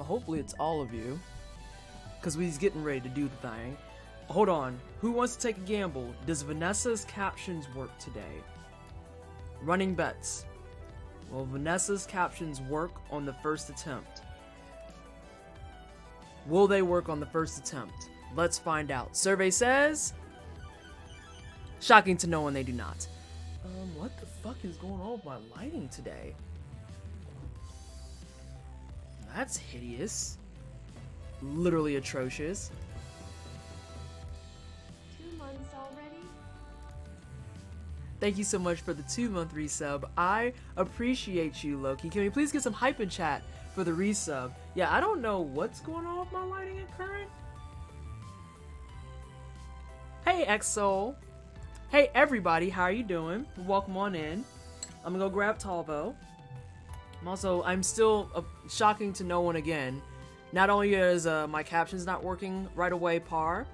hopefully it's all of you. Because we's getting ready to do the thing. Hold on. Who wants to take a gamble? Does Vanessa's captions work today? Running bets. Will Vanessa's captions work on the first attempt? Will they work on the first attempt? Let's find out. Survey says... Shocking to no one, they do not. What the fuck is going on with my lighting today? That's hideous. Literally atrocious. 2 months already? Thank you so much for the 2-month resub. I appreciate you, Loki. Can we please get some hype in chat for the resub? Yeah, I don't know what's going on with my lighting at current. Hey, Exol. Hey, everybody. How are you doing? Welcome on in. I'm gonna go grab Talvo. I'm still shocking to no one again. Not only is my captions not working right away par,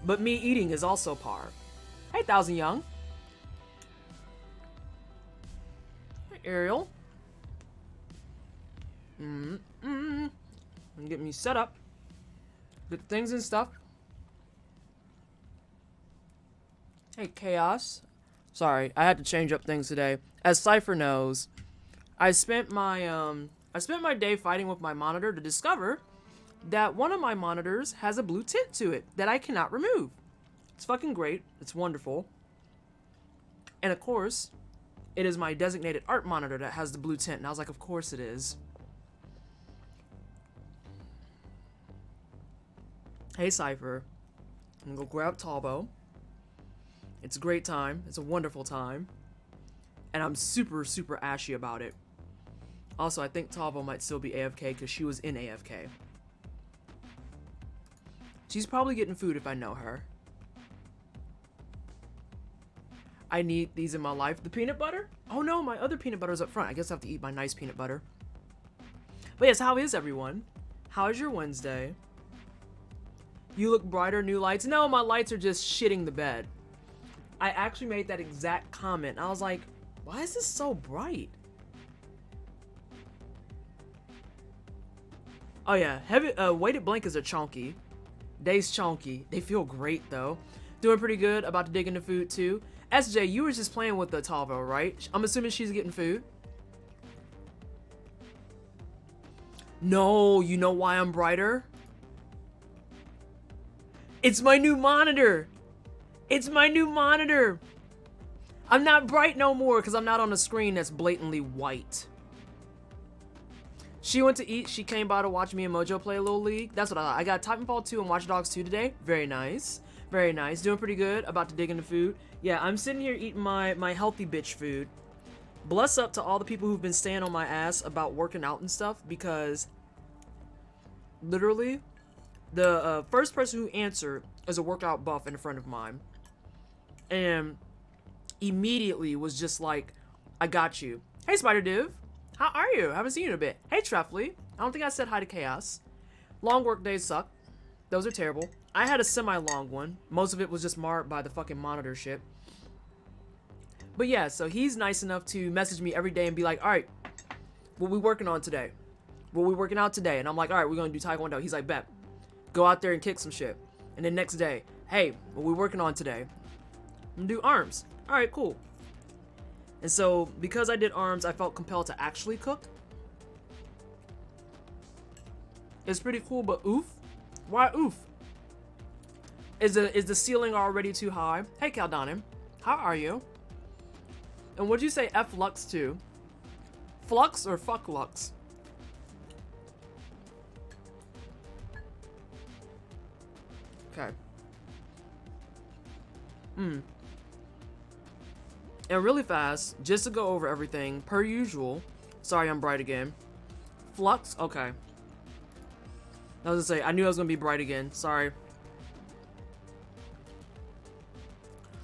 but me eating is also par. Hey, Thousand Young. Hey, Ariel. Get me set up. Get things and stuff. Hey, Chaos. Sorry, I had to change up things today. As Cypher knows, I spent my day fighting with my monitor to discover that one of my monitors has a blue tint to it that I cannot remove. It's fucking great. It's wonderful. And of course, it is my designated art monitor that has the blue tint. And I was like, of course it is. Hey, Cypher. I'm gonna go grab Talbo. It's a great time. It's a wonderful time. And I'm super, super ashy about it. Also, I think Talvo might still be AFK because she was in AFK. She's probably getting food if I know her. I need these in my life. The peanut butter? Oh no, my other peanut butter is up front. I guess I have to eat my nice peanut butter. But yes, how is everyone? How is your Wednesday? You look brighter, new lights. No, my lights are just shitting the bed. I actually made that exact comment. I was like, why is this so bright? Oh yeah, heavy weighted blankets are chunky. Days chunky. They feel great though. Doing pretty good. About to dig into food too. SJ, you were just playing with the Talvo, right? I'm assuming she's getting food. No, you know why I'm brighter? It's my new monitor. It's my new monitor. I'm not bright no more because I'm not on a screen that's blatantly white. She went to eat. She came by to watch me and Mojo play a little League. That's what I got Titanfall 2 and Watch Dogs 2 today. Very nice. Very nice. Doing pretty good. About to dig into food. Yeah, I'm sitting here eating my healthy bitch food. Bless up to all the people who've been staying on my ass about working out and stuff because literally the first person who answered is a workout buff in a friend of mine. And immediately was just like, I got you. Hey, Spider Div. How are you? Haven't seen you in a bit. Hey, Treffley. I don't think I said hi to Chaos. Long work days suck. Those are terrible. I had a semi-long one. Most of it was just marred by the fucking monitor shit. But yeah, so he's nice enough to message me every day and be like, all right, what we working on today? What we working out today? And I'm like, all right, we're going to do Taekwondo. He's like, bet. Go out there and kick some shit. And then next day, hey, what we working on today? I'm gonna do arms. All right, cool. And so because I did arms, I felt compelled to actually cook. It's pretty cool, but oof. Why oof? Is the ceiling already too high? Hey, Caldonin. How are you? And what'd you say F Lux to? Flux or fuck Lux? Okay. And really fast, just to go over everything, per usual. Sorry, I'm bright again. Flux? Okay. I was gonna say, I knew I was gonna be bright again. Sorry.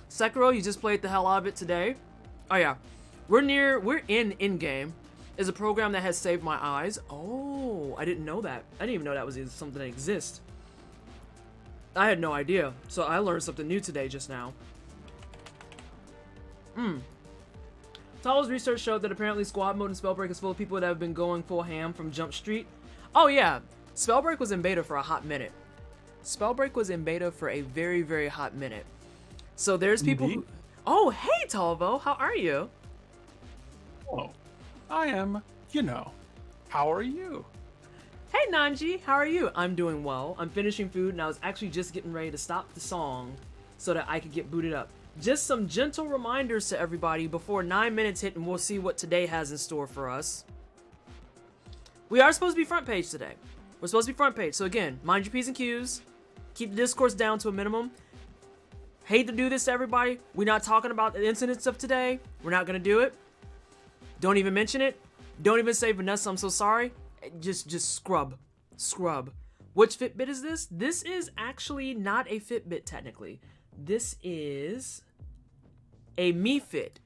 Sekiro, you just played the hell out of it today. Oh yeah. We're in in-game. Is a program that has saved my eyes. Oh, I didn't know that. I didn't even know that was something that exists. I had no idea. So I learned something new today just now. Talo's research showed that apparently squad mode in Spellbreak is full of people that have been going full ham from Jump Street. Oh yeah, Spellbreak was in beta for a hot minute. Spellbreak was in beta for a very, very hot minute. So there's people who... Oh, hey, Talvo. How are you? Oh, I am, How are you? Hey, Nanji. How are you? I'm doing well. I'm finishing food, and I was actually just getting ready to stop the song so that I could get booted up. Just some gentle reminders to everybody before 9 minutes hit, and we'll see what today has in store for us. We are supposed to be front page today. We're supposed to be front page. So again, mind your P's and Q's. Keep the discourse down to a minimum. Hate to do this to everybody. We're not talking about the incidents of today. We're not going to do it. Don't even mention it. Don't even say, Vanessa, I'm so sorry. Just scrub. Scrub. Which Fitbit is this? This is actually not a Fitbit, technically. This is a Mi Fit.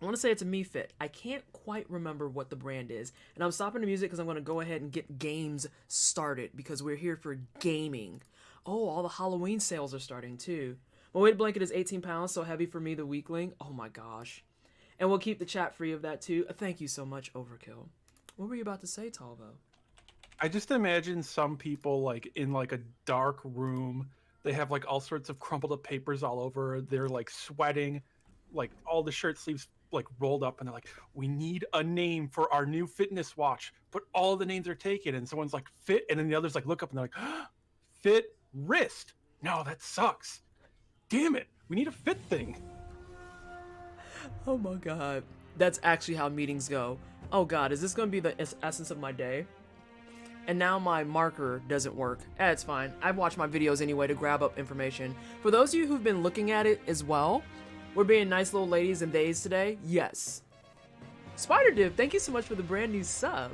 I want to say it's a Mi Fit. I can't quite remember what the brand is. And I'm stopping the music because I'm going to go ahead and get games started because we're here for gaming. Oh, all the Halloween sales are starting too. My weight blanket is 18 pounds, so heavy for me, the weakling. Oh my gosh. And we'll keep the chat free of that too. Thank you so much, Overkill. What were you about to say, Talvo? I just imagine some people like in like a dark room. They have like all sorts of crumpled up papers all over. They're like sweating, like all the shirt sleeves like rolled up, and they're like, "We need a name for our new fitness watch," but all the names are taken. And someone's like, "Fit," and then the others like look up and they're like, "Fit wrist." No, that sucks. Damn it, we need a fit thing. Oh my god. That's actually how meetings go. Oh god, is this going to be the essence of my day? And now my marker doesn't work. It's fine. I watch my videos anyway to grab up information. For those of you who've been looking at it as well, we're being nice little ladies and days today. Yes. Spider Div, thank you so much for the brand new sub.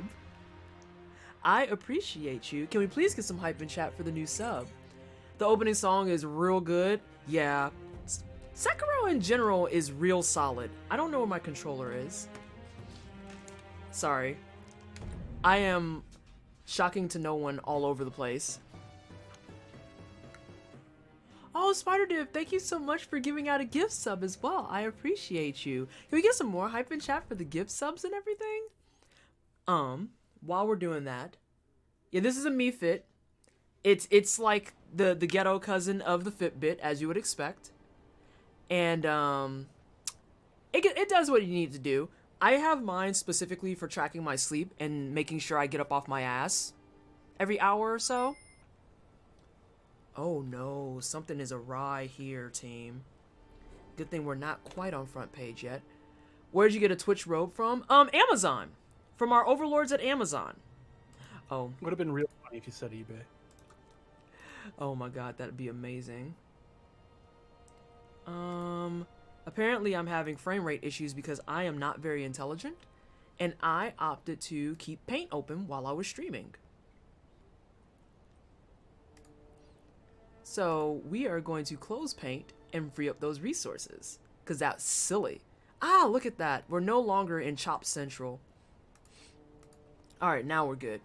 I appreciate you. Can we please get some hype in chat for the new sub? The opening song is real good. Yeah. Sekiro in general is real solid. I don't know where my controller is. Sorry. I am shocking to no one all over the place. Oh, Spider Div, thank you so much for giving out a gift sub as well. I appreciate you. Can we get some more hype in chat for the gift subs and everything? While we're doing that, yeah, this is a Mi Fit. It's like the ghetto cousin of the Fitbit, as you would expect. And it does what you need to do. I have mine specifically for tracking my sleep and making sure I get up off my ass every hour or so. Oh no, something is awry here, team. Good thing we're not quite on front page yet. Where'd you get a Twitch robe from? Amazon. From our overlords at Amazon. Oh. Would have been real funny if you said eBay. Oh my god, that'd be amazing. Apparently I'm having frame rate issues because I am not very intelligent, and I opted to keep Paint open while I was streaming. So we are going to close Paint and free up those resources, because that's silly. Ah, look at that. We're no longer in Chop Central. Alright, now we're good.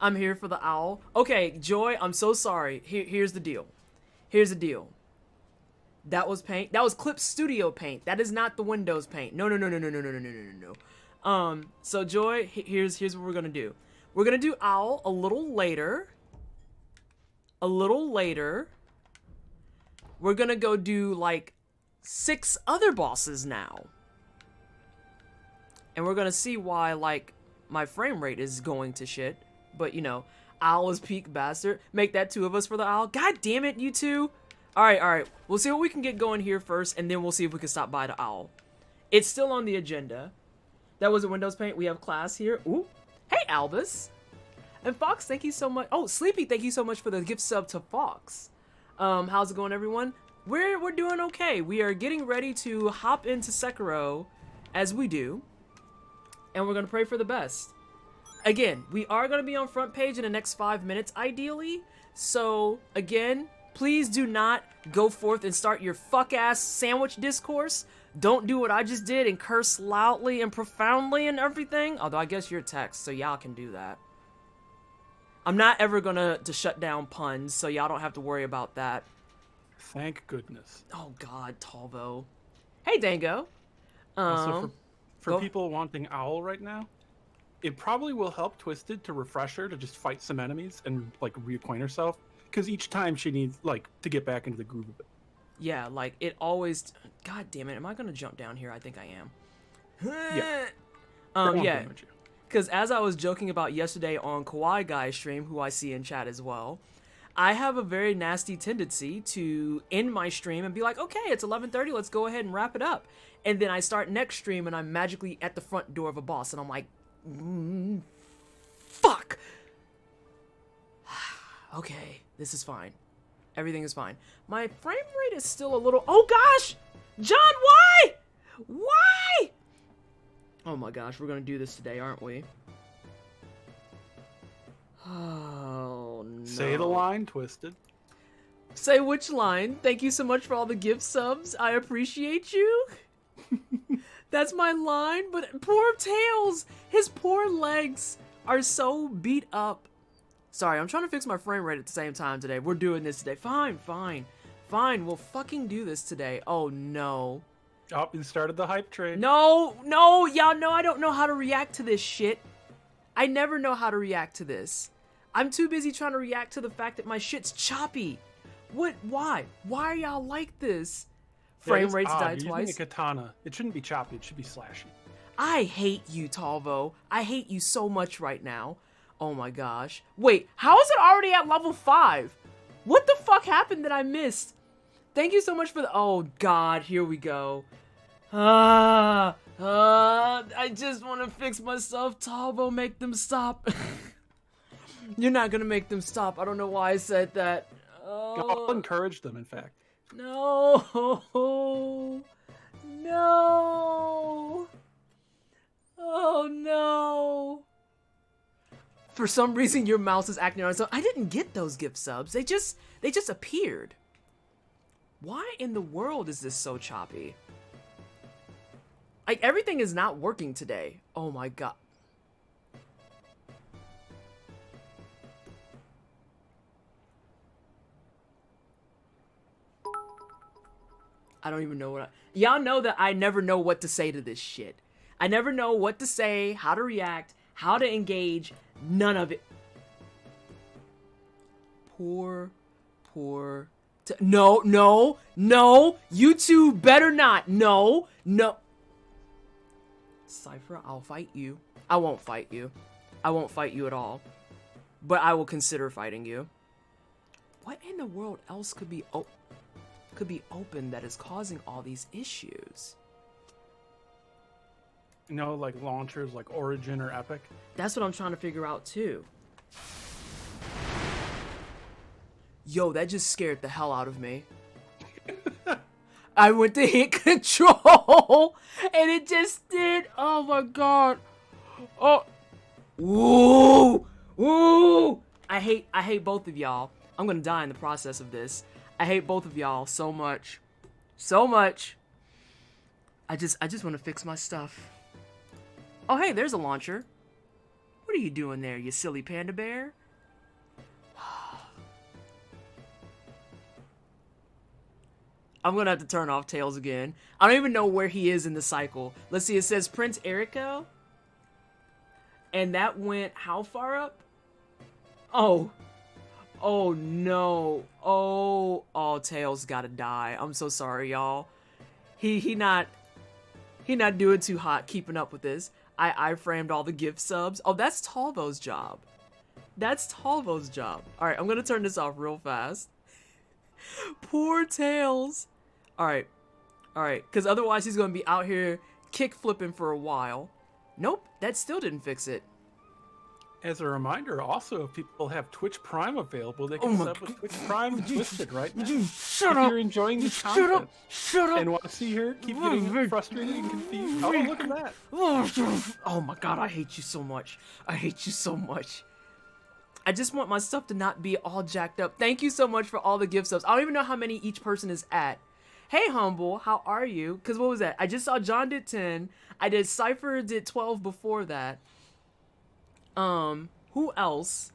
I'm here for the owl. Okay, Joy, I'm so sorry. Here's the deal. Here's the deal. That was Paint. That was Clip Studio Paint. That is not the Windows Paint. No. So Joy, here's what we're gonna do. We're gonna do Owl a little later. We're gonna go do like 6 other bosses now. And we're gonna see why like my frame rate is going to shit. But you know, Owl is peak bastard. Make that 2 of us for the Owl. God damn it, you two. Alright. We'll see what we can get going here first, and then we'll see if we can stop by the Owl. It's still on the agenda. That was a Windows Paint. We have class here. Ooh. Hey, Albus. And Fox, thank you so much. Oh, Sleepy, thank you so much for the gift sub to Fox. How's it going, everyone? We're doing okay. We are getting ready to hop into Sekiro, as we do. And we're going to pray for the best. Again, we are going to be on front page in the next 5 minutes, ideally. So, again, please do not go forth and start your fuck-ass sandwich discourse. Don't do what I just did and curse loudly and profoundly and everything. Although I guess you're text, so y'all can do that. I'm not ever gonna shut down puns, so y'all don't have to worry about that. Thank goodness. Oh god, Talvo. Hey, Dango. Also, for people wanting Owl right now, it probably will help Twisted to refresh her to just fight some enemies and like reacquaint herself, because each time she needs like to get back into the groove of it. Yeah, like it always. God damn it! Am I gonna jump down here? I think I am. Yeah. Yeah. Because as I was joking about yesterday on Kawaii Guy's stream, who I see in chat as well, I have a very nasty tendency to end my stream and be like, okay, it's 11:30, let's go ahead and wrap it up. And then I start next stream and I'm magically at the front door of a boss and I'm like, fuck. Okay, this is fine. Everything is fine. My frame rate is still a little, oh gosh! John, why? Why? Oh my gosh, we're gonna do this today, aren't we? Oh no. Say the line, Twisted. Say which line? Thank you so much for all the gift subs. I appreciate you. That's my line, but poor Tails. His poor legs are so beat up. Sorry, I'm trying to fix my frame rate at the same time today. We're doing this today. Fine, fine. Fine, we'll fucking do this today. Oh no. Oh, you started the hype train. No, no, y'all know I don't know how to react to this shit. I never know how to react to this. I'm too busy trying to react to the fact that my shit's choppy. What? Why? Why are y'all like this? Frame rates die You're twice. using a katana. It shouldn't be choppy. It should be slashy. I hate you, Talvo. I hate you so much right now. Oh my gosh. Wait, how is it already at level 5? What the fuck happened that I missed? Thank you so much for the... Oh god, here we go. I just want to fix myself. Talvo, make them stop. You're not gonna make them stop. I don't know why I said that. I'll encourage them, in fact. No. No. Oh no. For some reason your mouse is acting on its own. I didn't get those gift subs. They just appeared. Why in the world is this so choppy? Like everything is not working today. Oh my god. I don't even know what y'all know that I never know what to say to this shit. I never know what to say, how to react, how to engage, none of it. Poor. No, you two better not. No. Cypher, I'll fight you. I won't fight you. I won't fight you at all. But I will consider fighting you. What in the world else could be open that is causing all these issues? You know, like launchers like Origin or Epic. That's what I'm trying to figure out too. Yo, that just scared the hell out of me. I went to hit control and it just did. Oh my god. Oh. Ooh. I hate both of y'all. I'm gonna die in the process of this. I hate both of y'all so much. So much. I just want to fix my stuff. Oh, hey, there's a launcher. What are you doing there, you silly panda bear? I'm gonna have to turn off Tails again. I don't even know where he is in the cycle. Let's see, it says Prince Eriko. And that went how far up? Oh no. Oh, Tails gotta die. I'm so sorry, y'all. He not doing too hot keeping up with this. I framed all the gift subs. Oh, that's Talvo's job. Alright, I'm gonna turn this off real fast. Poor Tails. Alright, because otherwise he's gonna be out here kick flipping for a while. Nope, that still didn't fix it. As a reminder, also, if people have Twitch Prime available, they can sub with Twitch Prime Twisted right now. Shut if up! you're enjoying this content Shut up! and want to see her keep getting frustrated and confused, oh, look at that. Oh my god, I hate you so much. I just want my stuff to not be all jacked up. Thank you so much for all the gift subs. I don't even know how many each person is at. Hey, Humble, how are you? Because what was that? I just saw John did 10. I did Cypher did 12 before that. Who else?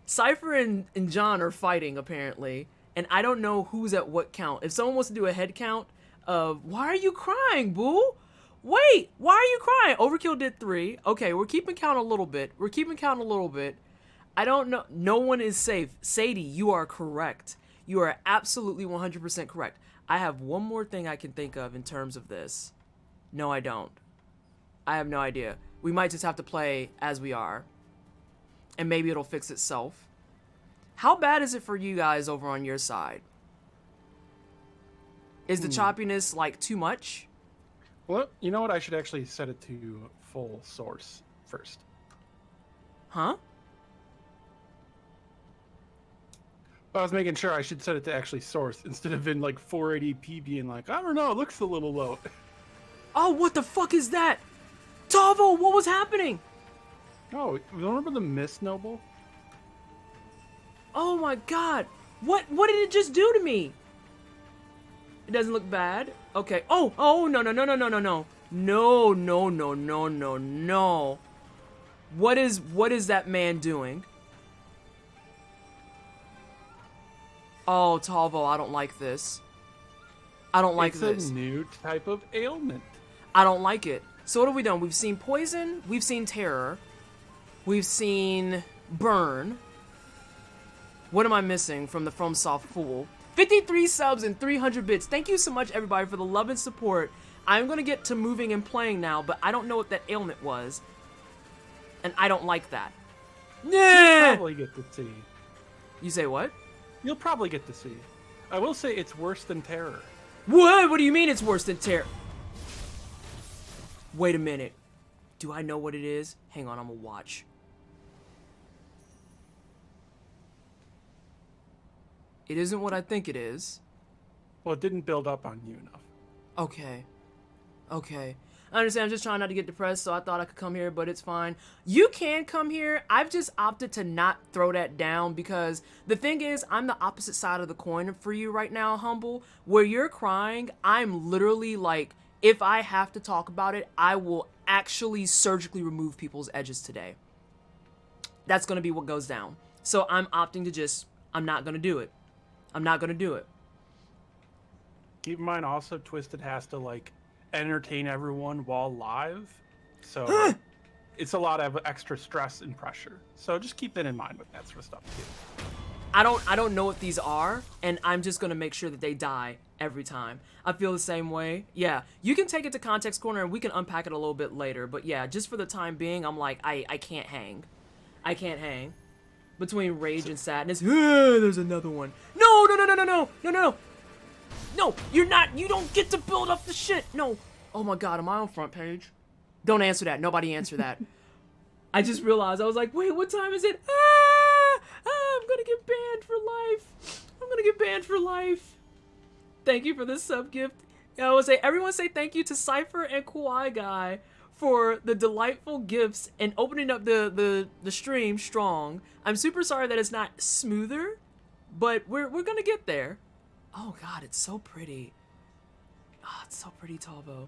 Cypher and John are fighting, apparently. And I don't know who's at what count. If someone wants to do a head count of, why are you crying, boo? Wait, why are you crying? Overkill did 3. Okay, we're keeping count a little bit. I don't know. No one is safe. Sadie, you are correct. You are absolutely 100% correct. I have one more thing I can think of in terms of this. No, I don't. I have no idea. We might just have to play as we are. And maybe it'll fix itself. How bad is it for you guys over on your side? Is the choppiness like too much? Well, you know what? I should actually set it to full source first. Huh? I was making sure I should set it to actually source instead of in like 480p being like, I don't know, it looks a little low. Oh, what the fuck is that? Tavo, what was happening? Oh, remember the Mist Noble? Oh my god. What did it just do to me? It doesn't look bad. Okay. Oh, no. No. What is that man doing? Oh, Tavo, I don't like this. I don't like this. It's a new type of ailment. I don't like it. So what have we done? We've seen poison, we've seen terror, we've seen burn. What am I missing from the FromSoft Fool? 53 subs and 300 bits. Thank you so much, everybody, for the love and support. I'm going to get to moving and playing now, but I don't know what that ailment was. And I don't like that. You'll probably get to see. You say what? You'll probably get to see. I will say it's worse than terror. What? What do you mean it's worse than terror? Wait a minute. Do I know what it is? Hang on, I'm gonna watch. It isn't what I think it is. Well, it didn't build up on you enough. Okay. I understand, I'm just trying not to get depressed, so I thought I could come here, but it's fine. You can come here. I've just opted to not throw that down because the thing is, I'm the opposite side of the coin for you right now, Humble. Where you're crying, I'm literally like, if I have to talk about it, I will actually surgically remove people's edges today. That's going to be what goes down. So I'm opting to just, I'm not going to do it. Keep in mind also, Twisted has to like entertain everyone while live, so it's a lot of extra stress and pressure. So just keep that in mind with that sort of stuff too. I don't know what these are, and I'm just gonna make sure that they die every time. I feel the same way. Yeah, you can take it to Context Corner and we can unpack it a little bit later, but yeah, just for the time being, I'm like, I can't hang. Between rage and sadness. There's another one. No, you're not. You don't get to build up the shit. No. Oh my god, am I on front page? Don't answer that. Nobody answer that. I just realized. I was like, wait, what time is it? I'm gonna get banned for life. Thank you for this sub gift. I would say, everyone say thank you to Cypher and Kawaii Guy for the delightful gifts and opening up the stream strong. I'm super sorry that it's not smoother, but we're gonna get there. Oh god, it's so pretty. Oh, it's so pretty, Talbo.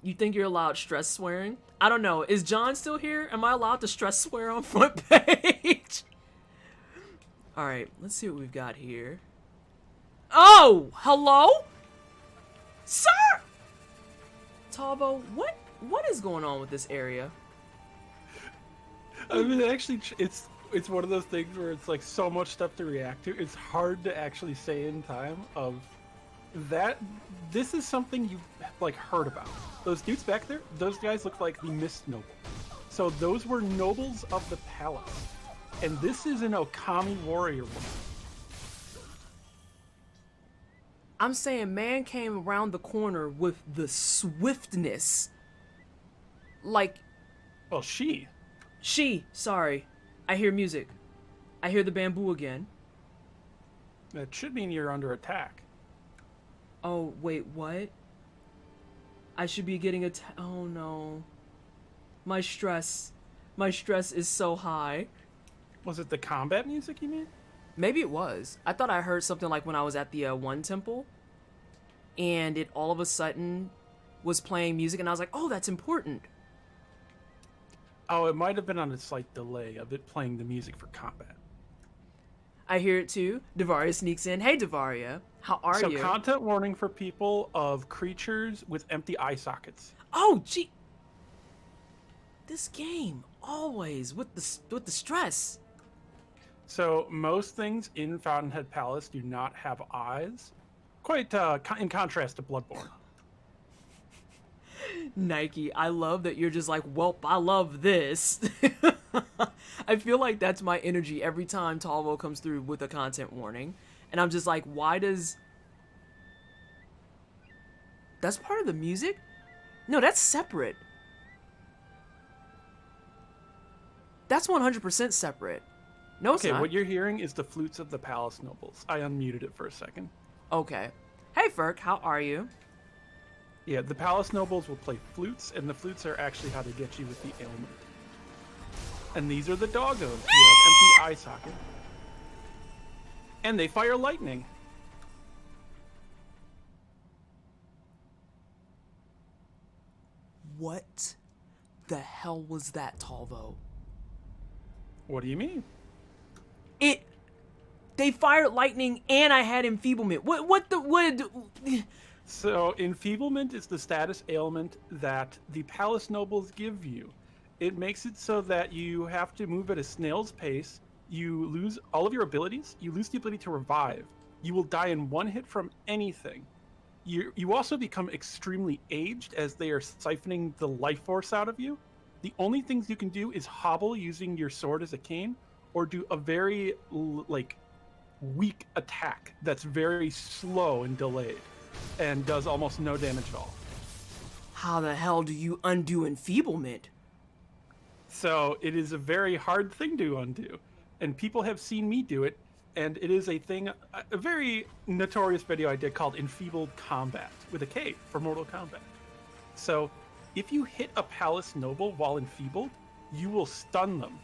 You think you're allowed stress swearing? I don't know. Is John still here? Am I allowed to stress swear on front page? Alright, let's see what we've got here. Oh! Hello? Sir! Talbo, what is going on with this area? I mean, actually, it's one of those things where it's like so much stuff to react to. It's hard to actually say in time of that. This is something you've like heard about. Those dudes back there, those guys look like the Mist Noble. So those were nobles of the palace. And this is an Okami warrior woman. I'm saying man came around the corner with the swiftness. Like... Well, sorry. I hear music. I hear the bamboo again. That should mean you're under attack. Oh, wait, what? I should be getting oh no. My stress is so high. Was it the combat music you mean? Maybe it was. I thought I heard something like when I was at the one temple, and it all of a sudden was playing music, and I was like, oh, that's important. Oh, it might have been on a slight delay of it playing the music for combat. I hear it too. Devaria sneaks in. Hey, Devaria. How are you? So content warning for people of creatures with empty eye sockets. Oh, gee. This game always with the stress. So most things in Fountainhead Palace do not have eyes, quite in contrast to Bloodborne. Nike, I love that you're just like, welp, I love this. I feel like that's my energy every time Talvo comes through with a content warning. And I'm just like, why does... That's part of the music? No, that's separate. That's 100% separate. No, it's Okay, not. what you're hearing is the flutes of the palace nobles. I unmuted it for a second. Okay. Hey, Ferk, how are you? Yeah, the palace nobles will play flutes, and the flutes are actually how they get you with the ailment. And these are the doggos who have empty eye socket. And they fire lightning. What the hell was that, Talvo? What do you mean? They fired lightning and I had enfeeblement. What? So, enfeeblement is the status ailment that the palace nobles give you. It makes it so that you have to move at a snail's pace. You lose all of your abilities. You lose the ability to revive. You will die in one hit from anything. You also become extremely aged as they are siphoning the life force out of you. The only things you can do is hobble using your sword as a cane, or do a very weak attack that's very slow and delayed and does almost no damage at all. How the hell do you undo enfeeblement? So it is a very hard thing to undo, and people have seen me do it, and it is a very notorious video I did called Enfeebled Combat with a K for Mortal Kombat. So if you hit a palace noble while enfeebled, you will stun them,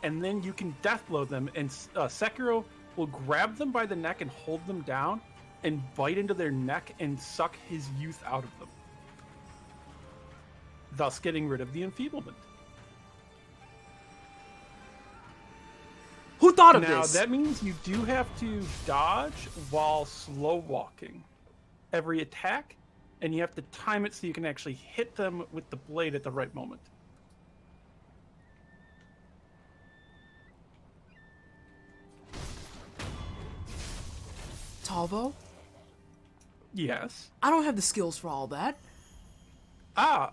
and then you can deathblow them, and Sekiro will grab them by the neck and hold them down and bite into their neck and suck his youth out of them, thus getting rid of the enfeeblement. Who thought of Now, this? that means you do have to dodge while slow walking every attack, and you have to time it so you can actually hit them with the blade at the right moment. Talvo? Yes. I don't have the skills for all that.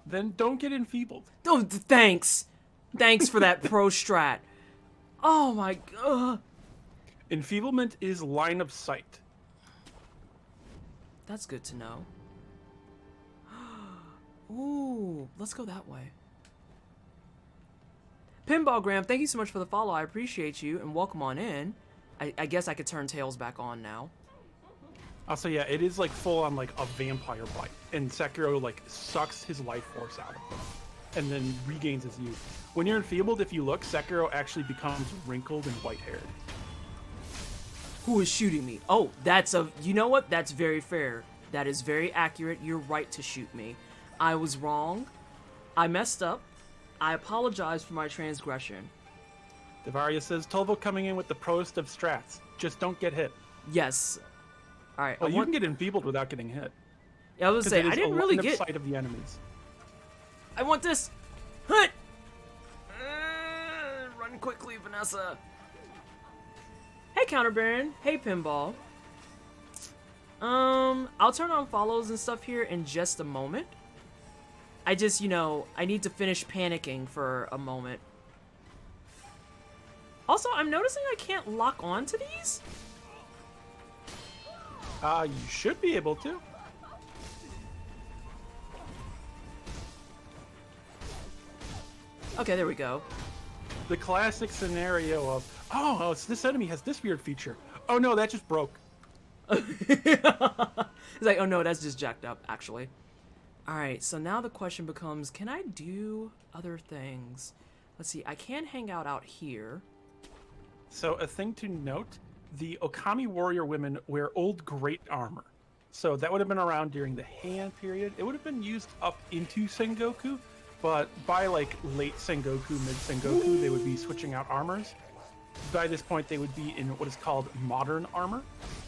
Then don't get enfeebled. Oh, thanks. Thanks for that pro strat. Oh my god. Enfeeblement is line of sight. That's good to know. Ooh, let's go that way. Pinball Graham, thank you so much for the follow. I appreciate you, and welcome on in. I guess I could turn tails back on now. Also, yeah, it is full on a vampire bite, and Sekiro sucks his life force out of him, and then regains his youth. When you're enfeebled, if you look, Sekiro actually becomes wrinkled and white-haired. Who is shooting me? Oh, you know what? That's very fair. That is very accurate. You're right to shoot me. I was wrong. I messed up. I apologize for my transgression. Devaria says, Tolvo coming in with the proest of strats. Just don't get hit. Yes. All right. Well, you can get enfeebled without getting hit. Yeah, I was gonna say, I didn't really get sight of the enemies. I want this. Hut. Run quickly, Vanessa. Hey, Counter Baron. Hey, Pinball. I'll turn on follows and stuff here in just a moment. I just, I need to finish panicking for a moment. Also, I'm noticing I can't lock on to these. You should be able to. Okay, there we go. The classic scenario of, oh, this enemy has this weird feature. Oh no, that just broke. It's like, oh no, that's just jacked up, actually. Alright, so now the question becomes, can I do other things? Let's see, I can hang out here. So a thing to note, the Okami warrior women wear old great armor. So that would have been around during the Heian period. It would have been used up into Sengoku, but by late Sengoku, mid Sengoku, they would be switching out armors. By this point, they would be in what is called modern armor.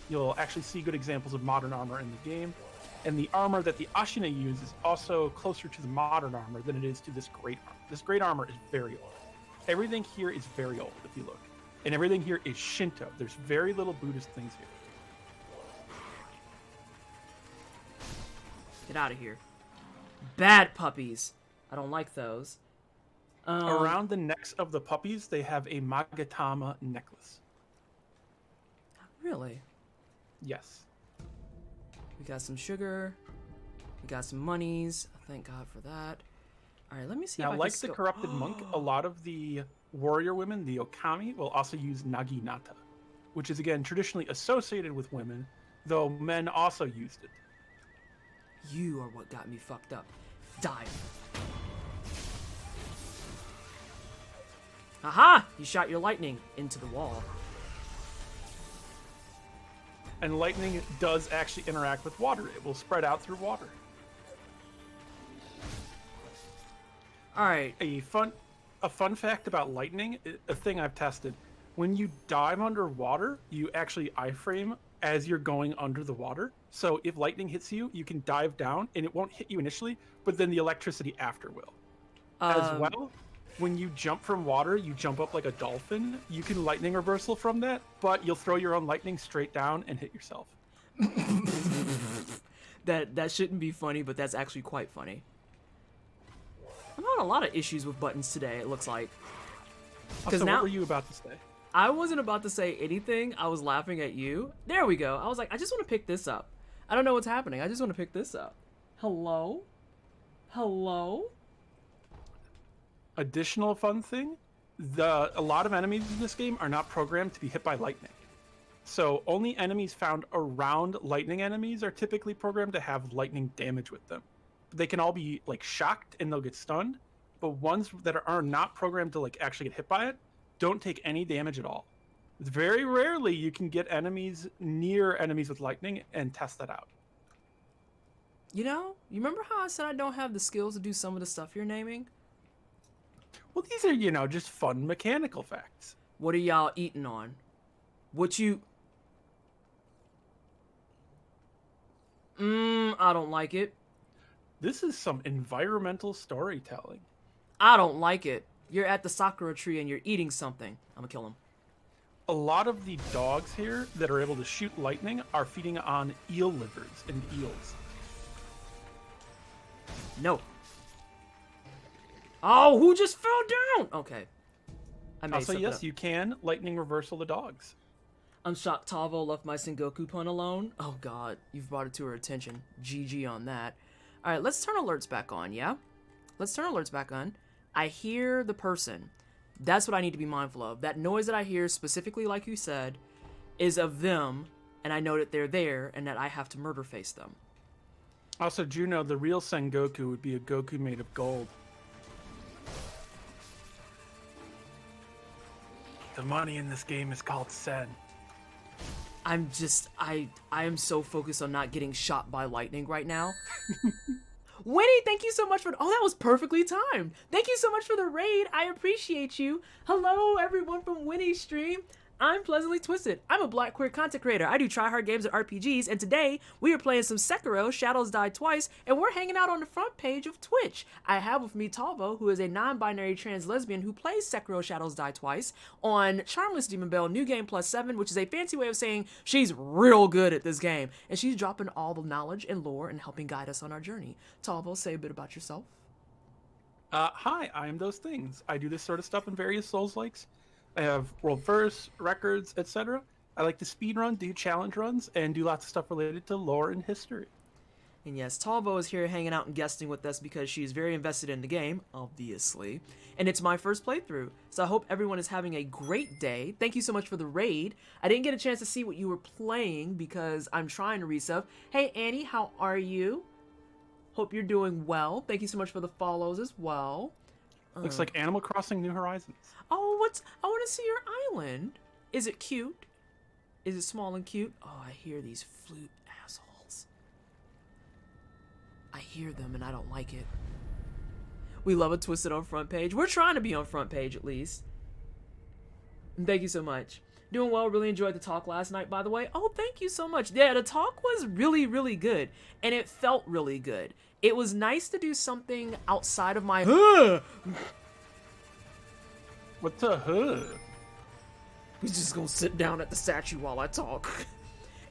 You'll actually see good examples of modern armor in the game. And the armor that the Ashina use is also closer to the modern armor than it is to this great armor. This great armor is very old. Everything here is very old, if you look. And everything here is Shinto. There's very little Buddhist things here. Get out of here. Bad puppies. I don't like those. Around the necks of the puppies, they have a Magatama necklace. Really? Yes. We got some sugar. We got some monies. Thank God for that. All right, let me see. Now, if I like can the corrupted monk, a lot of the warrior women, the Okami, will also use naginata, which is again traditionally associated with women, though men also used it. You are what got me fucked up. Die. Aha! You shot your lightning into the wall. And lightning does actually interact with water. It will spread out through water. All right. A fun fact about lightning, a thing I've tested. When you dive underwater, you actually iframe as you're going under the water. So if lightning hits you, you can dive down and it won't hit you initially, but then the electricity after will. As well, when you jump from water, you jump up like a dolphin. You can lightning reversal from that, but you'll throw your own lightning straight down and hit yourself. That shouldn't be funny, but that's actually quite funny. I'm having a lot of issues with buttons today, it looks like. Also, what were you about to say? I wasn't about to say anything. I was laughing at you. There we go. I was like, I just want to pick this up. I don't know what's happening. I just want to pick this up. Hello? Hello? Additional fun thing, a lot of enemies in this game are not programmed to be hit by lightning. So only enemies found around lightning enemies are typically programmed to have lightning damage with them. They can all be like shocked and they'll get stunned, but ones that are not programmed to like actually get hit by it don't take any damage at all. Very rarely you can get enemies near enemies with lightning and test that out. You know, you remember how I said I don't have the skills to do some of the stuff you're naming? Well, these are, just fun mechanical facts. What are y'all eating on? What you... I don't like it. This is some environmental storytelling. I don't like it. You're at the Sakura tree and you're eating something. I'm gonna kill him. A lot of the dogs here that are able to shoot lightning are feeding on eel livers and eels. No. Oh, who just fell down? Okay. I made Also, something yes, up. you can lightning reversal the dogs. I'm shocked Tavo left my Sengoku pun alone. Oh god, you've brought it to her attention. GG on that. Alright, let's turn alerts back on, yeah? Let's turn alerts back on. I hear the person. That's what I need to be mindful of. That noise that I hear, specifically like you said, is of them, and I know that they're there, and that I have to murder face them. Also, Juno, the real Sengoku would be a Goku made of gold. The money in this game is called Sen. I'm just, I am so focused on not getting shot by lightning right now. Winnie, thank you so much for, oh, that was perfectly timed. Thank you so much for the raid. I appreciate you. Hello, everyone from Winnie's stream. I'm Pleasantly Twisted. I'm a black queer content creator. I do try-hard games and RPGs, and today we are playing some Sekiro, Shadows Die Twice, and we're hanging out on the front page of Twitch. I have with me Talvo, who is a non-binary trans lesbian who plays Sekiro, Shadows Die Twice on Charmless Demon Bell New Game +7, which is a fancy way of saying she's real good at this game, and she's dropping all the knowledge and lore and helping guide us on our journey. Talvo, say a bit about yourself. Hi, I am those things. I do this sort of stuff in various Souls-likes. I have world firsts, records, etc. I like to speedrun, do challenge runs, and do lots of stuff related to lore and history. And yes, Talvo is here hanging out and guesting with us because she's very invested in the game, obviously. And it's my first playthrough, so I hope everyone is having a great day. Thank you so much for the raid. I didn't get a chance to see what you were playing because I'm trying to resub. Hey Annie, how are you? Hope you're doing well. Thank you so much for the follows as well. Looks like Animal Crossing New Horizons. Oh, I want to see your island. Is it cute? Is it small and cute? Oh, I hear these flute assholes. I hear them and I don't like it. We love a Twisted on front page. We're trying to be on front page at least. Thank you so much. Doing well. Really enjoyed the talk last night, by the way. Oh, thank you so much. Yeah, the talk was really, really good. And it felt really good. It was nice to do something outside of my... What's a huh? He's just gonna sit down at the statue while I talk.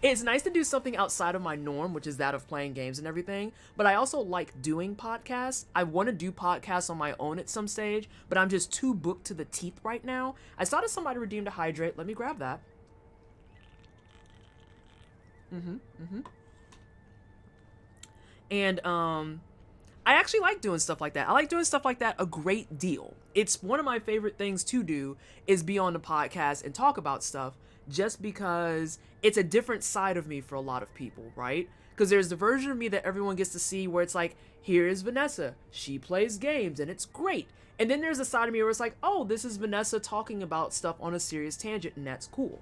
It's nice to do something outside of my norm, which is that of playing games and everything. But I also like doing podcasts. I want to do podcasts on my own at some stage, but I'm just too booked to the teeth right now. I saw that somebody redeemed a hydrate. Let me grab that. And I actually like doing stuff like that. I like doing stuff like that a great deal. It's one of my favorite things to do is be on the podcast and talk about stuff, just because it's a different side of me for a lot of people, right? Because there's the version of me that everyone gets to see where it's like, here is Vanessa, she plays games and it's great. And then there's a side of me where it's like, oh, this is Vanessa talking about stuff on a serious tangent, and that's cool.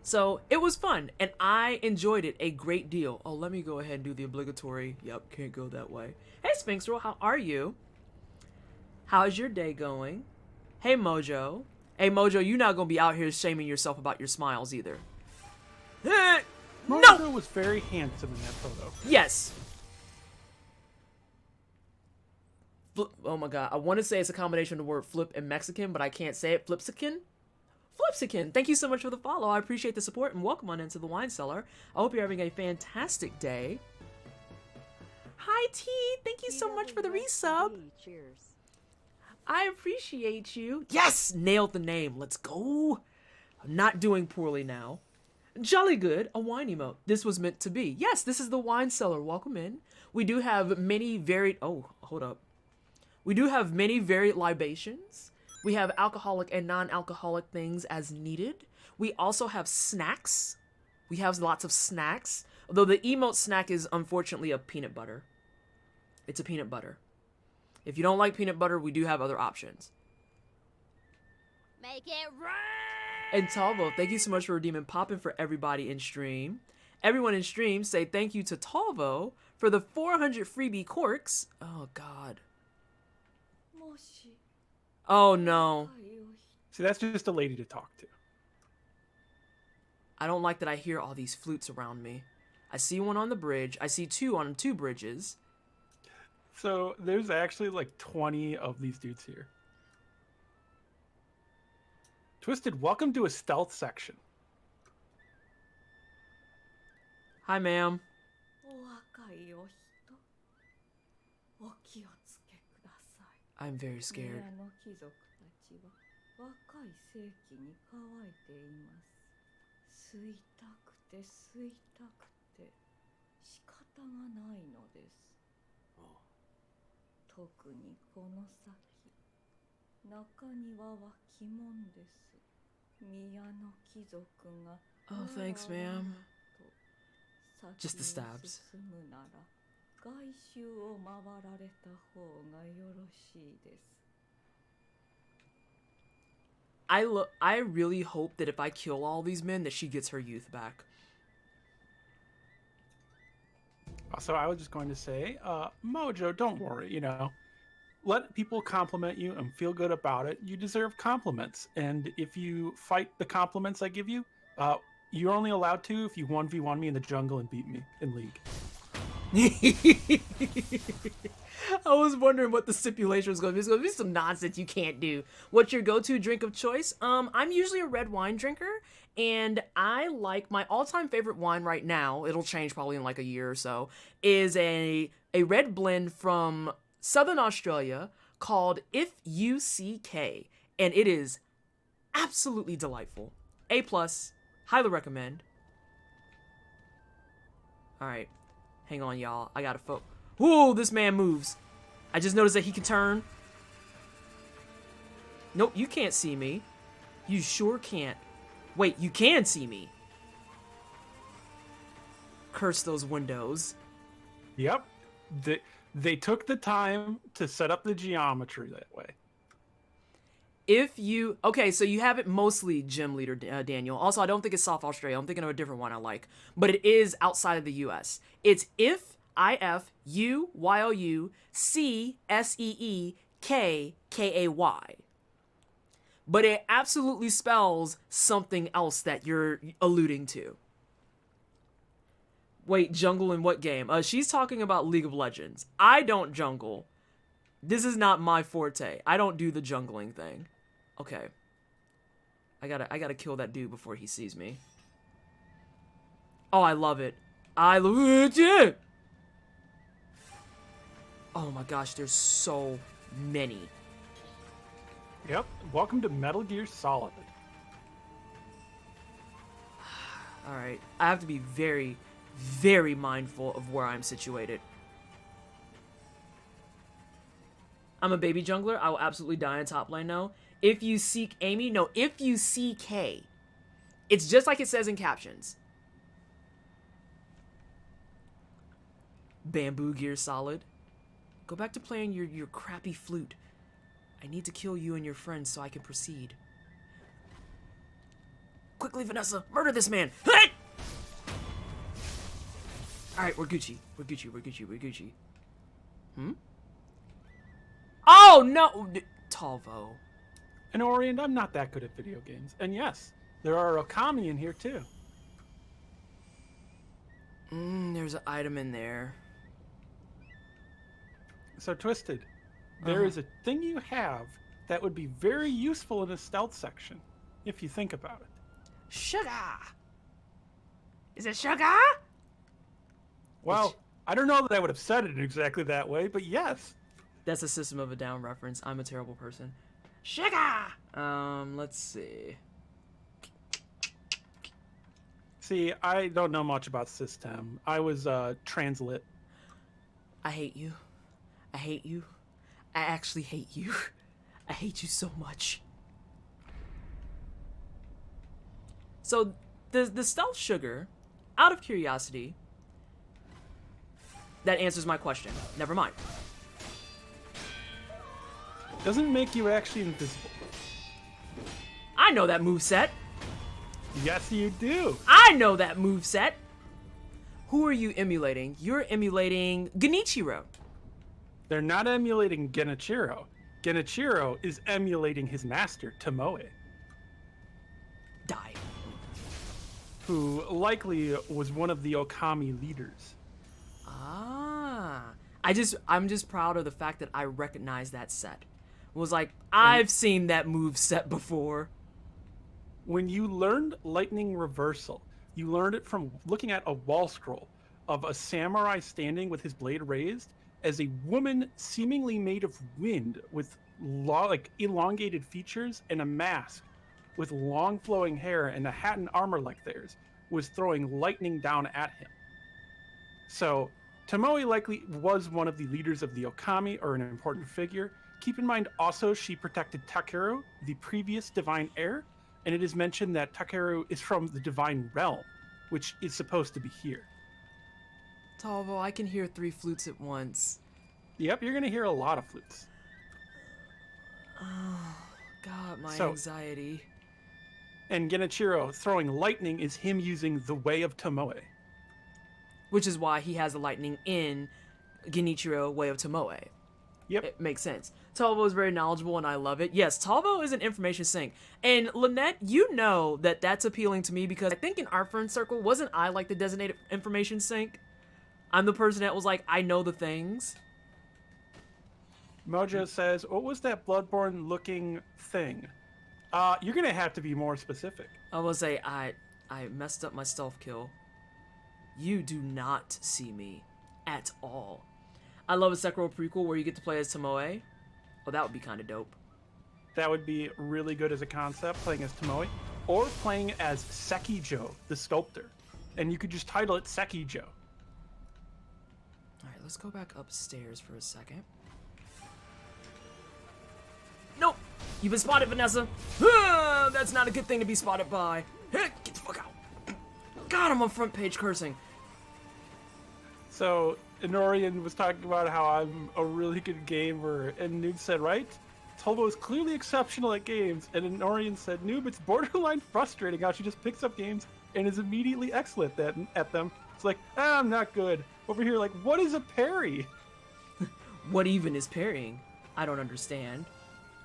So it was fun, and I enjoyed it a great deal. Oh, let me go ahead and do the obligatory, yep, can't go that way. Hey, Sphinx Roll, how are you? How's your day going? Hey, Mojo. Hey, Mojo, you're not going to be out here shaming yourself about your smiles either. Mojo no! was very handsome in that photo. Yes. Oh my god, I want to say it's a combination of the word flip and Mexican, but I can't say it. Flipsican? Flipsican, thank you so much for the follow. I appreciate the support, and welcome on into the wine cellar. I hope you're having a fantastic day. Hi, T. Thank you so much for the resub. Cheers. I appreciate you. Yes! Nailed the name. Let's go. I'm not doing poorly now. Jolly good. A wine emote. This was meant to be. Yes, this is the wine cellar. Welcome in. We do have many varied... Oh, hold up. We do have many varied libations. We have alcoholic and non-alcoholic things as needed. We also have snacks. We have lots of snacks. Although the emote snack is unfortunately a peanut butter. It's a peanut butter. If you don't like peanut butter, we do have other options. Make it rain! And Talvo, thank you so much for redeeming Poppin' for everybody in stream. Everyone in stream, say thank you to Talvo for the 400 freebie corks. Oh, God. Oh, no. See, that's just a lady to talk to. I don't like that I hear all these flutes around me. I see one on the bridge. I see two on 2 bridges. So there's actually like 20 of these dudes here. Twisted, welcome to a stealth section. Hi, ma'am. I'm very scared. Oh, thanks, ma'am. Just the stabs. I really hope that if I kill all these men, that she gets her youth back. So I was just going to say, Mojo, don't worry, you know. Let people compliment you and feel good about it. You deserve compliments. And if you fight the compliments I give you, you're only allowed to if you 1v1 me in the jungle and beat me in League. I was wondering what the stipulation was going to be. It's going to be some nonsense you can't do. What's your go-to drink of choice? I'm usually a red wine drinker, and I like my all-time favorite wine right now. It'll change probably in like a year or so. Is a red blend from Southern Australia called Fuck, and it is absolutely delightful. A+, highly recommend. All right. Hang on, y'all. I gotta Whoa, this man moves. I just noticed that he can turn. Nope, you can't see me. You sure can't. Wait, you can see me. Curse those windows. Yep. They took the time to set up the geometry that way. Okay, so you have it mostly Gym Leader, Daniel. Also, I don't think it's South Australia. I'm thinking of a different one I like. But it is outside of the U.S. It's IFUYOUCSEEKKAY. but it absolutely spells something else that you're alluding to. Wait, jungle in what game? She's talking about League of Legends. I don't jungle. This is not my forte. I don't do the jungling thing. Okay. I gotta kill that dude before he sees me. Oh, I love it. I love it. Oh my gosh, there's so many. Yep. Welcome to Metal Gear Solid. Alright, I have to be very, very mindful of where I'm situated. I'm a baby jungler. I will absolutely die in top lane now. If you seek Amy, no, if you CK. It's just like it says in captions. Bamboo Gear Solid. Go back to playing your crappy flute. I need to kill you and your friends so I can proceed. Quickly, Vanessa, murder this man. Alright, we're Gucci. We're Gucci, we're Gucci, we're Gucci. Oh, no! Talvo. And Orient, I'm not that good at video games. And yes, there are Okami in here too. There's an item in there. So Twisted, there is a thing you have that would be very useful in a stealth section, if you think about it. Sugar! Is it sugar? Well, I don't know that I would have said it in exactly that way, but yes. That's a System of a Down reference. I'm a terrible person. Sugar! Let's see. See, I don't know much about system. I was translit. I hate you. I hate you. I actually hate you. I hate you so much. So, the stealth sugar, out of curiosity, that answers my question. Never mind. Doesn't make you actually invisible. I know that moveset. Yes, you do. I know that moveset. Who are you emulating? You're emulating Genichiro. They're not emulating Genichiro. Genichiro is emulating his master, Tomoe, Die. who likely was one of the Okami leaders. Ah. I'm just proud of the fact that I recognize that set. Was like, I've seen that move set before. When you learned lightning reversal, you learned it from looking at a wall scroll of a samurai standing with his blade raised as a woman seemingly made of wind with elongated features and a mask with long flowing hair and a hat and armor like theirs was throwing lightning down at him. So Tomoe likely was one of the leaders of the Okami, or an important figure. Keep in mind also she protected Takeru, the previous divine heir, and it is mentioned that Takeru is from the divine realm, which is supposed to be here. Talvo, I can hear 3 flutes at once. Yep, you're going to hear a lot of flutes. Oh, God, my So- anxiety. And Genichiro throwing lightning is him using the way of Tomoe. Which is why he has the lightning in Genichiro Way of Tomoe. Yep. It makes sense. Talvo is very knowledgeable and I love it. Yes, Talvo is an information sink. And Lynette, you know that that's appealing to me because I think in our friend circle, wasn't I like the designated information sink? I'm the person that was like, I know the things. Mojo says, what was that Bloodborne looking thing? You're going to have to be more specific. I will say, I messed up my stealth kill. You do not see me at all. I love a Sekiro prequel where you get to play as Tomoe. Oh, that would be kind of dope. That would be really good as a concept, playing as Tomoe. Or playing as Sekijo, the sculptor. And you could just title it Sekijo. Alright, let's go back upstairs for a second. Nope! You've been spotted, Vanessa! Ah, that's not a good thing to be spotted by. Hey, get the fuck out! God, I'm on front page cursing. So, Inorian was talking about how I'm a really good gamer, and Noob said, right? Tolbo is clearly exceptional at games, and Inorian said, Noob, it's borderline frustrating how she just picks up games and is immediately excellent at them. It's like, I'm not good. Over here, like, what is a parry? What even is parrying? I don't understand.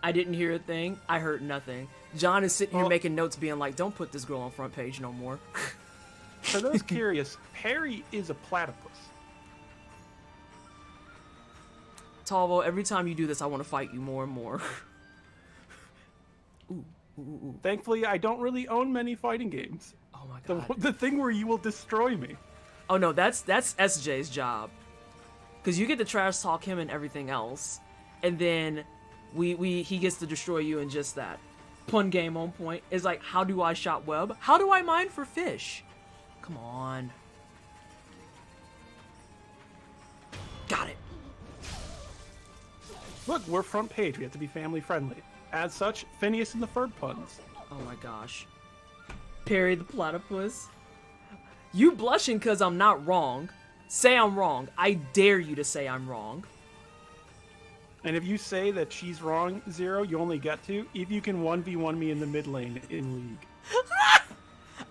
I didn't hear a thing. I heard nothing. John is sitting here Well- making notes being like, don't put this girl on front page no more. For those curious, Perry is a platypus. Talvo, every time you do this, I want to fight you more and more. Ooh. Thankfully, I don't really own many fighting games. Oh my god. The thing where you will destroy me. Oh no, that's SJ's job. Cause you get to trash talk him and everything else, and then he gets to destroy you in just that. Pun game on point. Is like, how do I shot web? How do I mine for fish? Come on. Got it. Look, we're front page. We have to be family friendly. As such, Phineas and the Ferb puns. Oh my gosh. Perry the platypus. You blushing cause I'm not wrong. Say I'm wrong. I dare you to say I'm wrong. And if you say that she's wrong, Zero, you only get to if you can 1v1 me in the mid lane in League.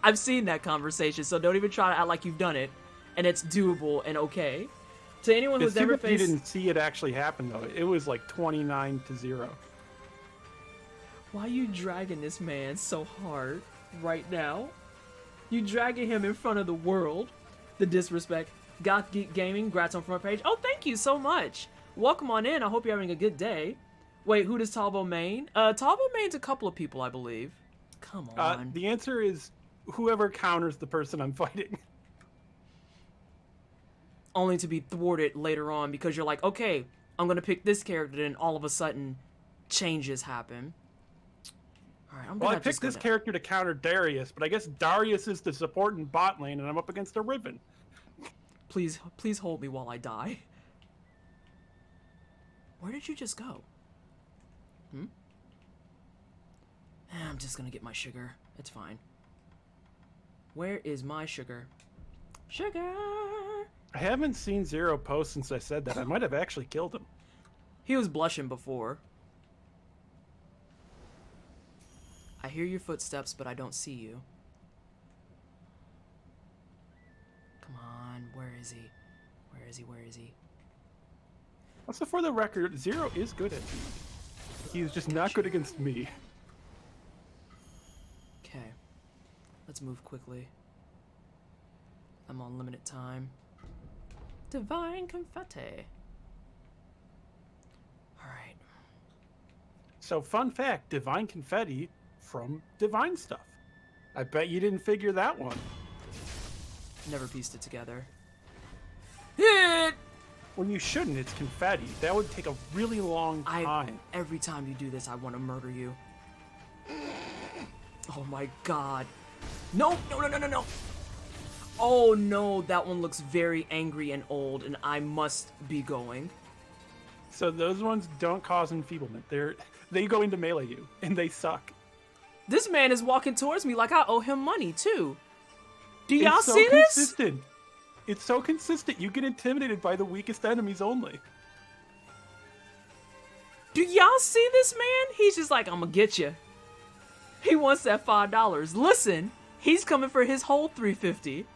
I've seen that conversation, so don't even try to act like you've done it. And it's doable and okay. To anyone who's ever You faced... didn't see it actually happen, though. It was like 29-0. Why you dragging this man so hard right now? You dragging him in front of the world. The disrespect. Goth Geek Gaming, grats on front page. Oh, thank you so much. Welcome on in. I hope you're having a good day. Wait, who does Talvo main? Talvo mains a couple of people, I believe. Come on. The answer is whoever counters the person I'm fighting. Only to be thwarted later on because you're like, okay, I'm going to pick this character, and all of a sudden changes happen. All right, Well, I picked this character to counter Darius, but I guess Darius is the support in bot lane, and I'm up against a Riven. Please hold me while I die. Where did you just go? I'm just gonna get my sugar. It's fine. Where is my sugar? Sugar! I haven't seen Zero post since I said that. I might have actually killed him. He was blushing before. I hear your footsteps, but I don't see you. Come on, where is he? Where is he? Where is he? Also, for the record, Zero is good at me. He's just not good against me. Okay. Let's move quickly. I'm on limited time. Divine confetti. Alright. So, fun fact, Divine Confetti from Divine Stuff. I bet you didn't figure that one. Never pieced it together. Hit! When you shouldn't, it's confetti. That would take a really long time. Every time you do this, I want to murder you. Oh my god. No, no, no, no, no, no. Oh no, that one looks very angry and old, and I must be going. So those ones don't cause enfeeblement. They go into melee you, and they suck. This man is walking towards me like I owe him money, too. Do y'all It's so see this? consistent. It's so consistent. You get intimidated by the weakest enemies only. Do y'all see this man? He's just like, I'm gonna get you. He wants that $5. Listen, he's coming for his whole $3.50.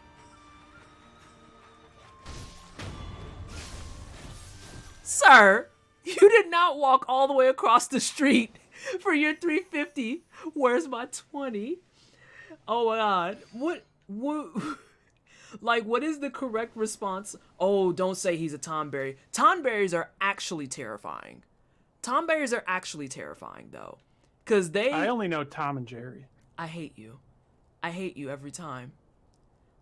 Sir, you did not walk all the way across the street for your $3.50. Where's my 20? Oh my god. What like, what is the correct response? Oh, don't say he's a Tomberry. Tomberries are actually terrifying. Tomberries are actually terrifying, though. Because I only know Tom and Jerry. I hate you. I hate you every time.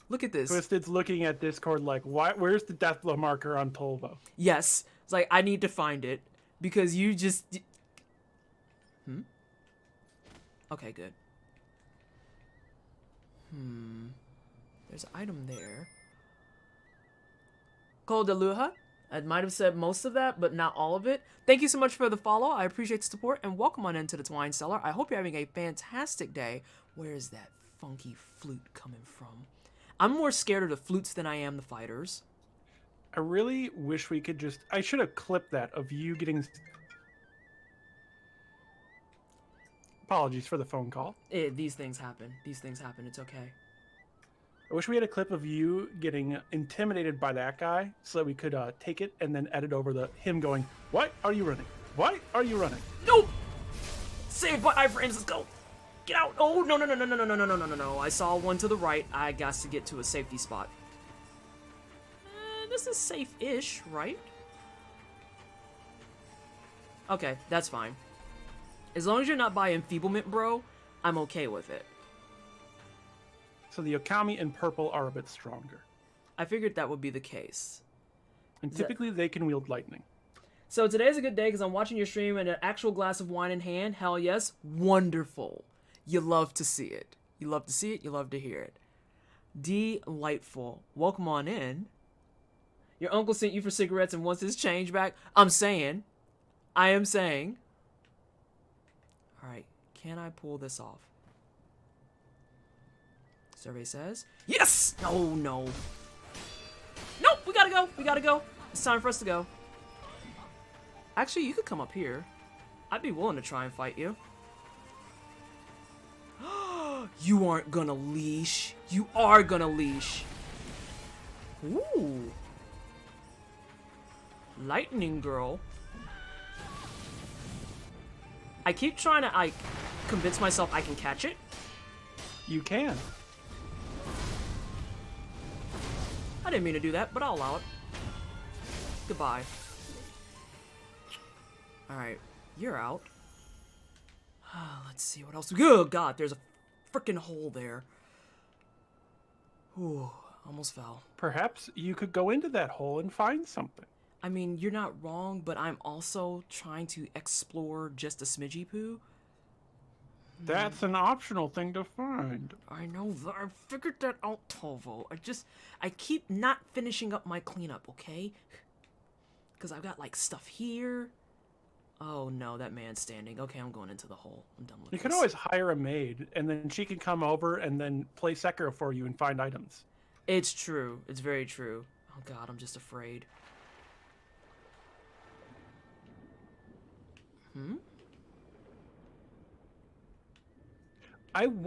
Look at this. Twisted's looking at Discord like, where's the Deathblow marker on Polvo? Yes. It's like, I need to find it. Because you just... Okay, good. There's an item there. Cole de Luja. I might have said most of that, but not all of it. Thank you so much for the follow. I appreciate the support, and welcome on into the Twine Cellar. I hope you're having a fantastic day. Where is that funky flute coming from? I'm more scared of the flutes than I am the fighters. I really wish we could just... I should have clipped that of you getting... Apologies for the phone call. These things happen. These things happen. It's okay. I wish we had a clip of you getting intimidated by that guy so that we could take it and then edit over him going, "Why are you running? Why are you running?" Nope! Save by iframes. Let's go. Get out. Oh, no, no, no, no, no, no, no, no, no, no, no, no. I saw one to the right. I got to get to a safety spot. This is safe-ish, right? Okay, that's fine. As long as you're not by enfeeblement, bro, I'm okay with it. So the Okami in purple are a bit stronger. I figured that would be the case. And typically they can wield lightning. So today's a good day because I'm watching your stream and an actual glass of wine in hand. Hell yes. Wonderful. You love to see it. You love to see it. You love to hear it. Delightful. Welcome on in. Your uncle sent you for cigarettes and wants his change back. I am saying. Alright. Can I pull this off? Survey says. Yes! Oh, no. Nope, we gotta go. We gotta go. It's time for us to go. Actually, you could come up here. I'd be willing to try and fight you. You aren't gonna leash. You are gonna leash. Ooh. Lightning girl. I keep trying to, convince myself I can catch it. You can. I didn't mean to do that, but I'll allow it. Goodbye. Alright, you're out. Let's see what else. Oh, God, there's a freaking hole there. Ooh, almost fell. Perhaps you could go into that hole and find something. I mean, you're not wrong, but I'm also trying to explore just a smidgy poo. That's an optional thing to find. I know that. I figured that out, Tovo. I keep not finishing up my cleanup, okay? Because I've got, like, stuff here. Oh, no, that man's standing. Okay, I'm going into the hole. I'm done with this. You could always hire a maid, and then she can come over and then play Sekiro for you and find items. It's true. It's very true. Oh, God, I'm just afraid.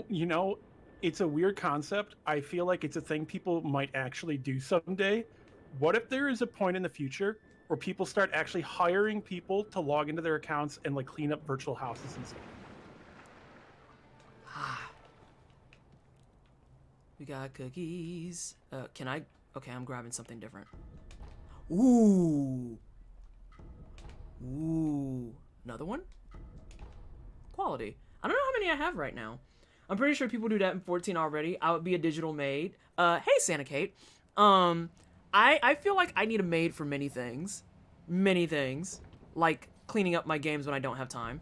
You know, it's a weird concept. I feel like it's a thing people might actually do someday. What if there is a point in the future where people start actually hiring people to log into their accounts and like clean up virtual houses and stuff? We got cookies. Can I? Okay, I'm grabbing something different. Ooh. Ooh. Another one? Quality. I don't know how many I have right now. I'm pretty sure people do that in 14 already. I would be a digital maid. Hey, Santa Kate. I feel like I need a maid for many things. Many things. Like cleaning up my games when I don't have time.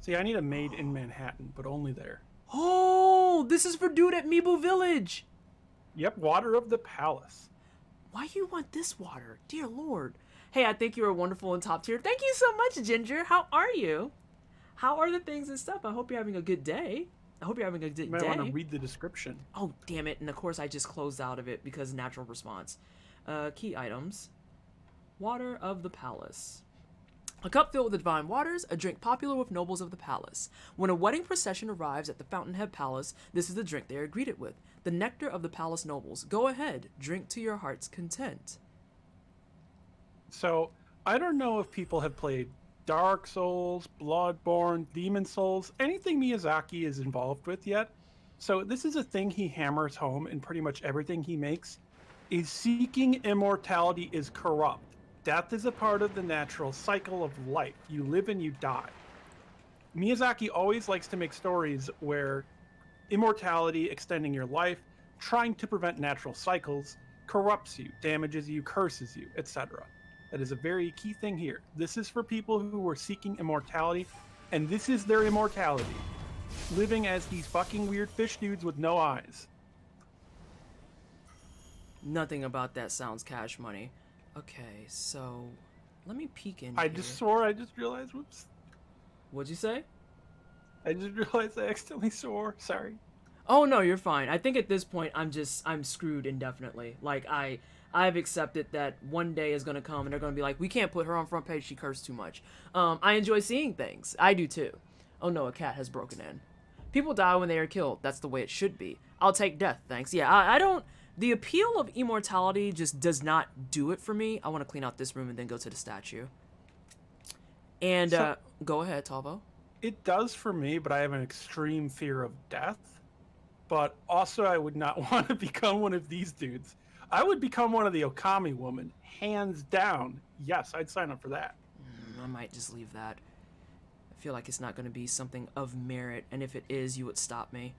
See, I need a maid in Manhattan, but only there. Oh, this is for dude at Mibu Village. Yep, water of the palace. Why you want this water? Dear Lord. Hey, I think you are wonderful and top tier. Thank you so much, Ginger. How are you? How are the things and stuff? I hope you're having a good day. I hope you're having a good day. You might want to read the description. Oh, damn it. And of course, I just closed out of it because natural response. Key items. Water of the palace. A cup filled with the divine waters, a drink popular with nobles of the palace. When a wedding procession arrives at the Fountainhead Palace, this is the drink they are greeted with. The nectar of the palace nobles. Go ahead, drink to your heart's content. So, I don't know if people have played Dark Souls, Bloodborne, Demon Souls, anything Miyazaki is involved with yet. So this is a thing he hammers home in pretty much everything he makes, is seeking immortality is corrupt. Death is a part of the natural cycle of life. You live and you die. Miyazaki always likes to make stories where immortality, extending your life, trying to prevent natural cycles, corrupts you, damages you, curses you, etc. That is a very key thing here. This is for people who are seeking immortality, and this is their immortality. Living as these fucking weird fish dudes with no eyes. Nothing about that sounds cash money. Okay, so let me peek in I here. just swore, I just realized, whoops. What'd you say? I just realized I accidentally swore, sorry. Oh no, you're fine. I think at this point I'm screwed indefinitely. Like I've accepted that one day is gonna come and they're gonna be like, we can't put her on front page, she cursed too much. I enjoy seeing things. I do too. Oh no, a cat has broken in. People die when they are killed. That's the way it should be. I'll take death, thanks. Yeah, I don't. The appeal of immortality just does not do it for me. I want to clean out this room and then go to the statue. And go ahead, Talvo. It does for me, but I have an extreme fear of death. But also, I would not want to become one of these dudes. I would become one of the Okami women, hands down. Yes, I'd sign up for that. I might just leave that. I feel like it's not going to be something of merit, and if it is, you would stop me.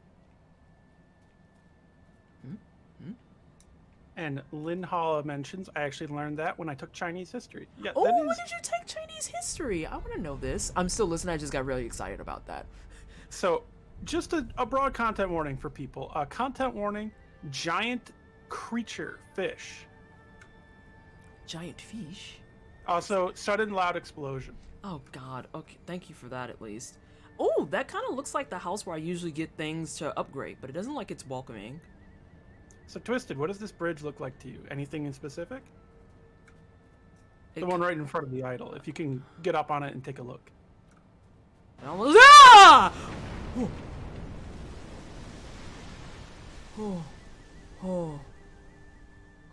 And Lynn Halla mentions, I actually learned that when I took Chinese history. Yeah, Oh, that when is... did you take Chinese history? I want to know this. I'm still listening. I just got really excited about that. So, just a broad content warning for people. Content warning, giant creature fish. Giant fish? Also, sudden loud explosion. Oh, God. Okay, thank you for that, at least. Oh, that kind of looks like the house where I usually get things to upgrade, but it doesn't look like it's welcoming. So, Twisted, what does this bridge look like to you? Anything in specific? It The one right in front of the idol. If you can get up on it and take a look. Ah! Oh. Oh. Oh.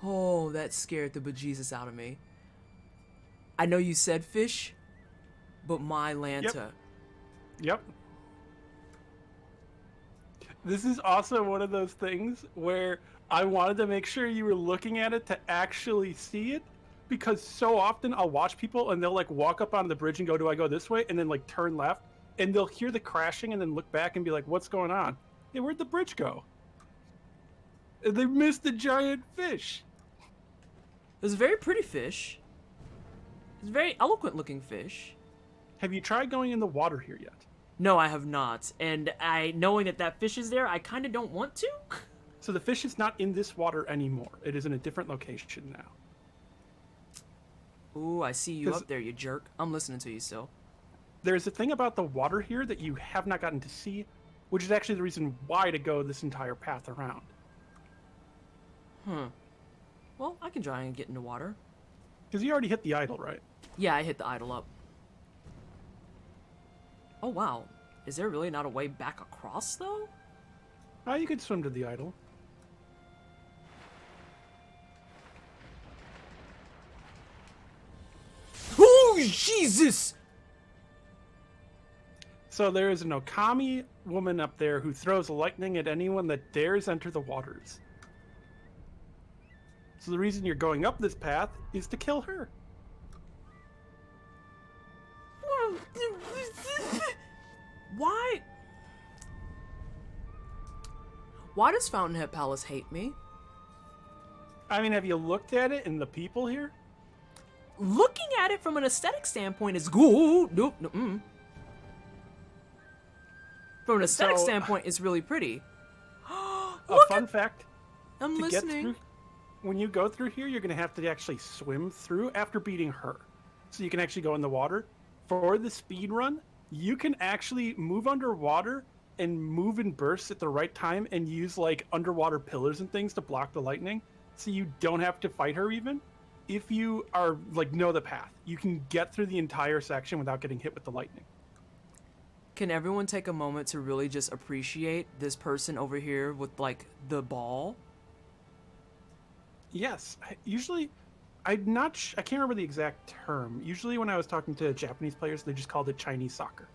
Oh, that scared the bejesus out of me. I know you said fish, but my Lanta. Yep. This is also one of those things where I wanted to make sure you were looking at it to actually see it, because so often I'll watch people and they'll like walk up on the bridge and go, do I go this way? And then like turn left, and they'll hear the crashing and then look back and be like, what's going on? Hey, where'd the bridge go? And they missed the giant fish. It was a very pretty fish. It's a very eloquent looking fish. Have you tried going in the water here yet? No, I have not. And knowing that fish is there, I kind of don't want to. So the fish is not in this water anymore. It is in a different location now. Ooh, I see you up there, you jerk. I'm listening to you still. There's a thing about the water here that you have not gotten to see, which is actually the reason why to go this entire path around. Well, I can try and get into water. Because you already hit the idol, right? Yeah, I hit the idol up. Oh, wow. Is there really not a way back across, though? You could swim to the idol. Oh, Jesus! So there is an Okami woman up there who throws lightning at anyone that dares enter the waters. So the reason you're going up this path is to kill her. Why? Why does Fountainhead Palace hate me? I mean, have you looked at it and the people here? Looking at it from an aesthetic standpoint is good. Nope. From an aesthetic standpoint, it's really pretty. A fun fact. I'm listening. When you go through here, you're going to have to actually swim through after beating her. So you can actually go in the water. For the speed run, you can actually move underwater and move in bursts at the right time and use like underwater pillars and things to block the lightning. So you don't have to fight her even. If you are like know the path, you can get through the entire section without getting hit with the lightning. Can everyone take a moment to really just appreciate this person over here with like the ball? Yes, I can't remember the exact term. Usually when I was talking to Japanese players, they just called it Chinese soccer.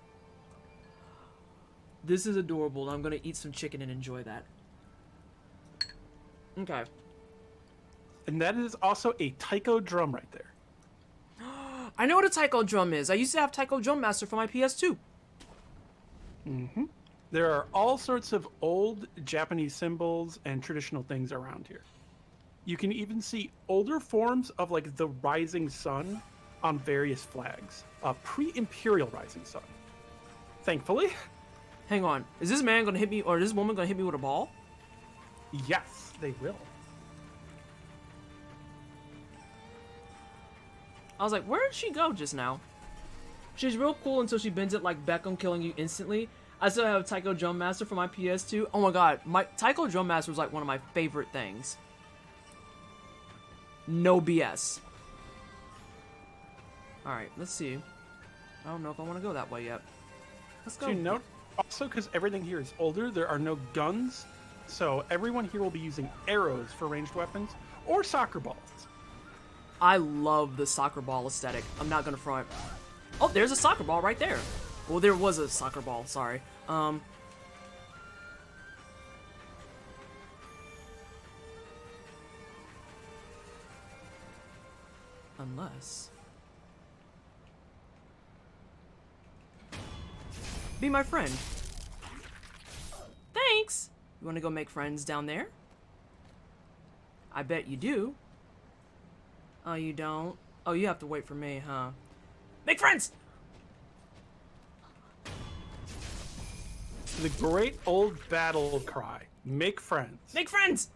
This is adorable. I'm going to eat some chicken and enjoy that. Okay. And that is also a taiko drum right there. I know what a taiko drum is. I used to have Taiko Drum Master for my PS2. Mm-hmm. There are all sorts of old Japanese symbols and traditional things around here. You can even see older forms of like the rising sun on various flags. A pre-imperial rising sun. Thankfully. Hang on. Is this man going to hit me, or is this woman going to hit me with a ball? Yes, they will. I was like, where did she go just now? She's real cool until she bends it like Beckham, killing you instantly. I still have Taiko Drum Master for my PS2. Oh my god, my Taiko Drum Master was like one of my favorite things. No BS. Alright, let's see. I don't know if I want to go that way yet. Let's go. Do you note, also because everything here is older, there are no guns. So everyone here will be using arrows for ranged weapons or soccer balls. I love the soccer ball aesthetic. I'm not gonna front. Oh, there's a soccer ball right there. Well, there was a soccer ball, sorry. Unless... Be my friend. Thanks! You wanna go make friends down there? I bet you do. Oh, you don't? Oh, you have to wait for me, huh? Make friends! The great old battle cry. Make friends. Make friends!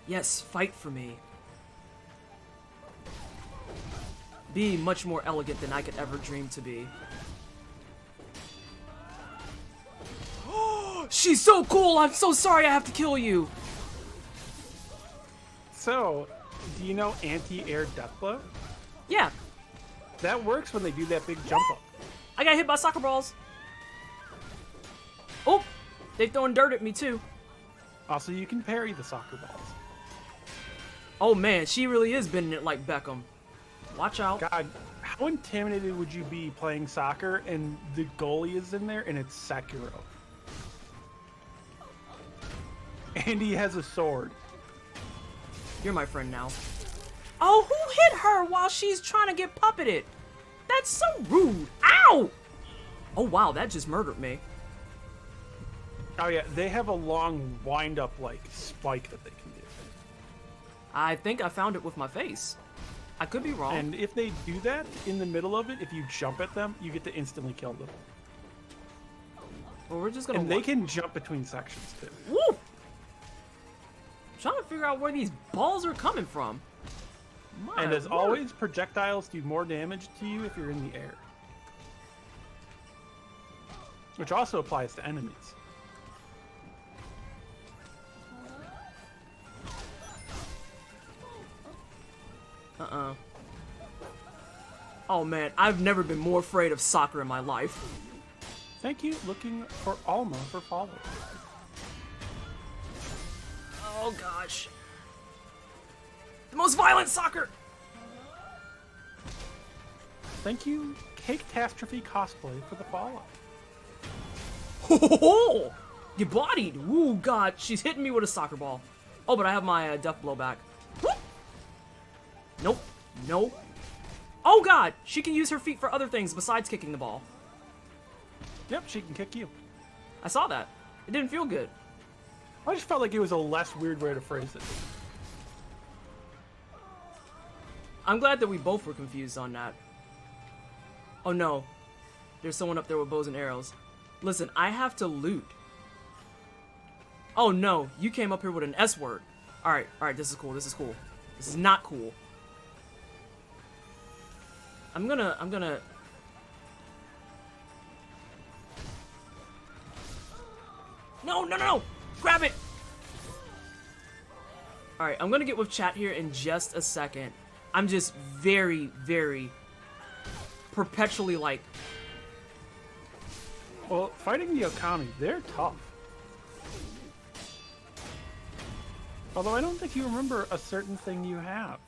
Yes, fight for me. Be much more elegant than I could ever dream to be. She's so cool! I'm so sorry I have to kill you! So, do you know anti-air death blow? Yeah, That works when they do that big jump up. I got hit by soccer balls. Oh, they throwing dirt at me too. Also, you can parry the soccer balls. Oh man, she really is bending it like Beckham. Watch out. God, how intimidated would you be playing soccer and the goalie is in there and it's Sekiro? And he has a sword. You're my friend now. Oh, who hit her while she's trying to get puppeted? That's so rude. Ow! Oh wow, that just murdered me. Oh yeah, they have a long wind-up like spike that they can do. I think I found it with my face. I could be wrong. And if they do that in the middle of it, if you jump at them, you get to instantly kill them. Well, we're just gonna. And they can jump between sections too. Woo! Trying to figure out where these balls are coming from. My And as word. always, projectiles do more damage to you if you're in the air. Which also applies to enemies. Oh man, I've never been more afraid of soccer in my life. Thank you, looking for Alma for follow. Oh gosh. The most violent soccer! Thank you, Cake-tastrophe Cosplay for the follow. Ho ho ho! You bodied! Ooh god, she's hitting me with a soccer ball. Oh, but I have my death blow back. Whoop. Nope. Nope. Oh god! She can use her feet for other things besides kicking the ball. Yep, she can kick you. I saw that. It didn't feel good. I just felt like it was a less weird way to phrase it. I'm glad that we both were confused on that. Oh no. There's someone up there with bows and arrows. Listen, I have to loot. Oh no, you came up here with an S word. Alright, this is cool, this is cool. This is not cool. I'm gonna... No! Grab it! Alright, I'm gonna get with chat here in just a second. I'm just very, very perpetually like... Well, fighting the Okami, they're tough. Although I don't think you remember a certain thing you have.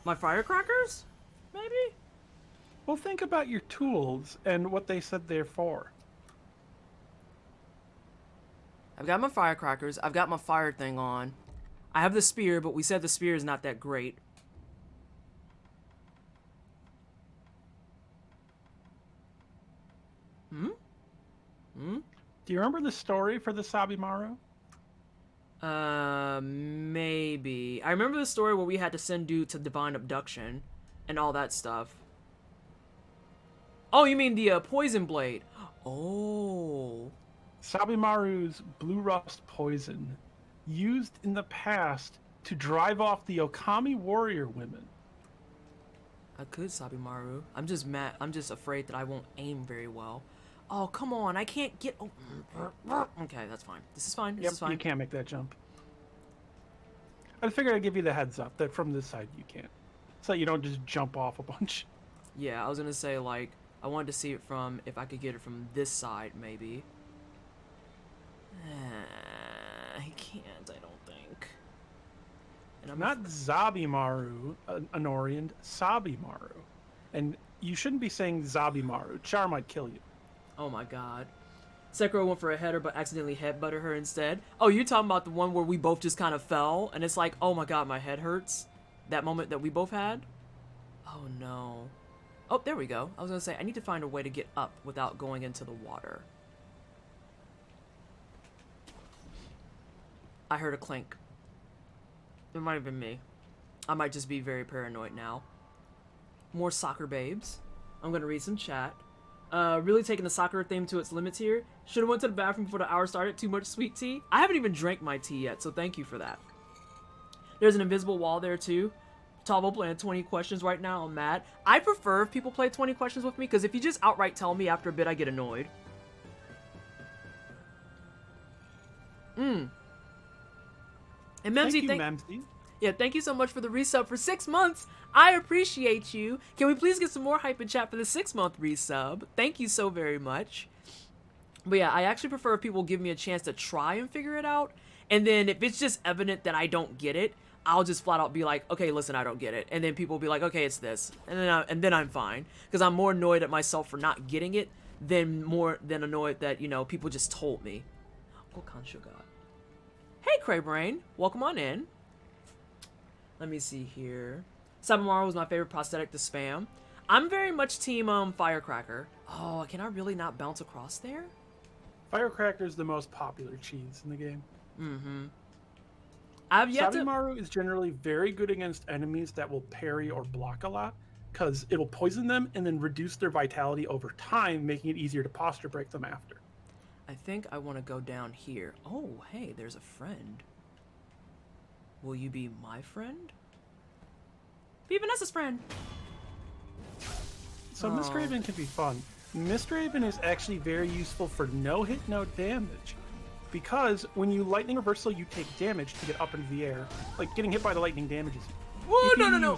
My firecrackers? Maybe? Well, think about your tools and what they said they're for. I've got my firecrackers. I've got my fire thing on. I have the spear, but we said the spear is not that great. Do you remember the story for the Sabimaru? Maybe. I remember the story where we had to send dude to divine abduction and all that stuff. Oh, you mean the poison blade? Oh. Sabimaru's blue rust poison, used in the past to drive off the Okami warrior women. I could Sabimaru. I'm just mad. I'm just afraid that I won't aim very well. Oh, come on. I can't get... Oh. Okay, that's fine. This is fine. This is fine. You can't make that jump. I figured I'd give you the heads up that from this side you can't. So you don't just jump off a bunch. Yeah, I was gonna say, like, I wanted to see it from... If I could get it from this side, maybe. I can't, I don't think. And I'm Not Zabimaru, Anorian, Sabimaru. And you shouldn't be saying Zabimaru. Char might kill you. Oh my god. Sekiro went for a header but accidentally headbutted her instead. Oh, you're talking about the one where we both just kind of fell and it's like, oh my god, my head hurts? That moment that we both had? Oh no. Oh, there we go. I was gonna say, I need to find a way to get up without going into the water. I heard a clink. It might have been me. I might just be very paranoid now. More soccer babes. I'm gonna read some chat. Really taking the soccer theme to its limits here. Should have went to the bathroom before the hour started. Too much sweet tea. I haven't even drank my tea yet, so thank you for that. There's an invisible wall there too. Tavo playing 20 questions right now. I'm mad. I prefer if people play 20 questions with me, because if you just outright tell me after a bit, I get annoyed. And Memsy, Memsy. Yeah, thank you so much for the resub for 6 months. I appreciate you. Can we please get some more hype in chat for the 6-month resub? Thank you so very much. But yeah, I actually prefer if people give me a chance to try and figure it out. And then if it's just evident that I don't get it, I'll just flat out be like, okay, listen, I don't get it. And then people will be like, okay, it's this. And then I'm fine. Because I'm more annoyed at myself for not getting it than annoyed that, you know, people just told me. Hey, Craybrain. Welcome on in. Let me see here. Sabamaru was my favorite prosthetic to spam. I'm very much team Firecracker. Oh, can I really not bounce across there? Firecracker is the most popular cheese in the game. I've yet Sabimaru is generally very good against enemies that will parry or block a lot, because it'll poison them and then reduce their vitality over time, making it easier to posture break them after. I think I want to go down here. Oh, hey, there's a friend. Will you be my friend? Be Vanessa's friend. So Mist Raven can be fun. Mist Raven is actually very useful for no hit, no damage. Because when you lightning reversal, you take damage to get up into the air. Like, getting hit by the lightning damages you. Whoa, no.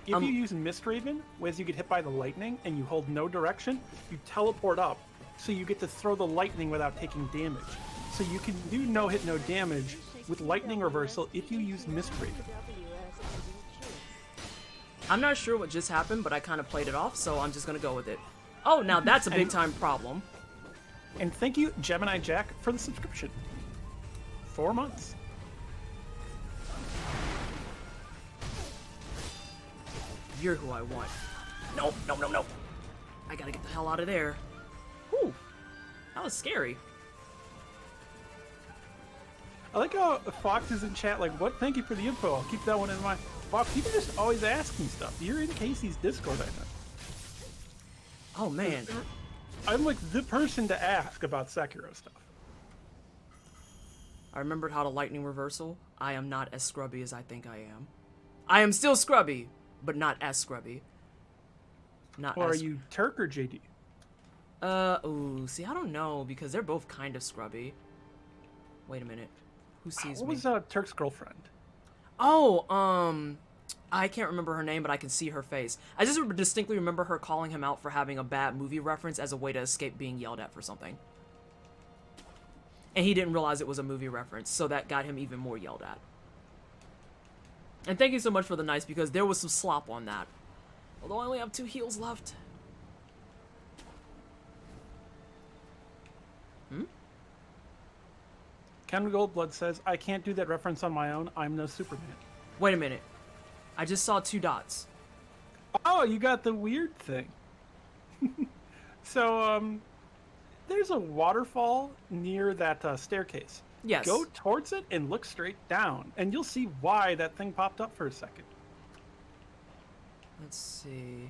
If you use Mist Raven, as you get hit by the lightning and you hold no direction, you teleport up. So you get to throw the lightning without taking damage. So you can do no hit, no damage with lightning reversal if you use Mist Raven. I'm not sure what just happened, but I kind of played it off, so I'm just going to go with it. Oh, now that's a big time problem. And thank you, Gemini Jack, for the subscription. 4 months. You're who I want. No. I gotta get the hell out of there. Whew. That was scary. I like how Fox is in chat like, what? Thank you for the info. I'll keep that one in mind. Fox, you can just always ask me stuff. You're in Casey's Discord, I know. Oh, man. I'm like the person to ask about Sekiro stuff. I remembered how to lightning reversal. I am not as scrubby as I think I am. I am still scrubby, but not as scrubby. Are you Turk or JD? Ooh, see, I don't know, because they're both kind of scrubby. Wait a minute. Who sees me? What was Turk's girlfriend? Oh, I can't remember her name, but I can see her face. I just distinctly remember her calling him out for having a bad movie reference as a way to escape being yelled at for something. And he didn't realize it was a movie reference, so that got him even more yelled at. And thank you so much for the nice, because there was some slop on that. Although I only have 2 heals left. Ken Goldblood says, I can't do that reference on my own. I'm no Superman. Wait a minute. I just saw 2 dots. Oh, you got the weird thing. So, there's a waterfall near that staircase. Yes. Go towards it and look straight down, and you'll see why that thing popped up for a second. Let's see.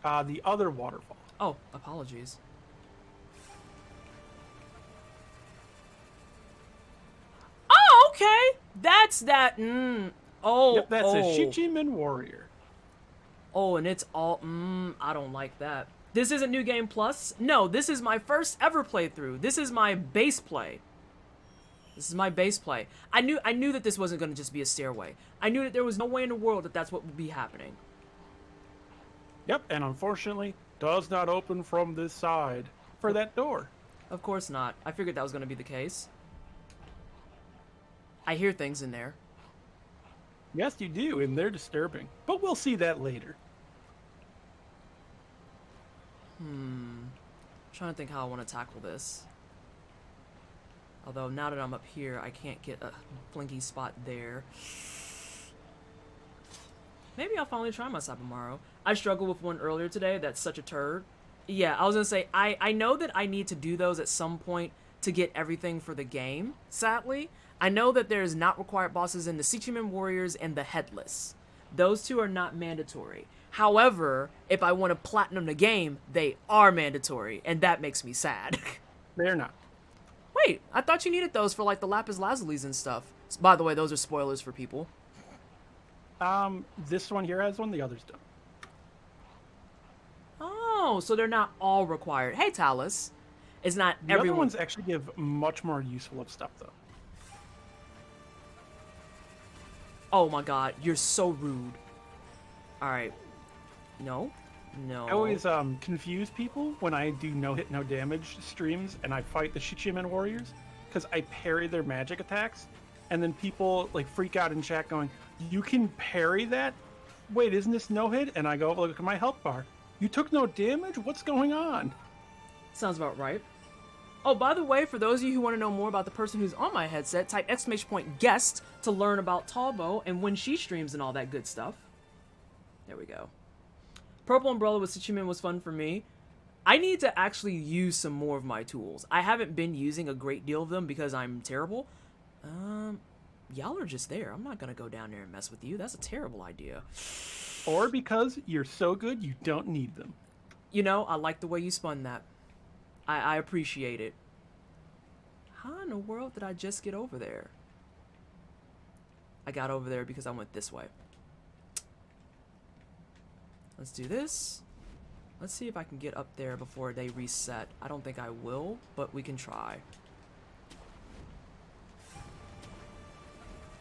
The other waterfall. Oh, apologies. Oh, okay. That's that. Oh, Yep, that's a oh. Shichiman warrior. Oh, and it's all. I don't like that. This isn't New Game Plus? No, this is my first ever playthrough. This is my base play. This is my base play. I knew that this wasn't going to just be a stairway. I knew that there was no way in the world that that's what would be happening. Yep, and unfortunately, does not open from this side for that door. Of course not. I figured that was going to be the case. I hear things in there. Yes, you do, and they're disturbing. But we'll see that later. I'm trying to think how I want to tackle this. Although now that I'm up here, I can't get a blinky spot there. Maybe I'll finally try my Sabamaru. I struggled with one earlier today that's such a turd. Yeah, I was gonna say, I know that I need to do those at some point to get everything for the game, sadly. I know that there's not required bosses in the Sichimen Warriors and the Headless. Those two are not mandatory. However, if I want to platinum the game, they are mandatory, and that makes me sad. They're not. Wait, I thought you needed those for like the Lapis Lazulis and stuff. By the way, those are spoilers for people. This one here has one, the others don't. Oh, so they're not all required. Hey, Talus. It's not The everyone. other ones actually give much more useful of stuff, though. Oh my god, you're so rude. Alright. No. No. I always confuse people when I do no hit, no damage streams and I fight the Shichimen warriors because I parry their magic attacks, and then people like freak out in chat going, "You can parry that? Wait, isn't this no hit?" And I go, "Look at my health bar. You took no damage? What's going on?" Sounds about right. Oh, by the way, for those of you who want to know more about the person who's on my headset, type !guest to learn about Talbo and when she streams and all that good stuff. There we go. Purple Umbrella with Sichimen was fun for me. I need to actually use some more of my tools. I haven't been using a great deal of them because I'm terrible. Y'all are just there. I'm not going to go down there and mess with you. That's a terrible idea. Or because you're so good you don't need them. You know, I like the way you spun that. I appreciate it. How in the world did I just get over there? I got over there because I went this way. Let's do this. Let's see if I can get up there before they reset. I don't think I will, but we can try.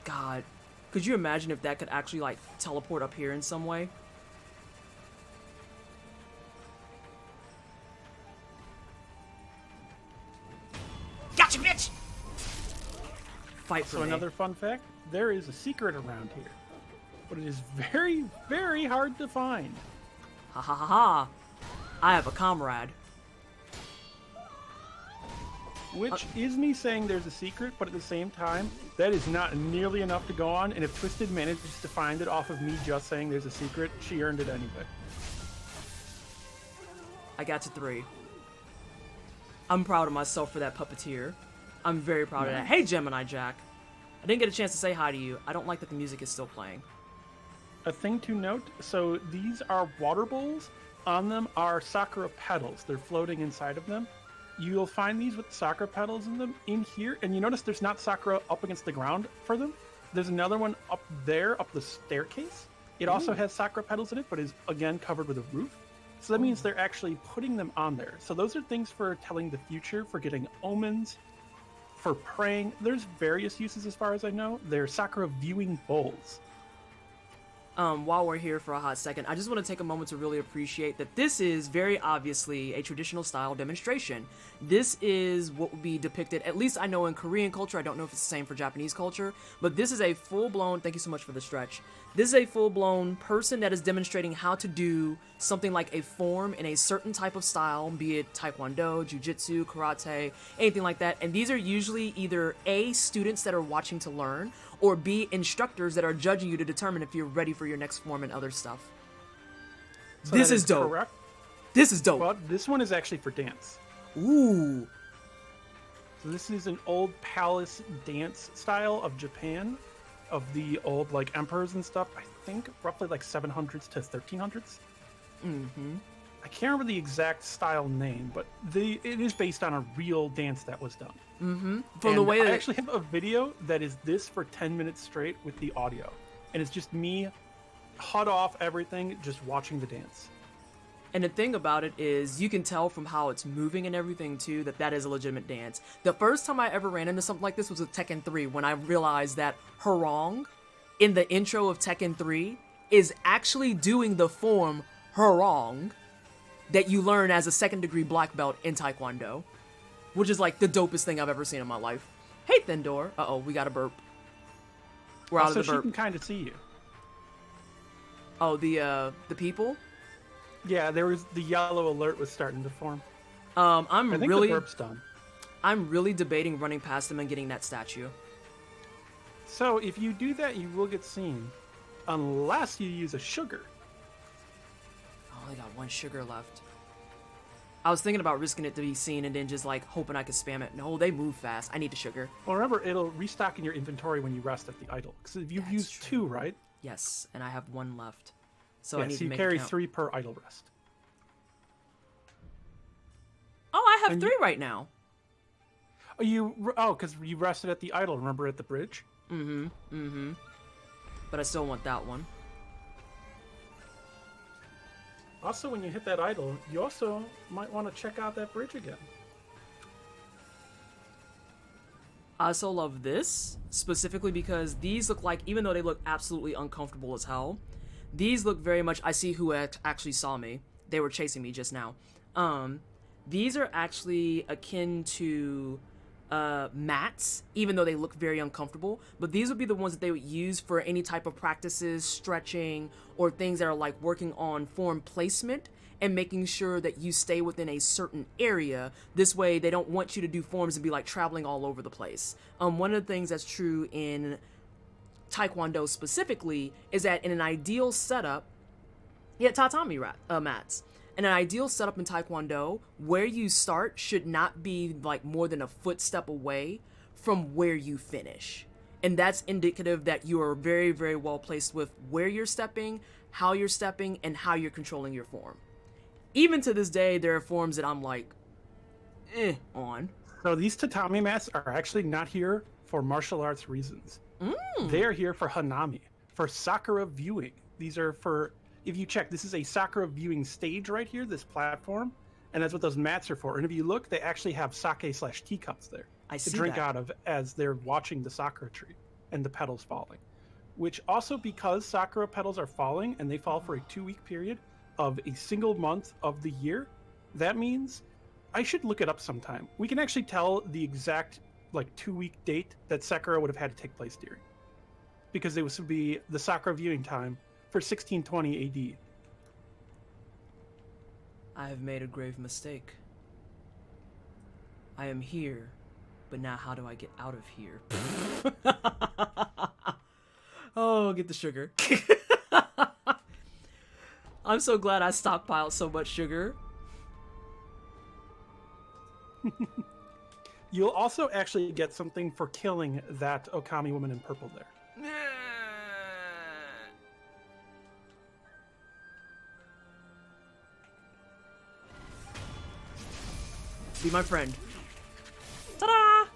God, could you imagine if that could actually, like, teleport up here in some way? Gotcha, bitch! Fight for So me. another fun fact, there is a secret around here, but it is very, very hard to find. Ha ha ha ha. I have a comrade. Which is me saying there's a secret, but at the same time, that is not nearly enough to go on, and if Twisted manages to find it off of me just saying there's a secret, she earned it anyway. I got to 3. I'm proud of myself for that puppeteer. I'm very proud of that. Hey, Gemini Jack. I didn't get a chance to say hi to you. I don't like that the music is still playing. A thing to note, so these are water bowls. On them are Sakura petals. They're floating inside of them. You'll find these with Sakura petals in them in here, and you notice there's not Sakura up against the ground for them. There's another one up there, up the staircase. It also has Sakura petals in it, but is again covered with a roof. So that means they're actually putting them on there. So those are things for telling the future, for getting omens, for praying. There's various uses as far as I know. They're Sakura viewing bowls. While we're here for a hot second, I just want to take a moment to really appreciate that this is very obviously a traditional style demonstration. This is what would be depicted, at least I know in Korean culture, I don't know if it's the same for Japanese culture, but this is a full-blown, thank you so much for the stretch, this is a full-blown person that is demonstrating how to do something like a form in a certain type of style, be it Taekwondo, Jiu-Jitsu, Karate, anything like that, and these are usually either A, students that are watching to learn, or B, instructors that are judging you to determine if you're ready for your next form and other stuff. So This that is dope. Correct. This is dope. But this one is actually for dance. Ooh. So this is an old palace dance style of Japan, of the old like emperors and stuff. I think roughly like 700s to 1300s. Mm-hmm. I can't remember the exact style name, but it is based on a real dance that was done. Mm-hmm. I actually have a video that is this for 10 minutes straight with the audio, and it's just me, hut off everything, just watching the dance. And the thing about it is, you can tell from how it's moving and everything too that that is a legitimate dance. The first time I ever ran into something like this was with Tekken 3, when I realized that Harong in the intro of Tekken 3 is actually doing the form Harong that you learn as a second-degree black belt in Taekwondo, which is like the dopest thing I've ever seen in my life. Hey, Thendor. Uh-oh, we got a burp. We're out Also, of the she burp. can kind of see you. Oh, the people. Yeah, there was the yellow alert was starting to form. I'm I think really, the burp's done. I'm really debating running past them and getting that statue. So if you do that, you will get seen, unless you use a sugar. I only got 1 sugar left. I was thinking about risking it to be seen and then just like hoping I could spam it. No, they move fast. I need the sugar. Well, remember, it'll restock in your inventory when you rest at the idol. Because if you've That's used true. 2, right? Yes, and I have 1 left. So Yeah, I need so to you make carry it count. 3 per idle rest. Oh, I have And 3 right now. Oh, because you rested at the idol. Remember at the bridge? But I still want that one. Also, when you hit that idol, you also might want to check out that bridge again. I also love this, specifically because these look like, even though they look absolutely uncomfortable as hell, these look very much, I see who actually saw me. They were chasing me just now. These are actually akin to mats, even though they look very uncomfortable, but these would be the ones that they would use for any type of practices, stretching, or things that are like working on form placement and making sure that you stay within a certain area. This way they don't want you to do forms and be like traveling all over the place. One of the things that's true in Taekwondo specifically is that in an ideal setup, tatami mats. In an ideal setup in Taekwondo, where you start should not be like more than a footstep away from where you finish. And that's indicative that you are very, very well placed with where you're stepping, and how you're controlling your form. Even to this day, there are forms that I'm like, on. So these tatami mats are actually not here for martial arts reasons. They are here for hanami, for Sakura viewing. These are for, if you check, this is a Sakura viewing stage right here, this platform, and that's what those mats are for. And if you look, they actually have sake/teacups there I to see drink that. out of as they're watching the Sakura tree and the petals falling. Which also, because Sakura petals are falling and they fall for a 2-week period of a single month of the year, that means I should look it up sometime. We can actually tell the exact like 2-week date that Sakura would have had to take place during, because it was to be the Sakura viewing time for 1620 AD. I have made a grave mistake. I am here, but now how do I get out of here? Oh, get the sugar. I'm so glad I stockpiled so much sugar. You'll also actually get something for killing that Okami woman in purple there. Be my friend. Ta-da!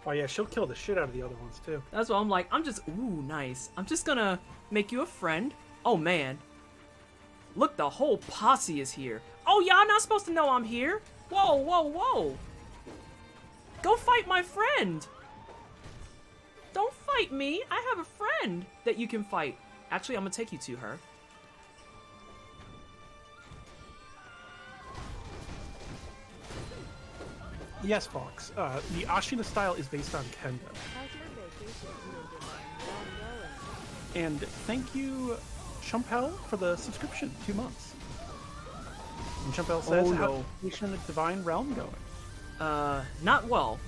Oh yeah, she'll kill the shit out of the other ones too. That's what I'm like. Ooh, nice. I'm just gonna make you a friend. Oh, man. Look, the whole posse is here. Oh, y'all not supposed to know I'm here. Whoa, whoa, whoa. Go fight my friend. Don't fight me. I have a friend that you can fight. Actually, I'm gonna take you to her. Yes, Fox. The Ashina style is based on Kendo. How's your vacation going? And thank you, Chumpel, for the subscription, 2 months. And Chumpel says, Oh, how's no. the vacation in the Divine Realm going? Not well.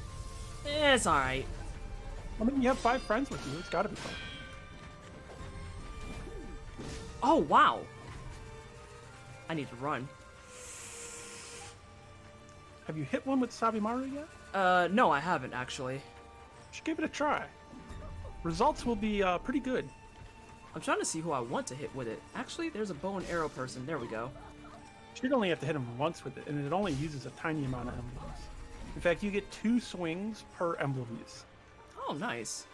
It's alright. I mean, you have 5 friends with you. It's gotta be fun. Oh, wow. I need to run. Have you hit one with Sabimaru yet? No, I haven't, actually. You should give it a try. Results will be pretty good. I'm trying to see who I want to hit with it. Actually, there's a bow and arrow person. There we go. You should only have to hit him once with it, and it only uses a tiny amount of emblems. In fact, you get 2 swings per emblem use. Oh, nice.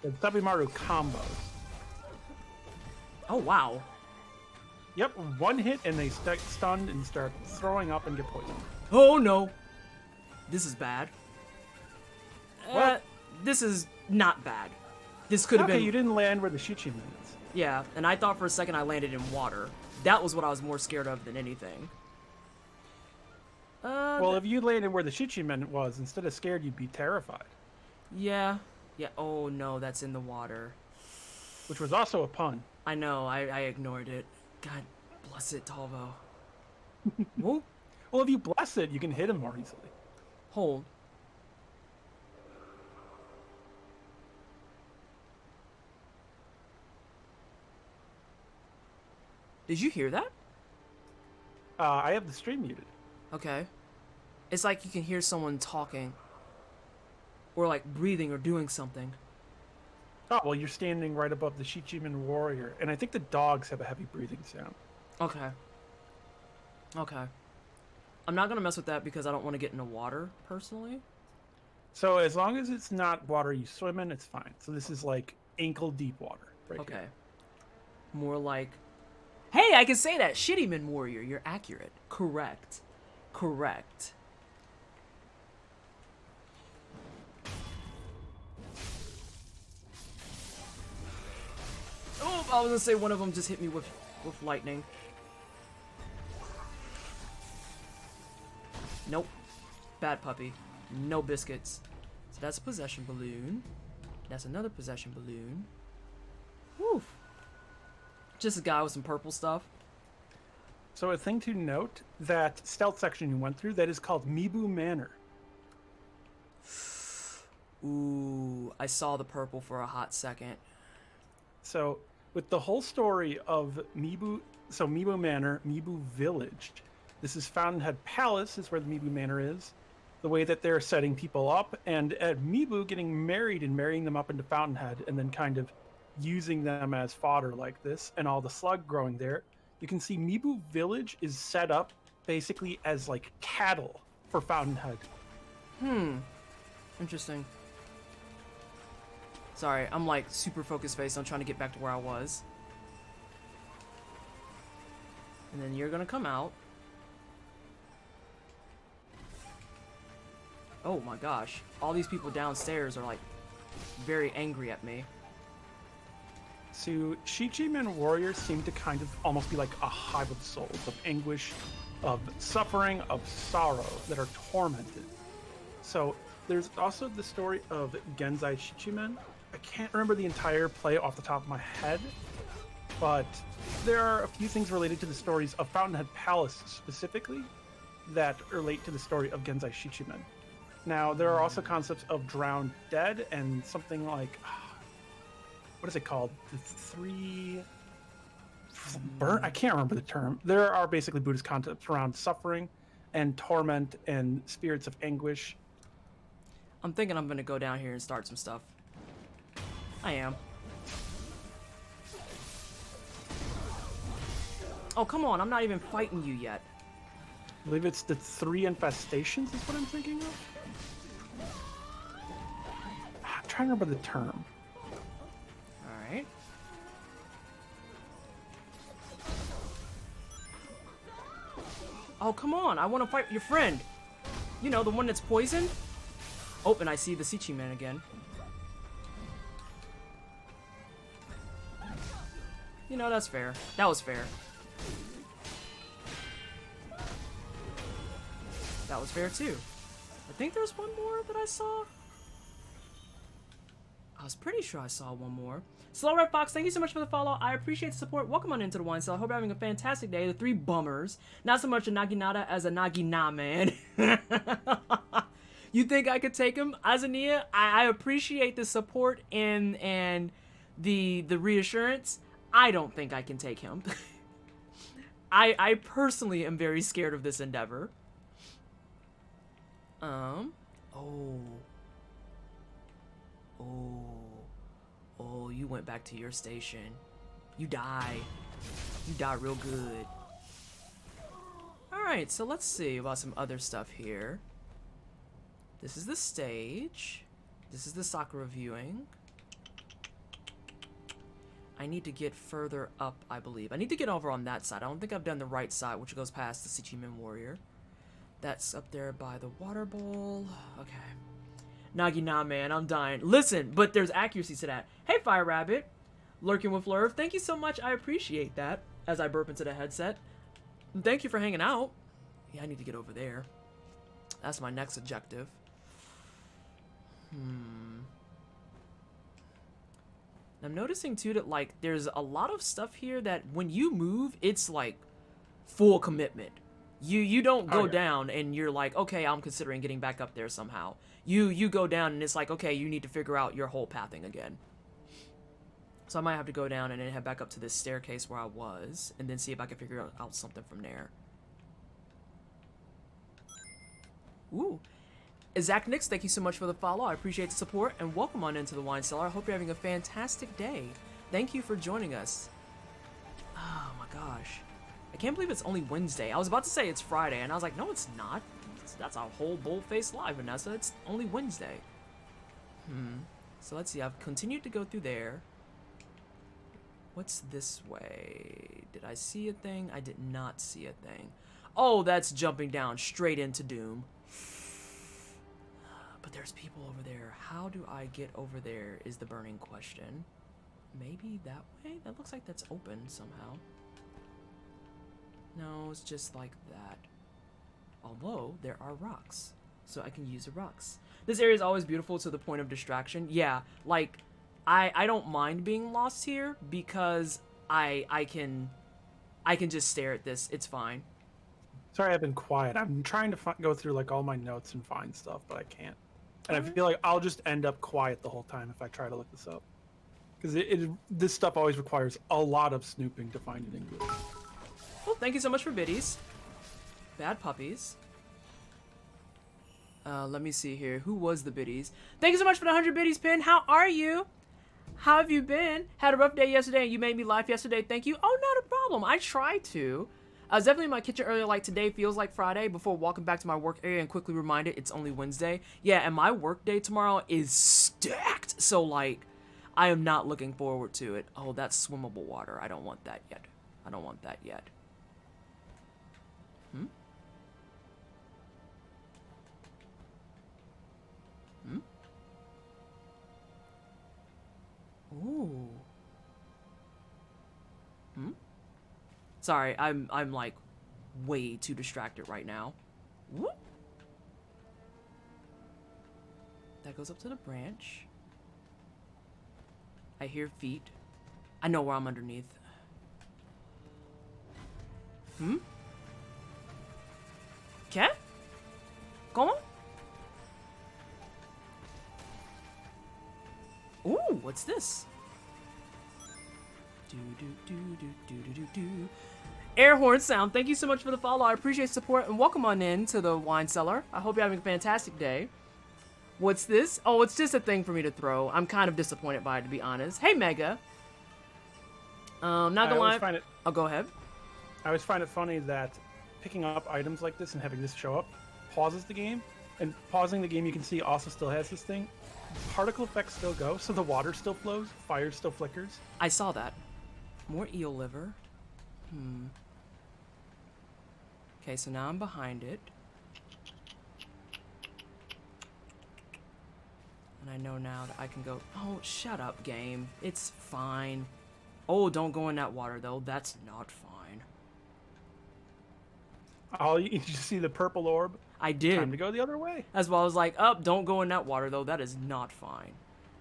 And Sabimaru combos. Oh, wow. Yep, 1 hit and they stunned and start throwing up and get poisoned. Oh, no. This is bad. What? This is not bad. This could have Okay, been... you didn't land where the Shichiman is. Yeah, and I thought for a second I landed in water. That was what I was more scared of than anything. Well, if you landed where the Shichiman was, instead of scared, you'd be terrified. Yeah. Yeah, oh no, that's in the water. which was also a pun. I know, I ignored it. God bless it, Talvo. Whoa, Well, if you bless it, you can hit him more easily. hold. Did you hear that? I have the stream muted. Okay. It's like you can hear someone talking. Or like breathing or doing something. Oh, well, you're standing right above the Shichiman warrior, and I think the dogs have a heavy breathing sound. Okay. Okay. I'm not gonna mess with that because I don't want to get into water, personally. So as long as it's not water you swim in, it's fine. So this is like ankle deep water right Okay. here. More like... Hey, I can say that! Shittyman warrior, you're accurate. Correct. Correct. Oh, I was gonna say one of them just hit me with lightning. Nope. Bad puppy. No biscuits. So that's a possession balloon. That's another possession balloon. Woof. Just a guy with some purple stuff. So a thing to note, that stealth section you went through, that is called Mibu Manor. Ooh, I saw the purple for a hot second. So with the whole story of Mibu Manor, Mibu Village, this is Fountainhead Palace is where the Mibu Manor is. The way that they're setting people up, and at Mibu getting married and marrying them up into Fountainhead, and then kind of using them as fodder like this, and all the slug growing there. You can see Mibu Village is set up basically as like cattle for Fountainhead. Interesting. Sorry, I'm like super focused face on trying to get back to where I was. And then you're gonna come out. Oh my gosh. All these people downstairs are like very angry at me. So Shichiman warriors seem to kind of almost be like a hive of souls, of anguish, of suffering, of sorrow that are tormented. So there's also the story of Genzai Shichiman. I can't remember the entire play off the top of my head, but there are a few things related to the stories of Fountainhead Palace specifically that relate to the story of Genzai Shichiman. Now, there are also concepts of drowned dead and something like, what is it called? The three burn? I can't remember the term. There are basically Buddhist concepts around suffering and torment and spirits of anguish. I'm thinking I'm gonna go down here and start some stuff. I am. Oh, come on. I'm not even fighting you yet. I believe it's the three infestations is what I'm thinking of. I'm trying to remember the term. Alright. Oh, come on. I want to fight your friend. You know, the one that's poisoned? Oh, and I see the Sichi man again. You know, that's fair. That was fair. That was fair, too. I think there's one more that I saw. I was pretty sure I saw one more. Slow Red Fox, thank you so much for the follow. I appreciate the support. Welcome on into the wine cell. I hope you're having a fantastic day. The three bummers. Not so much a Naginata as a Nagina, man. You think I could take him? Azania, I appreciate the support and the reassurance. I don't think I can take him. I personally am very scared of this endeavor. Oh, you went back to your station. You die. You die real good. Alright, so let's see about some other stuff here. This is the stage. This is the Sakura viewing. I need to get further up, I believe. I need to get over on that side. I don't think I've done the right side, which goes past the Shichiman warrior. That's up there by the water bowl. Okay. Nagina, man, I'm dying. Listen, but there's accuracy to that. Hey, Fire Rabbit. Lurking with Lurv. Thank you so much. I appreciate that. As I burp into the headset. And thank you for hanging out. Yeah, I need to get over there. That's my next objective. I'm noticing too that like there's a lot of stuff here that when you move, it's like full commitment. You don't go down and you're like, okay, I'm considering getting back up there somehow. You go down and it's like, okay, you need to figure out your whole pathing again. So I might have to go down and then head back up to this staircase where I was, and then see if I can figure out something from there. Ooh. Zach Nix, thank you so much for the follow. I appreciate the support, and welcome on into the wine cellar. I hope you're having a fantastic day. Thank you for joining us. Oh my gosh. I can't believe it's only Wednesday. I was about to say it's Friday, and I was like, no, it's not. That's a whole bold-faced lie, Vanessa. It's only Wednesday. So let's see. I've continued to go through there. What's this way? Did I see a thing? I did not see a thing. Oh, that's jumping down straight into Doom. But there's people over there. How do I get over there is the burning question. Maybe that way? That looks like that's open somehow. No, it's just like that. Although, there are rocks. So I can use the rocks. This area is always beautiful to the point of distraction. Yeah, like, I don't mind being lost here because I can just stare at this. It's fine. Sorry, I've been quiet. I'm trying to go through like all my notes and find stuff, but I can't. And I feel like I'll just end up quiet the whole time if I try to look this up. Because this stuff always requires a lot of snooping to find it in English. Well, thank you so much for biddies. Bad puppies. Let me see here. Who was the biddies? Thank you so much for the 100 biddies, Pin. How are you? How have you been? Had a rough day yesterday and you made me laugh yesterday. Thank you. Oh, not a problem. I tried to. I was definitely in my kitchen earlier, like today feels like Friday, before walking back to my work area and quickly reminded it's only Wednesday. Yeah, and my work day tomorrow is stacked. So, like, I am not looking forward to it. Oh, that's swimmable water. I don't want that yet. I don't want that yet. Ooh. Sorry, I'm like way too distracted right now. Whoop. That goes up to the branch. I hear feet. I know where I'm underneath. Okay? Come on. Ooh, what's this? Air horn sound. Thank you so much for the follow. I appreciate support and welcome on in to the wine cellar. I hope you're having a fantastic day. What's this? Oh, it's just a thing for me to throw. I'm kind of disappointed by it, to be honest. Hey, Mega. Not gonna lie. Oh, go ahead. I always find it funny that picking up items like this and having this show up pauses the game, and pausing the game you can see also still has this thing. Particle effects still go, so the water still flows, fire still flickers. I saw that. More eel liver. Okay, so now I'm behind it. And I know now that I can go... Oh, shut up, game. It's fine. Oh, don't go in that water, though. That's not fine. Oh, you just see the purple orb? I did. Time to go the other way. As well, I was like, oh, don't go in that water, though. That is not fine.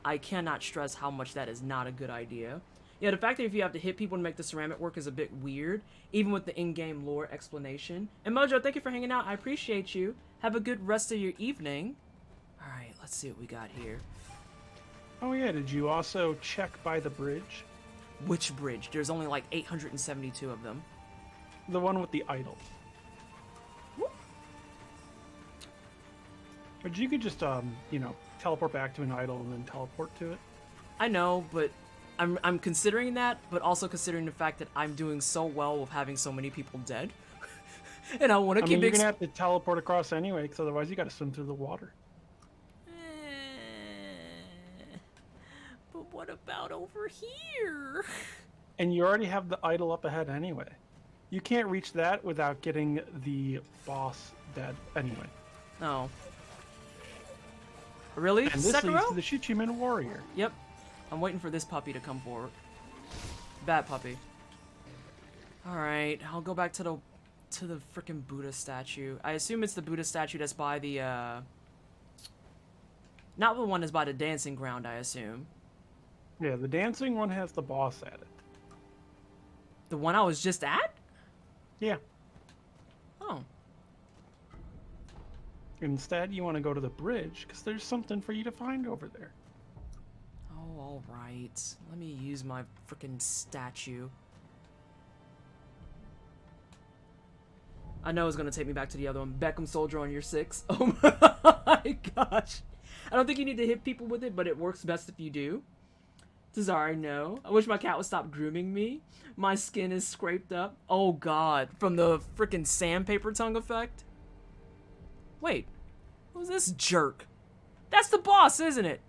I cannot stress how much that is not a good idea. Yeah, the fact that if you have to hit people to make the ceramic work is a bit weird, even with the in-game lore explanation. And Mojo, thank you for hanging out. I appreciate you. Have a good rest of your evening. All right, let's see what we got here. Oh yeah, did you also check by the bridge? Which bridge? There's only like 872 of them. The one with the idol. But you could just, you know, teleport back to an idol and then teleport to it. I know, but I'm considering that, but also considering the fact that I'm doing so well with having so many people dead. And I want to keep... you're going to have to teleport across anyway, because otherwise you got to swim through the water. But what about over here? And you already have the idol up ahead anyway. You can't reach that without getting the boss dead anyway. Oh. Really? And this Sekiro? leads to the Shichiman warrior. Yep. I'm waiting for this puppy to come forward. Bad puppy. Alright, I'll go back to the freaking Buddha statue. I assume it's the Buddha statue that's by the, not the one that's by the dancing ground, I assume. Yeah, the dancing one has the boss at it. The one I was just at? Yeah. Oh. Instead, you want to go to the bridge because there's something for you to find over there. Oh, all right. Let me use my freaking statue. I know it's gonna take me back to the other one. Beckham Soldier on your 6. Oh my gosh. I don't think you need to hit people with it, but it works best if you do. Cesare, no. I wish my cat would stop grooming me. My skin is scraped up. Oh god. From the freaking sandpaper tongue effect? Wait. Who's this jerk? That's the boss, isn't it?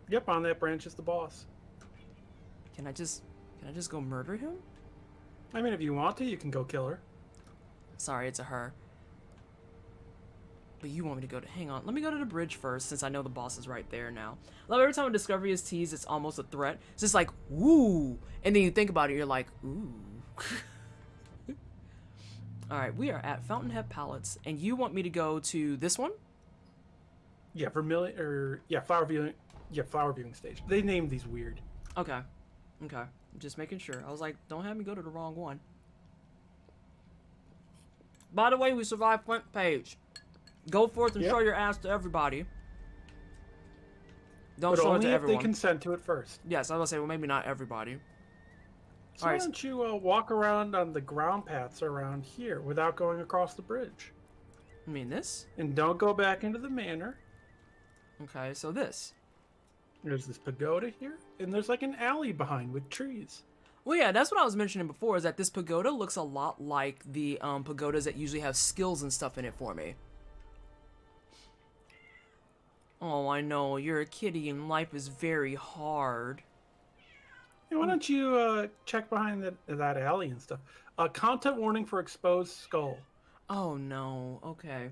Yep, on that branch is the boss. Can I just go murder him? I mean, if you want to, you can go kill her. Sorry, it's a her. But you want me to go to... Hang on. Let me go to the bridge first, since I know the boss is right there now. I love every time a discovery is teased, it's almost a threat. It's just like, ooh. And then you think about it, you're like, ooh. Alright, we are at Fountainhead Palace. And you want me to go to this one? Yeah, flower viewing. Yeah, flower viewing stage. They named these weird. Okay. Okay. Just making sure. I was like, don't have me go to the wrong one. By the way, we survived front page. Go forth and show your ass to everybody. Don't show it to everyone. But only if they consent to it first. Yes, I was gonna say, well, maybe not everybody. So why don't you walk around on the ground paths around here without going across the bridge? You mean this? And don't go back into the manor. Okay, so this. There's this pagoda here, and there's like an alley behind with trees. Well, yeah, that's what I was mentioning before, is that this pagoda looks a lot like the pagodas that usually have skills and stuff in it for me. Oh, I know, you're a kitty and life is very hard. Hey, why don't you check behind that alley and stuff? Content warning for exposed skull. Oh, no, okay.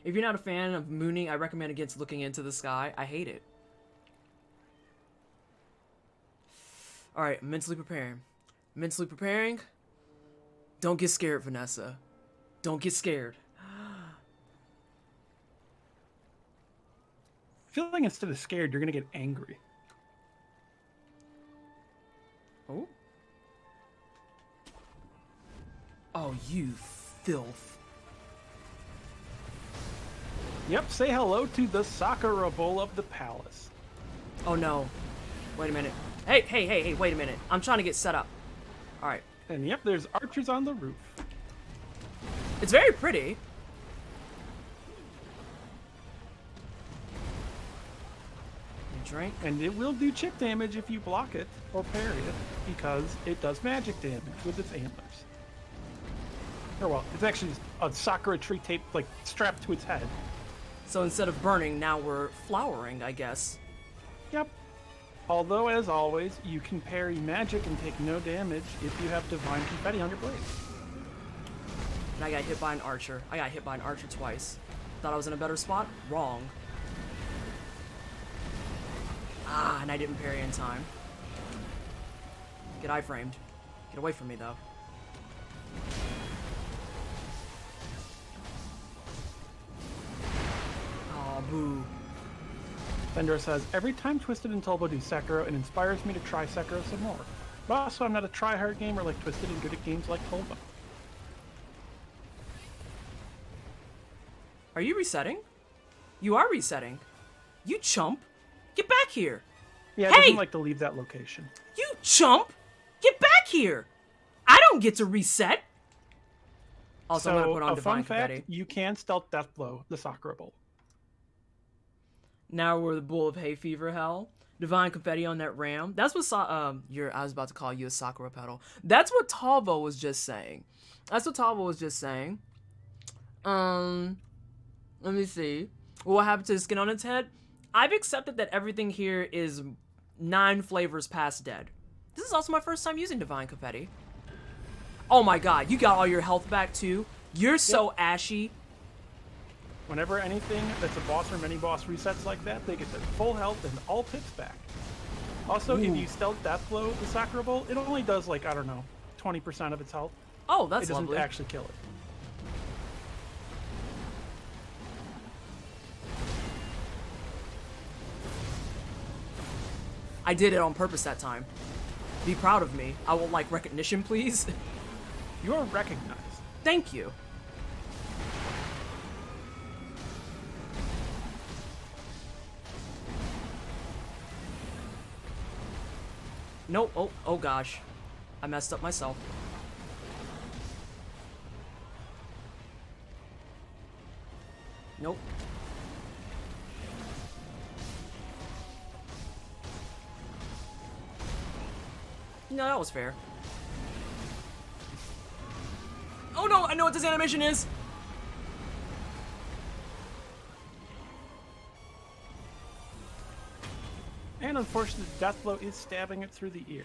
If you're not a fan of mooning, I recommend against looking into the sky. I hate it. Alright, mentally preparing. Mentally preparing. Don't get scared, Vanessa. Don't get scared. I feel like instead of scared, you're gonna get angry. Oh? Oh, you filth. Yep, say hello to the Sakura bowl of the palace. Oh no. Wait a minute. Hey, wait a minute. I'm trying to get set up. Alright. And yep, there's archers on the roof. It's very pretty. Drink. And it will do chip damage if you block it or parry it, because it does magic damage with its antlers. Or well, it's actually a Sakura tree tape like strapped to its head. So instead of burning, now we're flowering, I guess. Yep. Although, as always, you can parry magic and take no damage if you have divine confetti on your blade. And I got hit by an archer. I got hit by an archer twice. Thought I was in a better spot? Wrong. Ah, and I didn't parry in time. Get iframed. Get away from me, though. Oh, boo. Fendor says, every time Twisted and Tulbo do Sekiro, it inspires me to try Sekiro some more. But also, I'm not a try-hard gamer like Twisted and good at games like Tulbo. Are you resetting? You are resetting. You chump. Get back here. Yeah, it doesn't like to leave that location. You chump. Get back here. I don't get to reset. Also, I'm going to put on Divine Confetti. Fact, you can stealth Death Blow the Sakura Bowl. Now we're the Bull of Hay Fever Hell. Divine Confetti on that ram. That's what I was about to call you a Sakura pedal. That's what Talvo was just saying. Let me see. What happened to the skin on its head? I've accepted that everything here is 9 flavors past dead. This is also my first time using Divine Confetti. Oh my god, you got all your health back too? You're so ashy. Whenever anything that's a boss or mini-boss resets like that, they get their full health and all pips back. Also, if you stealth Death Blow the Sakura Bowl, it only does like, I don't know, 20% of its health. Oh, that's lovely. It doesn't actually kill it. I did it on purpose that time. Be proud of me. I would like recognition, please. You are recognized. Thank you. Nope. Oh gosh. I messed up myself. Nope. No, that was fair. Oh no, I know what this animation is! And unfortunately, the death blow is stabbing it through the ear.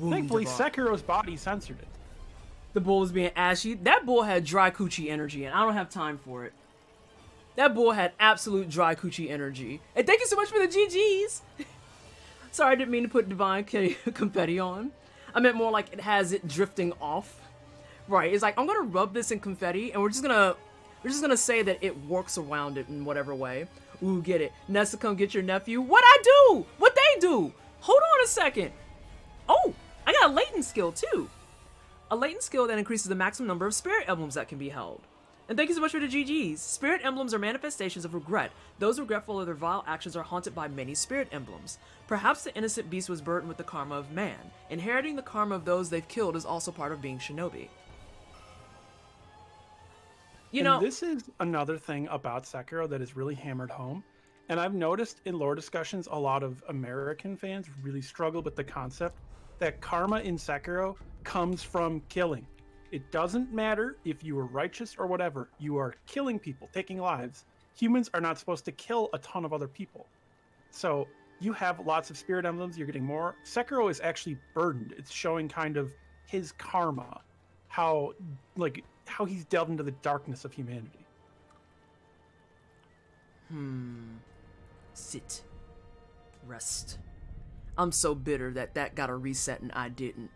Thankfully, Sekiro's body censored it. The bull was being ashy. That bull had dry coochie energy, and I don't have time for it. That bull had absolute dry coochie energy. And thank you so much for the GGs! Sorry, I didn't mean to put divine confetti on. I meant more like it has it drifting off. Right, it's like, I'm gonna rub this in confetti, and we're just gonna say that it works around it in whatever way. Ooh, get it. Nessa, come get your nephew. What I do? What they do? Hold on a second. Oh, I got a latent skill too. A latent skill that increases the maximum number of spirit emblems that can be held. And thank you so much for the GGs. Spirit emblems are manifestations of regret. Those regretful of their vile actions are haunted by many spirit emblems. Perhaps the innocent beast was burdened with the karma of man. Inheriting the karma of those they've killed is also part of being shinobi. You know, this is another thing about Sekiro that is really hammered home. And I've noticed in lore discussions, a lot of American fans really struggle with the concept that karma in Sekiro comes from killing. It doesn't matter if you are righteous or whatever. You are killing people, taking lives. Humans are not supposed to kill a ton of other people. So you have lots of spirit emblems. You're getting more. Sekiro is actually burdened. It's showing kind of his karma, how he's delved into the darkness of humanity. Sit. Rest. I'm so bitter that got a reset and I didn't.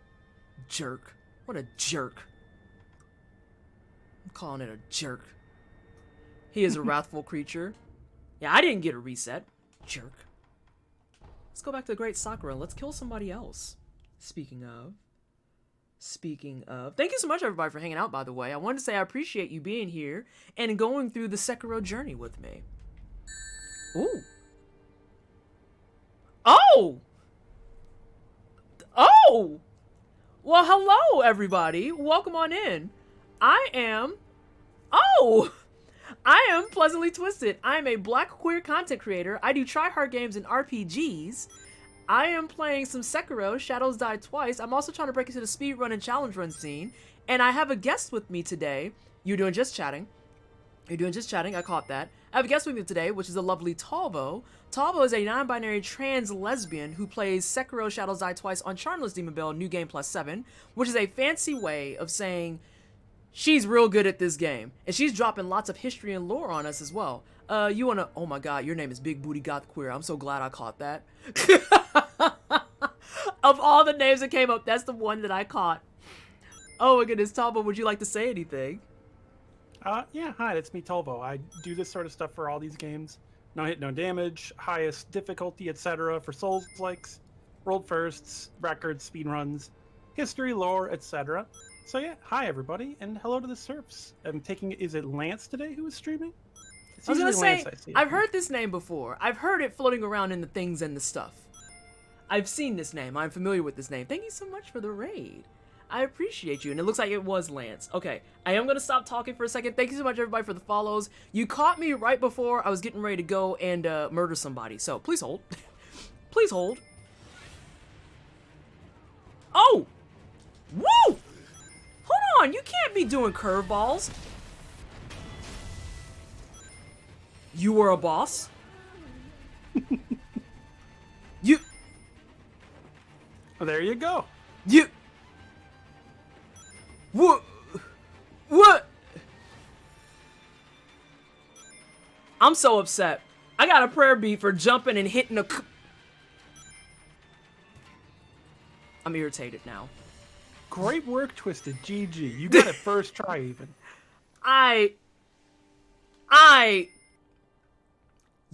Jerk. What a jerk. I'm calling it a jerk. He is a wrathful creature. Yeah, I didn't get a reset. Jerk. Let's go back to the great Sakura and let's kill somebody else. Speaking of, thank you so much everybody for hanging out, by the way. I wanted to say I appreciate you being here and going through the Sekiro journey with me. Ooh. Oh! Oh! Well, hello, everybody. Welcome on in. I am Pleasantly Twisted. I am a black queer content creator. I do try-hard games and RPGs. I am playing some Sekiro, Shadows Die Twice. I'm also trying to break into the speedrun and challenge run scene. And I have a guest with me today. You're doing just chatting. I caught that. I have a guest with me today, which is the lovely Talvo. Talvo is a non-binary trans lesbian who plays Sekiro Shadows Die Twice on Charmless Demon Bell New Game Plus 7, which is a fancy way of saying she's real good at this game. And she's dropping lots of history and lore on us as well. You wanna, oh my god, your name is Big Booty Goth Queer. I'm so glad I caught that. Of all the names that came up, that's the one that I caught. Oh my goodness, Talvo, would you like to say anything? Yeah, hi, it's me, Tolvo. I do this sort of stuff for all these games. No hit, no damage, highest difficulty, etc. for Souls-likes, world firsts, records, speedruns, history, lore, etc. So yeah, hi everybody, and hello to the Serfs. I'm taking, is it Lance today who is streaming? I was gonna say, I've heard this name before. I've heard it floating around in the things and the stuff. I've seen this name. I'm familiar with this name. Thank you so much for the raid. I appreciate you, and it looks like it was Lance. Okay, I am going to stop talking for a second. Thank you so much, everybody, for the follows. You caught me right before I was getting ready to go and murder somebody, so please hold. Please hold. Oh! Woo! Hold on, you can't be doing curveballs. You were a boss? You... Well, there you go. You... What? What? I'm so upset. I got a prayer beat for jumping and hitting a... I'm irritated now. Great work, Twisted. GG. You got it first try, even.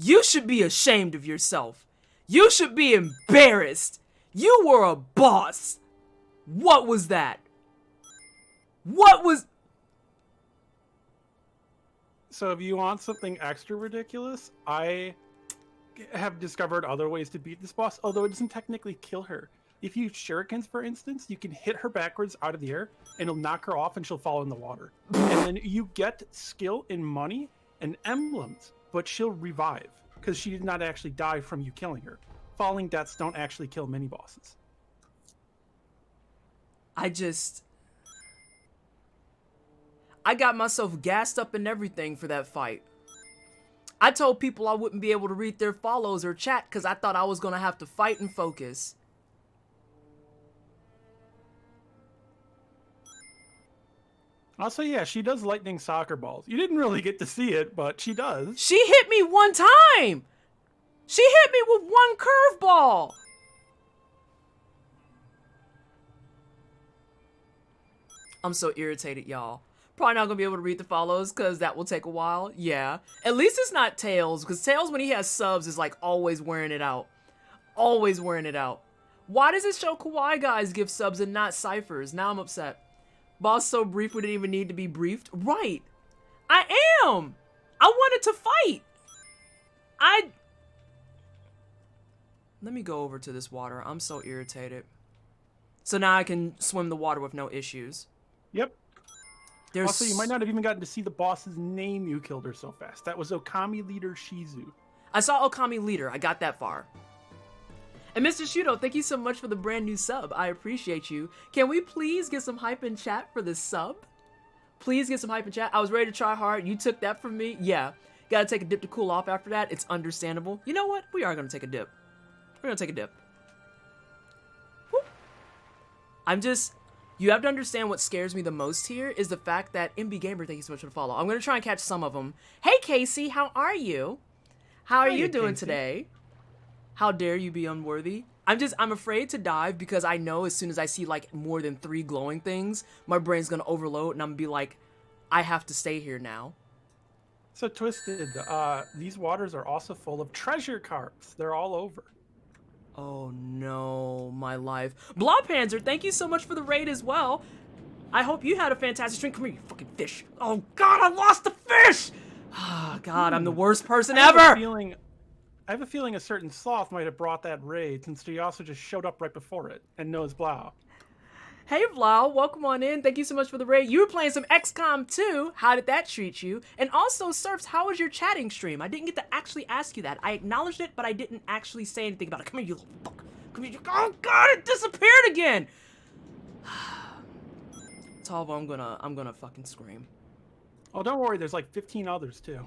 You should be ashamed of yourself. You should be embarrassed. You were a boss. What was that? What was... So if you want something extra ridiculous, I have discovered other ways to beat this boss, although it doesn't technically kill her. If you use shurikens, for instance, you can hit her backwards out of the air, and it'll knock her off, and she'll fall in the water. And then you get skill and money and emblems, but she'll revive, because she did not actually die from you killing her. Falling deaths don't actually kill mini-bosses. I got myself gassed up and everything for that fight. I told people I wouldn't be able to read their follows or chat because I thought I was going to have to fight and focus. Also, yeah, she does lightning soccer balls. You didn't really get to see it, but she does. She hit me one time! She hit me with one curveball! I'm so irritated, y'all. Probably not gonna be able to read the follows because that will take a while. Yeah. At least it's not Tails, because Tails, when he has subs, is like always wearing it out. Always wearing it out. Why does it show Kawaii guys give subs and not ciphers? Now I'm upset. Boss so brief we didn't even need to be briefed. Right. I am. I wanted to fight. Let me go over to this water. I'm so irritated. So now I can swim the water with no issues. Yep. Also, you might not have even gotten to see the boss's name you killed her so fast. That was Okami leader Shizu. I saw Okami leader. I got that far. And Mr. Shudo, thank you so much for the brand new sub. I appreciate you. Can we please get some hype in chat for this sub? Please get some hype in chat. I was ready to try hard. You took that from me. Yeah. Gotta take a dip to cool off after that. It's understandable. You know what? We are gonna take a dip. We're gonna take a dip. Whoop. You have to understand what scares me the most here is the fact that MB Gamer, thank you so much for the follow. I'm gonna try and catch some of them. Hey Casey, how are you? How are you doing today? How dare you be unworthy? I'm afraid to dive because I know as soon as I see like more than 3 glowing things, my brain's gonna overload and I'm gonna be like, I have to stay here now. So Twisted, these waters are also full of carps. They're all over. Oh no, my life. Blob Panzer, thank you so much for the raid as well. I hope you had a fantastic stream. Come here, you fucking fish. Oh god, I lost the fish! Ah, god, I'm the worst person ever! I have a feeling a certain sloth might have brought that raid since he also just showed up right before it and knows Blau. Hey Blau, welcome on in. Thank you so much for the raid. You were playing some XCOM 2. How did that treat you? And also, Surfs, how was your chatting stream? I didn't get to actually ask you that. I acknowledged it, but I didn't actually say anything about it. Come here, you little fuck. Come here, oh god, it disappeared again! Talvo, I'm gonna fucking scream. Oh, don't worry, there's like 15 others too.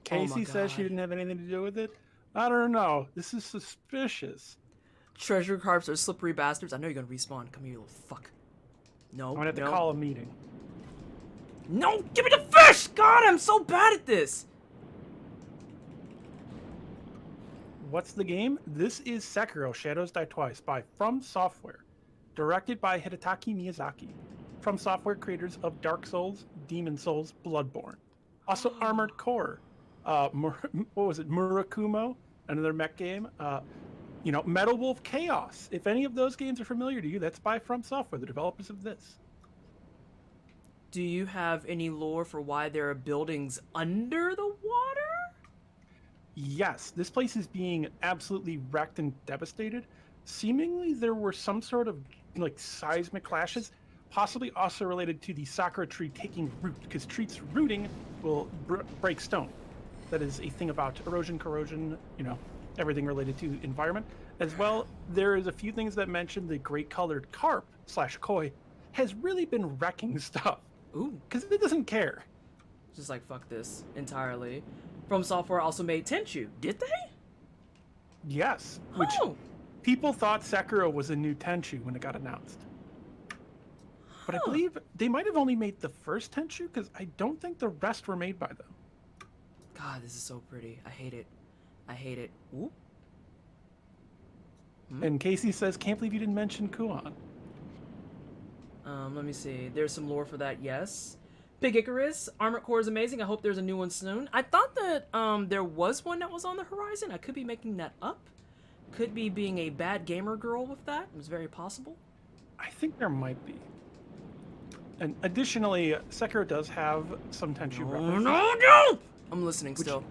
Casey says she didn't have anything to do with it. I don't know. This is suspicious. Treasure carps are slippery bastards. I know you're gonna respawn. Come here, you little fuck. No, I'm gonna have to call a meeting. No, give me the fish! God, I'm so bad at this. What's the game? This is Sekiro: Shadows Die Twice by From Software, directed by Hidetaki Miyazaki. From Software, creators of Dark Souls, Demon Souls, Bloodborne. Also Armored Core. What was it? Murakumo, another mech game. Metal Wolf Chaos. If any of those games are familiar to you, that's by From Software, the developers of this. Do you have any lore for why there are buildings under the water? Yes, this place is being absolutely wrecked and devastated. Seemingly there were some sort of seismic clashes, possibly also related to the Sakura tree taking root, because trees rooting will break stone. That is a thing about erosion, corrosion, everything related to environment. As well, there is a few things that mention the great colored carp / koi has really been wrecking stuff. Ooh. Because it doesn't care. Just like, fuck this entirely. From Software also made Tenchu, did they? Yes. Which people thought Sekiro was a new Tenchu when it got announced. But I believe they might have only made the first Tenchu, because I don't think the rest were made by them. God, this is so pretty. I hate it. I hate it. Ooh. And Casey says, can't believe you didn't mention Kuon. Let me see. There's some lore for that, yes. Big Icarus, Armored Core is amazing. I hope there's a new one soon. I thought that there was one that was on the horizon. I could be making that up. Could be being a bad gamer girl with that. It was very possible. I think there might be. And additionally, Sekiro does have some Tenchu references. No! I'm listening still.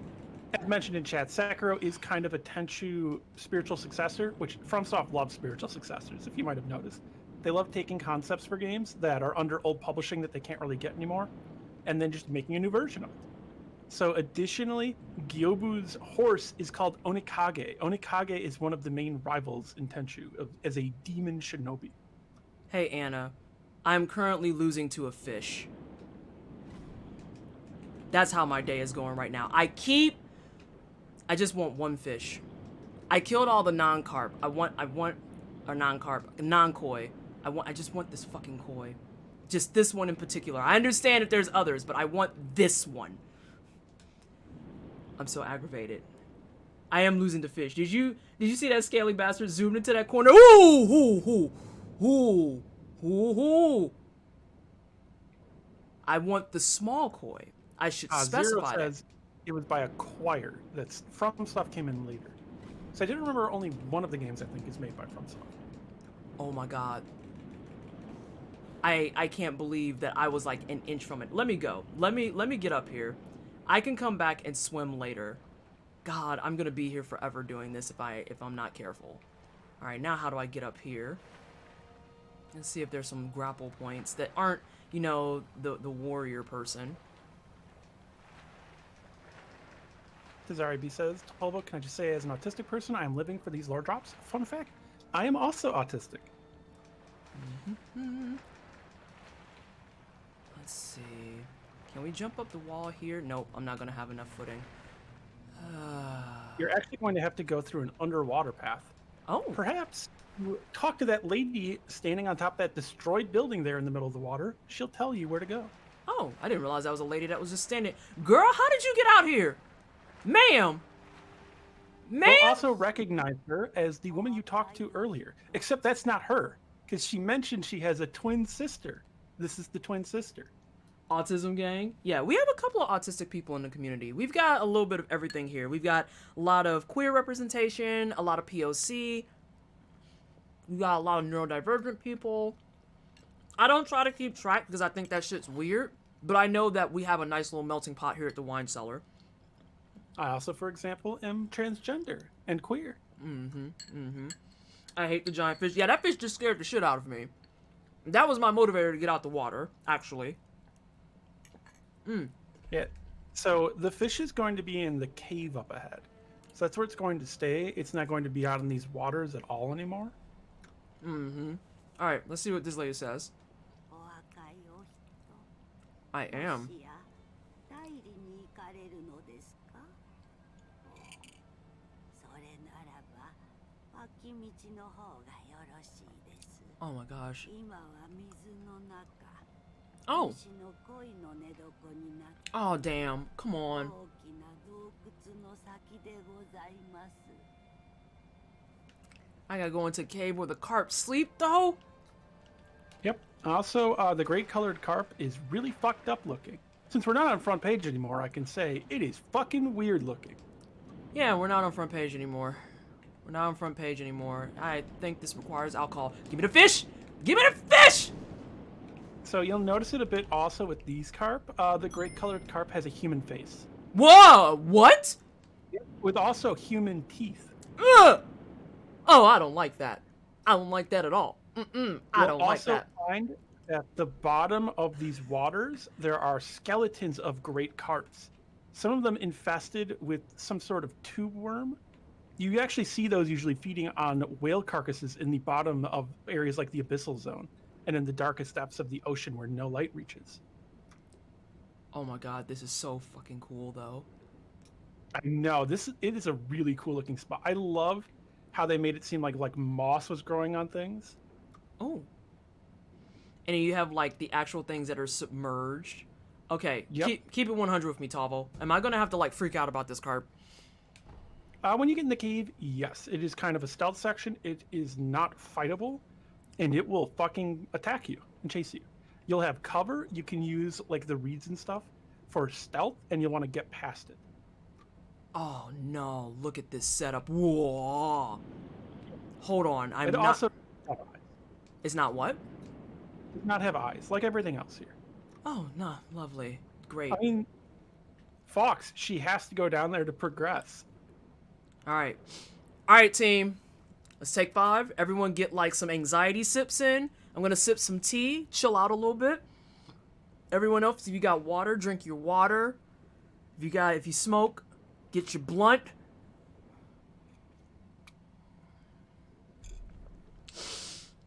As mentioned in chat, Sekiro is kind of a Tenchu spiritual successor, which FromSoft loves spiritual successors, if you might have noticed. They love taking concepts for games that are under old publishing that they can't really get anymore, and then just making a new version of it. So additionally, Gyobu's horse is called Onikage. Onikage is one of the main rivals in Tenchu as a demon shinobi. Hey, Anna. I'm currently losing to a fish. That's how my day is going right now. I just want one fish. I killed all the non-carp. Or non-carp, non-koi. I just want this fucking koi. Just this one in particular. I understand if there's others, but I want this one. I'm so aggravated. I am losing to fish. Did you see that scaly bastard zoomed into that corner? Ooh! I want the small koi. I should specify Zero that. says it was by Acquire. That's FromSoft came in later. So I didn't remember only one of the games I think is made by FromSoft. Oh my god. I can't believe that I was like an inch from it. Let me go. Let me get up here. I can come back and swim later. God, I'm gonna be here forever doing this if I'm not careful. Alright, now how do I get up here? Let's see if there's some grapple points that aren't, you know, the warrior person. Desiree B says, Tolbo, can I just say as an autistic person, I am living for these lore drops? Fun fact, I am also autistic. Let's see. Can we jump up the wall here? Nope, I'm not gonna have enough footing. You're actually going to have to go through an underwater path. Oh. Perhaps you talk to that lady standing on top of that destroyed building there in the middle of the water. She'll tell you where to go. Oh, I didn't realize that was a lady that was just standing. Girl, how did you get out here? Ma'am! Ma'am! You'll also recognize her as the woman you talked to earlier. Except that's not her, because she mentioned she has a twin sister. This is the twin sister. Autism gang? Yeah, we have a couple of autistic people in the community. We've got a little bit of everything here. We've got a lot of queer representation, a lot of POC. We got a lot of neurodivergent people. I don't try to keep track because I think that shit's weird, but I know that we have a nice little melting pot here at the wine cellar. I also, for example, am transgender and queer. I hate the giant fish. Yeah, that fish just scared the shit out of me. That was my motivator to get out the water, actually. Yeah. So the fish is going to be in the cave up ahead. So that's where it's going to stay. It's not going to be out in these waters at all anymore. Alright, let's see what this lady says. I am. Oh my gosh. Oh. Oh damn. Come on. I gotta go into a cave where the carp sleep though? Yep. Also, the great colored carp is really fucked up looking. Since we're not on front page anymore, I can say it is fucking weird looking. Yeah, we're not on front page anymore. We're not on front page anymore. I think this requires alcohol. Give me the fish! Give me the fish! So you'll notice it a bit also with these carp. The great colored carp has a human face. Whoa! What? With also human teeth. Ugh! Oh, I don't like that. I don't like that at all. I don't like that. You'll also find that the bottom of these waters, there are skeletons of great carps. Some of them infested with some sort of tube worm. You actually see those usually feeding on whale carcasses in the bottom of areas like the abyssal zone and in the darkest depths of the ocean where no light reaches. Oh my god, this is so fucking cool though. I know, it is a really cool looking spot. I love how they made it seem like moss was growing on things. Oh. And you have like the actual things that are submerged. Okay, yep. keep it 100 with me, Tavo. Am I gonna have to like freak out about this carp? When you get in the cave, yes, it is kind of a stealth section. It is not fightable, and it will fucking attack you and chase you. You'll have cover. You can use like the reeds and stuff for stealth, and you'll want to get past it. Oh no! Look at this setup. Whoa! Hold on. I'm It not. also have eyes. It's not what? It does not have eyes, like everything else here. Oh no! Lovely. Great. I mean, Fox, she has to go down there to progress. All right. All right, team. Let's take 5. Everyone get like some anxiety sips in. I'm gonna sip some tea, chill out a little bit. Everyone else, if you got water, drink your water. If you smoke, get your blunt.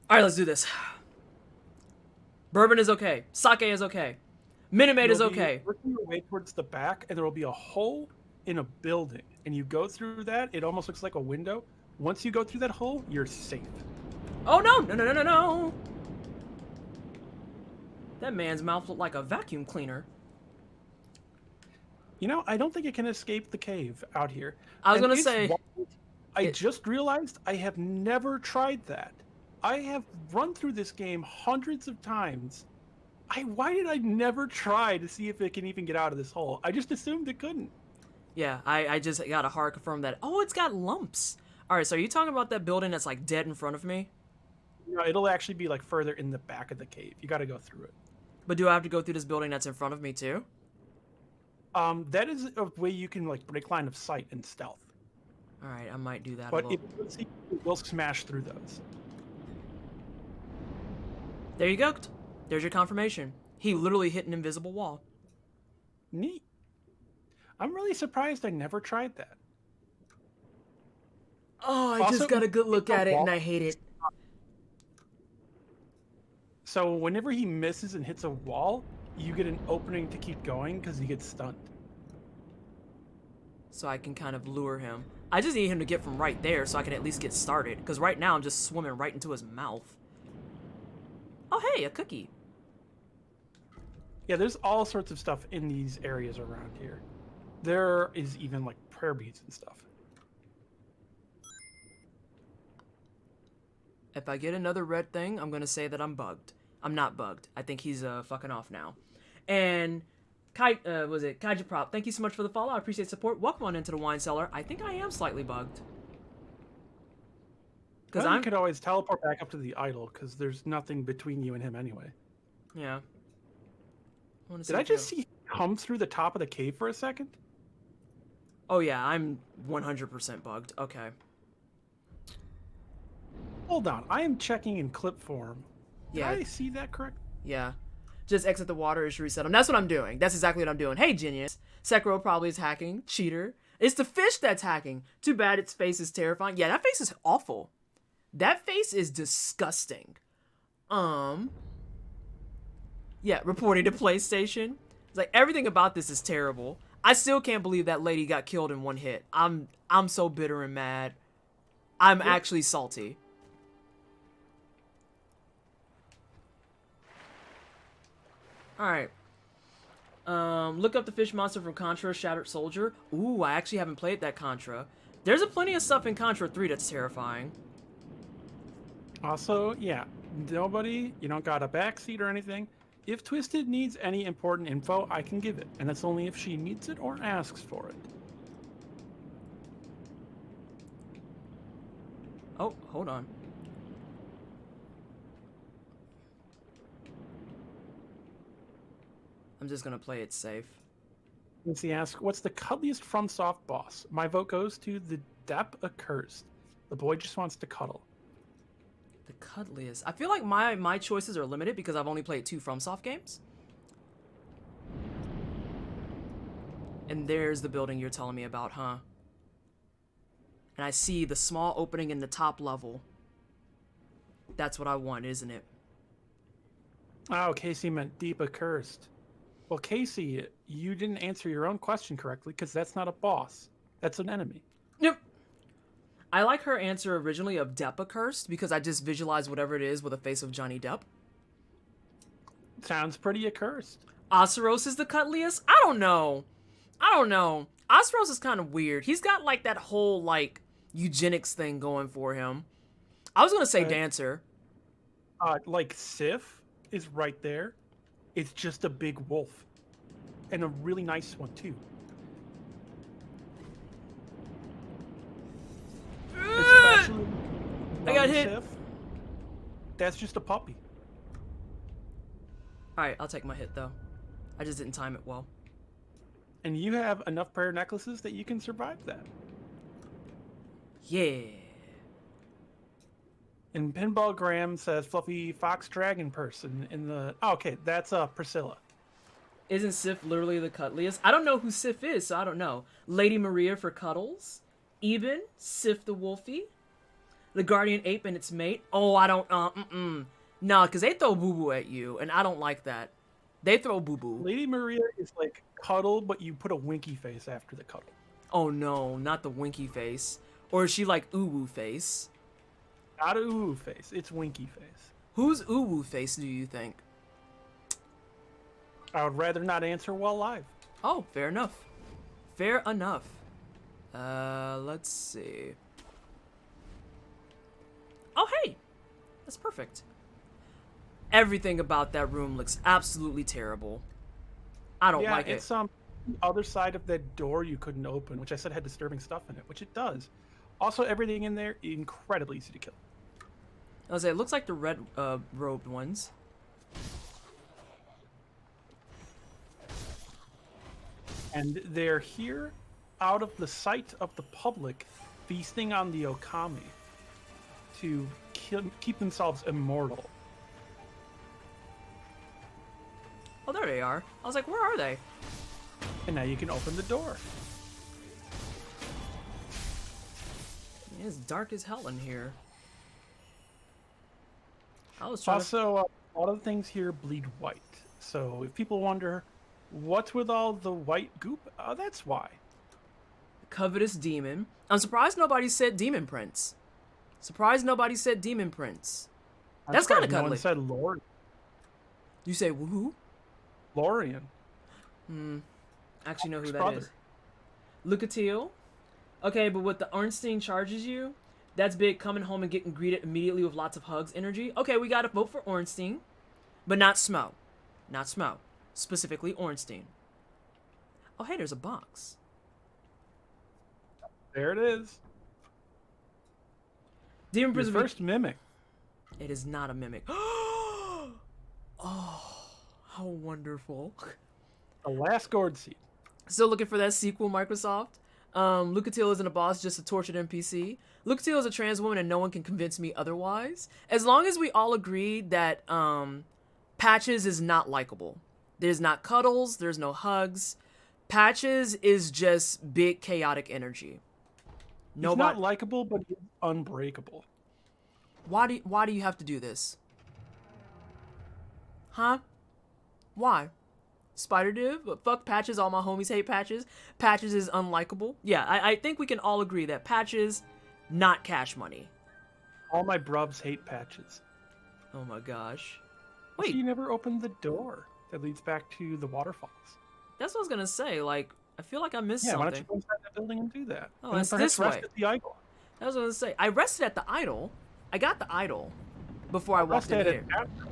All right, let's do this. Bourbon is okay. Sake is okay. Minute Maid is You'll be okay. working your way towards the back, and there will be a hole in a building, and you go through that. It almost looks like a window. Once you go through that hole, you're safe. Oh no! No! No! No! No! No! That man's mouth looked like a vacuum cleaner. You know, I don't think it can escape the cave out here. I was And gonna it's say. wild. I just realized I have never tried that. I have run through this game hundreds of times. Why did I never try to see if it can even get out of this hole? I just assumed it couldn't. Yeah, I just got a hard confirm that. Oh, it's got lumps. All right, so are you talking about that building that's like dead in front of me? No, it'll actually be like further in the back of the cave. You got to go through it. But do I have to go through this building that's in front of me too? That is a way you can like break line of sight and stealth. All right, I might do that. But a if little. you see, we'll smash through those. There you go. There's your confirmation. He literally hit an invisible wall. Neat. I'm really surprised I never tried that. Oh, I Also, just got a good look the at it and wall- I hate it. So whenever he misses and hits a wall, you get an opening to keep going because he gets stunned. So I can kind of lure him. I just need him to get from right there so I can at least get started. Because right now I'm just swimming right into his mouth. Oh, hey, a cookie. Yeah, there's all sorts of stuff in these areas around here. There is even like prayer beads and stuff. If I get another red thing, I'm going to say that I'm bugged. I'm not bugged. I think he's fucking off now. And Kaiju Prop, thank you so much for the follow. I appreciate support. Welcome on into the wine cellar. I think I am slightly bugged. Because Well, you could always teleport back up to the idol because there's nothing between you and him anyway. Yeah. Did I just see him come through the top of the cave for a second? Oh yeah, I'm 100% bugged. Okay. Hold on, I am checking in clip form. Did Yeah. I see that correct? Yeah. Just exit the water and reset them. That's what I'm doing. That's exactly what I'm doing. Hey, genius. Sekiro probably is hacking. Cheater. It's the fish that's hacking. Too bad its face is terrifying. Yeah, that face is awful. That face is disgusting. Yeah, reporting to PlayStation. It's like everything about this is terrible. I still can't believe that lady got killed in one hit. I'm so bitter and mad. I'm actually salty. Alright. Look up the fish monster from Contra, Shattered Soldier. Ooh, I actually haven't played that Contra. There's a plenty of stuff in Contra 3 that's terrifying. Also, yeah, nobody, you don't got a backseat or anything. If Twisted needs any important info, I can give it, and that's only if she needs it or asks for it. Oh, hold on. I'm just gonna play it safe. Lindsay asks, what's the cuddliest FromSoft boss? My vote goes to the Dep Accursed. The boy just wants to cuddle. The cuddliest. I feel like my choices are limited because I've only played 2 FromSoft games. And there's the building you're telling me about, huh? And I see the small opening in the top level. That's what I want, isn't it? Oh, Casey meant Deep Accursed. Well, Casey, you didn't answer your own question correctly because that's not a boss. That's an enemy. Yep. I like her answer originally of Depp Accursed because I just visualize whatever it is with a face of Johnny Depp. Sounds pretty accursed. Osiros is the cuddliest? I don't know. Osiros is kind of weird. He's got like that whole like eugenics thing going for him. I was gonna say Dancer. Like Sif is right there. It's just a big wolf. And a really nice one, too. Especially I got young hit. Sif, that's just a puppy. Alright, I'll take my hit, though. I just didn't time it well. And you have enough prayer necklaces that you can survive that. Yeah. And Pinball Graham says fluffy fox dragon person in the... Oh, okay, that's Priscilla. Isn't Sif literally the cuddliest? I don't know who Sif is, so I don't know. Lady Maria for cuddles. Eben, Sif the Wolfie. The Guardian Ape and its mate. Oh, I don't... Nah, because they throw boo-boo at you, and I don't like that. They throw boo-boo. Lady Maria is like cuddle, but you put a winky face after the cuddle. Oh, no, not the winky face. Or is she like uwu face? Not a ooh face, it's winky face. Who's uwu face, do you think? I would rather not answer while live. Oh, fair enough. Fair enough. Let's see. Oh, hey! That's perfect. Everything about that room looks absolutely terrible. I don't like it. It's the other side of that door you couldn't open, which I said had disturbing stuff in it, which it does. Also, everything in there, incredibly easy to kill. I was say, it looks like the red robed ones. And they're here out of the sight of the public, feasting on the Okami to keep themselves immortal. Oh, there they are. I was like, where are they? And now you can open the door. It's dark as hell in here. I was trying Also, a lot of things here bleed white. So if people wonder, what's with all the white goop? That's why. Covetous demon. I'm surprised nobody said demon prince. Surprised nobody said demon prince. That's kind of No cuddly. one said Lord. You say who? Lorian. Actually know who His that brother. is. Lucatiel. Okay, but what the Ornstein charges you, that's big coming home and getting greeted immediately with lots of hugs energy. Okay, we gotta vote for Ornstein, but not Smo. Not Smo. Specifically Ornstein. Oh, hey, there's a box. There it is. Demon Your Prison. first mimic. It is not a mimic. Oh, how wonderful. The last gourd seed. Still looking for that sequel, Microsoft. Lucatiel isn't a boss, just a tortured NPC. Lucatiel is a trans woman and no one can convince me otherwise. As long as we all agree that Patches is not likable. There's not cuddles, there's no hugs. Patches is just big chaotic energy. He's not likable, but he's unbreakable. Why do you have to do this? Huh? Why? Spider Div? But fuck Patches, all my homies hate Patches. Patches is unlikable. Yeah, I think we can all agree that Patches, not Cash Money. All my brubs hate Patches. Oh my gosh. So Wait, you never opened the door that leads back to the waterfalls. that's what I was gonna say. Like, I feel like I missed Yeah, why don't something. you go inside that building and do that? Oh, and that's then perhaps this rest way. at the idol. That was what I was gonna say. I rested at the idol. I got the idol before I walked Rest in at here. it after.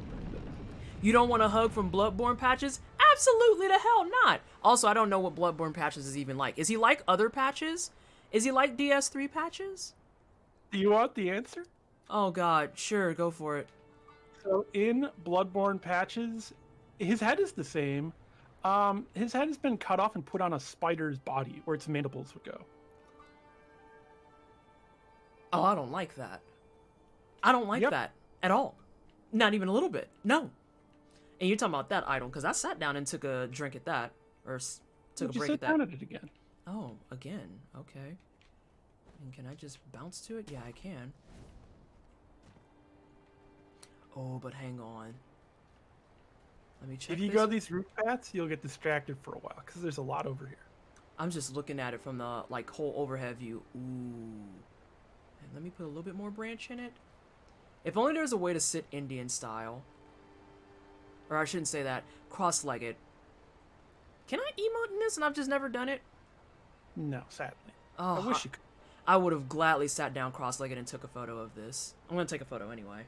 You don't want a hug from Bloodborne Patches? Absolutely the hell not. Also, I don't know what Bloodborne Patches is even like. Is he like other Patches? Is he like DS3 Patches? Do you want the answer? Oh god, sure, go for it. So in Bloodborne Patches, his head is the same. His head has been cut off and put on a spider's body, where its mandibles would go. Oh, I don't like that. I don't like that at all. Not even a little bit. No. And you're talking about that idol, because I sat down and took a drink at that. Or took Would a you break sit at that. down at it again? Oh, again. Okay. And can I just bounce to it? Yeah, I can. Oh, but hang on. Let me check If you this. go these route paths, you'll get distracted for a while, because there's a lot over here. I'm just looking at it from the, like, whole overhead view. Ooh. And let me put a little bit more branch in it. If only there was a way to sit Indian style. Or I shouldn't say that. Cross-legged. Can I emote in this and I've just never done it? No, sadly. Oh, I wish you could. I would have gladly sat down cross-legged and took a photo of this. I'm going to take a photo anyway.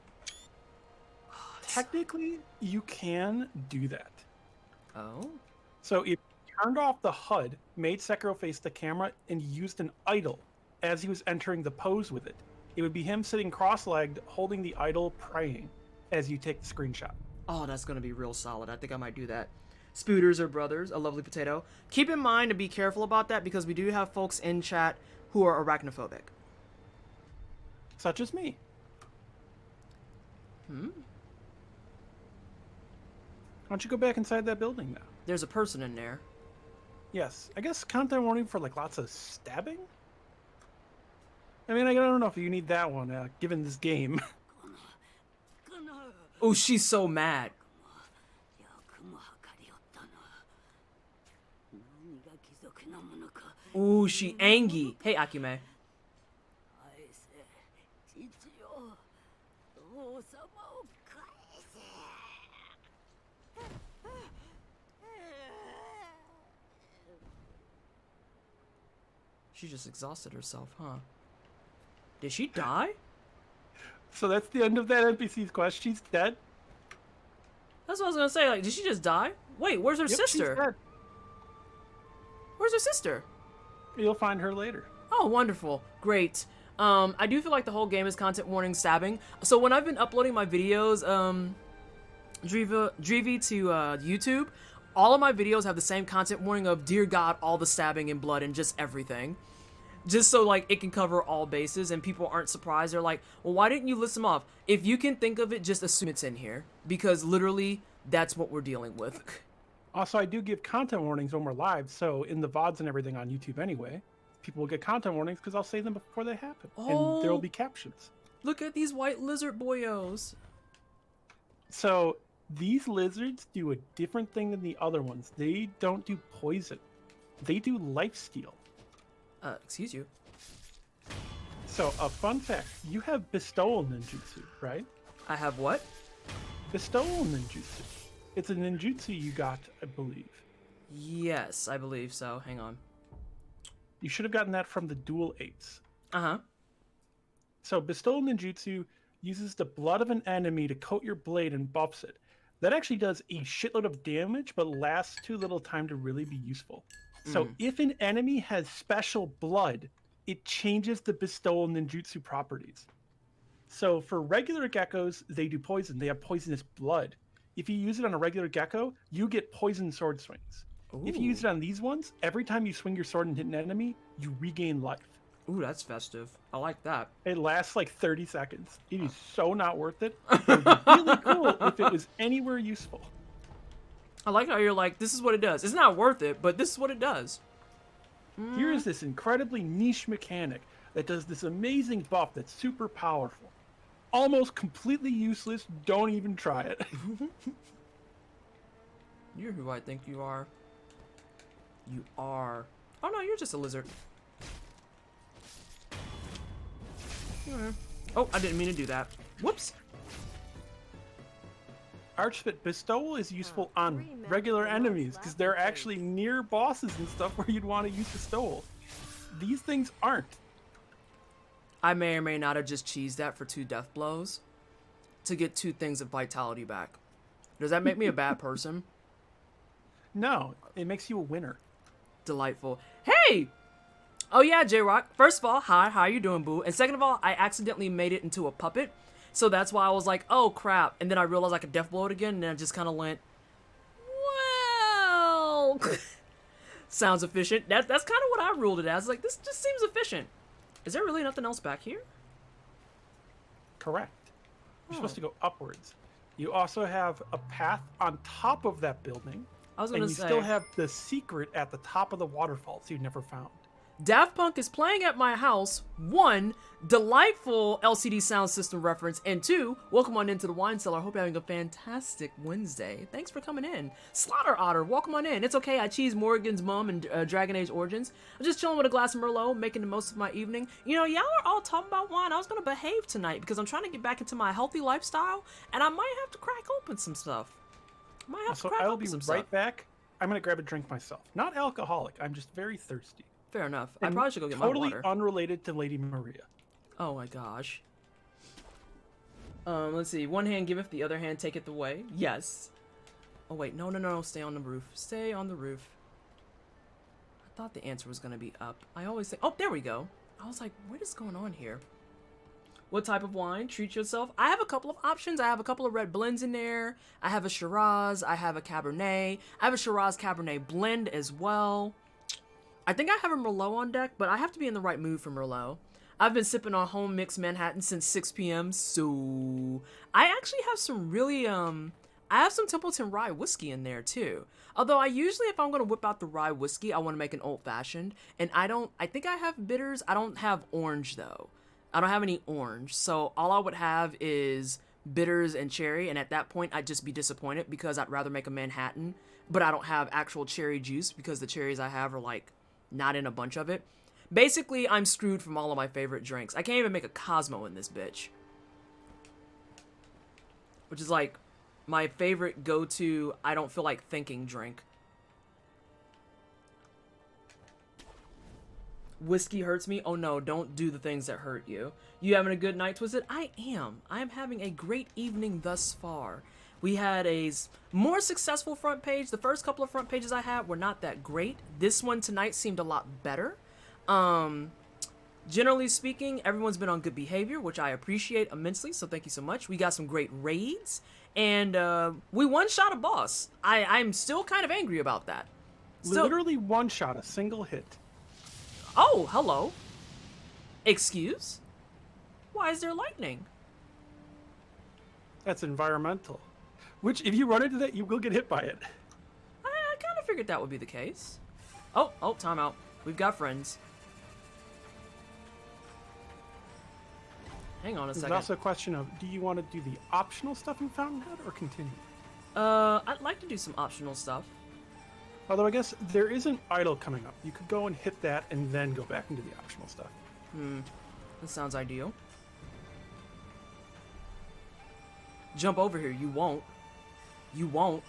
Technically, you can do that. Oh. So if you turned off the HUD, made Sekiro face the camera, and used an idol as he was entering the pose with it, it would be him sitting cross-legged, holding the idol, praying as you take the screenshot. Oh, that's gonna be real solid. I think I might do that. Spooters are brothers, a lovely potato. Keep in mind to be careful about that because we do have folks in chat who are arachnophobic. Such as me. Hmm? Why don't you go back inside that building now? There's a person in there. Yes, I guess content warning for like lots of stabbing? I mean, I don't know if you need that one, given this game. Oh, she's so mad. Ooh, she angry. Hey, Akume. She just exhausted herself, huh? Did she die? So that's the end of that NPC's quest. She's dead. That's what I was gonna say. Like, did she just die? Wait, where's her Yep, sister? she's dead. Where's her sister? You'll find her later. Oh, wonderful. Great. I do feel like the whole game is content warning stabbing. So when I've been uploading my videos, Dreevy to YouTube, all of my videos have the same content warning of, dear God, all the stabbing and blood and just everything. Just so, like, it can cover all bases and people aren't surprised. They're like, well, why didn't you list them off? If you can think of it, just assume it's in here. Because literally, that's what we're dealing with. Also, I do give content warnings when we're live, so in the VODs and everything on YouTube anyway, people will get content warnings because I'll say them before they happen. Oh. And there will be captions. Look at these white lizard boyos. So, these lizards do a different thing than the other ones. They don't do poison. They do lifesteal. Excuse you. So, a fun fact. You have bestowal ninjutsu, right? I have what? Bestowal ninjutsu. It's a ninjutsu you got, I believe. Yes, I believe so. Hang on. You should have gotten that from the dual 8s. Uh-huh. So, bestowal ninjutsu uses the blood of an enemy to coat your blade and buffs it. That actually does a shitload of damage, but lasts too little time to really be useful. So if an enemy has special blood, it changes the bestowal ninjutsu properties. So for regular geckos, they do poison. They have poisonous blood. If you use it on a regular gecko, you get poison sword swings. Ooh. If you use it on these ones, every time you swing your sword and hit an enemy, you regain life. Ooh, that's festive. I like that. It lasts like 30 seconds. It is so not worth it. It would be really cool if it was anywhere useful. I like how you're like, this is what it does. It's not worth it, but this is what it does. Here is this incredibly niche mechanic that does this amazing buff that's super powerful. Almost completely useless. Don't even try it. You're who I think you are. You are. Oh no, you're just a lizard. Oh, I didn't mean to do that. Whoops. Archfit bestowal is useful on regular enemies because they're actually near bosses and stuff where you'd want to use bestowal. These things aren't. I may or may not have just cheesed that for 2 death blows to get 2 things of vitality back. Does that make me a bad person? No, it makes you a winner. Delightful. Hey! Oh yeah, J-Rock. First of all, hi, how you doing, boo? And second of all, I accidentally made it into a puppet. So that's why I was like, oh crap. And then I realized I could death blow it again, and I just kind of went, well... Sounds efficient. That's kind of what I ruled it as. Like, this just seems efficient. Is there really nothing else back here? Correct. You're supposed to go upwards. You also have a path on top of that building. I was And gonna you say, still have the secret at the top of the waterfalls you've never found. Daft Punk is playing at my house. 1, delightful LCD sound system reference. And 2, welcome on into the wine cellar. Hope you're having a fantastic Wednesday. Thanks for coming in. Slaughter Otter, welcome on in. It's okay, I cheese Morgan's mom and Dragon Age Origins. I'm just chilling with a glass of Merlot, making the most of my evening. You know, y'all are all talking about wine. I was gonna behave tonight because I'm trying to get back into my healthy lifestyle, and I might have to crack open some stuff. So I'll be right back. I'm gonna grab a drink myself. Not alcoholic, I'm just very thirsty. Fair enough. And I probably should go get my water. Totally unrelated to Lady Maria. Oh my gosh. Let's see. One hand giveth, the other hand taketh away. Yes. Oh, wait. No, no, no. Stay on the roof. Stay on the roof. I thought the answer was going to be up. I always think... Oh, there we go. I was like, what is going on here? What type of wine? Treat yourself. I have a couple of options. I have a couple of red blends in there. I have a Shiraz. I have a Cabernet. I have a Shiraz Cabernet blend as well. I think I have a Merlot on deck, but I have to be in the right mood for Merlot. I've been sipping on home mixed Manhattan since 6 p.m. So I actually have some really, I have some Templeton rye whiskey in there too. Although I usually, if I'm going to whip out the rye whiskey, I want to make an old fashioned. And I think I have bitters. I don't have orange though. I don't have any orange. So all I would have is bitters and cherry. And at that point, I'd just be disappointed because I'd rather make a Manhattan. But I don't have actual cherry juice because the cherries I have are like not in a bunch of it. Basically, I'm screwed from all of my favorite drinks. I can't even make a Cosmo in this bitch. Which is like my favorite go-to, I don't feel like thinking drink. Whiskey hurts me? Oh no, don't do the things that hurt you. You having a good night, Twisted? I am. I am having a great evening thus far. We had a more successful front page. The first couple of front pages I had were not that great. This one tonight seemed a lot better. Generally speaking, everyone's been on good behavior, which I appreciate immensely, so thank you so much. We got some great raids, and we one-shot a boss. I'm still kind of angry about that. Literally one-shot, a single hit. Oh, hello. Excuse? Why is there lightning? That's environmental. Which, if you run into that, you will get hit by it. I kind of figured that would be the case. Oh, time out. We've got friends. Hang on a second. There's also a question of, do you want to do the optional stuff in Fountainhead or continue? I'd like to do some optional stuff. Although I guess there is an idol coming up. You could go and hit that and then go back into the optional stuff. That sounds ideal. Jump over here. You won't. You won't.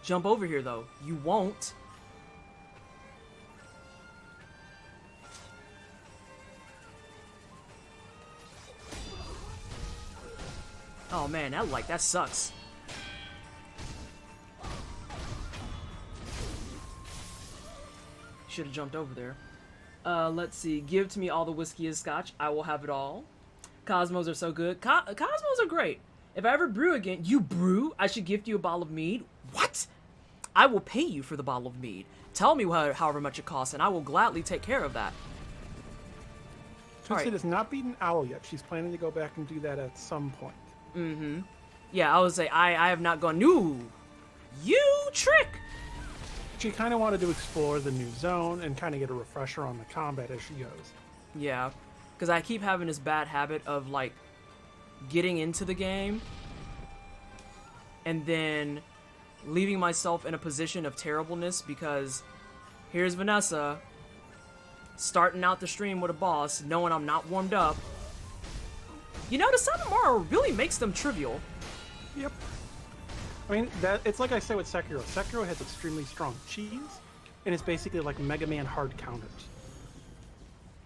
Jump over here, though. You won't. Oh man, that sucks. Should have jumped over there. Let's see. Give to me all the whiskey and scotch. I will have it all. Cosmos are so good. Cosmos are great. If I ever brew again, you brew? I should gift you a bottle of mead? What? I will pay you for the bottle of mead. Tell me however much it costs, and I will gladly take care of that. Twisted has not beaten Owl yet. She's planning to go back and do that at some point. Yeah, I would say I have not gone. No, you trick. She kind of wanted to explore the new zone and kind of get a refresher on the combat as she goes. Yeah, because I keep having this bad habit of like getting into the game and then leaving myself in a position of terribleness because here's Vanessa starting out the stream with a boss, knowing I'm not warmed up. You know, the Satomara really makes them trivial. Yep. I mean, it's like I say with Sekiro. Sekiro has extremely strong cheese, and it's basically like Mega Man hard counters.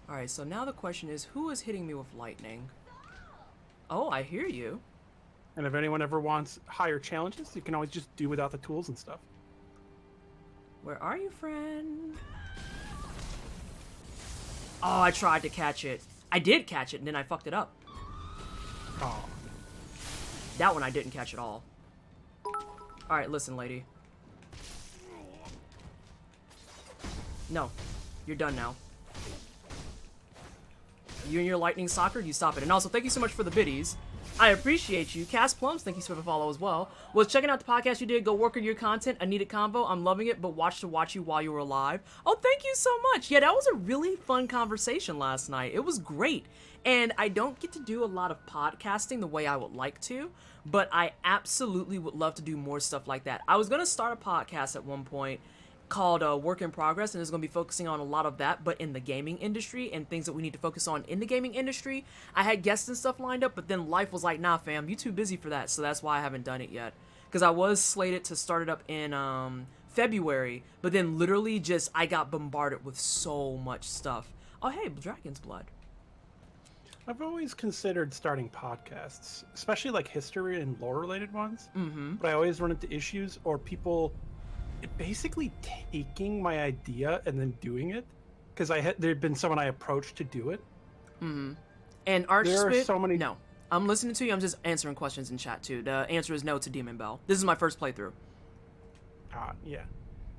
Alright, so now the question is, who is hitting me with lightning? Oh, I hear you. And if anyone ever wants higher challenges, you can always just do without the tools and stuff. Where are you, friend? Oh, I tried to catch it. I did catch it, and then I fucked it up. Oh. That one I didn't catch at all. Alright, listen, lady. No. You're done now. You and your lightning soccer, you stop it. And also, thank you so much for the biddies. I appreciate you. Cast Plums, thank you so much for the follow as well. Was checking out the podcast you did. Go work on your content. I need a combo. I'm loving it, but watch you while you were alive. Oh, thank you so much. Yeah, that was a really fun conversation last night. It was great. And I don't get to do a lot of podcasting the way I would like to, but I absolutely would love to do more stuff like that. I was going to start a podcast at one point called Work in Progress, and it's going to be focusing on a lot of that, but in the gaming industry and things that we need to focus on in the gaming industry. I had guests and stuff lined up, but then life was like, nah, fam, you too busy for that, so that's why I haven't done it yet. Because I was slated to start it up in February, but then literally I got bombarded with so much stuff. Oh, hey, Dragon's Blood. I've always considered starting podcasts, especially like history and lore related ones. Mm-hmm. But I always run into issues or people basically taking my idea and then doing it. Because there'd been someone I approached to do it. Mm-hmm. And Arch There are Spit, so many. no. I'm listening to you. I'm just answering questions in chat too. The answer is no to Demon Bell. This is my first playthrough. Yeah.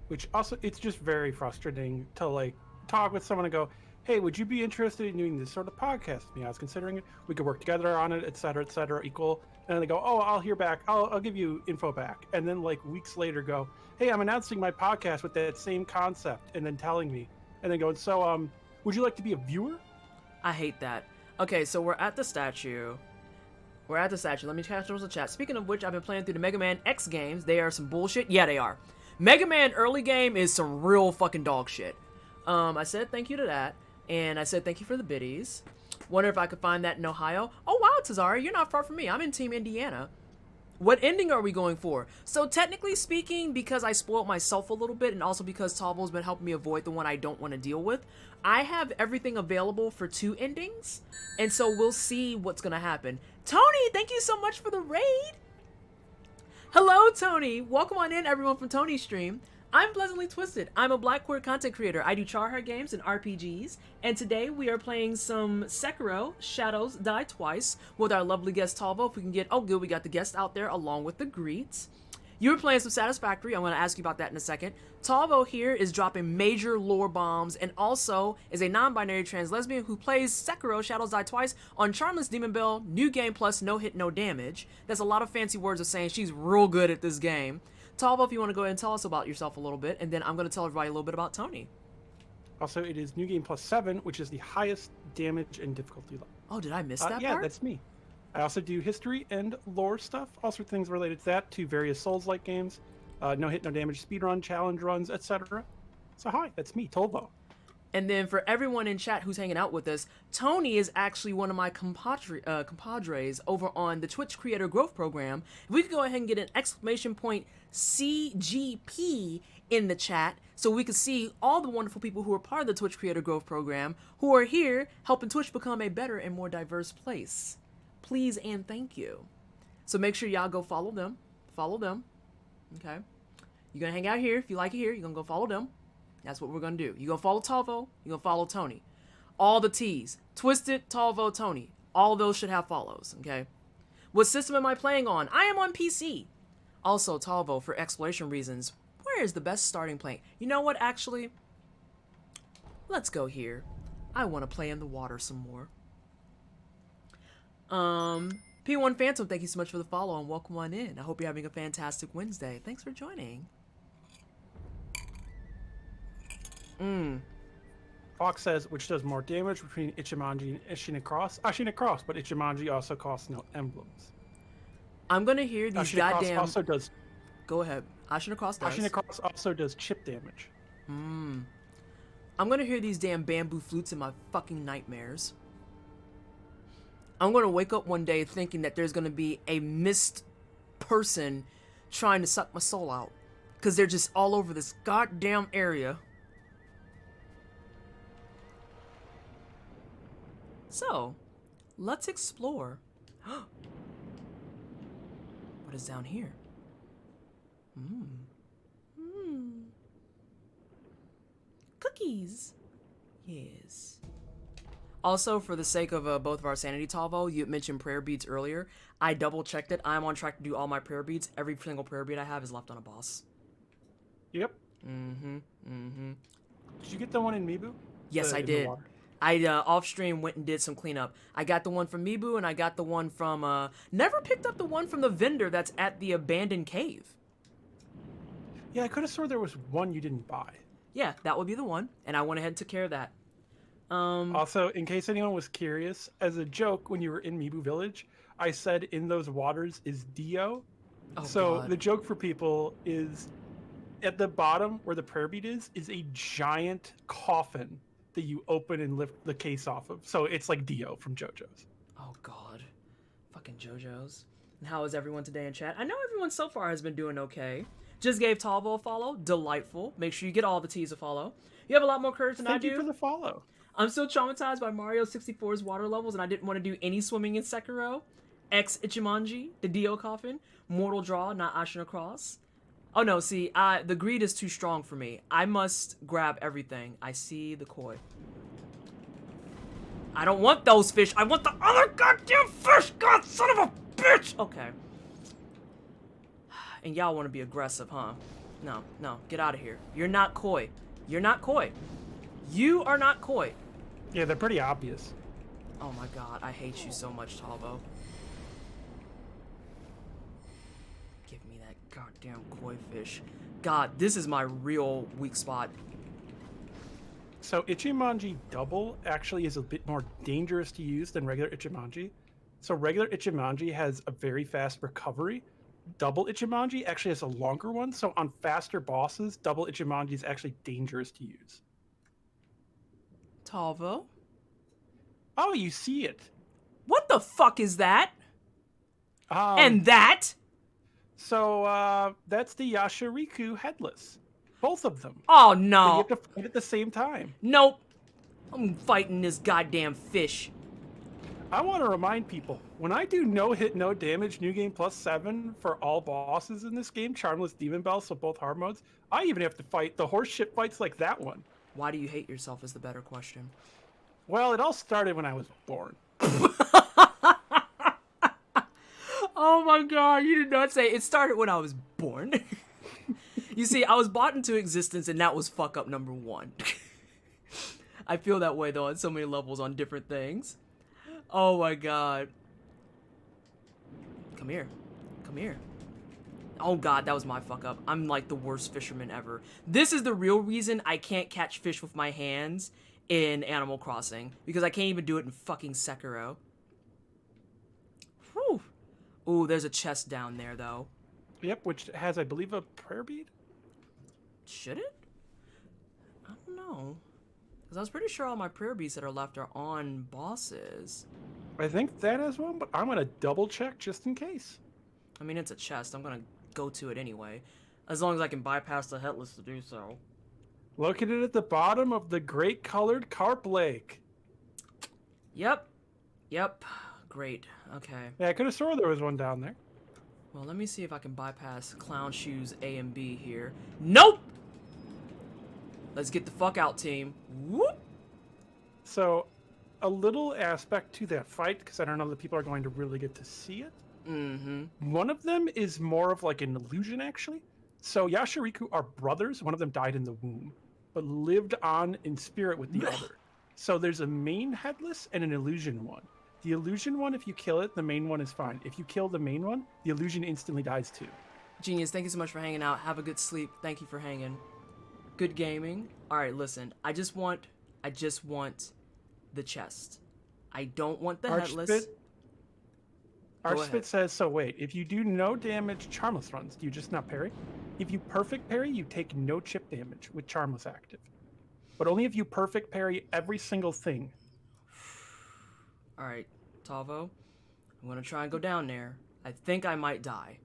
Which also, it's just very frustrating to like talk with someone and go, hey, would you be interested in doing this sort of podcast with me? I was considering it. We could work together on it, et cetera, equal. And then they go, oh, I'll hear back. I'll give you info back. And then like weeks later go, hey, I'm announcing my podcast with that same concept. And then telling me. And then going, so, would you like to be a viewer? I hate that. Okay, so we're at the statue. Let me catch the chat. Speaking of which, I've been playing through the Mega Man X games. They are some bullshit. Yeah, they are. Mega Man early game is some real fucking dog shit. I said thank you to that. And I said thank you for the biddies. Wonder if I could find that in Ohio. Oh, wow, Tazari, you're not far from me. I'm in Team Indiana. What ending are we going for? So technically speaking, because I spoiled myself a little bit and also because Tavo's been helping me avoid the one I don't want to deal with, I have everything available for 2 endings. And so we'll see what's going to happen. Tony, thank you so much for the raid. Hello, Tony. Welcome on in, everyone from Tony's stream. I'm Pleasantly Twisted. I'm a Black queer content creator. I do Charhard games and RPGs, and today we are playing some Sekiro, Shadows Die Twice, with our lovely guest Talvo. If we can get, oh good, we got the guest out there along with the greets. You were playing some Satisfactory. I'm going to ask you about that in a second. Talvo here is dropping major lore bombs and also is a non-binary trans lesbian who plays Sekiro, Shadows Die Twice on Charmless Demon Bell, New Game Plus, No Hit, No Damage. That's a lot of fancy words of saying she's real good at this game. Talvo, if you want to go ahead and tell us about yourself a little bit, and then I'm going to tell everybody a little bit about Tony. Also, it is New Game Plus 7, which is the highest damage and difficulty level. Oh, did I miss that yeah, part? That's me. I also do history and lore stuff, also things related to that, to various Souls-like games, no hit, no damage, speedrun, challenge runs, etc. So hi, that's me, Tolvo. And then for everyone in chat who's hanging out with us, Tony is actually one of my compadres over on the Twitch Creator Growth Program. If we could go ahead and get an exclamation point CGP in the chat so we can see all the wonderful people who are part of the Twitch Creator Growth Program who are here helping Twitch become a better and more diverse place. Please and thank you. So make sure y'all go follow them. Okay? You're going to hang out here. If you like it here, you're going to go follow them. That's what we're going to do. You're going to follow Talvo. You're going to follow Tony. All the T's. Twisted, Talvo, Tony. All of those should have follows, okay? What system am I playing on? I am on PC. Also, Talvo, for exploration reasons, where is the best starting point? You know what, actually? Let's go here. I want to play in the water some more. P1 Phantom, thank you so much for the follow and welcome on in. I hope you're having a fantastic Wednesday. Thanks for joining. Fox says, which does more damage between Ichimonji and Ashina Cross? Ashina Cross, but Ichimonji also costs no emblems. I'm gonna hear these Ashina goddamn... Cross also does... Go ahead. Ashina Cross does. Ashina Cross also does chip damage. I'm gonna hear these damn bamboo flutes in my fucking nightmares. I'm gonna wake up one day thinking that there's gonna be a mist person trying to suck my soul out. Because they're just all over this goddamn area. So, let's explore. What is down here? Cookies. Yes. Also, for the sake of both of our sanity, Talvo, you mentioned prayer beads earlier. I double checked it. I'm on track to do all my prayer beads. Every single prayer bead I have is left on a boss. Yep. Did you get the one in Mibu? Yes, I did. I off stream went and did some cleanup. I got the one from Mibu and I got the one from never picked up the one from the vendor that's at the abandoned cave. Yeah, I could have sworn there was one you didn't buy. Yeah, that would be the one, and I went ahead and took care of that. Also, in case anyone was curious, as a joke, when you were in Mibu Village, I said in those waters is Dio. Oh, so God. the joke for people is at the bottom where the prayer bead is a giant coffin that you open and lift the case off of. So it's like Dio from JoJo's. Oh, God. Fucking JoJo's. And how is everyone today in chat? I know everyone so far has been doing okay. Just gave Talvo a follow. Delightful. Make sure you get all the T's a follow. You have a lot more courage than I do. Thank you for the follow. I'm still traumatized by Mario 64's water levels, and I didn't want to do any swimming in Sekiro. X Ichimonji, the Dio Coffin, Mortal Draw, not Ashina Cross. Oh no, see, the greed is too strong for me. I must grab everything. I see the koi. I don't want those fish. I want the other goddamn fish! God, son of a bitch! Okay. And y'all want to be aggressive, huh? No, no, get out of here. You're not koi. You're not koi. You are not koi. Yeah, they're pretty obvious. Oh my god, I hate you so much, Talbo. Give me that goddamn koi fish. God, this is my real weak spot. So Ichimonji double actually is a bit more dangerous to use than regular Ichimonji. So regular Ichimonji has a very fast recovery. Double Ichimonji actually has a longer one, so on faster bosses, double Ichimonji is actually dangerous to use. Talvo? Oh, you see it. What the fuck is that? And that? So that's the Yashariku headless. Both of them. Oh But no. you have to fight at the same time. Nope. I'm fighting this goddamn fish. I want to remind people, when I do no hit, no damage, new game +7 for all bosses in this game, Charmless Demon Bell, so both hard modes, I even have to fight the horse shit fights like that one. Why do you hate yourself is the better question. Well, it all started when I was born. Oh my god, you did not say it started when I was born. You see, I was brought into existence and that was fuck up number 1. I feel that way though on so many levels on different things. Oh my god. Come here. Come here. Oh god, that was my fuck up. I'm like the worst fisherman ever. This is the real reason I can't catch fish with my hands in Animal Crossing. Because I can't even do it in fucking Sekiro. Whew. Ooh, there's a chest down there though. Yep, which has, I believe, a prayer bead? Should it? I don't know. Because I was pretty sure all my prayer beads that are left are on bosses. I think that is one, but I'm going to double check just in case. I mean, it's a chest. I'm going to go to it anyway. As long as I can bypass the headless to do so. Located at the bottom of the Great Colored Carp Lake. Yep. Yep. Great. Okay. Yeah, I could have sworn there was one down there. Well, let me see if I can bypass Clown Shoes A and B here. Nope! Let's get the fuck out, team. Whoop! So, a little aspect to that fight, because I don't know that people are going to really get to see it. Mm-hmm. One of them is more of like an illusion, actually. So Yashariku are brothers. One of them died in the womb, but lived on in spirit with the other. So there's a main headless and an illusion one. The illusion one, if you kill it, the main one is fine. If you kill the main one, the illusion instantly dies too. Genius, thank you so much for hanging out. Have a good sleep. Thank you for hanging. Good gaming. Alright, listen. I just want the chest. I don't want the headless. Archspit says, so wait, if you do no damage Charmless runs, do you just not parry? If you perfect parry, you take no chip damage with Charmless active. But only if you perfect parry every single thing. Alright, Talvo. I'm gonna try and go down there. I think I might die.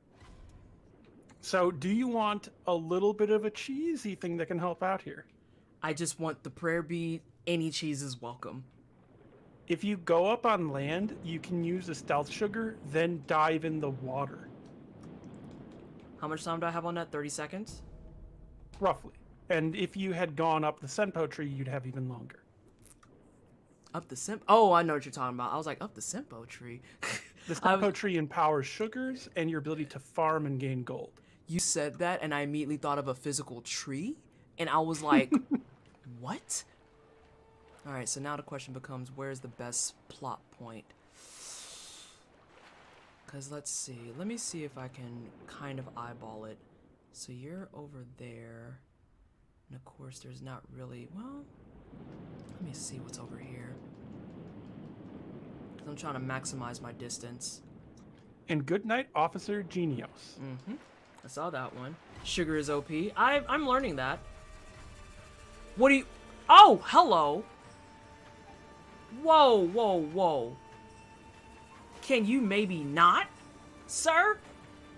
So, do you want a little bit of a cheesy thing that can help out here? I just want the prayer bead. Any cheese is welcome. If you go up on land, you can use the stealth sugar, then dive in the water. How much time do I have on that? 30 seconds? Roughly. And if you had gone up the Senpo tree, you'd have even longer. Up the Simp? Oh, I know what you're talking about. I was like, up the Simpo tree. The Senpo tree empowers sugars and your ability to farm and gain gold. You said that, and I immediately thought of a physical tree, and I was like, what? Alright, so now the question becomes, where's the best plot point? Because let's see. Let me see if I can kind of eyeball it. So you're over there. And of course, there's not really... Well, let me see what's over here. 'Cause I'm trying to maximize my distance. And good night, Officer Genios. Mm-hmm. I saw that one. Sugar is OP. I'm learning that. What do you... Oh, hello! Whoa, whoa, whoa. Can you maybe not, sir?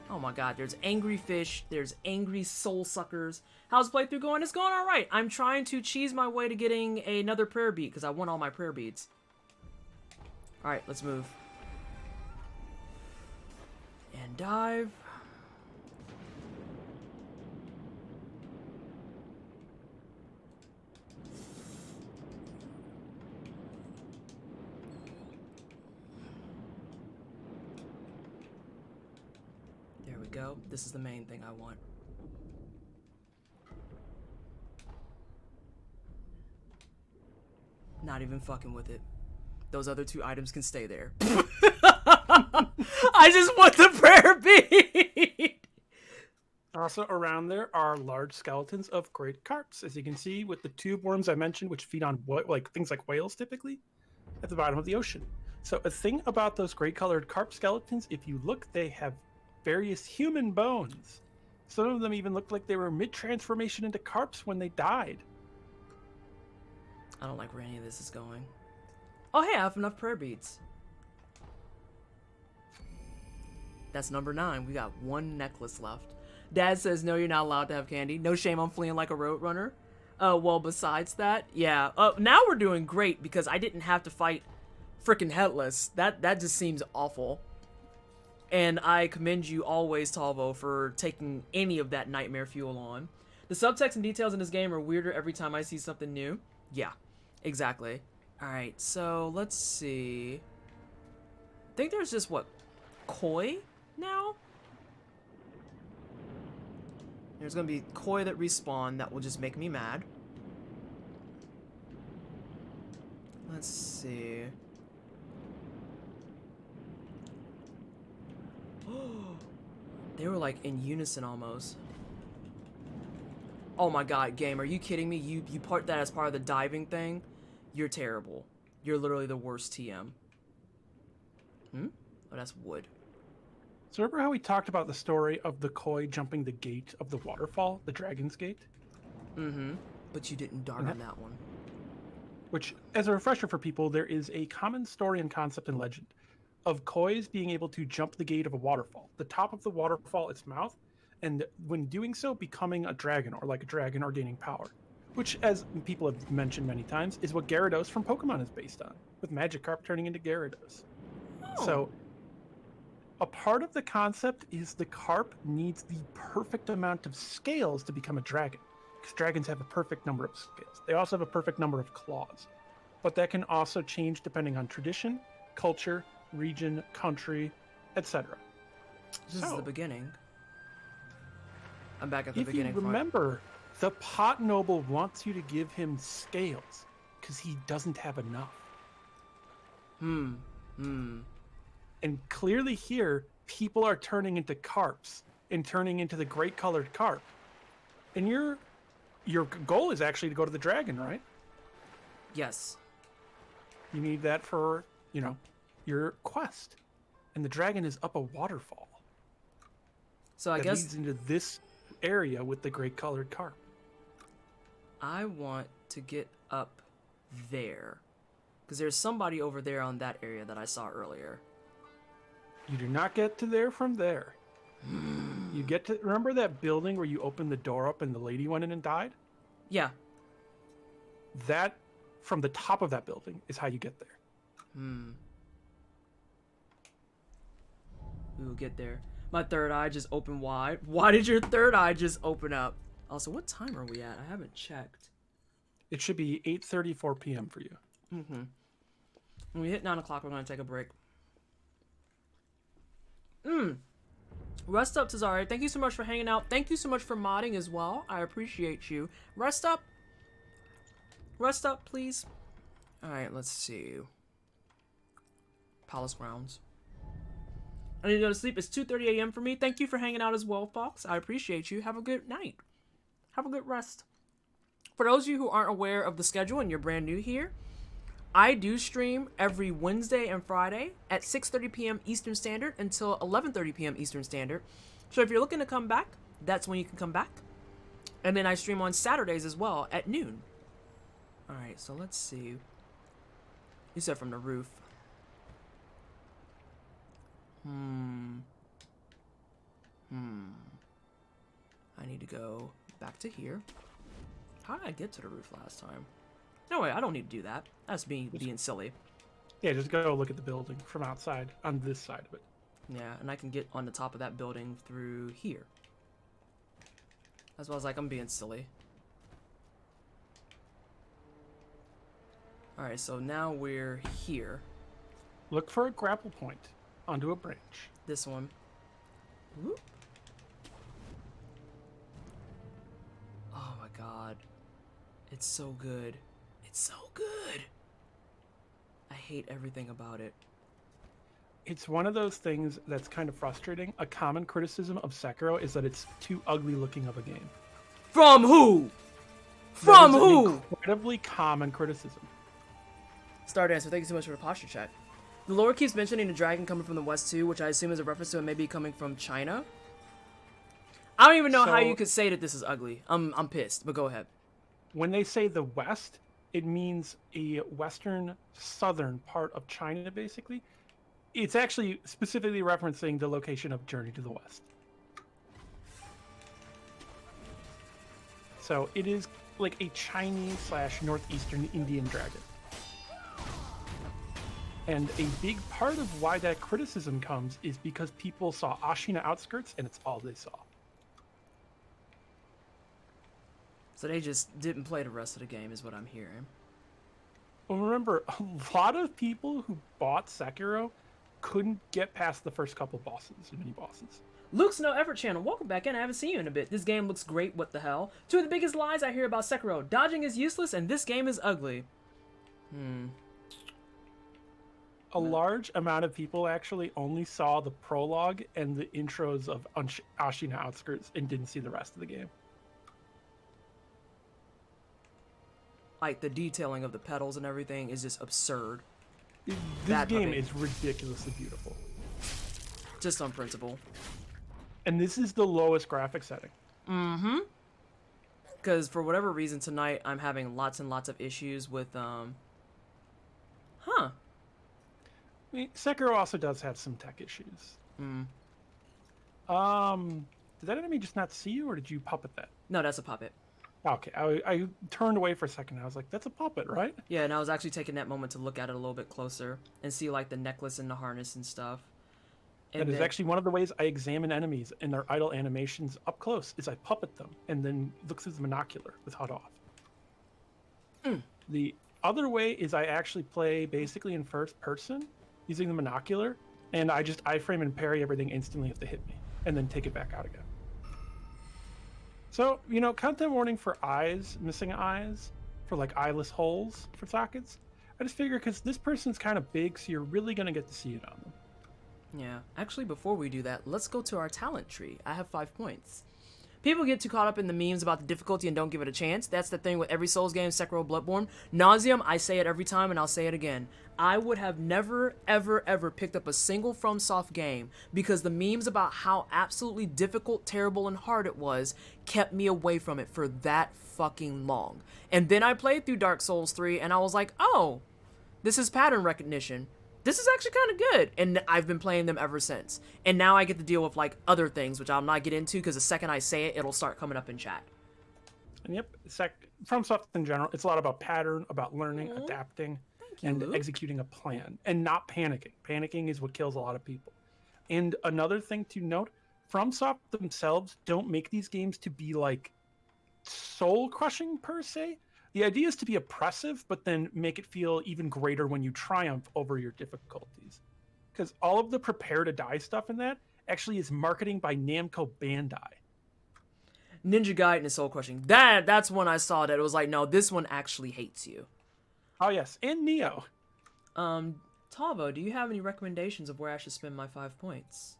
Oh my god, there's angry fish, there's angry soul suckers. How's playthrough going? It's going alright. I'm trying to cheese my way to getting another prayer bead because I want all my prayer beads. Alright, let's move. And dive. There we go. This is the main thing I want. Not even fucking with it. Those other 2 items can stay there. I just want the prayer bead! Also around there are large skeletons of great carps, as you can see with the tube worms I mentioned, which feed on like things like whales typically, at the bottom of the ocean. So a thing about those great colored carp skeletons, if you look, they have various human bones. Some of them even look like they were mid-transformation into carps when they died. I don't like where any of this is going. Oh hey, I have enough prayer beads. That's number 9. We got 1 necklace left. Dad says, no, you're not allowed to have candy. No shame on fleeing like a road runner. Well, besides that, yeah. Now we're doing great because I didn't have to fight freaking Headless. That just seems awful. And I commend you always, Talvo, for taking any of that nightmare fuel on. The subtext and details in this game are weirder every time I see something new. Yeah, exactly. Alright, so let's see. I think there's just, what, koi now? There's gonna be koi that respawn that will just make me mad. Let's see. They were like in unison almost. Oh my god, game, are you kidding me? You part that as part of the diving thing? You're terrible. You're literally the worst TM. Oh, that's wood. So remember how we talked about the story of the koi jumping the gate of the waterfall, the Dragon's Gate? Mm-hmm. But you didn't dart on that one. Which, as a refresher for people, there is a common story and concept in legend of kois being able to jump the gate of a waterfall. The top of the waterfall, its mouth, and when doing so, becoming a dragon, or like a dragon or gaining power. Which, as people have mentioned many times, is what Gyarados from Pokemon is based on, with Magikarp turning into Gyarados. Oh. So, a part of the concept is the carp needs the perfect amount of scales to become a dragon, because dragons have a perfect number of scales. They also have a perfect number of claws, but that can also change depending on tradition, culture, region, country, etc. This is the beginning. I'm back at the beginning. If you remember, the pot noble wants you to give him scales, because he doesn't have enough. And clearly here, people are turning into carps and turning into the great colored carp. And your goal is actually to go to the dragon, right? Yes. You need that for, your quest. And the dragon is up a waterfall. So I that guess leads into this area with the great colored carp. I want to get up there. Because there's somebody over there on that area that I saw earlier. You do not get to there from there. You get to, remember that building where you opened the door up and the lady went in and died? Yeah. That, from the top of that building, is how you get there. We will get there. My third eye just opened wide. Why did your third eye just open up? Also, what time are we at? I haven't checked. It should be 8:34 p.m. for you. When we hit 9 o'clock, we're going to take a break. Rest up, Tazari. Thank you so much for hanging out. Thank you so much for modding as well. I appreciate you. Rest up. Rest up, please. Alright, let's see. Palace grounds. I need to go to sleep. It's 2:30 a.m. for me. Thank you for hanging out as well, Fox. I appreciate you. Have a good night. Have a good rest. For those of you who aren't aware of the schedule and you're brand new here, I do stream every Wednesday and Friday at 6:30 p.m. Eastern Standard until 11:30 p.m. Eastern Standard. So if you're looking to come back, that's when you can come back. And then I stream on Saturdays as well at noon. Alright, so let's see. You said from the roof. I need to go back to here. How did I get to the roof last time? No way, I don't need to do that. That's me being silly. Yeah, just go look at the building from outside on this side of it. Yeah, and I can get on the top of that building through here. As well as like, I'm being silly. Alright, so now we're here. Look for a grapple point onto a branch. This one. Whoop. Oh my god. It's so good. It's so good. I hate everything about it. It's one of those things that's kind of frustrating. A common criticism of Sekiro is that it's too ugly looking of a game. From who? From That is who? an incredibly common criticism. Star Dancer, thank you so much for the posture check. The lore keeps mentioning a dragon coming from the west too, which I assume is a reference to it maybe coming from China. I don't even know how you could say that this is ugly. I'm pissed, but go ahead. When they say the west, it means a western southern part of China, basically. It's actually specifically referencing the location of Journey to the West. So it is like a Chinese / northeastern Indian dragon. And a big part of why that criticism comes is because people saw Ashina outskirts and it's all they saw. So they just didn't play the rest of the game is what I'm hearing. Well, remember, a lot of people who bought Sekiro couldn't get past the first couple bosses, mini bosses. Luke's No Effort channel, welcome back in. I haven't seen you in a bit. This game looks great, what the hell? Two of the biggest lies I hear about Sekiro. Dodging is useless and this game is ugly. A large amount of people actually only saw the prologue and the intros of Ashina Outskirts and didn't see the rest of the game. Like, the detailing of the petals and everything is just absurd. This game is ridiculously beautiful. Just on principle. And this is the lowest graphic setting. Mm-hmm. Because for whatever reason tonight, I'm having lots and lots of issues with, I mean, Sekiro also does have some tech issues. Did that enemy just not see you, or did you puppet that? No, that's a puppet. Okay, I turned away for a second. I was like, that's a puppet, right? Yeah, and I was actually taking that moment to look at it a little bit closer and see, like, the necklace and the harness and stuff. That is actually one of the ways I examine enemies and their idle animations up close, is I puppet them and then look through the monocular with HUD off. The other way is I actually play basically in first person using the monocular, and I just iframe and parry everything instantly if they hit me, and then take it back out again. So, you know, content warning for eyes, missing eyes, for like eyeless holes for sockets. I just figure because this person's kind of big, so you're really going to get to see it on them. Yeah. Actually, before we do that, let's go to our talent tree. I have 5 points. People get too caught up in the memes about the difficulty and don't give it a chance. That's the thing with every Souls game, Sekiro, Bloodborne. Nauseam, I say it every time and I'll say it again. I would have never, ever, ever picked up a single FromSoft game because the memes about how absolutely difficult, terrible, and hard it was kept me away from it for that fucking long. And then I played through Dark Souls 3 and I was like, oh, this is pattern recognition. This is actually kind of good, and I've been playing them ever since. And now I get to deal with, like, other things, which I'll not get into, because the second I say it, it'll start coming up in chat. And yep, FromSoft in general, it's a lot about pattern, about learning, adapting, and executing a plan, and not panicking. Panicking is what kills a lot of people. And another thing to note, FromSoft themselves don't make these games to be, like, soul-crushing, per se. The idea is to be oppressive, but then make it feel even greater when you triumph over your difficulties. Because all of the prepare to die stuff in that actually is marketing by Namco Bandai. Ninja Gaiden is soul crushing. That's when I saw that it was like, no, this one actually hates you. Oh yes, and Neo. Tavo, do you have any recommendations of where I should spend my 5 points?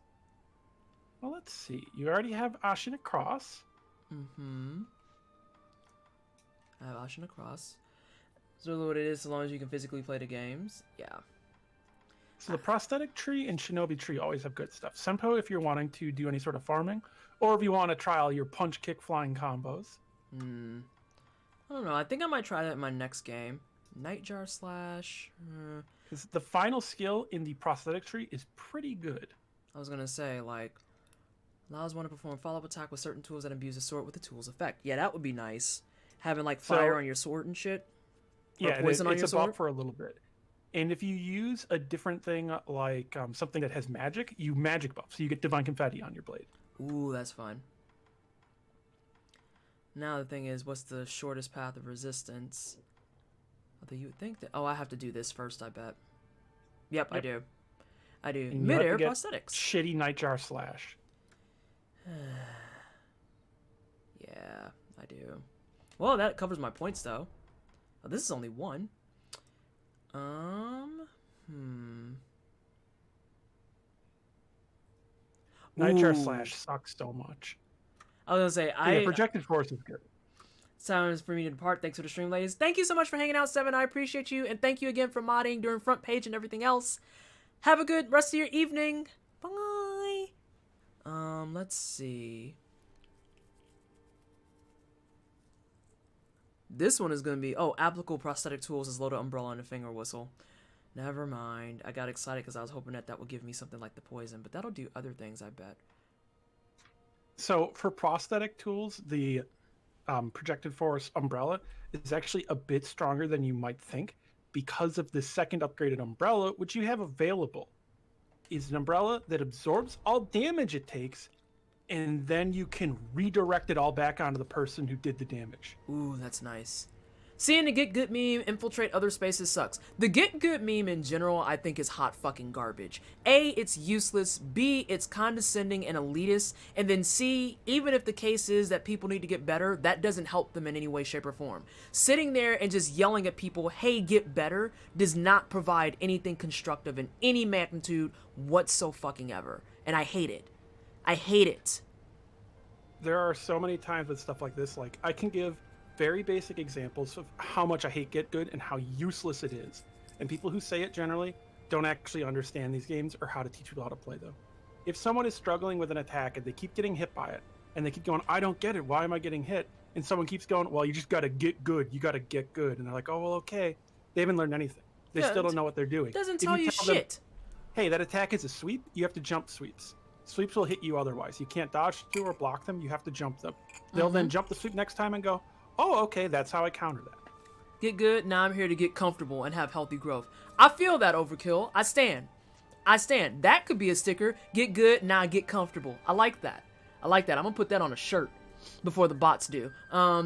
Well, let's see. You already have Ashina Cross. I have Ashina Cross. It's really what it is, as long as you can physically play the games. Yeah. So the prosthetic tree and shinobi tree always have good stuff. Senpo if you're wanting to do any sort of farming, or if you want to try all your punch, kick, flying combos. I don't know. I think I might try that in my next game. Nightjar Slash. Because the final skill in the prosthetic tree is pretty good. I was gonna say, like, Allows one to perform follow-up attack with certain tools that imbue the sword with the tool's effect. Yeah, that would be nice. Having like fire on your sword and shit. Or Yeah, poison on it's your a sword. buff for a little bit. And if you use a different thing like something that has magic, you magic buff. So you get divine confetti on your blade. Ooh, that's fun. Now the thing is, what's the shortest path of resistance? Although you would think that... Oh, I have to do this first, I bet. Yep. I do. I do. And you have to Mid-air get prosthetics. Shitty Nightjar Slash. Yeah, I do. Well, that covers my points, though. Oh, this is only one. Nightjar Ooh. Slash sucks so much. I was gonna say, Yeah, projected force is good. Sounds for me to depart. Thanks for the stream, ladies. Thank you so much for hanging out, Seven. I appreciate you, and thank you again for modding during front page and everything else. Have a good rest of your evening. Bye. Let's see. This one is gonna be applicable prosthetic tools is loaded umbrella and a finger whistle. Never mind. I got excited because I was hoping that would give me something like the poison, but that'll do other things, I bet. So for prosthetic tools, the projected force umbrella is actually a bit stronger than you might think because of the second upgraded umbrella, which you have available. Is an umbrella that absorbs all damage it takes, and then you can redirect it all back onto the person who did the damage. Ooh, that's nice. Seeing the Get Good meme infiltrate other spaces sucks. The Get Good meme in general, I think, is hot fucking garbage. A, it's useless. B, it's condescending and elitist. And then C, even if the case is that people need to get better, that doesn't help them in any way, shape, or form. Sitting there and just yelling at people, hey, get better, does not provide anything constructive in any magnitude whatsoever. And I hate it. I hate it. There are so many times with stuff like this, like I can give very basic examples of how much I hate Get Good and how useless it is. And people who say it generally don't actually understand these games or how to teach people how to play them. If someone is struggling with an attack and they keep getting hit by it, and they keep going, I don't get it, why am I getting hit? And someone keeps going, well, you just gotta get good, you gotta get good. And they're like, oh, well, okay. They haven't learned anything. They still don't know what they're doing. Doesn't If tell you them, shit. hey, that attack is a sweep, you have to jump sweeps. Sweeps will hit you otherwise. You can't dodge through or block them, you have to jump them. They'll then jump the sweep next time and go, oh, okay, that's how I counter that. Get good, now I'm here to get comfortable and have healthy growth. I feel that, Overkill. I stand. That could be a sticker. Get good, now I get comfortable. I like that. I'm gonna put that on a shirt before the bots do.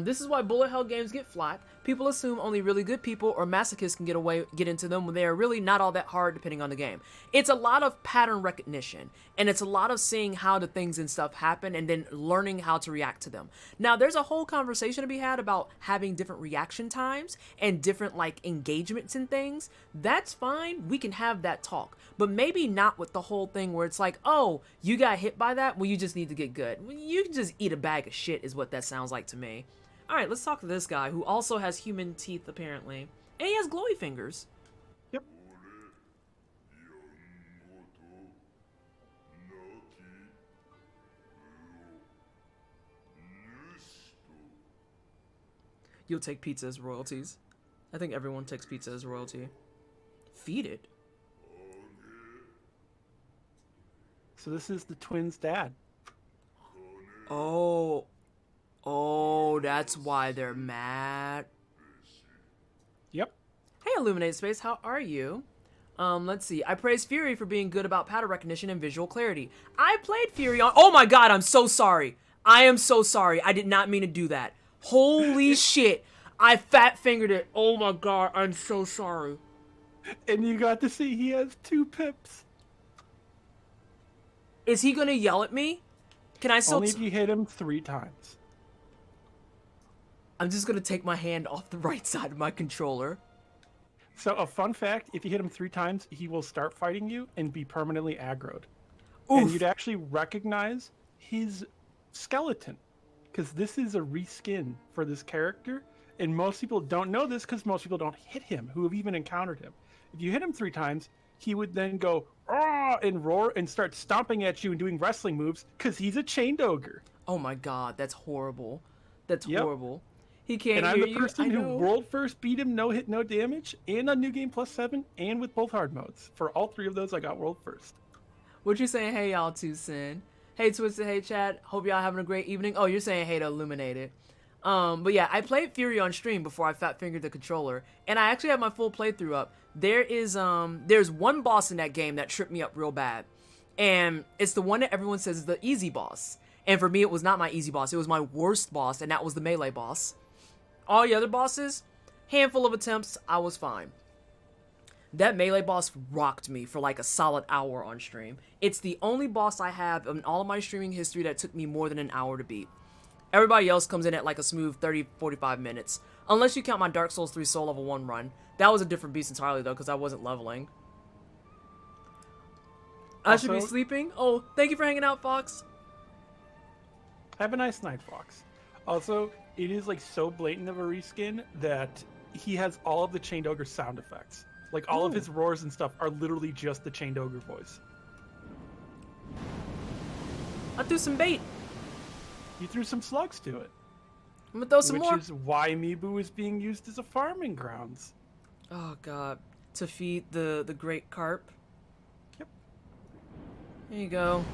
This is why bullet hell games get flack. People assume only really good people or masochists can get into them when they are really not all that hard depending on the game. It's a lot of pattern recognition, and it's a lot of seeing how the things and stuff happen and then learning how to react to them. Now, there's a whole conversation to be had about having different reaction times and different like engagements and things. That's fine. We can have that talk, but maybe not with the whole thing where it's like, oh, you got hit by that? Well, you just need to get good. You can just eat a bag of shit is what that sounds like to me. All right, let's talk to this guy who also has human teeth, apparently. And he has glowy fingers. Yep. You'll take pizza as royalties. I think everyone takes pizza as royalty. Feed it. So this is the twins' dad. Oh, that's why they're mad. Yep. Hey, Illuminate Space, how are you? Let's see. I praise Fury for being good about pattern recognition and visual clarity. I played Fury on... Oh my god, I'm so sorry. I am so sorry. I did not mean to do that. Holy shit. I fat-fingered it. Oh my god, I'm so sorry. And you got to see he has 2 pips. Is he gonna yell at me? Can I still... Only if you hit him 3 times. I'm just gonna take my hand off the right side of my controller. So a fun fact, if you hit him 3 times, he will start fighting you and be permanently aggroed. Oof. And you'd actually recognize his skeleton. Because this is a reskin for this character. And most people don't know this because most people don't hit him, who have even encountered him. If you hit him 3 times, he would then go, "Ah!" and roar and start stomping at you and doing wrestling moves because he's a chained ogre. Oh my god, that's horrible. That's Yep. horrible. He can't And I'm hear the you. person I who know. world first beat him no hit, no damage, and on New Game Plus 7, and with both hard modes. For all 3 of those, I got world first. What you saying? Hey, y'all, too, Sin. Hey Twisted, hey chat. Hope y'all having a great evening. Oh, you're saying hey to Illuminated. But yeah, I played Fury on stream before I fat fingered the controller, and I actually have my full playthrough up. There's one boss in that game that tripped me up real bad, and it's the one that everyone says is the easy boss. And for me, it was not my easy boss. It was my worst boss, and that was the melee boss. All the other bosses, handful of attempts, I was fine. That melee boss rocked me for like a solid hour on stream. It's the only boss I have in all of my streaming history that took me more than an hour to beat. Everybody else comes in at like a smooth 30, 45 minutes. Unless you count my Dark Souls 3 Soul Level 1 run. That was a different beast entirely though, because I wasn't leveling. I should be sleeping? Oh, thank you for hanging out, Fox. Have a nice night, Fox. Also, it is like so blatant of a reskin that he has all of the Chained Ogre sound effects. Like all of his roars and stuff are literally just the Chained Ogre voice. I threw some bait. You threw some slugs to it. I'm gonna throw some more. Which is why Mibu is being used as a farming grounds. Oh god. To feed the great carp. Yep. There you go.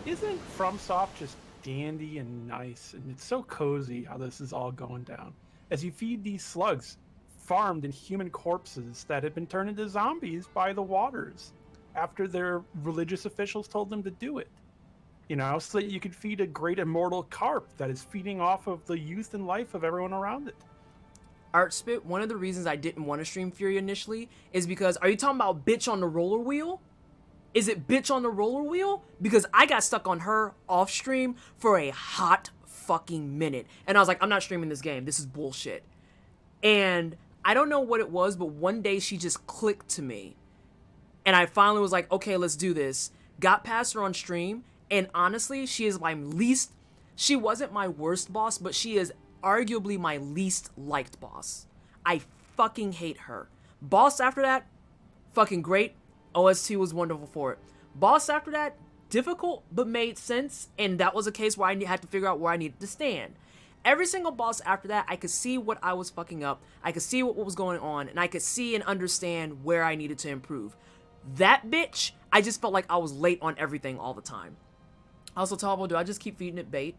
Isn't FromSoft just dandy and nice? And it's so cozy how this is all going down. As you feed these slugs, farmed in human corpses that had been turned into zombies by the waters after their religious officials told them to do it. You know, so that you could feed a great immortal carp that is feeding off of the youth and life of everyone around it. Artspit, one of the reasons I didn't want to stream Fury initially is because, are you talking about bitch on the roller wheel? Is it bitch on the roller wheel? Because I got stuck on her off stream for a hot fucking minute. And I was like, I'm not streaming this game. This is bullshit. And I don't know what it was, but one day she just clicked to me. And I finally was like, okay, let's do this. Got past her on stream. And honestly, she wasn't my worst boss, but she is arguably my least liked boss. I fucking hate her. Boss after that, fucking great. OST was wonderful for it. Boss after that, difficult, but made sense. And that was a case where I had to figure out where I needed to stand. Every single boss after that, I could see what I was fucking up. I could see what was going on. And I could see and understand where I needed to improve. That bitch, I just felt like I was late on everything all the time. Also, Tabo, do I just keep feeding it bait?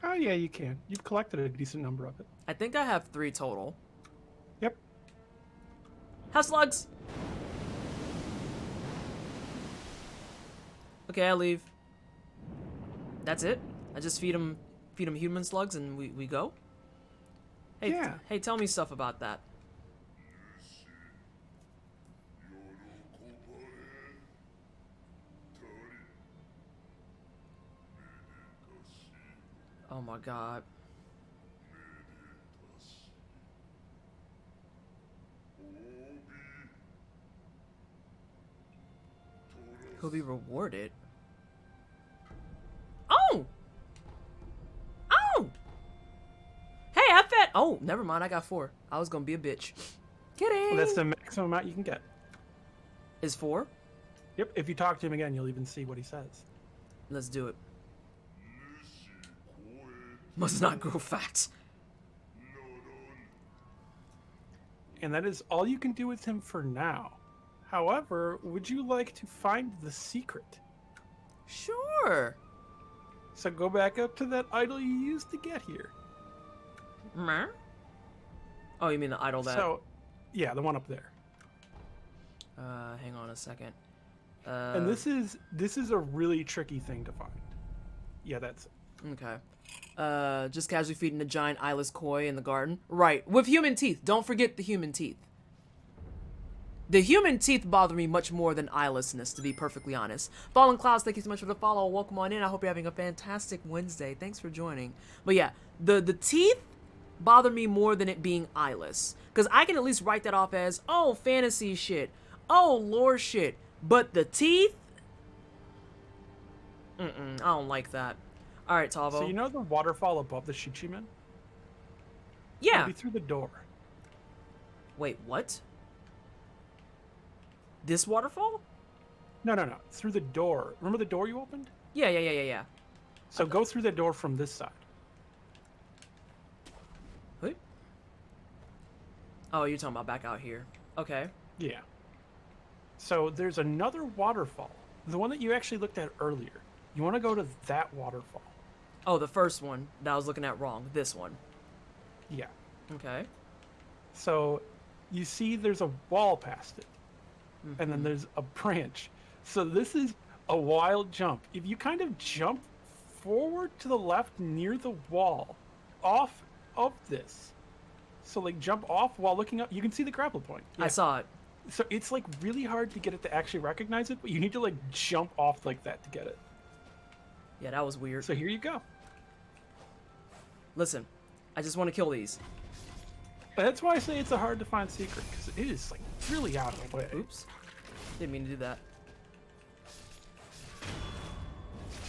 Oh yeah, you can. You've collected a decent number of it. I think I have 3 total. Yep. Have slugs! Okay, I leave. That's it? I just feed them human slugs and we go? Hey, yeah. Hey, tell me stuff about that. Oh my god. He'll be rewarded. Oh! Oh! Hey, I fed. Oh, never mind. I got 4. I was gonna be a bitch. Kidding. Well, that's the maximum amount you can get. Is 4? Yep. If you talk to him again, you'll even see what he says. Let's do it. Must not grow fat. And that is all you can do with him for now. However, would you like to find the secret? Sure. So go back up to that idol you used to get here. Meh? Oh, you mean the idol that... So, yeah, the one up there. Hang on a second. And this is a really tricky thing to find. Yeah, that's it. Okay. Just casually feeding the giant eyeless koi in the garden. Right. With human teeth. Don't forget the human teeth. The human teeth bother me much more than eyelessness, to be perfectly honest. Fallen Clouds, thank you so much for the follow. Welcome on in. I hope you're having a fantastic Wednesday. Thanks for joining. But yeah, the teeth bother me more than it being eyeless. Because I can at least write that off as, oh, fantasy shit. Oh, lore shit. But the teeth? I don't like that. Alright, Tavo. So you know the waterfall above the Shichiman? Yeah. It'll be through the door. Wait, what? This waterfall? No. Through the door. Remember the door you opened? Yeah. So go through the door from this side. Wait. Oh, you're talking about back out here. Okay. Yeah. So there's another waterfall The one that you actually looked at earlier. You want to go to that waterfall. Oh, the first one that I was looking at wrong. This one. Yeah. Okay. So you see there's a wall past it. And then there's a branch. So this is a wild jump. If you kind of jump forward to the left near the wall, off of this. So like jump off while looking up. You can see the grapple point. I saw it. So it's like really hard to get it to actually recognize it, but you need to like jump off like that to get it. Yeah, that was weird. So here you go. Listen, I just want to kill these. That's why I say it's a hard to find secret, because it is like really out of the way. Oops. Didn't mean to do that.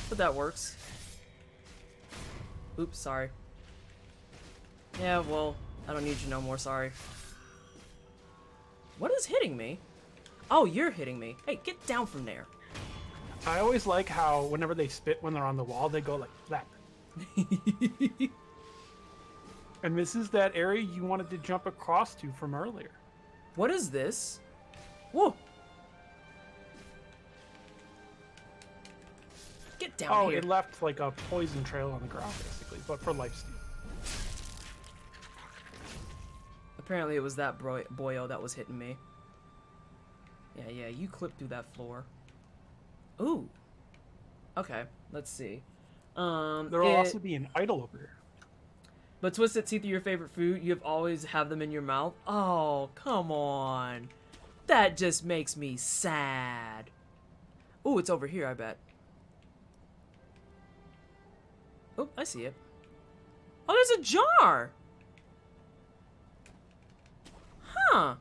But that works. Oops, sorry. Yeah, well, I don't need you no more, sorry. What is hitting me? Oh, you're hitting me. Hey, get down from there. I always like how whenever they spit when they're on the wall, they go like that. And this is that area you wanted to jump across to from earlier. What is this? Whoa! Get down Oh, here. it left like a poison trail on the ground, basically, but for lifesteal. Apparently it was that boyo that was hitting me. Yeah, you clipped through that floor. Ooh. Okay, let's see. There will also be an idol over here. But twisted teeth are your favorite food. You always have them in your mouth. Oh, come on. That just makes me sad. Ooh, it's over here, I bet. Oh, I see it. Oh, there's a jar. Huh.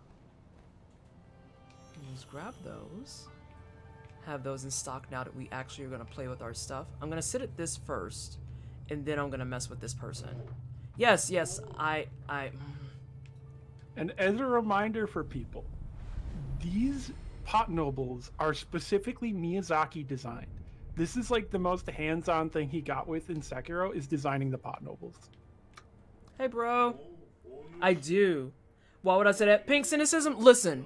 Let's grab those. Have those in stock now that we actually are going to play with our stuff. I'm going to sit at this first, and then I'm going to mess with this person. Yes, I... And as a reminder for people, these pot nobles are specifically Miyazaki designed. This is like the most hands-on thing he got with in Sekiro is designing the pot nobles. Hey, bro. I do. Why would I say that? Pink cynicism? Listen.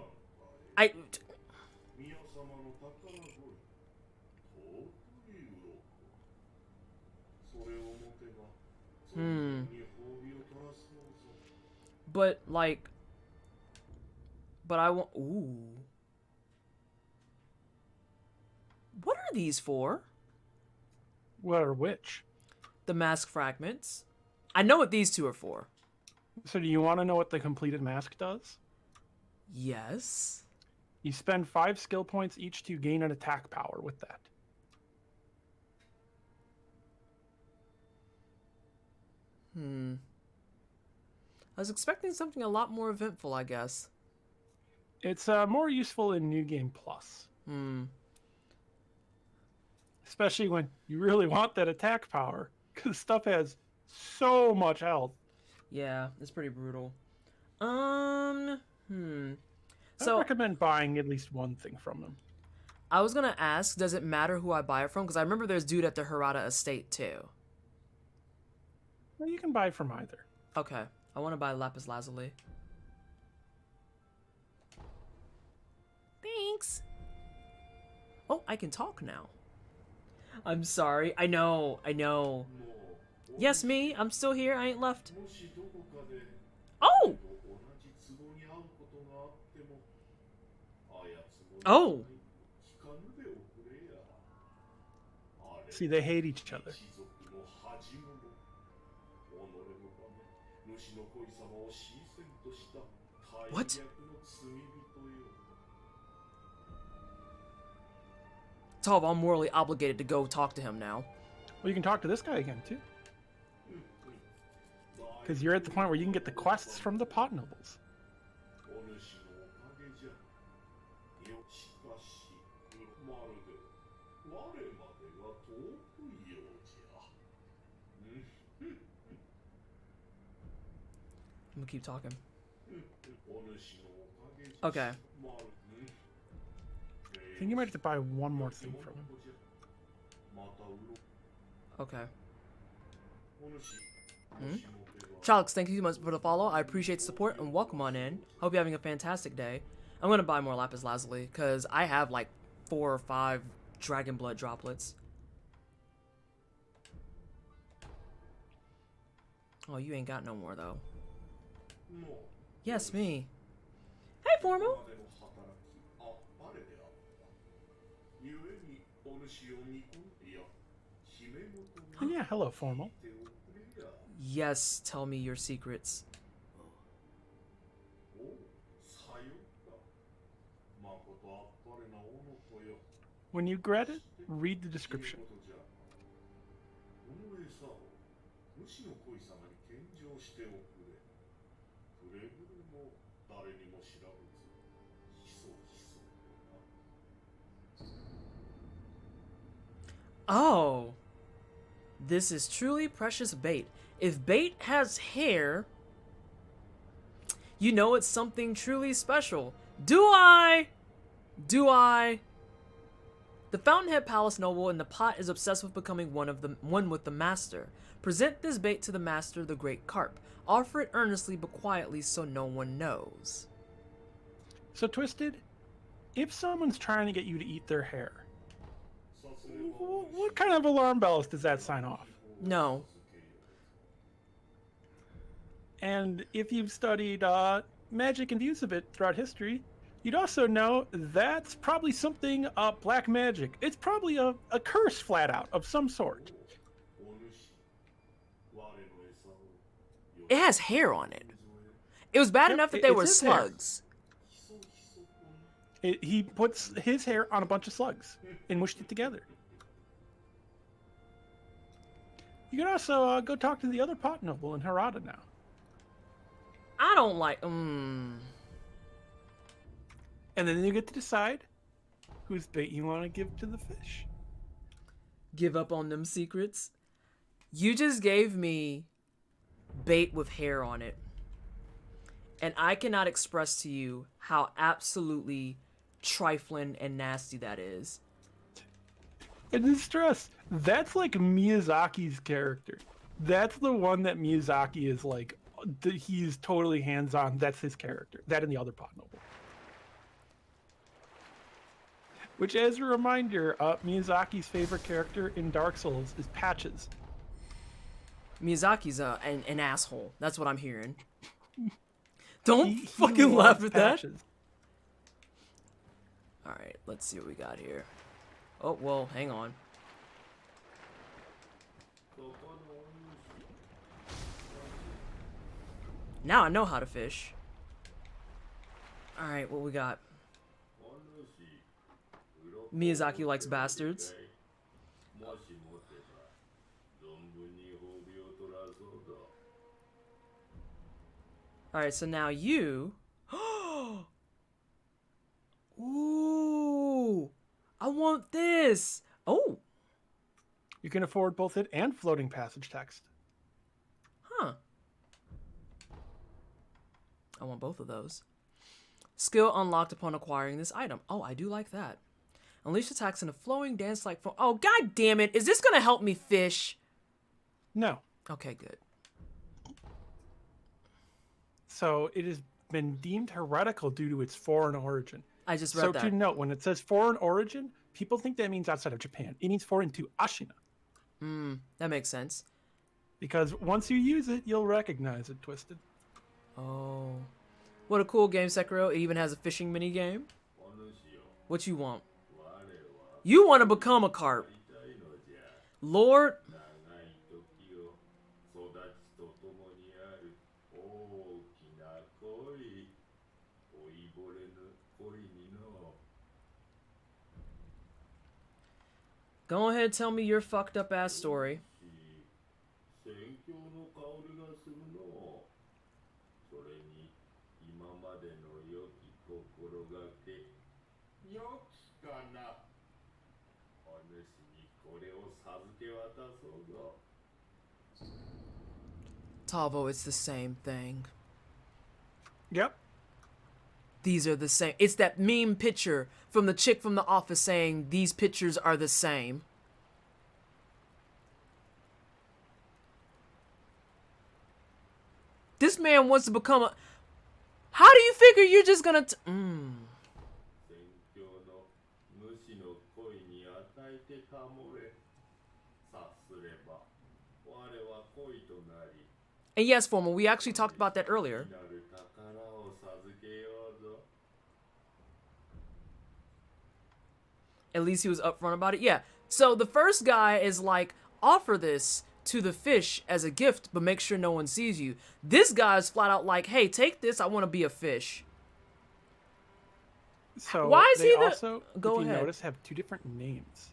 But, like... But I want... Ooh. What are these for? What are which? The mask fragments. I know what these two are for. So do you want to know what the completed mask does? Yes. You spend 5 skill points each to gain an attack power with that. I was expecting something a lot more eventful, I guess. It's more useful in New Game Plus. Especially when you really want that attack power, because stuff has so much health. Yeah, it's pretty brutal. I So recommend buying at least one thing from them. I was gonna ask, does it matter who I buy it from? Because I remember there's dude at the Hirata estate too. Well, you can buy from either. Okay, I want to buy lapis lazuli. Thanks. Oh, I can talk now. I'm sorry. I know. Yes, me. I'm still here. I ain't left. Oh! Oh! See, they hate each other. What? Tov, I'm morally obligated to go talk to him now. Well, you can talk to this guy again, too. Because you're at the point where you can get the quests from the pot nobles. I'm gonna keep talking. Okay. I think you might have to buy one more thing from him. Okay. Chalix, thank you so much for the follow. I appreciate the support and welcome on in. Hope you're having a fantastic day. I'm gonna buy more lapis lazuli because I have like 4 or 5 Dragon blood droplets. Oh, you ain't got no more, though. Yes, me. Hey, Formal. Oh, yeah, hello, Formal. Yes, tell me your secrets. When you get it, read the description. Oh. This is truly precious bait. If bait has hair, you know it's something truly special. Do I? Do I? The Fountainhead Palace noble in the pot is obsessed with becoming one with the master. Present this bait to the master, the great Carp. Offer it earnestly but quietly so no one knows. So, Twisted, if someone's trying to get you to eat their hair, what kind of alarm bells does that sign off? No. And if you've studied magic and views of it throughout history, you'd also know that's probably something black magic. It's probably a curse flat out of some sort. It has hair on it. It was bad enough that they were slugs. He puts his hair on a bunch of slugs and mushed it together. You can also go talk to the other pot noble in Harada now. I don't like. And then you get to decide whose bait you want to give to the fish. Give up on them secrets. You just gave me bait with hair on it. And I cannot express to you how absolutely trifling and nasty that is. And then stress, that's like Miyazaki's character. That's the one that Miyazaki is like, he's totally hands-on. That's his character. That and the other pot noble. Which, as a reminder, Miyazaki's favorite character in Dark Souls is Patches. Miyazaki's an asshole. That's what I'm hearing. Don't He fucking laugh at that. Patches. Alright, let's see what we got here. Oh, well, hang on. Now I know how to fish. Alright, what we got? Miyazaki likes bastards. Alright, so now you... Ooh! I want this! Oh! You can afford both it and floating passage text. Huh. I want both of those. Skill unlocked upon acquiring this item. Oh, I do like that. Unleash attacks in a flowing dance-like form. Oh, god damn it! Is this gonna help me fish? No. Okay, good. So it has been deemed heretical due to its foreign origin. I just read So that. to note, when it says foreign origin, people think that means outside of Japan. It means foreign to Ashina. That makes sense. Because once you use it, you'll recognize it, Twisted. Oh. What a cool game, Sekiro. It even has a fishing mini game. What you want? You want to become a carp. Lord. Go ahead, tell me your fucked up ass story. Tavo, it's the same thing. Yep. These are the same. It's that meme picture from the chick from The Office saying these pictures are the same. This man wants to become a... How do you figure you're just gonna... And yes, Formal, we actually talked about that earlier. At least he was upfront about it. Yeah. So the first guy is like, offer this to the fish as a gift, but make sure no one sees you. This guy is flat out like, hey, take this. I want to be a fish. So why is they he the... also, Go if you ahead. notice, have 2 different names.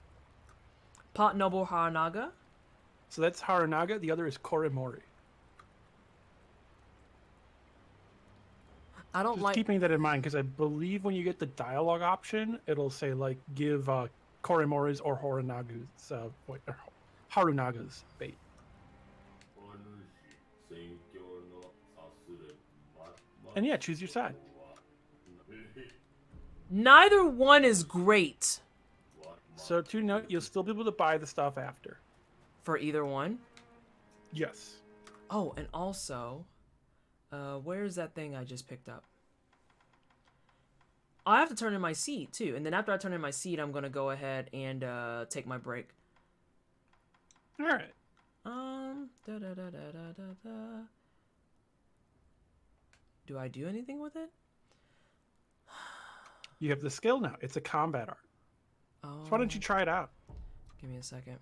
Pot Noble Haranaga. So that's Haranaga. The other is Koremori. I don't Just like... keeping that in mind, because I believe when you get the dialogue option, it'll say, like, give Koremori's or Harunaga's bait. And yeah, choose your side. Neither one is great. So to note, you'll still be able to buy the stuff after. For either one? Yes. Oh, and also... where's that thing I just picked up? I have to turn in my seed, too. And then after I turn in my seed, I'm going to go ahead and take my break. All right. Do I do anything with it? You have the skill now. It's a combat art. Oh. So why don't you try it out? Give me a second.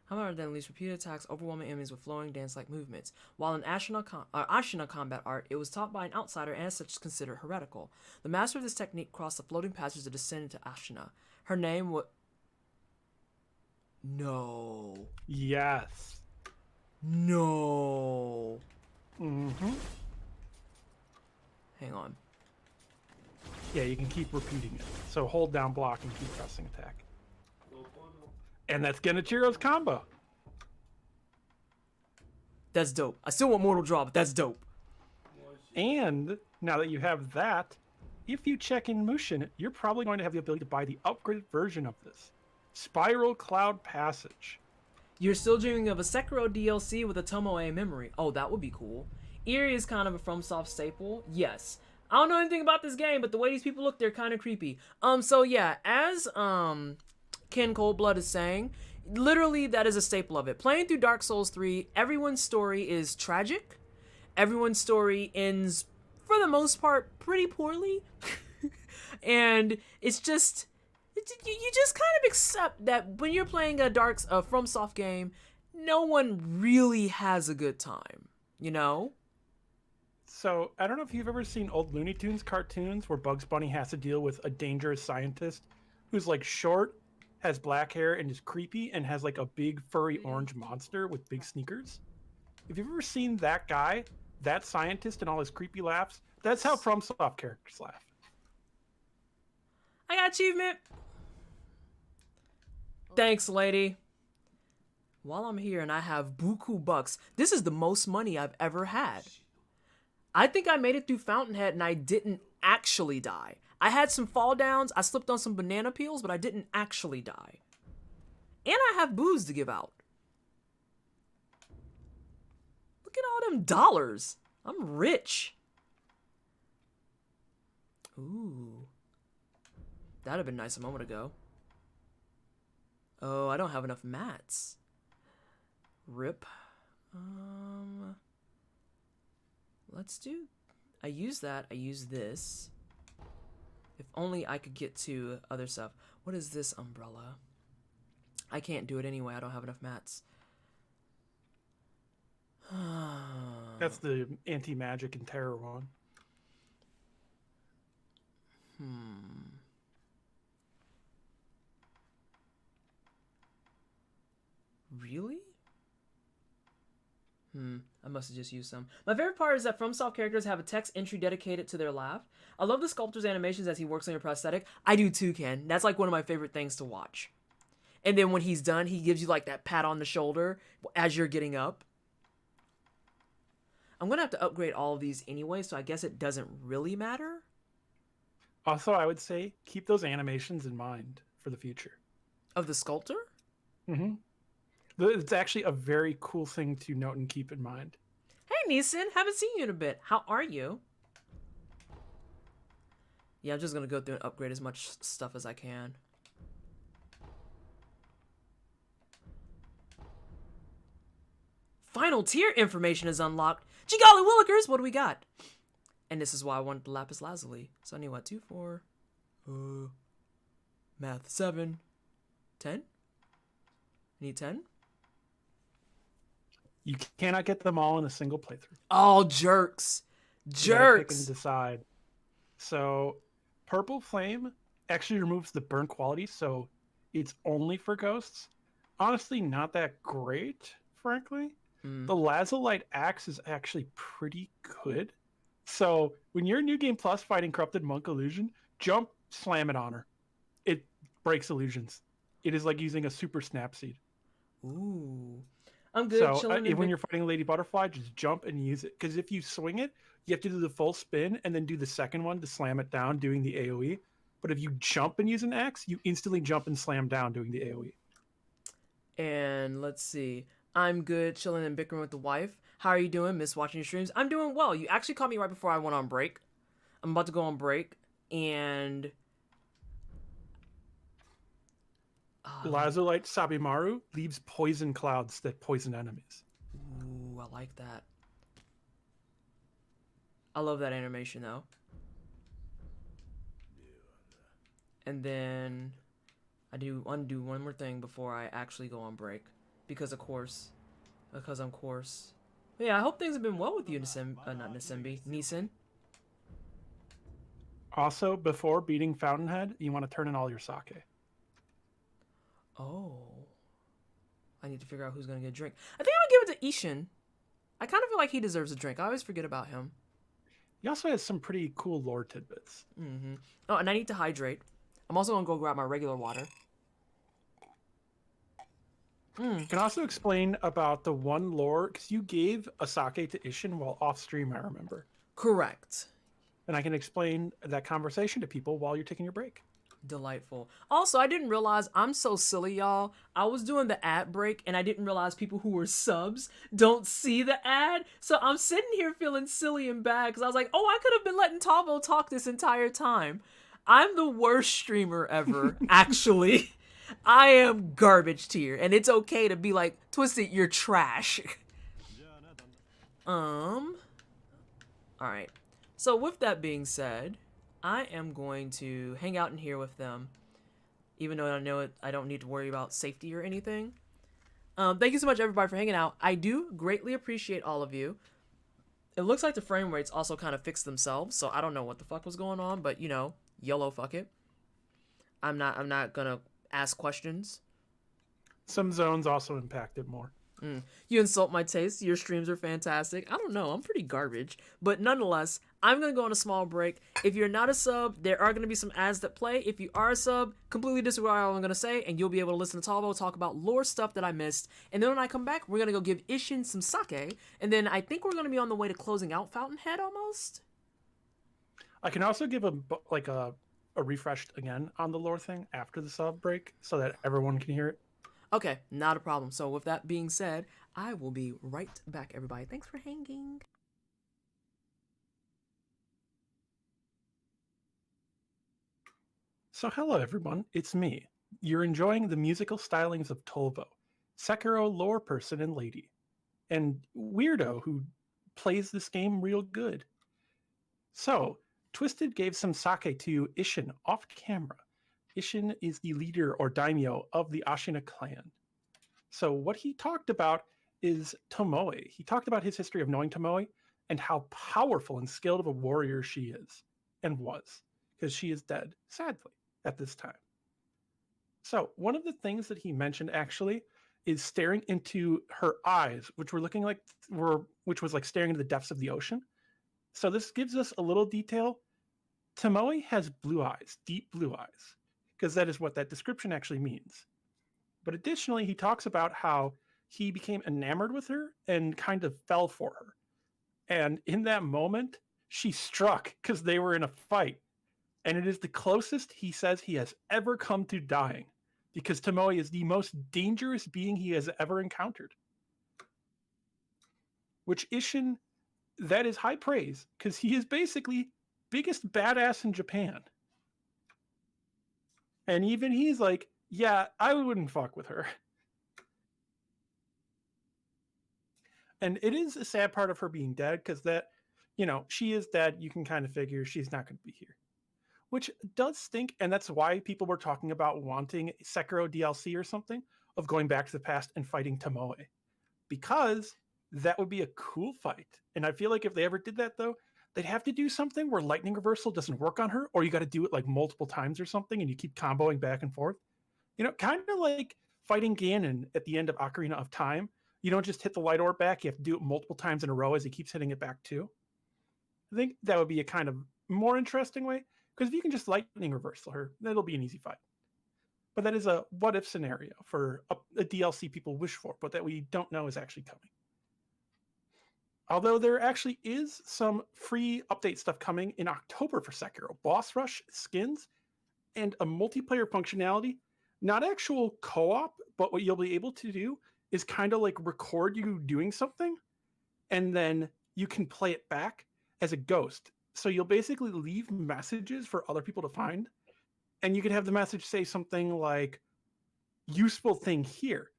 However, then unleash repeated attacks, overwhelming enemies with flowing dance-like movements. While in Ashina combat art, it was taught by an outsider and as such is considered heretical. The master of this technique crossed the floating passage to descend into Ashina. Her name was... No. Yes. No. Mm-hmm. Hang on. Yeah, you can keep repeating it. So hold down block and keep pressing attack. And that's Genichiro's combo. That's dope. I still want Mortal Draw, but that's dope. And now that you have that, if you check in Mushin, you're probably going to have the ability to buy the upgraded version of this. Spiral Cloud Passage. You're still dreaming of a Sekiro DLC with a Tomoe memory. Oh, that would be cool. Eerie is kind of a FromSoft staple. Yes. I don't know anything about this game, but the way these people look, they're kind of creepy. So yeah, as Ken Coldblood is saying, literally that is a staple of it. Playing through Dark Souls 3, everyone's story is tragic. Everyone's story ends, for the most part, pretty poorly. And it's just... You just kind of accept that when you're playing a FromSoft game, no one really has a good time, you know? So, I don't know if you've ever seen old Looney Tunes cartoons where Bugs Bunny has to deal with a dangerous scientist who's like short, has black hair, and is creepy, and has like a big furry orange monster with big sneakers. If you've ever seen that guy, that scientist, and all his creepy laughs, that's how FromSoft characters laugh. I got achievement. Thanks, lady. While I'm here and I have buku bucks, this is the most money I've ever had. I think I made it through Fountainhead and I didn't actually die. I had some fall downs, I slipped on some banana peels, but I didn't actually die. And I have booze to give out. Look at all them dollars. I'm rich. Ooh. That'd have been nice a moment ago. Oh, I don't have enough mats. Rip. Let's do... I use that. I use this. If only I could get to other stuff. What is this umbrella? I can't do it anyway. I don't have enough mats. That's the anti-magic and terror one. Really? I must have just used some. My favorite part is that FromSoft characters have a text entry dedicated to their laugh. I love the sculptor's animations as he works on your prosthetic. I do too, Ken. That's like one of my favorite things to watch. And then when he's done, he gives you like that pat on the shoulder as you're getting up. I'm going to have to upgrade all of these anyway, so I guess it doesn't really matter. Also, I would say keep those animations in mind for the future. Of the sculptor? Mm-hmm. It's actually a very cool thing to note and keep in mind. Hey, Neeson. Haven't seen you in a bit. How are you? Yeah, I'm just gonna go through and upgrade as much stuff as I can. Final tier information is unlocked. Gee golly willikers, what do we got? And this is why I wanted the lapis lazuli. So I need what? 2, 4, math 7, 10. I need 10. You cannot get them all in a single playthrough. Oh, jerks. You gotta pick Jerks. and decide. So, Purple Flame actually removes the burn quality, so it's only for ghosts. Honestly, not that great, frankly. The Lazulite Axe is actually pretty good. So, when you're in New Game Plus fighting Corrupted Monk Illusion, jump, slam it on her. It breaks illusions. It is like using a super snapseed. Ooh. I'm good So chilling. when you're fighting Lady Butterfly, just jump and use it. Because if you swing it, you have to do the full spin and then do the second one to slam it down doing the AoE. But if you jump and use an axe, you instantly jump and slam down doing the AoE. And let's see. I'm good chilling and bickering with the wife. How are you doing? Miss watching your streams. I'm doing well. You actually caught me right before I went on break. I'm about to go on break. And... Lazulite Sabimaru leaves poison clouds that poison enemies. Ooh, I like that. I love that animation though. And then I do undo one more thing before I actually go on break. Because of course. Because I'm course. But yeah, I hope things have been well with you, not Nisimbi. Neeson. Also, before beating Fountainhead, you want to turn in all your sake. Oh. I need to figure out who's going to get a drink. I think I'm going to give it to Ishin. I kind of feel like he deserves a drink. I always forget about him. He also has some pretty cool lore tidbits. Mm-hmm. Oh, and I need to hydrate. I'm also going to go grab my regular water. You can also explain about the one lore, because you gave a sake to Ishin while off stream, I remember. Correct. And I can explain that conversation to people while you're taking your break. Delightful. Also, I didn't realize I'm so silly, y'all. I was doing the ad break and I didn't realize people who were subs don't see the ad. So I'm sitting here feeling silly and bad because I was like, oh, I could have been letting Tavo talk this entire time. I'm the worst streamer ever, actually. I am garbage tier, and it's okay to be like, Twisted, you're trash. Alright. So with that being said, I am going to hang out in here with them, even though I know I don't need to worry about safety or anything. Thank you so much, everybody, for hanging out. I do greatly appreciate all of you. It looks like the frame rates also kind of fixed themselves, so I don't know what the fuck was going on, but, you know, YOLO, fuck it. I'm not gonna ask questions. Some zones also impacted more. You insult my taste. Your streams are fantastic. I don't know. I'm pretty garbage. But nonetheless, I'm going to go on a small break. If you're not a sub, there are going to be some ads that play. If you are a sub, completely disagree with all I'm going to say, and you'll be able to listen to Tavo talk about lore stuff that I missed. And then when I come back, we're going to go give Ishin some sake. And then I think we're going to be on the way to closing out Fountainhead almost. I can also give a refreshed again on the lore thing after the sub break so that everyone can hear it. Okay, not a problem. So with that being said, I will be right back, everybody. Thanks for hanging. So hello everyone, it's me. You're enjoying the musical stylings of Tolvo, Sekiro lore person and lady, and weirdo who plays this game real good. So, Twisted gave some sake to Ishin off camera. Ishin is the leader or daimyo of the Ashina clan. So what he talked about is Tomoe. He talked about his history of knowing Tomoe and how powerful and skilled of a warrior she is and was, because she is dead, sadly, at this time. So one of the things that he mentioned actually is staring into her eyes, which was like staring into the depths of the ocean. So this gives us a little detail. Tomoe has blue eyes, deep blue eyes, because that is what that description actually means. But additionally, he talks about how he became enamored with her and kind of fell for her. And in that moment, she struck because they were in a fight. And it is the closest he says he has ever come to dying, because Tomoe is the most dangerous being he has ever encountered. Which Ishin, that is high praise, because he is basically biggest badass in Japan. And even he's like, yeah, I wouldn't fuck with her. And it is a sad part of her being dead because that, she is dead. You can kind of figure she's not going to be here, which does stink. And that's why people were talking about wanting Sekiro DLC or something of going back to the past and fighting Tomoe, because that would be a cool fight. And I feel like if they ever did that, though, they'd have to do something where lightning reversal doesn't work on her, or you got to do it like multiple times or something, and you keep comboing back and forth. Kind of like fighting Ganon at the end of Ocarina of Time. You don't just hit the light orb back, you have to do it multiple times in a row as he keeps hitting it back too. I think that would be a kind of more interesting way, because if you can just lightning reversal her, that'll be an easy fight. But that is a what if scenario for a DLC people wish for, but that we don't know is actually coming. Although there actually is some free update stuff coming in October for Sekiro. Boss rush skins and a multiplayer functionality. Not actual co-op, but what you'll be able to do is kind of like record you doing something, and then you can play it back as a ghost. So you'll basically leave messages for other people to find, and you can have the message say something like, useful thing here.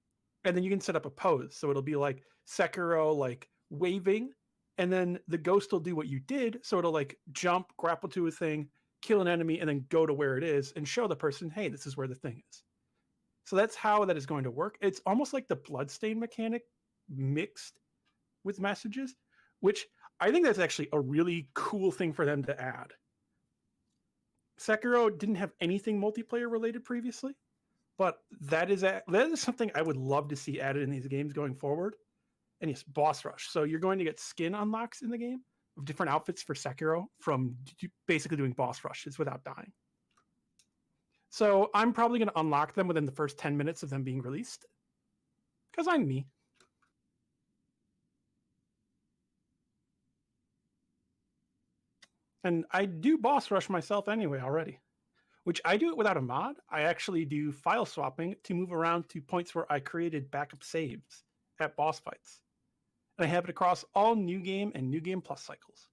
And then you can set up a pose. So it'll be like Sekiro, like waving, and then the ghost will do what you did. So it'll like jump, grapple to a thing, kill an enemy, and then go to where it is and show the person, hey, this is where the thing is. So that's how that is going to work. It's almost like the bloodstain mechanic mixed with messages, which I think that's actually a really cool thing for them to add. Sekiro didn't have anything multiplayer related previously, but that is something I would love to see added in these games going forward. And yes, boss rush. So you're going to get skin unlocks in the game of different outfits for Sekiro from basically doing boss rushes without dying. So I'm probably going to unlock them within the first 10 minutes of them being released, because I'm me. And I do boss rush myself anyway already, which I do it without a mod. I actually do file swapping to move around to points where I created backup saves at boss fights. And I have it across all New Game and New Game Plus cycles.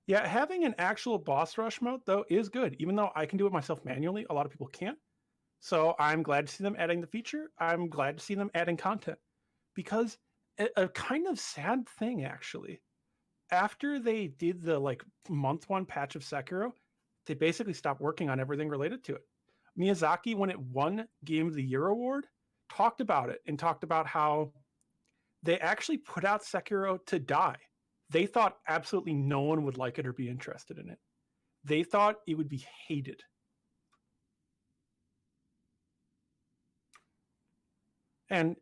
Yeah, having an actual boss rush mode, though, is good. Even though I can do it myself manually, a lot of people can't. So I'm glad to see them adding the feature. I'm glad to see them adding content. Because a kind of sad thing, actually, after they did the like month one patch of Sekiro, they basically stopped working on everything related to it. Miyazaki, when it won Game of the Year award, talked about it and talked about how they actually put out Sekiro to die. They thought absolutely no one would like it or be interested in it. They thought it would be hated. And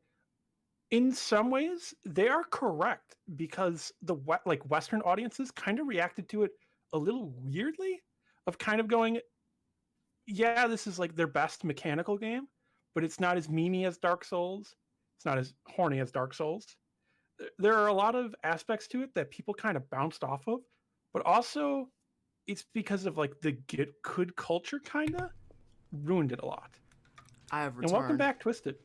in some ways, they are correct, because the like Western audiences kind of reacted to it a little weirdly, of kind of going, yeah, this is like their best mechanical game, but it's not as memey as Dark Souls. It's not as horny as Dark Souls. There are a lot of aspects to it that people kind of bounced off of, but also it's because of like the get good culture kind of ruined it a lot. I have returned. And welcome back, Twisted.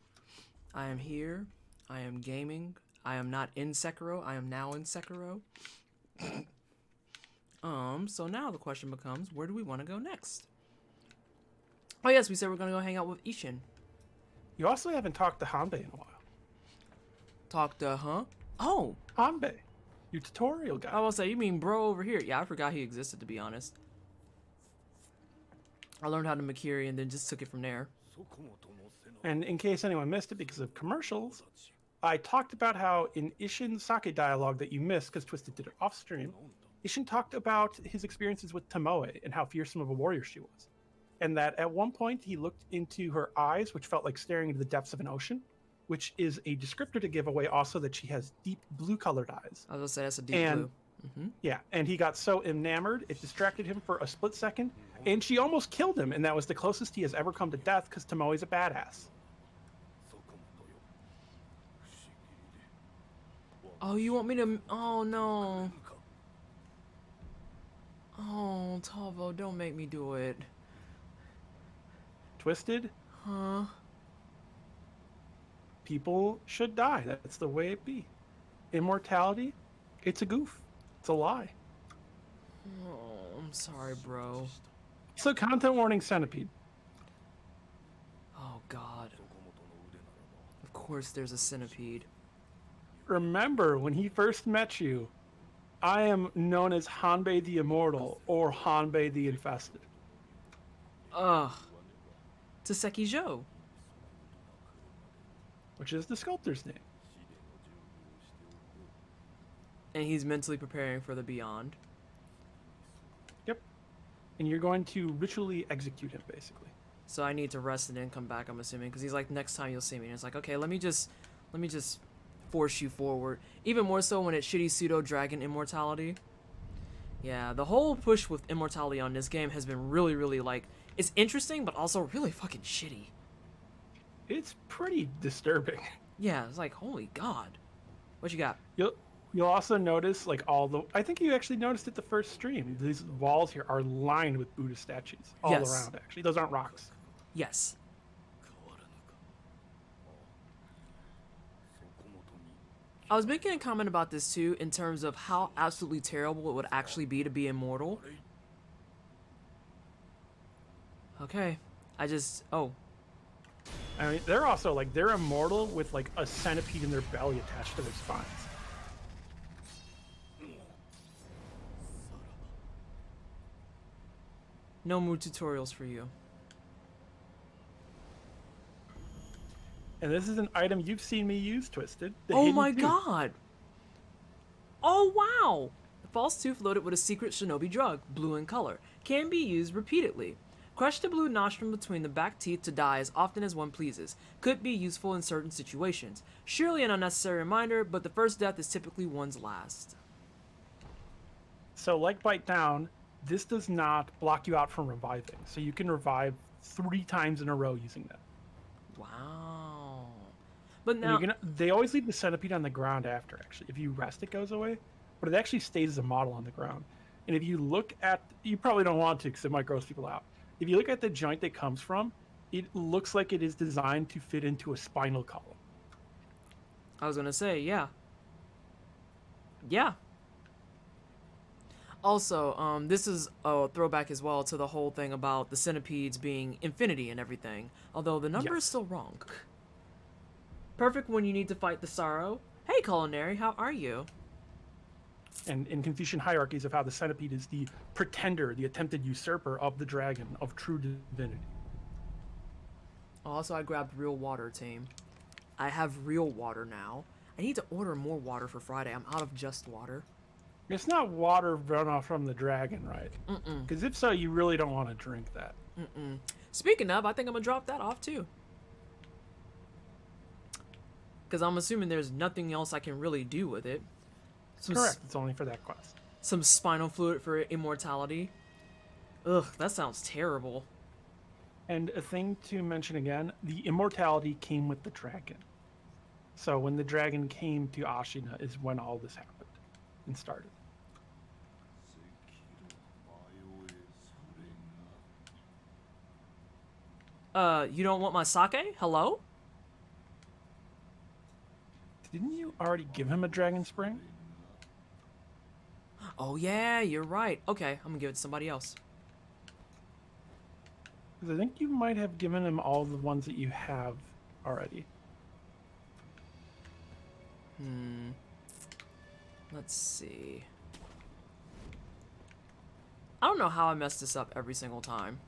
I am here. I am gaming. I am not in Sekiro. I am now in Sekiro. So now the question becomes, where do we want to go next? Oh yes, we said we're gonna go hang out with Ishin. You also haven't talked to Hanbei in a while. Talk to, huh? Oh! Hanbei, your tutorial guy. I will say, you mean bro over here. Yeah, I forgot he existed, to be honest. I learned how to Makiri and then just took it from there. And in case anyone missed it because of commercials, I talked about how in Ishin's sake dialogue that you missed because Twisted did it off stream, Ishin talked about his experiences with Tomoe and how fearsome of a warrior she was. And that at one point he looked into her eyes, which felt like staring into the depths of an ocean, which is a descriptor to give away also that she has deep blue colored eyes. I was gonna say that's a deep blue. Yeah, and he got so enamored, it distracted him for a split second, and she almost killed him, and that was the closest he has ever come to death because Tomoe's a badass. Oh, you want me to... Oh, no. Oh, Tavo, don't make me do it. Twisted? Huh? People should die. That's the way it be. Immortality, it's a goof. It's a lie. Oh, I'm sorry, bro. So content warning centipede. Oh god. Of course there's a centipede. Remember when he first met you, I am known as Hanbei the Immortal or Hanbei the Infested. Ugh. To Sekiro. Which is the sculptor's name. And he's mentally preparing for the beyond. Yep. And you're going to ritually execute him, basically. So I need to rest and then come back, I'm assuming, because he's like, next time you'll see me. And it's like, okay, let me just force you forward. Even more so when it's shitty pseudo dragon immortality. Yeah, the whole push with immortality on this game has been really, really like, it's interesting, but also really fucking shitty. It's pretty disturbing. Yeah, it's like, holy god. What you got? You'll also notice like I think you actually noticed it the first stream. These walls here are lined with Buddha statues all Yes. around. Actually, those aren't rocks. Yes. I was making a comment about this too, in terms of how absolutely terrible it would actually be to be immortal. Okay. Oh. I mean, they're also like they're immortal with like a centipede in their belly attached to their spines. No more tutorials for you. And this is an item you've seen me use, Twisted. the Oh hidden my tooth. god! Oh wow! The false tooth loaded with a secret shinobi drug, blue in color, can be used repeatedly. Crush the blue nostrum between the back teeth to die as often as one pleases. Could be useful in certain situations. Surely an unnecessary reminder, but the first death is typically one's last. So like Bite Down, this does not block you out from reviving. So you can revive 3 times in a row using that. Wow. But And now, they always leave the centipede on the ground after, actually. If you rest, it goes away. But it actually stays as a model on the ground. And if you look at... You probably don't want to because it might gross people out. If you look at the joint it comes from, it looks like it is designed to fit into a spinal column. I was gonna say, yeah. Yeah. Also, this is a throwback as well to the whole thing about the centipedes being infinity and everything. Although the number is Yes. still wrong. Perfect when you need to fight the sorrow. Hey, culinary, how are you? And in Confucian hierarchies of how the centipede is the pretender, the attempted usurper of the dragon, of true divinity. Also, I grabbed real water, team. I have real water now. I need to order more water for Friday. I'm out of just water. It's not water runoff from the dragon, right? Mm-mm. Because if so, you really don't want to drink that. Mm-mm. Speaking of, I think I'm gonna drop that off too. Because I'm assuming there's nothing else I can really do with it. Correct. It's only for that quest. Some spinal fluid for immortality. Ugh, that sounds terrible. And a thing to mention again, the immortality came with the dragon. So when the dragon came to Ashina is when all this happened and started. You don't want my sake? Hello? Didn't you already give him a dragon spring? Oh yeah, you're right. Okay, I'm gonna give it to somebody else. Because I think you might have given him all the ones that you have already. Let's see. I don't know how I mess this up every single time.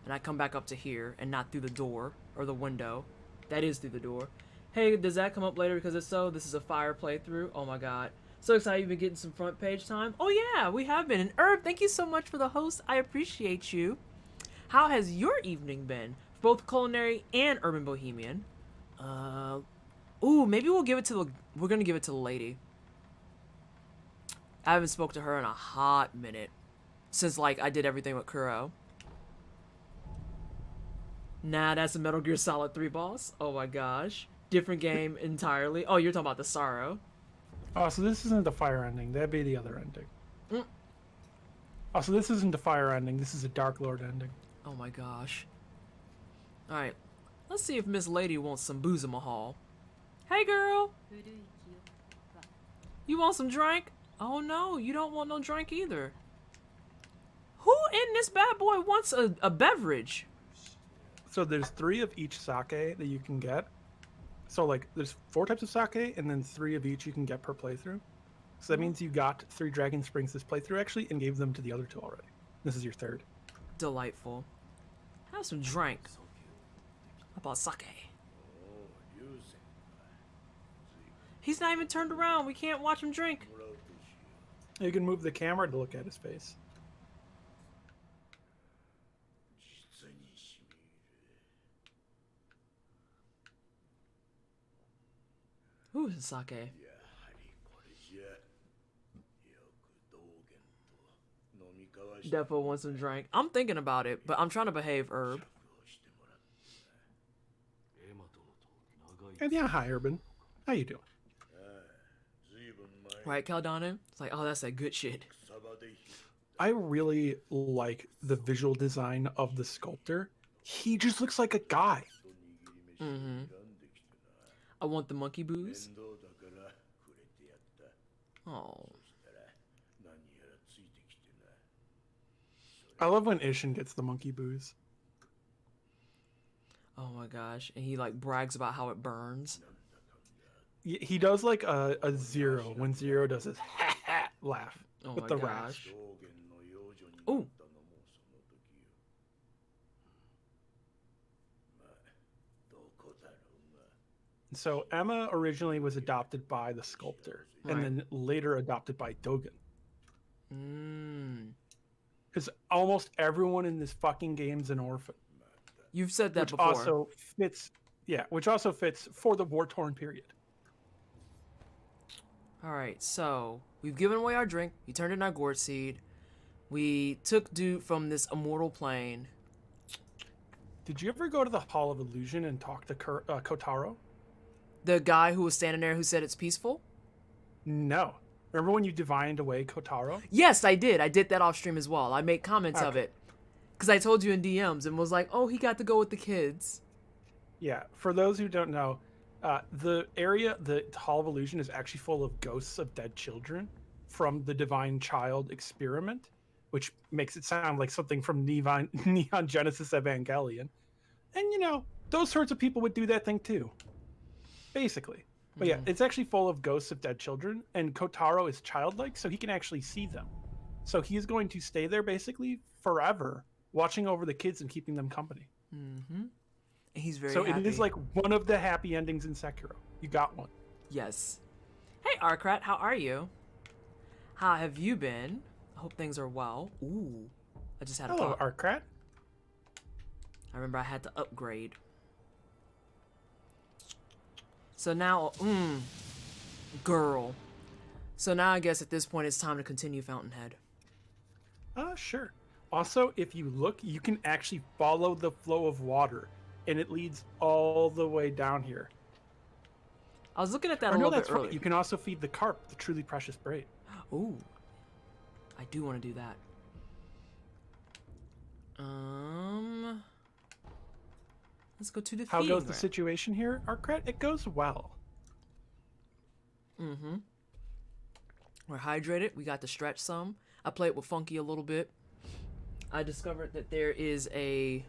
And I come back up to here and not through the door or the window. That is through the door. Hey, does that come up later? Because if so, this is a fire playthrough. Oh my god. So excited you've been getting some front page time. Oh yeah, we have been. And Herb, thank you so much for the host. I appreciate you. How has your evening been? Both culinary and urban bohemian. Ooh, maybe we're gonna give it to the lady. I haven't spoke to her in a hot minute. Since like I did everything with Kuro. Nah, that's a Metal Gear Solid 3 boss. Oh my gosh. Different game entirely. Oh, you're talking about the sorrow. Oh, so this isn't the fire ending. That'd be the other ending. Oh, so this isn't the fire ending. This is a Dark Lord ending. Oh my gosh. Alright. Let's see if Miss Lady wants some booze in Mahal. Hey girl! You want some drink? Oh no, you don't want no drink either. Who in this bad boy wants a beverage? So there's 3 of each sake that you can get. So like there's 4 types of sake and then 3 of each you can get per playthrough. So that means you got 3 Dragon Springs this playthrough actually and gave them to the other 2 already. This is your 3rd. Delightful. Have some drink. How about sake? He's not even turned around. We can't watch him drink. You can move the camera to look at his face. Ooh, it's sake. Defo wants some drink. I'm thinking about it, but I'm trying to behave, Herb. And yeah, hi Urban. How you doing? Right, Caldana? It's like, oh, that's that good shit. I really like the visual design of the sculptor. He just looks like a guy. Mm-hmm. I want the monkey booze. Oh. I love when Ishin gets the monkey booze. Oh my gosh. And he like brags about how it burns. He does like a Zero when Zero does his ha ha laugh Oh with my the gosh. rash. Ooh. So Emma originally was adopted by the sculptor and Right. then later adopted by Dogen. Mmm. Because almost everyone in this fucking game's an orphan. You've said that Which before. also fits, which also fits for the war-torn period. All right, so we've given away our drink. We turned in our gourd seed. We took dude from this immortal plane. Did you ever go to the Hall of Illusion and talk to Kotaro? The guy who was standing there who said it's peaceful? No. Remember when you divined away Kotaro? Yes, I did. I did that off stream as well. I made comments of Okay. it. Because I told you in DMs and was like, oh, he got to go with the kids. Yeah, for those who don't know, the area, the Hall of Illusion, is actually full of ghosts of dead children from the Divine Child experiment, which makes it sound like something from Neon Genesis Evangelion. And, you know, those sorts of people would do that thing too. Basically. But yeah, it's actually full of ghosts of dead children, and Kotaro is childlike, so he can actually see them. So he is going to stay there basically forever, watching over the kids and keeping them company. Mm-hmm. And he's very So happy. it is like one of the happy endings in Sekiro. You got one. Yes. Hey, Arcrat, how are you? How have you been? I hope things are well. Ooh. I just had a Hello, thought. Arcrat. I remember I had to upgrade. So now, girl. So now I guess at this point it's time to continue Fountainhead. Sure. Also, if you look, you can actually follow the flow of water, and it leads all the way down here. I was looking at that Or a no, little that's bit right. earlier. You can also feed the carp, the truly precious braid. Ooh. I do want to do that. Let's go to the How feeding goes the ground. situation here, Arcrat? It goes well. Mm-hmm. We're hydrated. We got to stretch some. I played with Funky a little bit. I discovered that there is a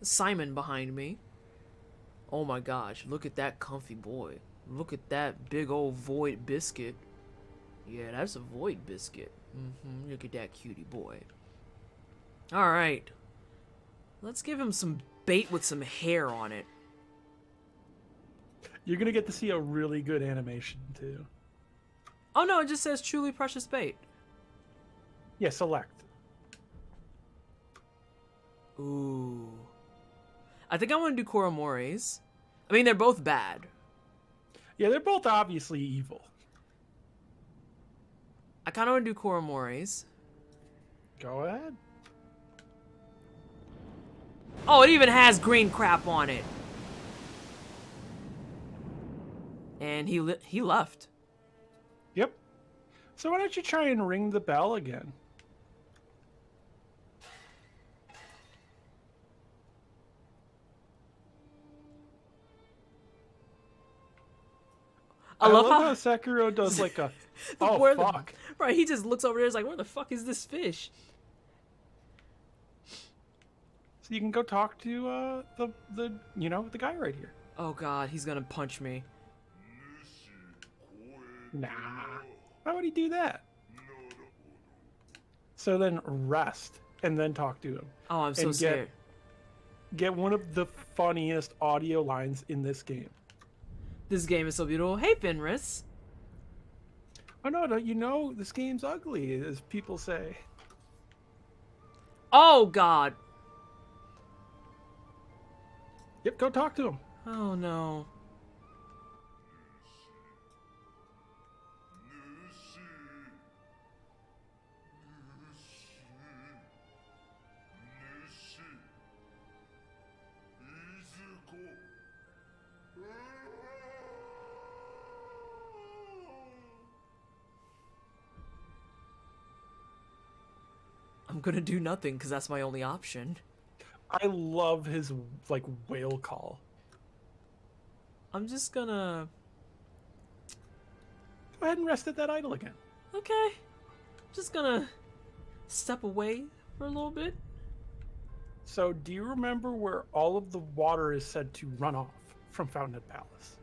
Simon behind me. Oh my gosh, look at that comfy boy. Look at that big old void biscuit. Yeah, that's a void biscuit. Mm-hmm. Look at that cutie boy. Alright. Let's give him some bait with some hair on it. You're going to get to see a really good animation, too. Oh no, it just says truly precious bait. Yeah, select. Ooh. I think I want to do Koromori's. I mean, they're both bad. Yeah, they're both obviously evil. I kind of want to do Koromori's. Go ahead. Oh, it even has green crap on it. And he left. Yep. So why don't you try and ring the bell again? I love how Sekiro does like a, oh where fuck. Right, he just looks over there. He's like, where the fuck is this fish? So you can go talk to the the guy right here. Oh god, he's gonna punch me. Nah. Why would he do that? So then rest and then talk to him. Oh, I'm so And scared. Get one of the funniest audio lines in this game. This game is so beautiful. Hey, Fenris. Oh no, don't you know this game's ugly, as people say. Oh god. Yep, go talk to him. Oh no. I'm gonna do nothing because that's my only option. I love his like whale call. I'm just gonna... Go ahead and rest at that idol again. Okay. Just gonna step away for a little bit. So, do you remember where all of the water is said to run off from Fountainhead Palace?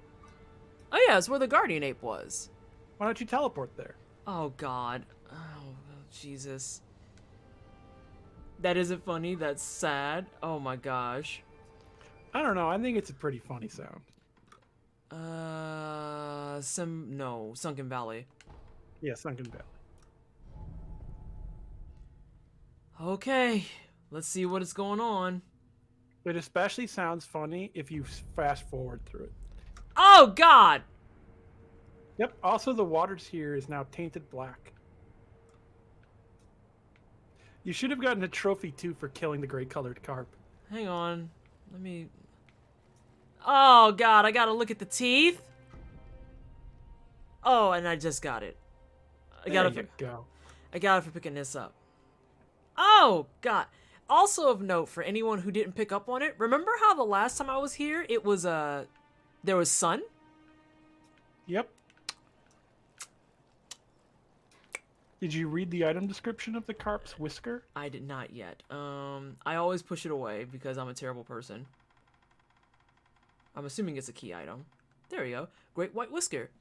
Oh yeah, it's where the guardian ape was. Why don't you teleport there? Oh god. Oh Jesus. That isn't funny, that's sad. Oh my gosh. I don't know. I think it's a pretty funny sound. Sunken Valley. Yeah, Sunken Valley. Okay, let's see what is going on. It especially sounds funny if you fast forward through it. Oh god! Yep. Also, the waters here is now tainted black. You should have gotten a trophy too for killing the gray-colored carp. Hang on. Let me... Oh god, I gotta look at the teeth. Oh, and I just got it. I got There you go. I got it for picking this up. Oh god. Also of note for anyone who didn't pick up on it, remember how the last time I was here, it was there was sun? Yep. Did you read the item description of the carp's whisker? I did not yet. I always push it away because I'm a terrible person. I'm assuming it's a key item. There we go. Great white whisker.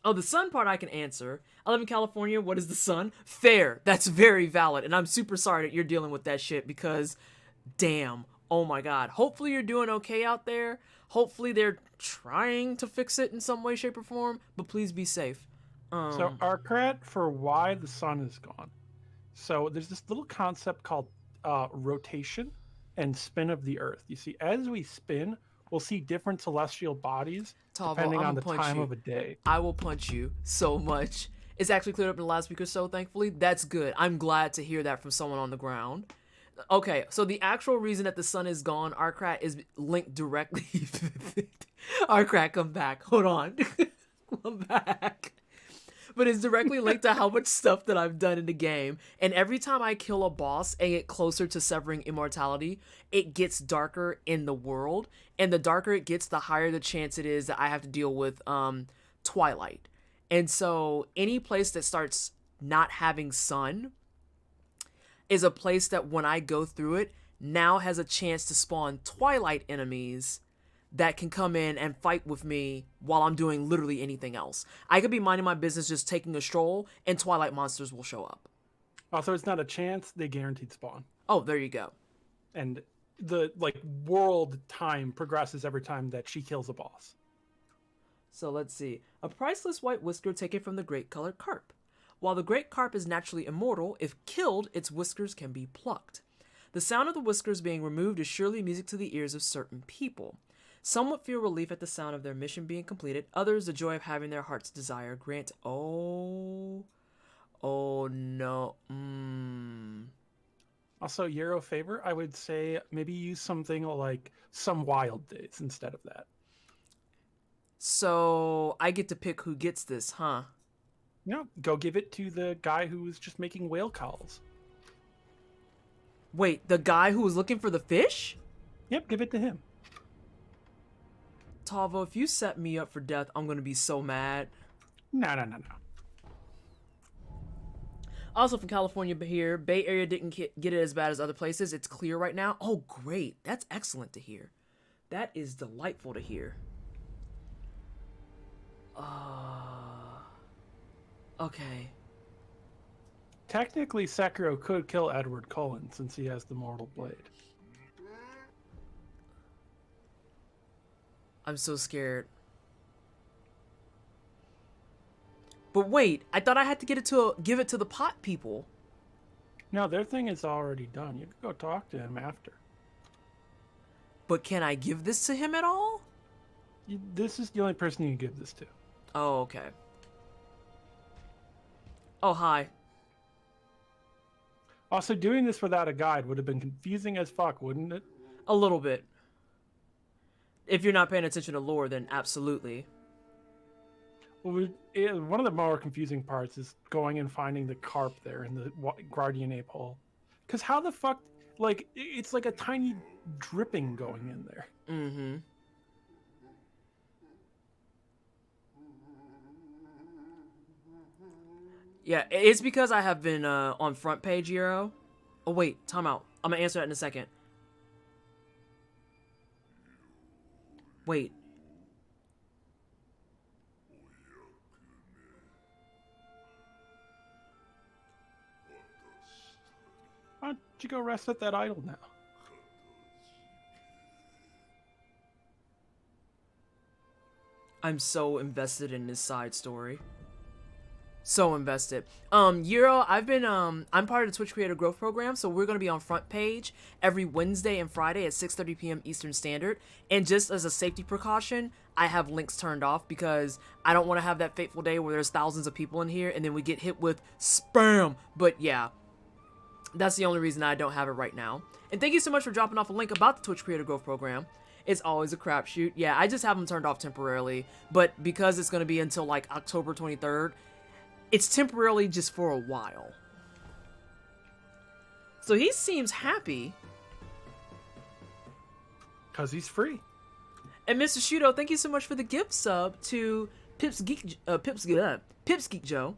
Oh, the sun part I can answer. I live in California. What is the sun? Fair. That's very valid. And I'm super sorry that you're dealing with that shit because, damn. Oh my god. Hopefully you're doing okay out there. Hopefully they're trying to fix it in some way, shape, or form. But please be safe. So Arcrat for why the sun is gone. So there's this little concept called rotation and spin of the earth. You see, as we spin, we'll see different celestial bodies Tavo, depending I'ma on the punch time you. of a day. I will punch you so much. It's actually cleared up in the last week or so, thankfully. That's good. I'm glad to hear that from someone on the ground. Okay, so the actual reason that the sun is gone, Arcrat, is linked directly... Arcrat, come back. Hold on. Come back. But it's directly linked to how much stuff that I've done in the game. And every time I kill a boss and get closer to severing immortality, it gets darker in the world. And the darker it gets, the higher the chance it is that I have to deal with twilight. And so any place that starts not having sun is a place that when I go through it, now has a chance to spawn twilight enemies that can come in and fight with me while I'm doing literally anything else. I could be minding my business just taking a stroll and twilight monsters will show up. Also, it's not a chance, they guaranteed spawn. Oh, there you go. And the world time progresses every time that she kills a boss. So let's see. A priceless white whisker taken from the great colored carp. While the great carp is naturally immortal, if killed, its whiskers can be plucked. The sound of the whiskers being removed is surely music to the ears of certain people. Some would feel relief at the sound of their mission being completed. Others, the joy of having their heart's desire grant. Oh no. Also, Euro favor, I would say maybe use something like some wild days instead of that. So I get to pick who gets this, huh? No, go give it to the guy who was just making whale calls. Wait, the guy who was looking for the fish? Yep, give it to him. Tavo, if you set me up for death, I'm gonna be so mad. No. Also from California here, Bay Area didn't get it as bad as other places. It's clear right now. Oh, great. That's excellent to hear. That is delightful to hear. Okay. Technically, Sekiro could kill Edward Cullen since he has the Mortal Blade. I'm so scared. But wait, I thought I had to give it to the pot people. No, their thing is already done. You can go talk to him after. But can I give this to him at all? This is the only person you can give this to. Oh, okay. Oh, hi. Also, doing this without a guide would have been confusing as fuck, wouldn't it? A little bit. If you're not paying attention to lore, then absolutely. Well, one of the more confusing parts is going and finding the carp there in the Guardian Ape hole. Because how the fuck, like, it's like a tiny dripping going in there. Mm-hmm. Yeah, it's because I have been on front page, Euro. Oh, wait, time out. I'm gonna answer that in a second. Wait. Why don't you go rest at that idol now? I'm so invested in this side story. So invested. Euro, I'm part of the Twitch Creator Growth Program, so we're gonna be on front page every Wednesday and Friday at 6:30 p.m. Eastern Standard. And just as a safety precaution, I have links turned off because I don't want to have that fateful day where there's thousands of people in here and then we get hit with spam. But yeah, that's the only reason I don't have it right now. And thank you so much for dropping off a link about the Twitch Creator Growth Program. It's always a crapshoot. Yeah, I just have them turned off temporarily, but because it's gonna be until like October 23rd. It's temporarily just for a while. So he seems happy. Because he's free. And Mr. Shudo, thank you so much for the gift sub to Pips Geek Joe.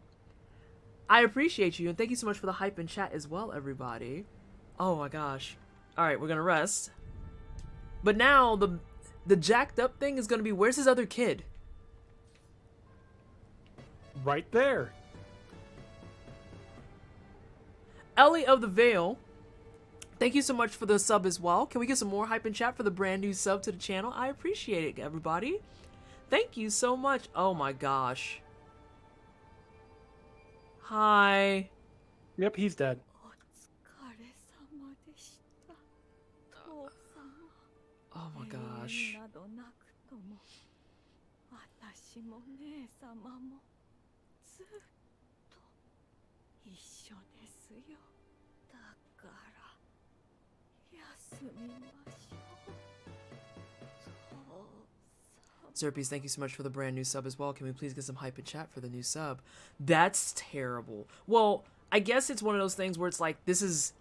I appreciate you, and thank you so much for the hype in chat as well, everybody. Oh my gosh. Alright, we're gonna rest. But now the jacked up thing is gonna be, where's his other kid? Right there. Ellie of the Veil, thank you so much for the sub as well. Can we get some more hype in chat for the brand new sub to the channel? I appreciate it, everybody. Thank you so much. Oh my gosh. Hi. Yep, he's dead. Oh my gosh. Zerpies, thank you so much for the brand new sub as well. Can we please get some hype in chat for the new sub? That's terrible. Well, I guess it's one of those things where it's like, this is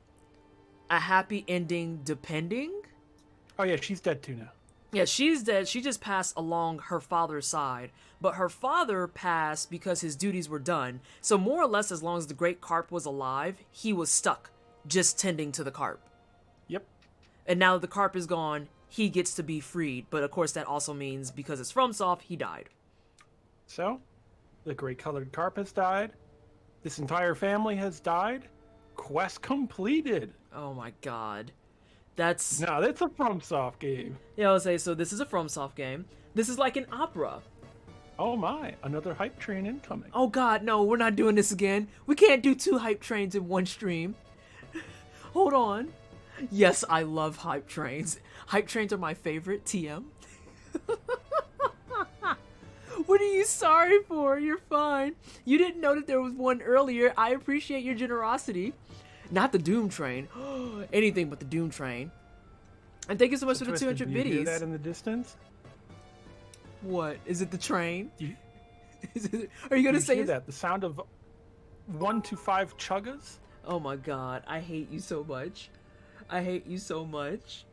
a happy ending depending. Oh yeah, she's dead too now. Yeah, she's dead. She just passed along her father's side. But her father passed because his duties were done. So more or less, as long as the great Carp was alive, he was stuck just tending to the Carp. Yep. And now that the Carp is gone, he gets to be freed. But of course, that also means because it's FromSoft, he died. So, the great colored Carp has died. This entire family has died. Quest completed. Oh my god. That's... No, that's a FromSoft game. Yeah, I'll say, so this is a FromSoft game. This is like an opera. Oh my, another hype train incoming. Oh god, no, we're not doing this again. We can't do 2 hype trains in one stream. Hold on. Yes, I love hype trains. Hype trains are my favorite, TM. What are you sorry for? You're fine. You didn't know that there was one earlier. I appreciate your generosity. Not the Doom Train. Anything but the Doom Train. And thank you so much for the 200 biddies. You hear biddies. that in the distance? What? Is it the train? Are you going to say hear that? The sound of 1 to 5 chuggas? Oh my god, I hate you so much. I hate you so much.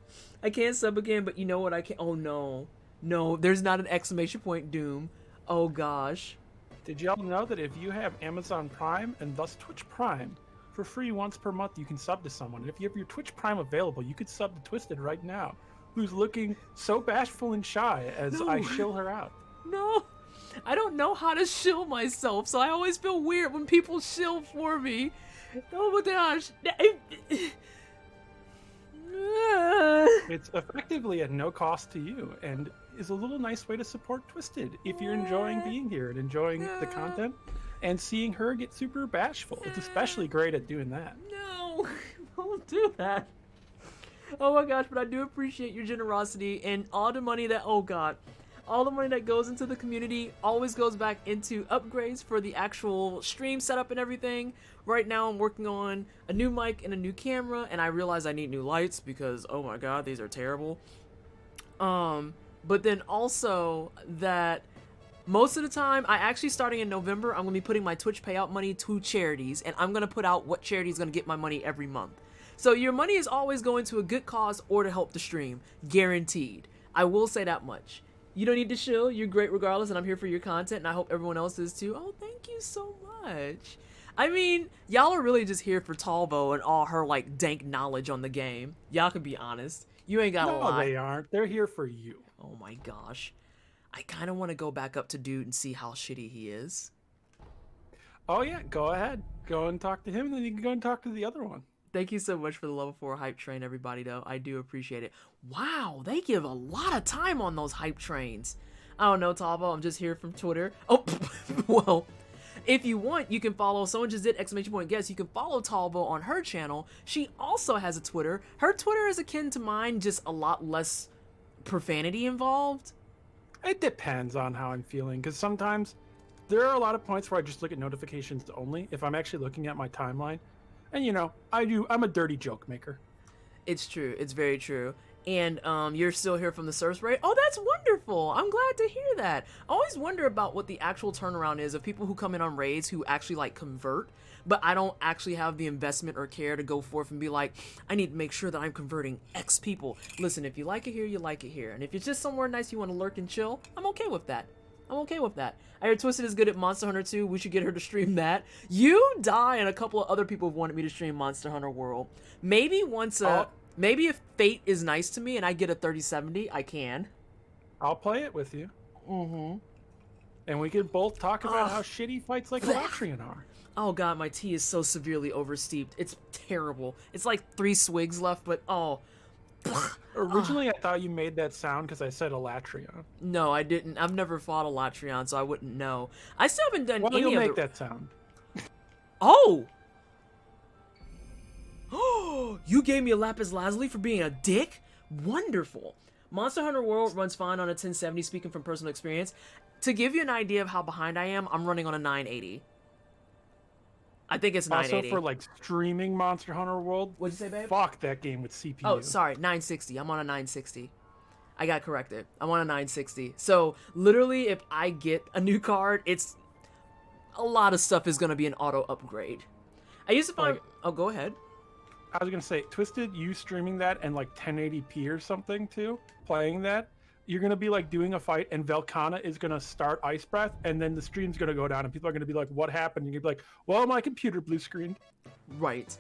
I can't sub again, but you know what I can... Oh no. No, there's not an exclamation point Doom. Oh gosh. Did y'all know that if you have Amazon Prime and thus Twitch Prime, for free once per month you can sub to someone. And if you have your Twitch Prime available, you could sub to Twisted right now, who's looking so bashful and shy as I shill her out. No, I don't know how to shill myself, so I always feel weird when people shill for me. Oh my gosh. It's effectively at no cost to you and is a little nice way to support Twisted if you're enjoying being here and enjoying the content and seeing her get super bashful. It's especially great at doing that. No, don't do that. Oh my gosh, but I do appreciate your generosity and all the money that, oh god, all the money that goes into the community always goes back into upgrades for the actual stream setup and everything. Right now I'm working on a new mic and a new camera, and I realize I need new lights because, oh my god, these are terrible. But then also that most of the time, starting in November, I'm going to be putting my Twitch payout money to charities, and I'm going to put out what charity is going to get my money every month. So your money is always going to a good cause or to help the stream, guaranteed. I will say that much. You don't need to shill, you're great regardless, and I'm here for your content, and I hope everyone else is too. Oh, thank you so much. I mean, y'all are really just here for Talvo and all her, like, dank knowledge on the game. Y'all can be honest. You ain't gotta lie. No, they aren't. They're here for you. Oh my gosh. I kind of want to go back up to Dude and see how shitty he is. Oh yeah, go ahead. Go and talk to him, and then you can go and talk to the other one. Thank you so much for the level 4 hype train, everybody, though. I do appreciate it. Wow, they give a lot of time on those hype trains. I don't know, Talvo. I'm just here from Twitter. Oh, well, if you want, you can follow. Someone just did exclamation point guess. You can follow Talvo on her channel. She also has a Twitter. Her Twitter is akin to mine, just a lot less profanity involved. It depends on how I'm feeling, because sometimes there are a lot of points where I just look at notifications only if I'm actually looking at my timeline. And you know, I'm a dirty joke maker. It's true. It's very true. And you're still here from the Surfs raid. Oh, that's wonderful. I'm glad to hear that. I always wonder about what the actual turnaround is of people who come in on raids who actually like convert, but I don't actually have the investment or care to go forth and be like, I need to make sure that I'm converting X people. Listen, if you like it here, you like it here. And if it's just somewhere nice you want to lurk and chill, I'm okay with that. I'm okay with that. I heard Twisted is good at Monster Hunter 2. We should get her to stream that. You, Die, and a couple of other people have wanted me to stream Monster Hunter World. Maybe once maybe if Fate is nice to me and I get a 3070, I can. I'll play it with you. Mm-hmm. And we can both talk about how shitty fights like Elatrian are. Oh god, my tea is so severely oversteeped. It's terrible. It's like 3 swigs left, but oh. Originally, I thought you made that sound because I said Elatrion. No, I didn't. I've never fought Elatrion, so I wouldn't know. I still haven't done Well, any you'll of make that sound. Oh! Oh! You gave me a Lapis Lazuli for being a dick? Wonderful. Monster Hunter World runs fine on a 1070, speaking from personal experience. To give you an idea of how behind I am, I'm running on a 980. I think it's 980. Also, for like streaming Monster Hunter World, what'd you say, babe? Fuck that game with CPU. Oh, sorry, 960. I'm on a 960. I got corrected. I'm on a 960. So literally, if I get a new card, it's a lot of stuff is gonna be an auto upgrade. I used to find. Like, oh, go ahead. I was gonna say, Twisted, you streaming that and like 1080p or something too, playing that. You're gonna be like doing a fight, and Velkhana is gonna start Ice Breath, and then the stream's gonna go down, and people are gonna be like, "What happened?" And you're gonna be like, "Well, my computer blue screened." Right.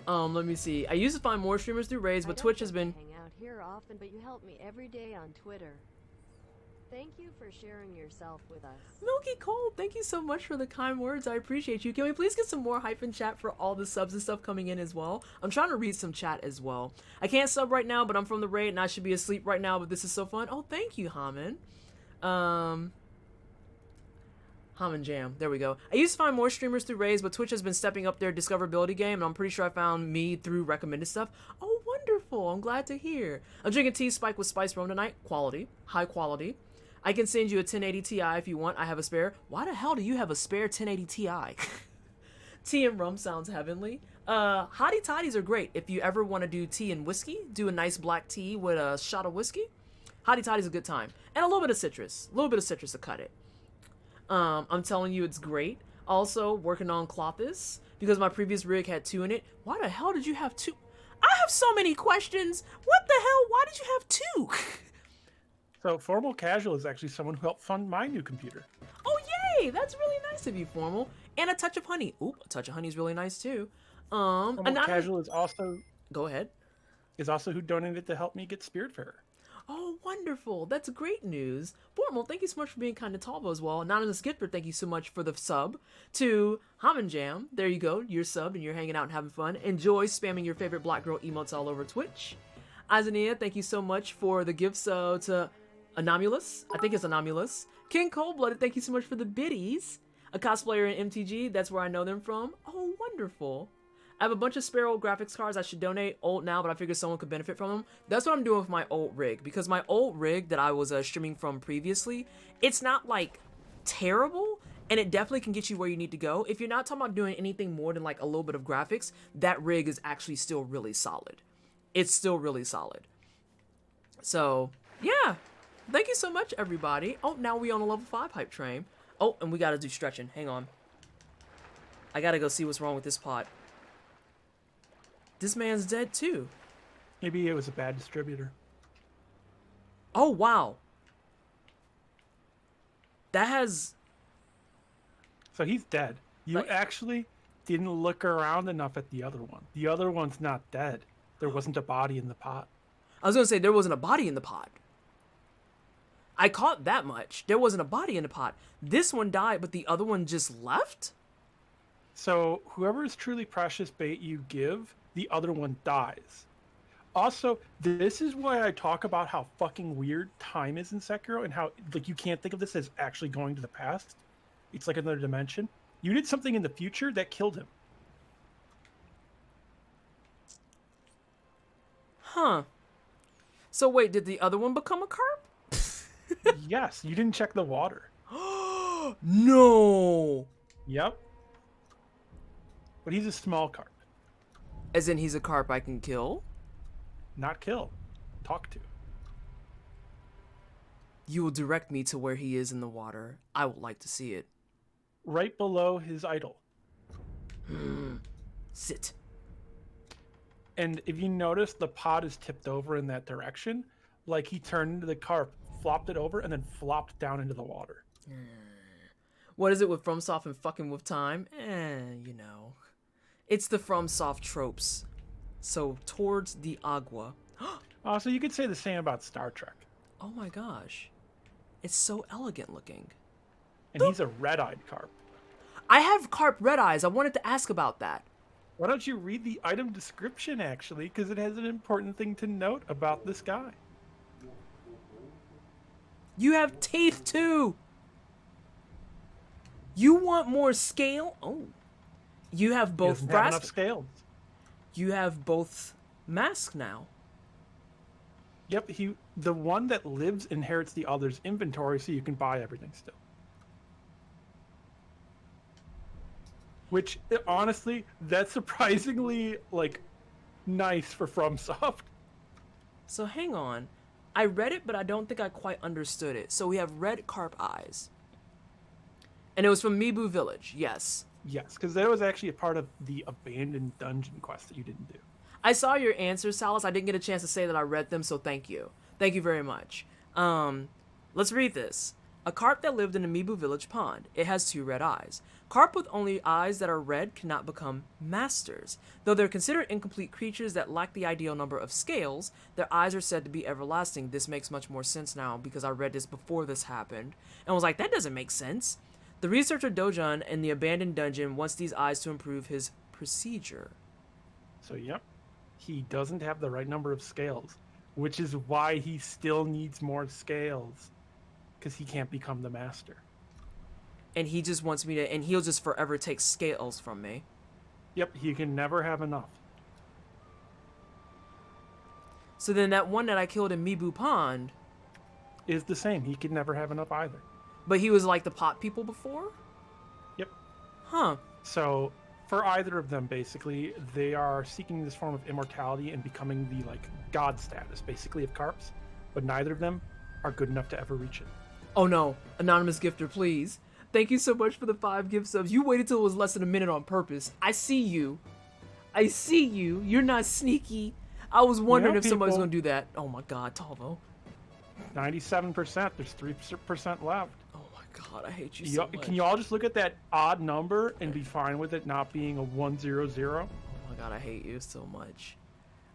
Let me see. I used to find more streamers through raids, but Twitch has been. Hang out here often, but you help me every day on Twitter. Thank you for sharing yourself with us. Milky Cold, thank you so much for the kind words. I appreciate you. Can we please get some more hype in chat for all the subs and stuff coming in as well? I'm trying to read some chat as well. I can't sub right now, but I'm from the raid and I should be asleep right now, but this is so fun. Oh, thank you, Haman. Haman Jam. There we go. I used to find more streamers through raids, but Twitch has been stepping up their discoverability game, and I'm pretty sure I found me through recommended stuff. Oh, wonderful. I'm glad to hear. I'm drinking tea spiked with spice rum tonight. Quality. High quality. I can send you a 1080 Ti if you want. I have a spare. Why the hell do you have a spare 1080 Ti? Tea and rum sounds heavenly. Hottie toddies are great. If you ever want to do tea and whiskey, do a nice black tea with a shot of whiskey. Hottie toddies a good time. And a little bit of citrus. A little bit of citrus to cut it. I'm telling you, it's great. Also, working on Clothis, because my previous rig had 2 in it. Why the hell did you have 2? I have so many questions. What the hell? Why did you have 2? So formal casual is actually someone who helped fund my new computer. Oh, yay! That's really nice of you, Formal. And a touch of honey. Oop, a touch of honey is really nice too. Formal casual is also Go ahead. who donated to help me get Spiritfarer. Oh, wonderful. That's great news. Formal, thank you so much for being kind to Talvo as well. Anonymous Gifter, thank you so much for the sub. To Haman Jam, there you go. You're subbed and you're hanging out and having fun. Enjoy spamming your favorite black girl emotes all over Twitch. Azania, thank you so much for the gift sub to Anomulus. I think it's Anomulus. King Coldblooded, thank you so much for the biddies. A cosplayer in MTG, that's where I know them from. Oh, wonderful. I have a bunch of spare old graphics cards I should donate old now, but I figured someone could benefit from them. That's what I'm doing with my old rig, because my old rig that I was streaming from previously, it's not like terrible, and it definitely can get you where you need to go. If you're not talking about doing anything more than like a little bit of graphics, that rig is actually still really solid. It's still really solid. So, yeah. Thank you so much, everybody. Oh, now we on a level 5 hype train. Oh, and we gotta do stretching. Hang on. I gotta go see what's wrong with this pot. This man's dead too. Maybe it was a bad distributor. Oh, wow. That has... So he's dead. You actually didn't look around enough at the other one. The other one's not dead. There wasn't a body in the pot. I was gonna say, there wasn't a body in the pot. I caught that much. There wasn't a body in the pot. This one died, but the other one just left? So whoever is truly precious bait you give, the other one dies. Also, this is why I talk about how fucking weird time is in Sekiro and how like you can't think of this as actually going to the past. It's like another dimension. You did something in the future that killed him. Huh. So wait, did the other one become a carp? Yes, you didn't check the water. No. Yep. But he's a small carp. As in he's a carp I can kill? Not kill. Talk to. You will direct me to where he is in the water. I would like to see it. Right below his idol. Sit. And if you notice, the pot is tipped over in that direction. Like he turned into the carp, flopped it over, and then flopped down into the water. What is it with FromSoft and fucking with time? You know. It's the FromSoft tropes. So, towards the agua. So you could say the same about Star Trek. Oh my gosh. It's so elegant looking. And he's a red-eyed carp. I have carp red eyes. I wanted to ask about that. Why don't you read the item description, actually, because it has an important thing to note about this guy. You have teeth too. You want more scale? Oh. You have both He doesn't have enough scales. You have both masks now. Yep, the one that lives inherits the other's inventory, so you can buy everything still. Which, honestly, that's surprisingly, like, nice for FromSoft. So hang on. I read it, but I don't think I quite understood it. So we have red carp eyes. And it was from Mibu Village, yes. Yes, because that was actually a part of the abandoned dungeon quest that you didn't do. I saw your answers, Salas. I didn't get a chance to say that I read them, so thank you. Thank you very much. Let's read this. A carp that lived in a Mibu Village pond. It has 2 red eyes. Carp with only eyes that are red cannot become masters. Though they're considered incomplete creatures that lack the ideal number of scales, their eyes are said to be everlasting. This makes much more sense now because I read this before this happened and was like, that doesn't make sense. The researcher Dojan in the abandoned dungeon wants these eyes to improve his procedure. So, yep, he doesn't have the right number of scales, which is why he still needs more scales, because he can't become the master. And he just wants me to, and he'll just forever take scales from me. Yep, he can never have enough. So then that one that I killed in Mibu Pond is the same. He can never have enough either. But he was like the pot people before? Yep. Huh. So for either of them, basically, they are seeking this form of immortality and becoming the like god status, basically, of carps. But neither of them are good enough to ever reach it. Oh no, anonymous gifter, please. Thank you so much for the 5 gift subs. You waited till it was less than a minute on purpose. I see you. I see you. You're not sneaky. I was wondering if somebody was going to do that. Oh my god, Talvo. 97%. There's 3% left. Oh my god, I hate you so much. Can you all just look at that odd number and be fine with it not being a 100? Oh my god, I hate you so much.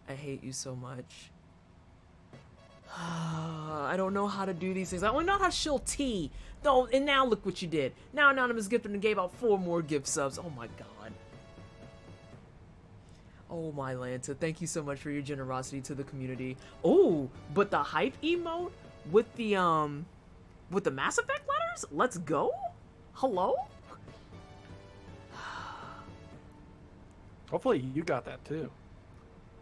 I hate you so much. I don't know how to do these things. I only know how to shill T. No, and now look what you did. Now Anonymous gifted and gave out 4 more gift subs. Oh my god. Oh my Lanta, thank you so much for your generosity to the community. Oh, but the hype emote with the Mass Effect letters? Let's go? Hello? Hopefully you got that too.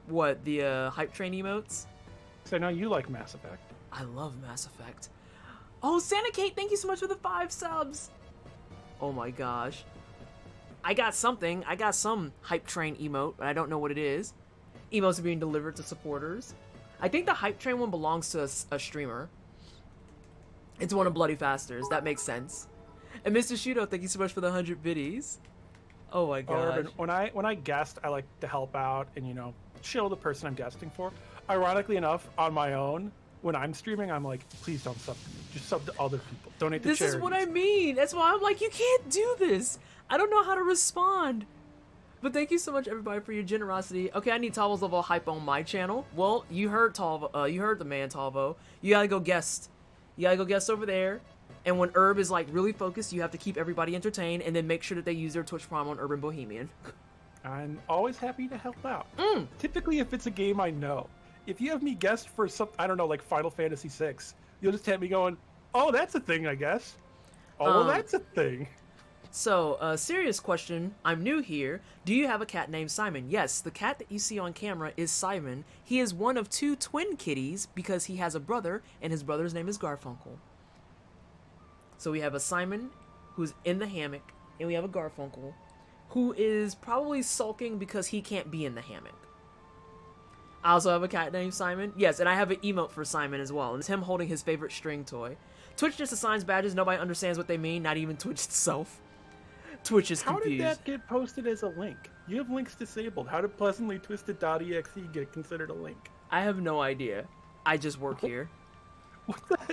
What, the hype train emotes? So now you like Mass Effect. I love Mass Effect. Oh, Santa Kate, thank you so much for the 5 subs. Oh my gosh. I got something. I got some hype train emote, but I don't know what it is. Emotes are being delivered to supporters. I think the hype train one belongs to a streamer. It's one of Bloody Faster's. That makes sense. And Mr. Shudo, thank you so much for the 100 biddies. Oh my gosh. Urban, when I guest, I like to help out and, you know, chill the person I'm guesting for. Ironically enough, on my own, when I'm streaming, I'm like, please don't sub to me. Just sub to other people. Donate to charities. This is what I mean. That's why I'm like, you can't do this. I don't know how to respond. But thank you so much, everybody, for your generosity. Okay, I need Talvo's level hype on my channel. Well, you heard Talvo. You heard the man, Talvo. You gotta go guest. You gotta go guest over there. And when Herb is like really focused, you have to keep everybody entertained, and then make sure that they use their Twitch Prime on Urban Bohemian. I'm always happy to help out. Typically, if it's a game I know. If you have me guest for some, I don't know, like Final Fantasy VI, you'll just have me going, oh, that's a thing, I guess. Oh, well, that's a thing. So, serious question. I'm new here. Do you have a cat named Simon? Yes, the cat that you see on camera is Simon. He is one of 2 twin kitties because he has a brother, and his brother's name is Garfunkel. So we have a Simon who's in the hammock, and we have a Garfunkel who is probably sulking because he can't be in the hammock. I also have a cat named Simon. Yes, and I have an emote for Simon as well. And it's him holding his favorite string toy. Twitch just assigns badges. Nobody understands what they mean. Not even Twitch itself. Twitch is confused. How did that get posted as a link? You have links disabled. How did pleasantly twisted.exe get considered a link? I have no idea. I just work here.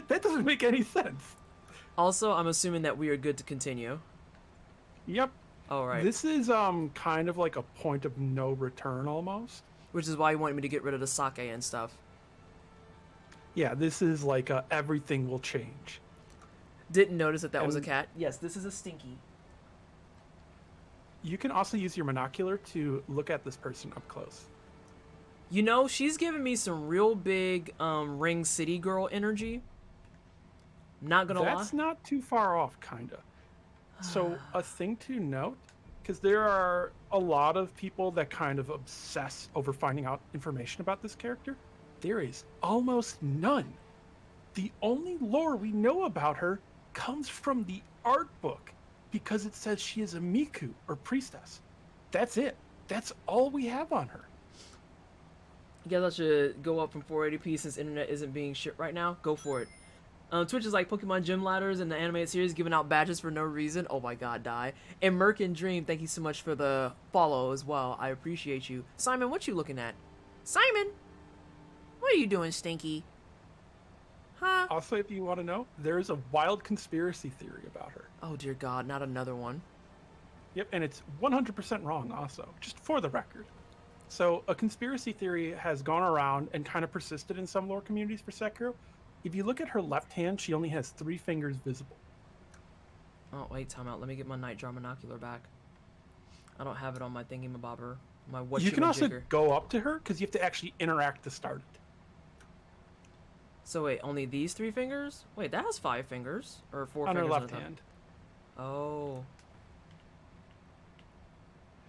That doesn't make any sense. Also, I'm assuming that we are good to continue. Yep. All right. This is kind of like a point of no return almost. Which is why you want me to get rid of the sake and stuff. Yeah, this is like everything will change. Didn't notice that was a cat. Yes, this is a Stinky. You can also use your monocular to look at this person up close. You know, she's giving me some real big Ring City Girl energy. Not gonna lie. That's not too far off, kinda. So a thing to note, because there are a lot of people that kind of obsess over finding out information about this character. There is almost none. The only lore we know about her comes from the art book because it says she is a Miku, or priestess. That's it. That's all we have on her. You guys should go up from 480p since internet isn't being shipped right now. Go for it. Twitch is like Pokemon Gym Ladders in the animated series, giving out badges for no reason. Oh my god, die. And Merc and Dream, thank you so much for the follow as well. I appreciate you. Simon, what you looking at? Simon! What are you doing, Stinky? Huh? Also, if you want to know, there is a wild conspiracy theory about her. Oh dear god, not another one. Yep, and it's 100% wrong also, just for the record. So, a conspiracy theory has gone around and kind of persisted in some lore communities for Sekiro. If you look at her left hand, she only has 3 fingers visible. Oh, wait, time out. Let me get my Nightjar Monocular back. I don't have it on my thingy-mabobber. My whatchamajigger. You can also go up to her, because you have to actually interact to start it. So wait, only these 3 fingers? Wait, that has 5 fingers. Or 4 on fingers her on left the hand. Oh.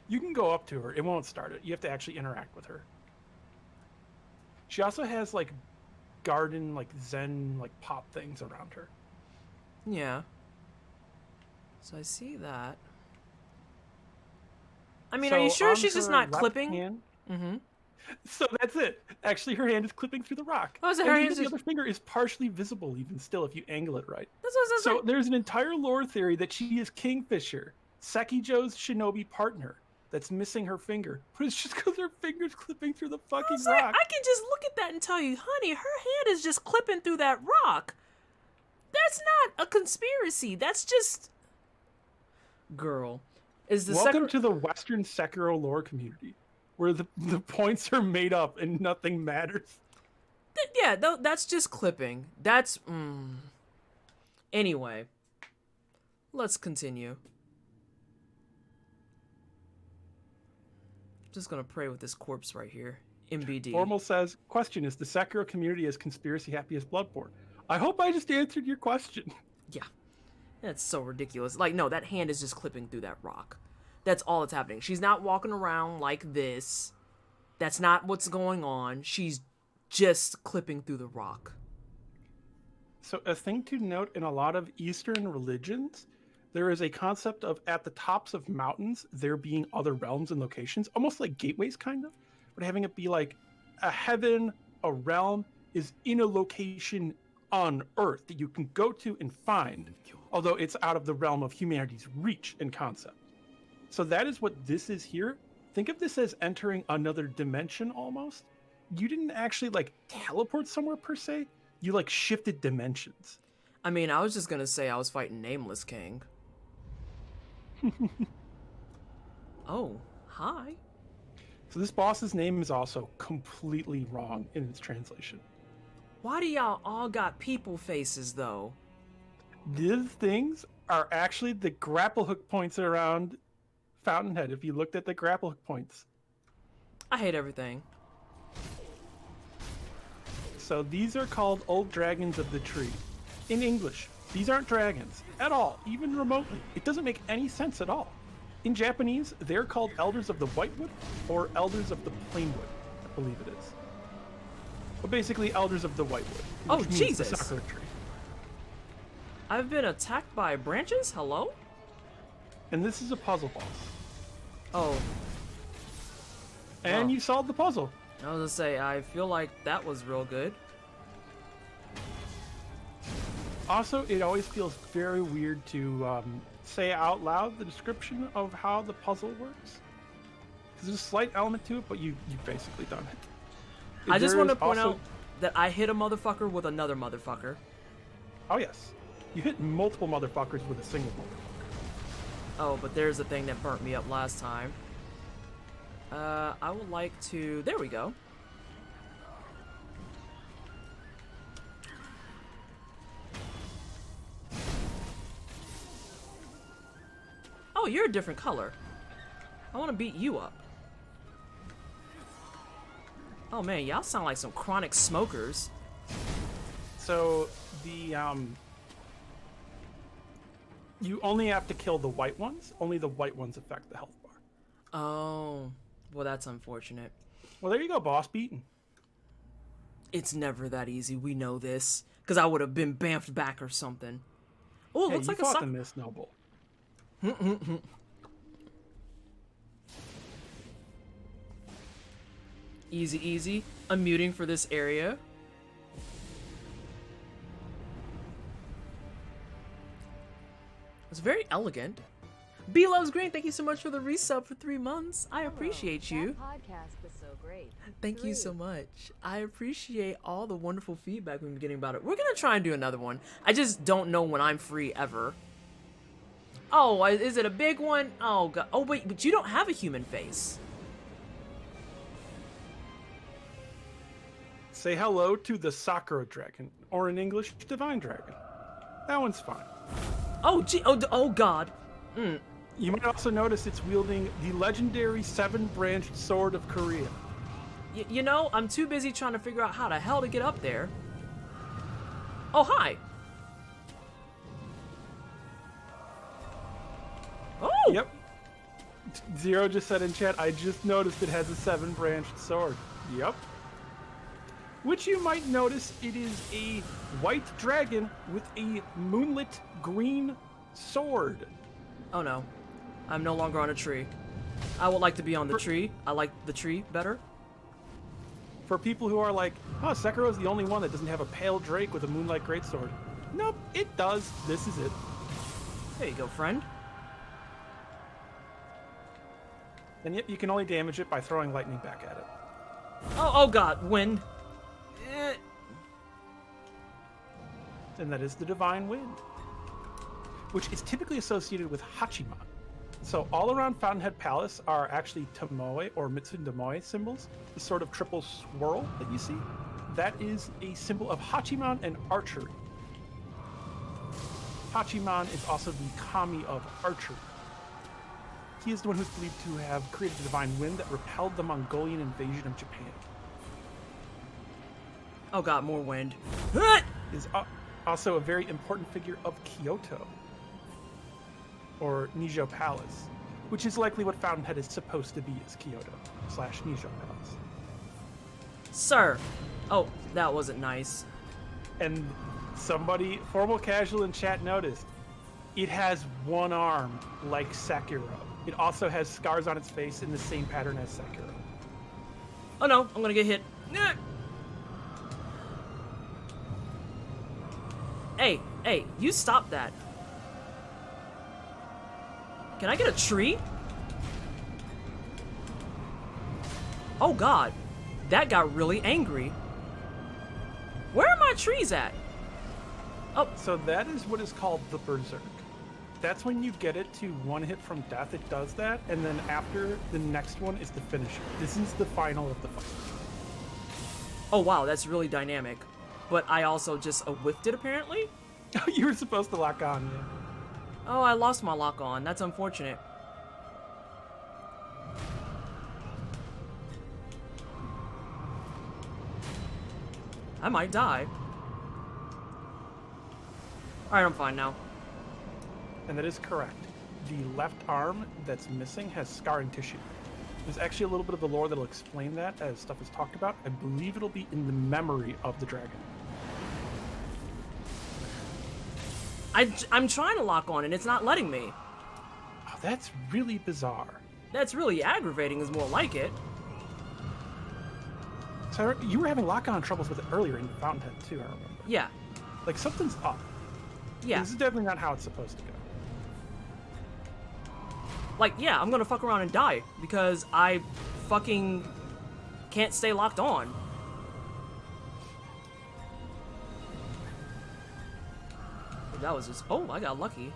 You can go up to her. It won't start it. You have to actually interact with her. She also has, like, garden, like, zen, like, pop things around her. Yeah. So I see that. I mean, are you sure she's just not clipping? Mm-hmm. So that's it. Actually, her hand is clipping through the rock. Oh, so and her even hand the other finger is partially visible even still if you angle it right. That's so there's an entire lore theory that she is Kingfisher, Sekijo's shinobi partner. that's missing her finger. But it's just because her finger's clipping through the fucking It's like, rock. I can just look at that and tell you, honey, her hand is just clipping through that rock. That's not a conspiracy. That's just... Girl. Is the Welcome to the Western Sekiro lore community, where the points are made up and nothing matters. Yeah, that's just clipping. That's... Anyway. Let's continue. Just gonna pray with this corpse right here. MBD. Formal says, question, is the Sekiro community as conspiracy happy as Bloodborne? I hope I just answered your question. Yeah. That's so ridiculous. Like, no, that hand is just clipping through that rock. That's all that's happening. She's not walking around like this. That's not what's going on. She's just clipping through the rock. So a thing to note in a lot of Eastern religions, there is a concept of at the tops of mountains, there being other realms and locations, almost like gateways kind of, but having it be like a heaven, a realm is in a location on Earth that you can go to and find, although it's out of the realm of humanity's reach and concept. So that is what this is here. Think of this as entering another dimension almost. You didn't actually like teleport somewhere per se. You like shifted dimensions. I mean, I was just gonna say I was fighting Nameless King. Oh, hi. So this boss's name is also completely wrong in its translation. Why do y'all all got people faces, though? These things are actually the grapple hook points around Fountainhead, if you looked at the grapple hook points. I hate everything. So these are called Old Dragons of the Tree. In English, these aren't dragons at all, even remotely. It doesn't make any sense at all. In Japanese, they're called Elders of the Whitewood or Elders of the Plainwood, I believe it is. But basically, Elders of the Whitewood. Oh, which means Jesus. the Sakura tree. I've been attacked by branches? Hello? And this is a puzzle boss. Oh, And Oh. you solved the puzzle. I was gonna say, I feel like that was real good. Also, it always feels very weird to say out loud the description of how the puzzle works. There's a slight element to it, but you've basically done it. I just There want to is point also- out that I hit a motherfucker with another motherfucker. Oh, yes. You hit multiple motherfuckers with a single motherfucker. Oh, but there's a thing that burnt me up last time. I would like to... There we go. Oh, you're a different color. I want to beat you up. Oh man, y'all sound like some chronic smokers. So, the, you only have to kill the white ones. Only the white ones affect the health bar. Oh, well that's unfortunate. Well, there you go, boss beaten. It's never that easy, we know this. Because I would have been bamfed back or something. Oh, it Hey, looks you like a fought suck. the Miss Noble. Easy, easy. Unmuting for this area. It's very elegant. B Loves Green, thank you so much for the resub for 3 months. I appreciate you. That podcast was so great. Thank you so Three. much. I appreciate all the wonderful feedback we've been getting about it. We're gonna try and do another one. I just don't know when I'm free ever. Oh, is it a big one? Oh god. Oh wait, but you don't have a human face. Say hello to the Sakura dragon, or in English, Divine Dragon. That one's fine. Oh gee. Oh god. You might also notice it's wielding the legendary 7-branched sword of Korea. You know, I'm too busy trying to figure out how the hell to get up there. Oh hi. Oh. Yep. Zero just said in chat, I just noticed it has a 7-branched sword. Yep. Which you might notice it is a white dragon with a moonlit green sword. Oh no. I'm no longer on a tree. I would like to be on the tree. I like the tree better. For people who are like, oh, Sekiro's the only one that doesn't have a pale drake with a moonlight greatsword. Nope, it does. This is it. There you go, friend. And yet you can only damage it by throwing lightning back at it. Oh god, wind. And that is the Divine Wind, which is typically associated with Hachiman. So all around Fountainhead Palace are actually Tomoe or Mitsundomoe symbols, the sort of triple swirl that you see. That is a symbol of Hachiman and archery. Hachiman is also the kami of archery. He is the one who's believed to have created the Divine Wind that repelled the Mongolian invasion of Japan. Oh god, more wind. Is also a very important figure of Kyoto, or Nijo Palace, which is likely what Fountainhead is supposed to be, as Kyoto / Nijo Palace. Sir. Oh, that wasn't nice. And somebody, formal casual in chat, noticed it has one arm like Sekiro. It also has scars on its face in the same pattern as Sekiro. Oh no, I'm gonna get hit. Hey, you stop that. Can I get a tree? Oh god, that got really angry. Where are my trees at? Oh, So that is what is called the Berserk. That's when you get it to one hit from death, it does that, and then after, the next one is the finisher. This is the final of the fight. oh wow, that's really dynamic. But I also just whiffed it apparently? You were supposed to lock on, yeah. Oh, I lost my lock on. That's unfortunate. I might die. Alright, I'm fine now. And that is correct. The left arm that's missing has scarring tissue. There's actually a little bit of the lore that'll explain that as stuff is talked about. I believe it'll be in the memory of the dragon. I'm trying to lock on and it's not letting me. Oh, that's really bizarre. That's really aggravating is more like it. So you were having lock-on troubles with it earlier in Fountainhead too, I remember. Yeah. Like something's up. Yeah. This is definitely not how it's supposed to go. Like, yeah, I'm gonna fuck around and die because I fucking can't stay locked on. That was just, oh, I got lucky.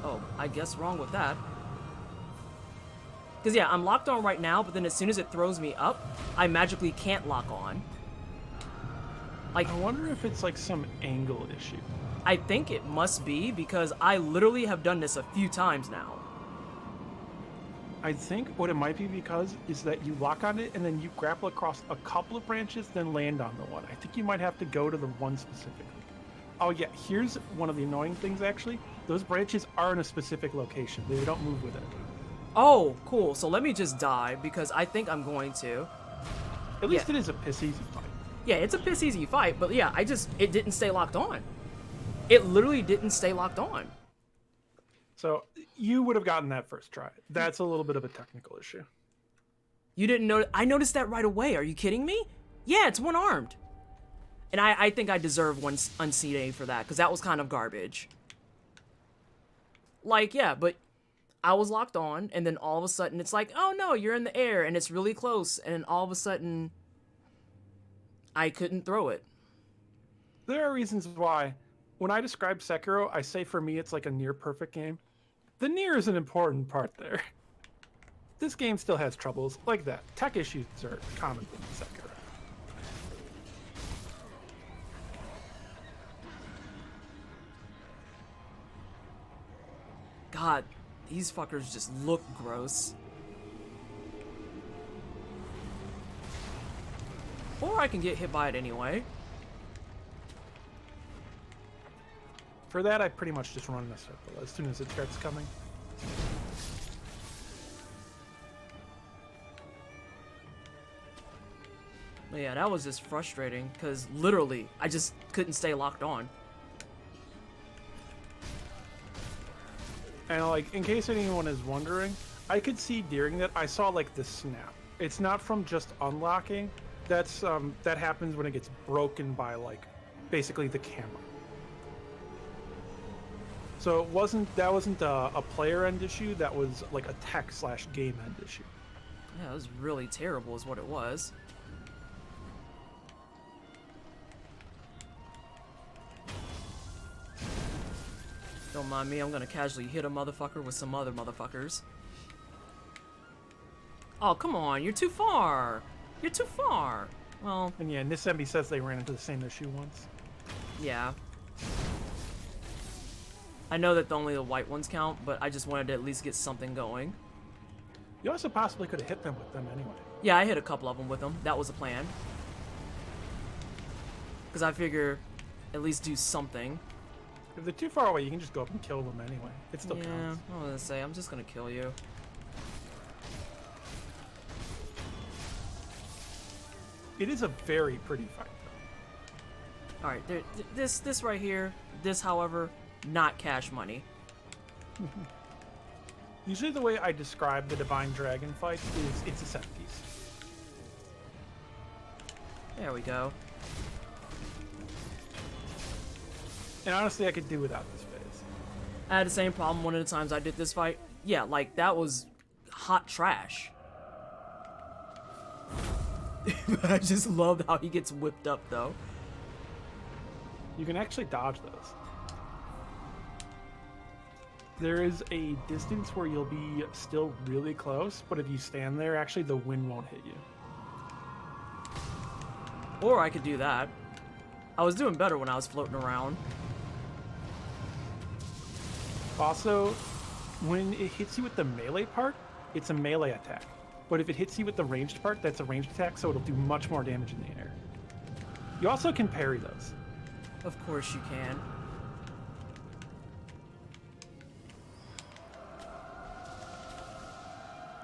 Oh, I guess wrong with that. Because, yeah, I'm locked on right now, but then as soon as it throws me up, I magically can't lock on. Like, I wonder if it's like some angle issue. I think it must be, because I literally have done this a few times now. I think what it might be because is that you lock on it and then you grapple across a couple of branches, then land on the one. I think you might have to go to the one specifically. Oh yeah, here's one of the annoying things actually. Those branches are in a specific location. They don't move with it. Oh, cool. So let me just die, because I think I'm going to. At least it is a piss easy fight. Yeah, it's a piss easy fight, but yeah, it didn't stay locked on. It literally didn't stay locked on. So you would have gotten that first try. That's a little bit of a technical issue. You didn't know? I noticed that right away. Are you kidding me? Yeah, it's one-armed. And I think I deserve one unseat A for that, because that was kind of garbage. Like, yeah, but I was locked on, and then all of a sudden it's like, oh no, you're in the air, and it's really close, and then all of a sudden I couldn't throw it. There are reasons why. When I describe Sekiro, I say for me it's like a near-perfect game. The near is an important part there. This game still has troubles like that. Tech issues are common in Sekiro. God, these fuckers just look gross. Or I can get hit by it anyway. For that, I pretty much just run in a circle as soon as it starts coming. But yeah, that was just frustrating, because literally, I just couldn't stay locked on. And like, in case anyone is wondering, I could see during that, I saw like the snap. It's not from just unlocking. That's that happens when it gets broken by like, basically the camera. So that wasn't a player end issue. That was like a tech/game end issue. Yeah, it was really terrible is what it was. Don't mind me, I'm gonna casually hit a motherfucker with some other motherfuckers. Oh, come on, you're too far. You're too far. Well, And yeah, Nisembi says they ran into the same issue once. yeah. I know that only the white ones count, but I just wanted to at least get something going. You also possibly could have hit them with them anyway. Yeah, I hit a couple of them with them. That was the plan. Because I figure at least do something. If they're too far away, you can just go up and kill them anyway. It still Yeah, counts. I was gonna say, I'm just gonna kill you. It is a very pretty fight, though. Alright, this right here, this, however, not cash money. Usually the way I describe the Divine Dragon fight is it's a set piece. There we go. And honestly, I could do without this phase. I had the same problem one of the times I did this fight. Yeah, like, that was hot trash. I just love how he gets whipped up, though. You can actually dodge those. There is a distance where you'll be still really close, but if you stand there, actually the wind won't hit you. Or I could do that. I was doing better when I was floating around. Also, when it hits you with the melee part, it's a melee attack. But if it hits you with the ranged part, that's a ranged attack, so it'll do much more damage in the air. You also can parry those. Of course you can.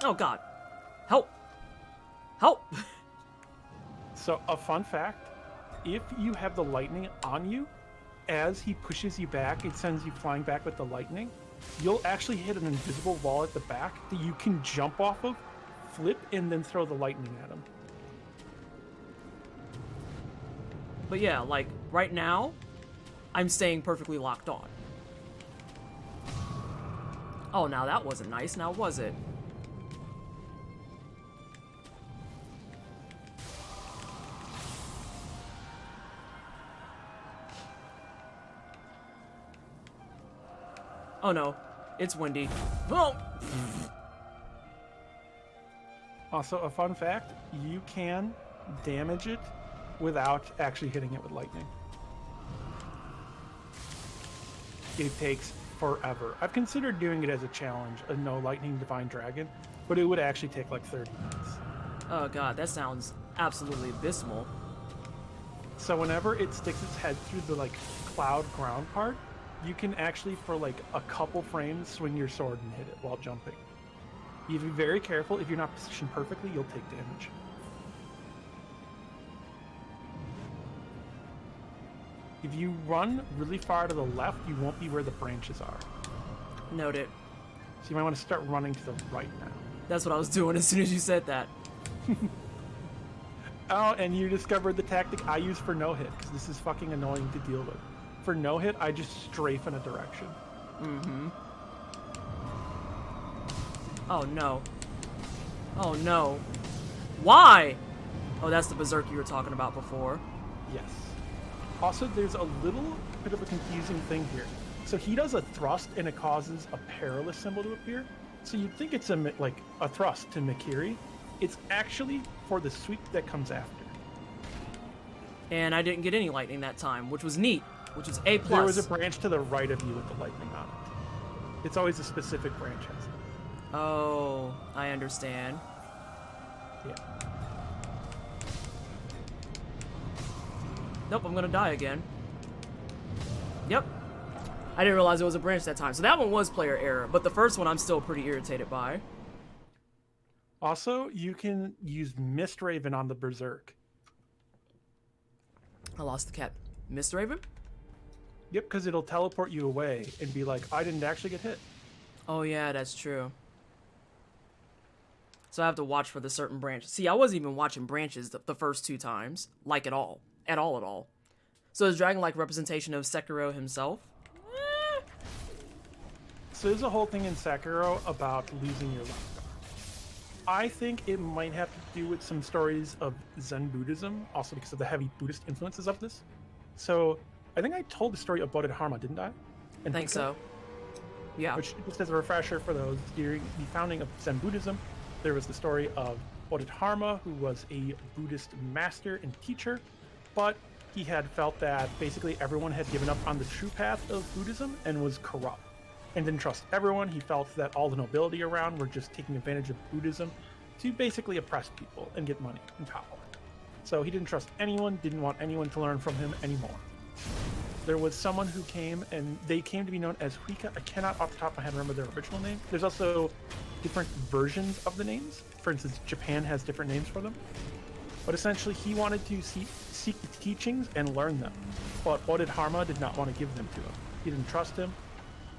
Oh god. Help! Help! So, a fun fact, if you have the lightning on you, as he pushes you back, it sends you flying back with the lightning. You'll actually hit an invisible wall at the back that you can jump off of, flip, and then throw the lightning at him. But yeah, like, right now, I'm staying perfectly locked on. Oh, now that wasn't nice, now was it? Oh no, it's windy. Oh! Also, a fun fact, you can damage it without actually hitting it with lightning. It takes forever. I've considered doing it as a challenge, a no lightning divine dragon, but it would actually take like 30 minutes. Oh god, that sounds absolutely abysmal. So whenever it sticks its head through the like cloud ground part, you can actually for like a couple frames swing your sword and hit it while jumping. You have to be very careful. If you're not positioned perfectly, you'll take damage. If you run really far to the left, you won't be where the branches are. Note it. So you might want to start running to the right now. That's what I was doing as soon as you said that. Oh, and you discovered the tactic I use for no-hit, because this is fucking annoying to deal with. For no-hit, I just strafe in a direction. Mm-hmm. Oh no. Oh no. Why? Oh, that's the berserk you were talking about before. Yes. Also, there's a little bit of a confusing thing here. So he does a thrust, and it causes a perilous symbol to appear. So you'd think it's like a thrust to Mikiri. It's actually for the sweep that comes after. And I didn't get any lightning that time, which was neat. Which was A+. There was a branch to the right of you with the lightning on it. It's always a specific branch has it. Oh, I understand. Yeah. Nope, I'm gonna die again. Yep. I didn't realize it was a branch that time. So that one was player error, but the first one I'm still pretty irritated by. Also, you can use Mist Raven on the Berserk. I lost the cat. Mr. Raven? Yep, because it'll teleport you away and be like, I didn't actually get hit. Oh yeah, that's true. So I have to watch for the certain branch. See, I wasn't even watching branches the first two times. Like at all. At all. So is Dragon like representation of Sekiro himself? So there's a whole thing in Sekiro about losing your left arm. I think it might have to do with some stories of Zen Buddhism, also because of the heavy Buddhist influences of this. So I think I told the story of Bodhidharma, didn't I? I think so. Yeah. Which, just as a refresher for those, during the founding of Zen Buddhism, there was the story of Bodhidharma, who was a Buddhist master and teacher, but he had felt that basically everyone had given up on the true path of Buddhism and was corrupt and didn't trust everyone. He felt that all the nobility around were just taking advantage of Buddhism to basically oppress people and get money and power. So he didn't trust anyone, didn't want anyone to learn from him anymore. There was someone who came, and they came to be known as Huika. I cannot off the top of my head remember their original name. There's also different versions of the names. For instance, Japan has different names for them. But essentially, he wanted to seek the teachings and learn them. But Bodhidharma did not want to give them to him. He didn't trust him.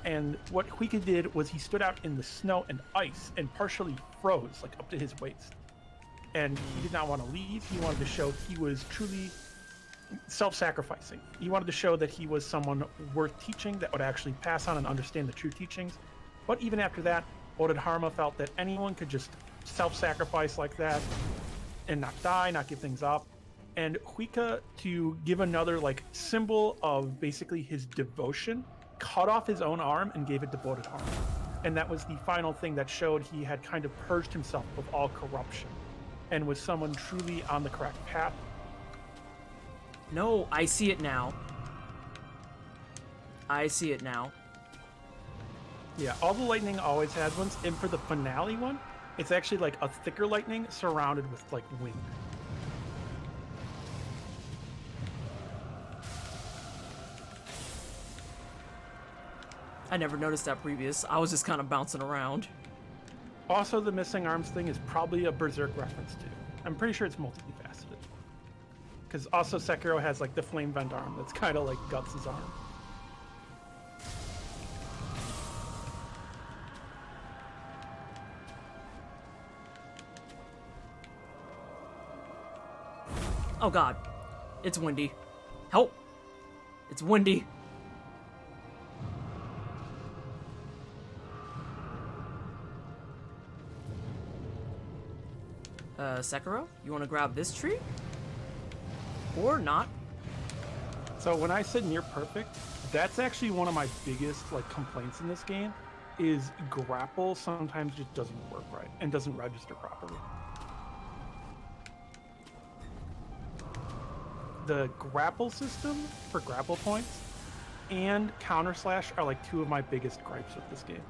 And what Huika did was he stood out in the snow and ice and partially froze, like up to his waist. And he did not want to leave. He wanted to show he was truly self-sacrificing. He wanted to show that he was someone worth teaching, that would actually pass on and understand the true teachings. But even after that, Bodhidharma felt that anyone could just self-sacrifice like that and not die, not give things up. And Huika, to give another like symbol of basically his devotion, cut off his own arm and gave it to Bodhidharma. And that was the final thing that showed he had kind of purged himself of all corruption and was someone truly on the correct path. No, I see it now. I see it now. Yeah, all the lightning always has ones, and for the finale one, it's actually like a thicker lightning surrounded with like wind. I never noticed that previous. I was just kind of bouncing around. Also, the missing arms thing is probably a Berserk reference too. I'm pretty sure it's multifaceted. Because also Sekiro has like the flame vent arm that's kind of like Guts' arm. Oh god. It's windy. Help! It's windy. Sekiro, you want to grab this tree? Or not? So when I said near perfect, that's actually one of my biggest like complaints in this game, is grapple sometimes just doesn't work right and doesn't register properly. The grapple system for grapple points and counter slash are like two of my biggest gripes with this game.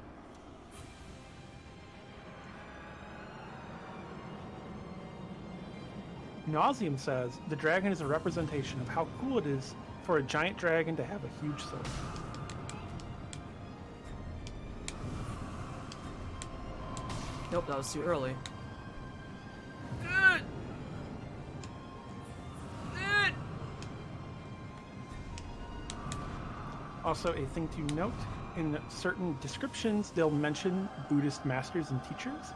Nauseum says, the dragon is a representation of how cool it is for a giant dragon to have a huge sword. Nope, that was too early. Also, a thing to note, in certain descriptions, they'll mention Buddhist masters and teachers,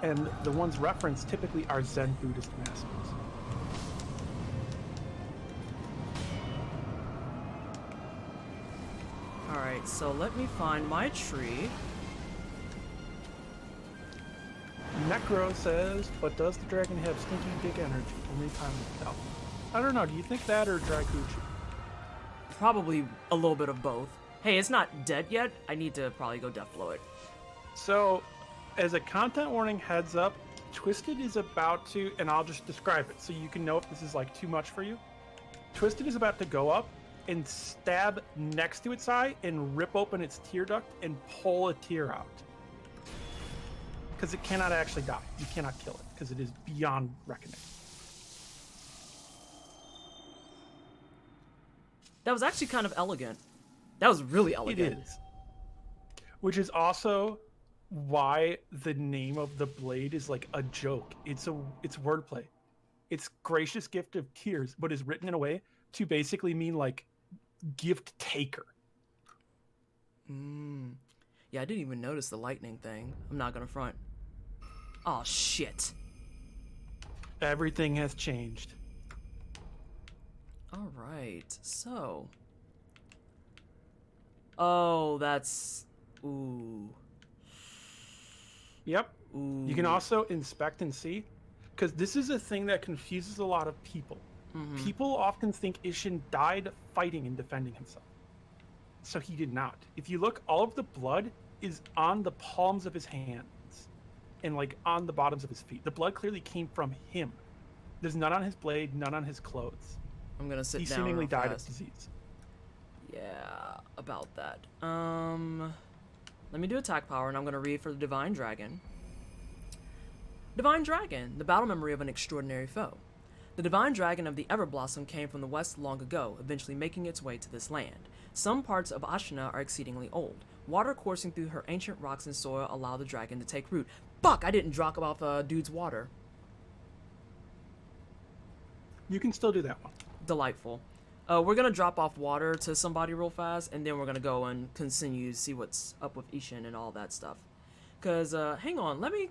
and the ones referenced typically are Zen Buddhist masters. Alright, so let me find my tree. Necro says, but does the dragon have stinky dick energy? Only time will tell. I don't know, do you think that or dry coochie? Probably a little bit of both. Hey, it's not dead yet. I need to probably go death blow it. So, as a content warning heads up, Twisted is about to, and I'll just describe it so you can know if this is like too much for you. Twisted is about to go up and stab next to its eye and rip open its tear duct and pull a tear out. Because it cannot actually die. You cannot kill it because it is beyond reckoning. That was actually kind of elegant. That was really elegant. It is. Which is also why the name of the blade is like a joke. It's wordplay. It's gracious gift of tears, but is written in a way to basically mean like gift taker. Yeah, I didn't even notice the lightning thing. I'm not gonna front. Oh shit. Everything has changed. Alright, so. Oh, that's Ooh. Yep. Ooh. You can also inspect and see, because this is a thing that confuses a lot of people. People often think Ishin died fighting and defending himself. So he did not. If you look, all of the blood is on the palms of his hands and like on the bottoms of his feet. The blood clearly came from him. There's none on his blade, none on his clothes. I'm gonna sit He down. seemingly real died fast. of disease. Yeah, about that. Let me do attack power, and I'm gonna read for the Divine Dragon. Divine Dragon, the battle memory of an extraordinary foe. The Divine Dragon of the Everblossom came from the west long ago, eventually making its way to this land. Some parts of Ashina are exceedingly old. Water coursing through her ancient rocks and soil allow the dragon to take root. Fuck, I didn't drop off dude's water. You can still do that one. Delightful. We're gonna drop off water to somebody real fast, and then we're gonna go and continue to see what's up with Ishin and all that stuff. Cause, hang on, let me...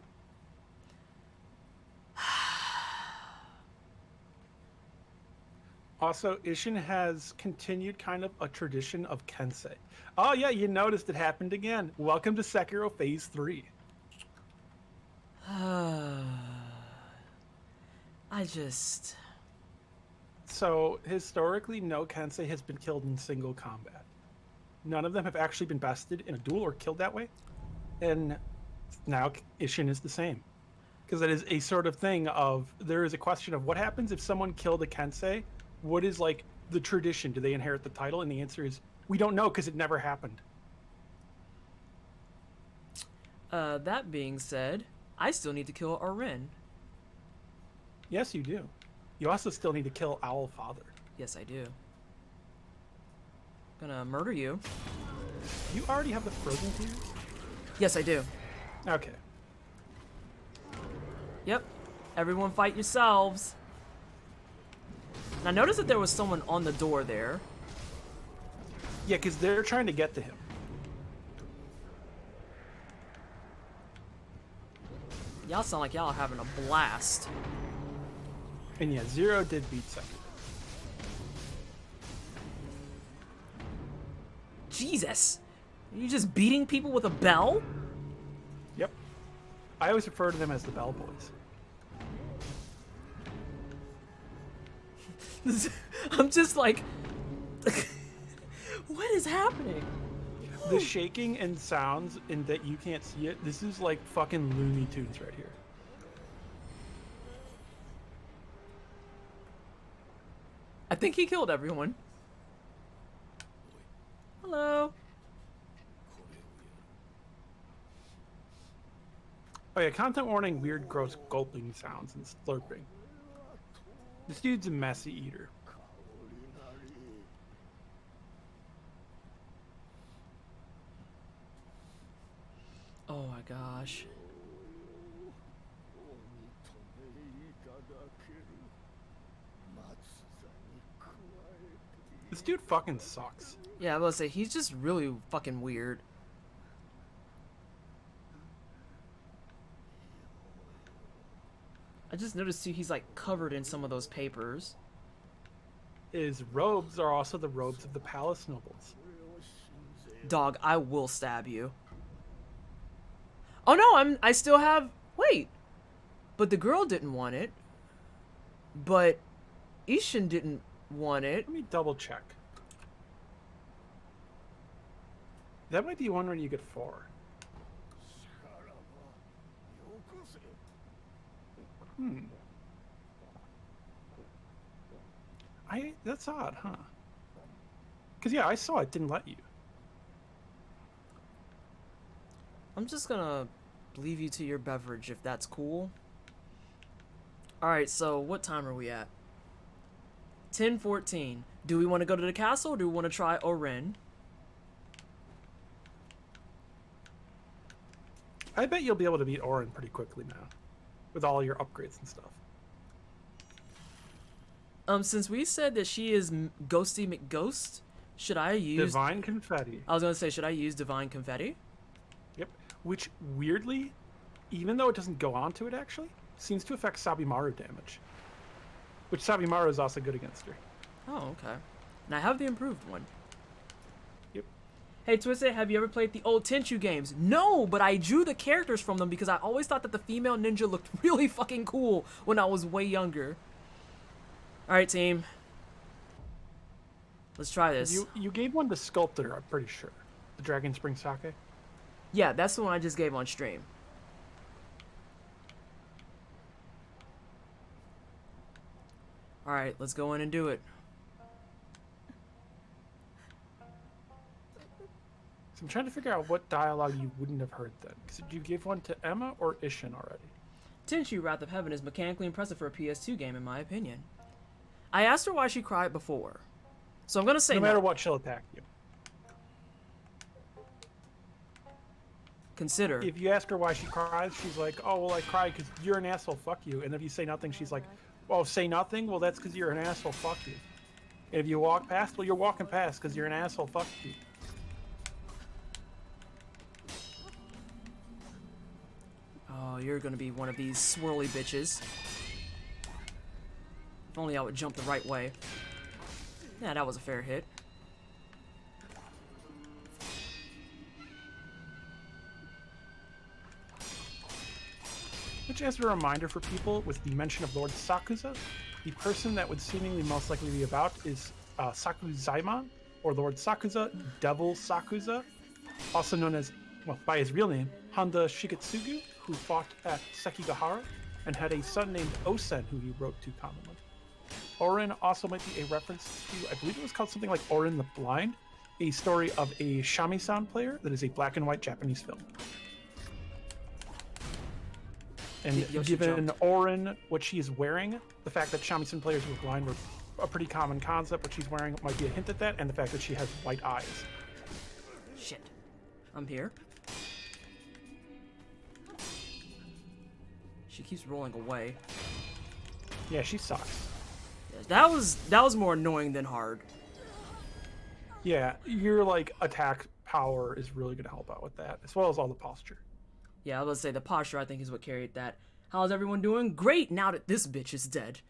Also, Ishin has continued kind of a tradition of Kensei. Oh yeah, you noticed it happened again. Welcome to Sekiro Phase 3. I just... So, historically, no Kensei has been killed in single combat. None of them have actually been bested in a duel or killed that way. And now Ishin is the same. Because that is a sort of thing of, there is a question of what happens if someone killed a Kensei? What is, like, the tradition? Do they inherit the title? And the answer is, we don't know because it never happened. That being said, I still need to kill Orin. Yes, you do. You also still need to kill Owl Father. Yes, I do. Gonna murder you. You already have the frozen tears? Yes, I do. Okay. Yep. Everyone fight yourselves. Now, notice that there was someone on the door there. Yeah, because they're trying to get to him. Y'all sound like y'all are having a blast. And yeah, Zero did beat Sekiro. Jesus! Are you just beating people with a bell? Yep. I always refer to them as the Bell Boys. I'm just like... what is happening? The shaking and sounds, and that you can't see it, this is like fucking Looney Tunes right here. I think he killed everyone. Hello. Oh yeah, content warning, weird gross gulping sounds and slurping. This dude's a messy eater. Oh my gosh. This dude fucking sucks. Yeah, I was gonna say, he's just really fucking weird. I just noticed too, he's like covered in some of those papers. His robes are also the robes of the palace nobles. Dog, I will stab you. Oh no, I still have, wait. But the girl didn't want it. But Ishin didn't want it. Let me double check. That might be one where you get 4. That's odd, huh? Because yeah, I saw it didn't let you. I'm just gonna leave you to your beverage if that's cool. Alright, so what time are we at? 10:14. Do we want to go to the castle or do we want to try Orin? I bet you'll be able to beat Orin pretty quickly now. With all your upgrades and stuff. Since we said that she is Ghosty McGhost, should I use... Divine Confetti. I was gonna say, should I use Divine Confetti? Yep. Which, weirdly, even though it doesn't go onto it actually, seems to affect Sabimaru damage. Which Sabimaru is also good against her. Oh, okay. And I have the improved one. Yep. Hey Twisted, have you ever played the old Tenchu games? No, but I drew the characters from them because I always thought that the female ninja looked really fucking cool when I was way younger. Alright, team. Let's try this. You gave one to Sculptor, I'm pretty sure. The Dragon Spring Sake. Yeah, that's the one I just gave on stream. Alright, let's go in and do it. So I'm trying to figure out what dialogue you wouldn't have heard then. Did you give one to Emma or Ishin already? Tenchu Wrath of Heaven is mechanically impressive for a PS2 game, in my opinion. I asked her why she cried before. So I'm gonna say no matter what, she'll attack you. Consider. If you ask her why she cries, she's like, oh, well, I cried because you're an asshole, fuck you. And if you say nothing, she's like, well, say nothing? Well, that's because you're an asshole, fuck you. And if you walk past, well, you're walking past because you're an asshole, fuck you. Oh, you're gonna be one of these swirly bitches. If only I would jump the right way. Yeah, that was a fair hit. Which, as a reminder for people, with the mention of Lord Sakuza, the person that would seemingly most likely be about is Sakuzaimon, or Lord Sakuza, Devil Sakuza, also known as, well, by his real name, Honda Shigetsugu, who fought at Sekigahara, and had a son named Osen, who he wrote to commonly. Orin also might be a reference to, I believe it was called something like Orin the Blind, a story of a shamisen player that is a black and white Japanese film. And given Orin what she is wearing, the fact that shamisen players were blind were a pretty common concept. What she's wearing might be a hint at that, and the fact that she has white eyes. Shit. I'm here. She keeps rolling away. Yeah, she sucks. That was more annoying than hard. Yeah, your like attack power is really going to help out with that, as well as all the posture. Yeah, I was gonna say the posture I think is what carried that. How's everyone doing? Great, now that this bitch is dead.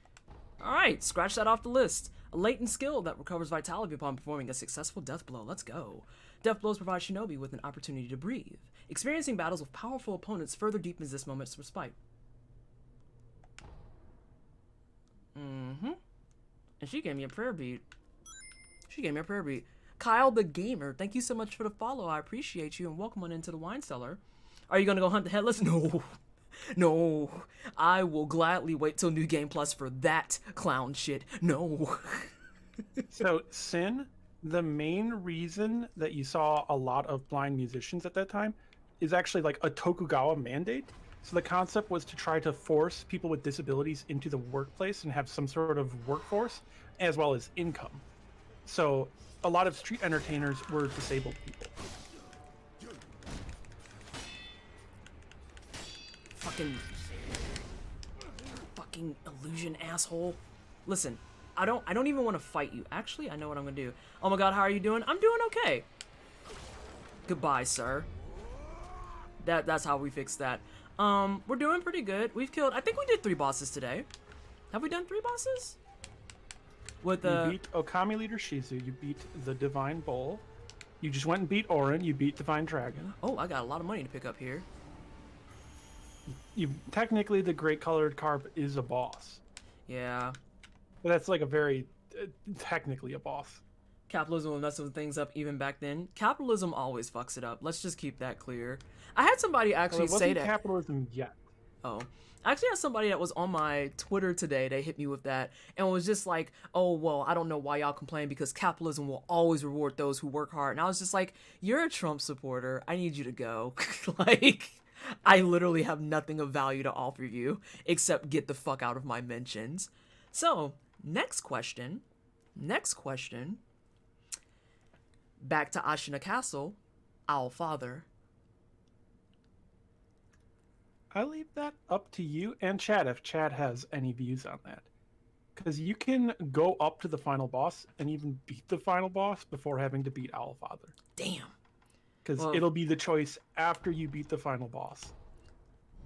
Alright, scratch that off the list. A latent skill that recovers vitality upon performing a successful death blow. Let's go. Death blows provide shinobi with an opportunity to breathe. Experiencing battles with powerful opponents further deepens this moment's respite. And she gave me a prayer beat. Kyle the Gamer, thank you so much for the follow. I appreciate you and welcome on into the wine cellar. Are you gonna go hunt the headless? No. No. I will gladly wait till New Game Plus for that clown shit. No. So, Sin, the main reason that you saw a lot of blind musicians at that time is actually like a Tokugawa mandate. So the concept was to try to force people with disabilities into the workplace and have some sort of workforce as well as income. So a lot of street entertainers were disabled people. Fucking illusion asshole. Listen, I don't even want to fight you. Actually, I know what I'm gonna do. Oh my god, how are you doing? I'm doing okay. Goodbye, sir. That's how we fix that. We're doing pretty good. We've killed, I think we did 3 bosses today. Have we done 3 bosses? With You beat Okami leader Shizu, you beat the Divine Bull, you just went and beat Orin, you beat Divine Dragon. Oh, I got a lot of money to pick up here. Technically the Great Colored Carp is a boss. Yeah. But that's like a very, technically a boss. Capitalism will mess with things up even back then. Capitalism always fucks it up. Let's just keep that clear. I had somebody actually say that. Capitalism yet. Oh. I actually had somebody that was on my Twitter today. They hit me with that and was just like, oh, well, I don't know why y'all complain because capitalism will always reward those who work hard. And I was just like, you're a Trump supporter. I need you to go. Like, I literally have nothing of value to offer you except get the fuck out of my mentions. So, next question. Back to Ashina Castle. Our father. I leave that up to you and Chad if Chad has any views on that. Because you can go up to the final boss and even beat the final boss before having to beat Owlfather. Damn. Because it'll be the choice after you beat the final boss.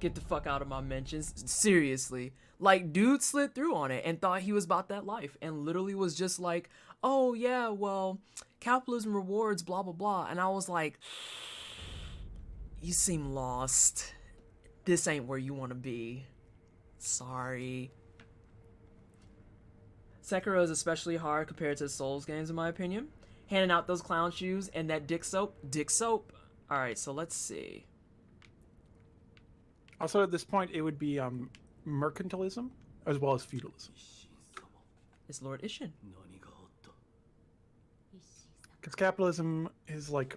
Get the fuck out of my mentions. Seriously. Like, dude slid through on it and thought he was about that life. And literally was just like, oh yeah, well, capitalism rewards blah blah blah, and I was like, you seem lost. This ain't where you want to be. Sorry. Sekiro is especially hard compared to Souls games, in my opinion. Handing out those clown shoes and that dick soap. Dick soap. All right, so let's see. Also, at this point, it would be mercantilism as well as feudalism. It's Lord Ishin. Because capitalism is like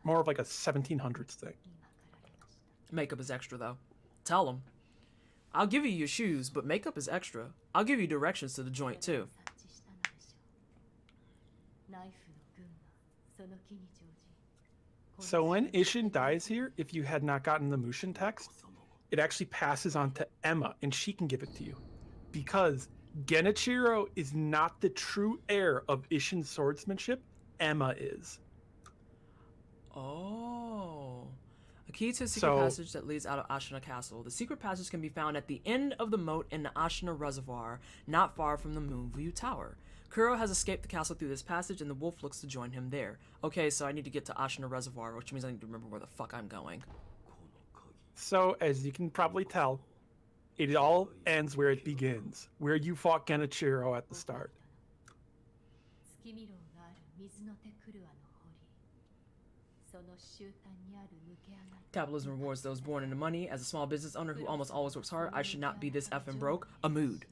more of like a 1700s thing. Makeup is extra, though. Tell him. I'll give you your shoes, but makeup is extra. I'll give you directions to the joint, too. So when Ishin dies here, if you had not gotten the Mushin text, it actually passes on to Emma, and she can give it to you. Because Genichiro is not the true heir of Ishin's swordsmanship, Emma is. Oh. A key to a secret passage that leads out of Ashina Castle. The secret passage can be found at the end of the moat in the Ashina Reservoir, not far from the Moonview Tower. Kuro has escaped the castle through this passage, and the wolf looks to join him there. Okay, so I need to get to Ashina Reservoir, which means I need to remember where the fuck I'm going. So, as you can probably tell, it all ends where it begins, where you fought Genichiro at the start. Capitalism rewards those born into money. As a small business owner who almost always works hard, I should not be this effing broke. A mood.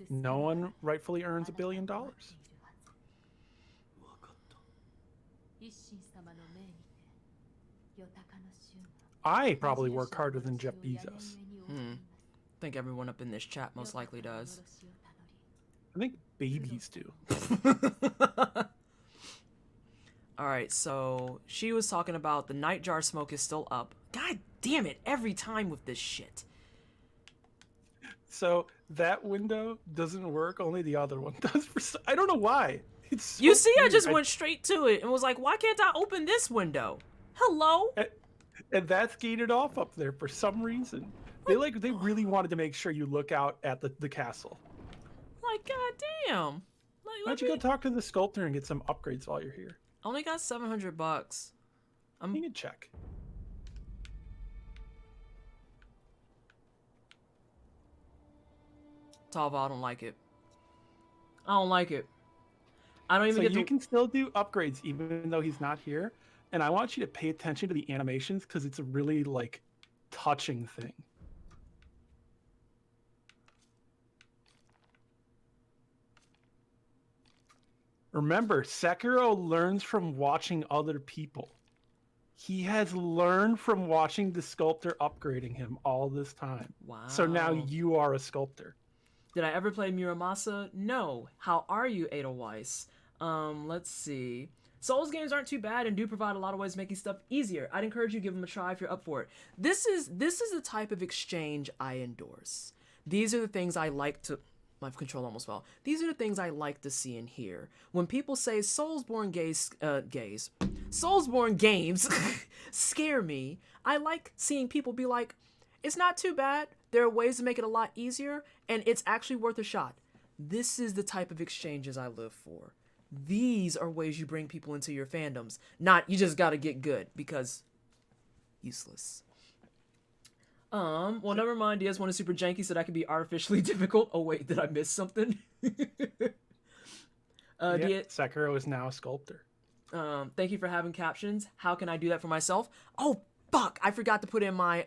No one rightfully earns $1 billion. I probably work harder than Jeff Bezos. I think everyone up in this chat most likely does. I think babies do. Alright, so she was talking about the nightjar smoke is still up. God damn it, every time with this shit. So that window doesn't work, only the other one does. I don't know why. It's so you see, weird. I just went straight to it and was like, why can't I open this window? Hello? And that's gated off up there for some reason. They really wanted to make sure you look out at the castle. Like, goddamn. Why don't you go talk to the sculptor and get some upgrades while you're here? I only got $700. You can check. Tava, I don't like it. I don't like it. I don't even So get you can still do upgrades even though he's not here. And I want you to pay attention to the animations because it's a really, like, touching thing. Remember, Sekiro learns from watching other people. He has learned from watching the sculptor upgrading him all this time. Wow. So now you are a sculptor. Did I ever play Muramasa? No. How are you, Edelweiss? Let's see. Souls games aren't too bad and do provide a lot of ways of making stuff easier. I'd encourage you to give them a try if you're up for it. This is the type of exchange I endorse. These are the things I like to... My control almost fell. These are the things I like to see and hear. When people say Soulsborne Soulsborne games scare me, I like seeing people be like, it's not too bad. There are ways to make it a lot easier, and it's actually worth a shot. This is the type of exchanges I live for. These are ways you bring people into your fandoms. Not, you just gotta get good, because useless. Well, never mind. DS1 is super janky, so that can be artificially difficult. Oh, wait, did I miss something? Sekiro is now a sculptor. Thank you for having captions. How can I do that for myself? Oh, fuck! I forgot to put in my,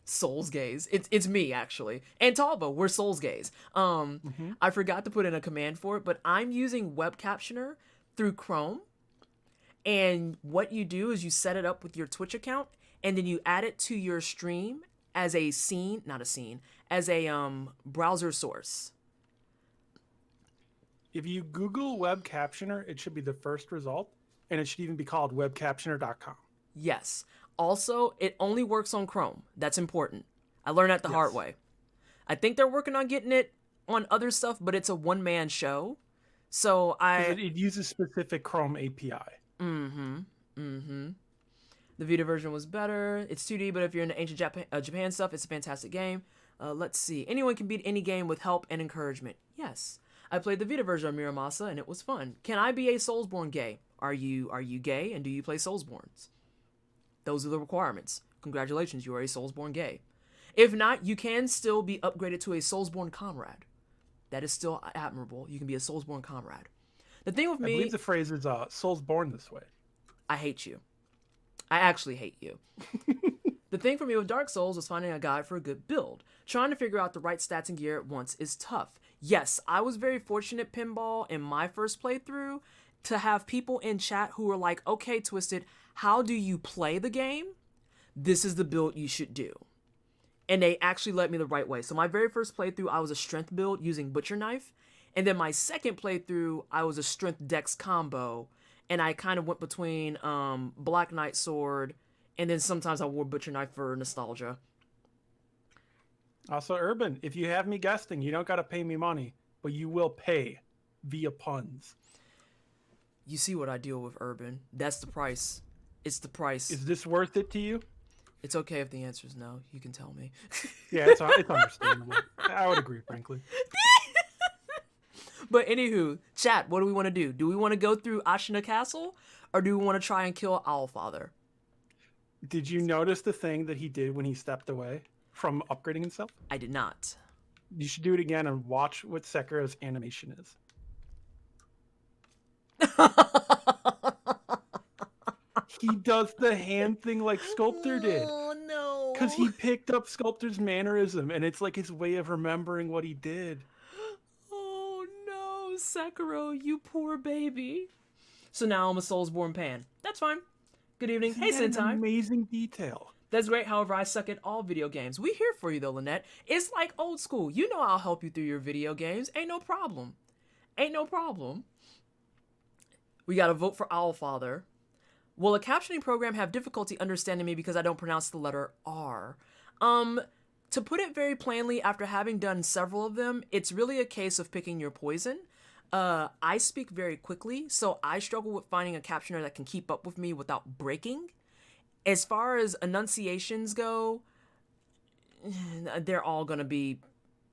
Souls gaze. It's me, actually. And Talba, we're Souls gaze. I forgot to put in a command for it, but I'm using web captioner through Chrome. And what you do is you set it up with your Twitch account, and then you add it to your stream as a scene, as a browser source. If you Google web captioner, it should be the first result, and it should even be called webcaptioner.com. Yes. Also, it only works on Chrome. That's important. I learned that the hard way. I think they're working on getting it on other stuff, but it's a one-man show. So it uses specific Chrome API. The Vita version was better. It's 2D, but if you're into ancient Japan stuff, it's a fantastic game. Let's see. Anyone can beat any game with help and encouragement. Yes. I played the Vita version of Miramasa and it was fun. Can I be a Soulsborne gay? Are you gay and do you play Soulsborns? Those are the requirements. Congratulations, you are a Soulsborne gay. If not, you can still be upgraded to a Soulsborne comrade. That is still admirable. You can be a Soulsborne comrade. The thing with me... I believe the phrase is "Souls born this way." I hate you. I actually hate you. The thing for me with Dark Souls was finding a guide for a good build. Trying to figure out the right stats and gear at once is tough. Yes, I was very fortunate, Pinball, in my first playthrough to have people in chat who were like, okay, Twisted, how do you play the game? This is the build you should do. And they actually led me the right way. So my very first playthrough, I was a strength build using Butcher Knife. And then my second playthrough, I was a strength dex combo. And I kind of went between Black Knight Sword, and then sometimes I wore Butcher Knife for nostalgia. Also, Urban, if you have me guesting, you don't got to pay me money, but you will pay via puns. You see what I deal with, Urban. That's the price. It's the price. Is this worth it to you? It's okay if the answer is no. You can tell me. Yeah, it's understandable. I would agree, frankly. But anywho, chat, what do we want to do? Do we want to go through Ashina Castle, or do we want to try and kill Owlfather? Did you notice the thing that he did when he stepped away from upgrading himself? I did not. You should do it again and watch what Sekiro's animation is. He does the hand thing like Sculptor did. Oh, no. Because he picked up Sculptor's mannerism, and it's like his way of remembering what he did. Oh, no, Sekiro, you poor baby. So now I'm a Soulsborne pan. That's fine. Good evening. Isn't Hey, that an Sentai. amazing detail. That's great. However, I suck at all video games. We here for you, though, Lynette. It's like old school. You know I'll help you through your video games. Ain't no problem. Ain't no problem. We got to vote for Owlfather. Will a captioning program have difficulty understanding me because I don't pronounce the letter R? To put it very plainly, after having done several of them, it's really a case of picking your poison. I speak very quickly, so I struggle with finding a captioner that can keep up with me without breaking. As far as enunciations go, they're all going to be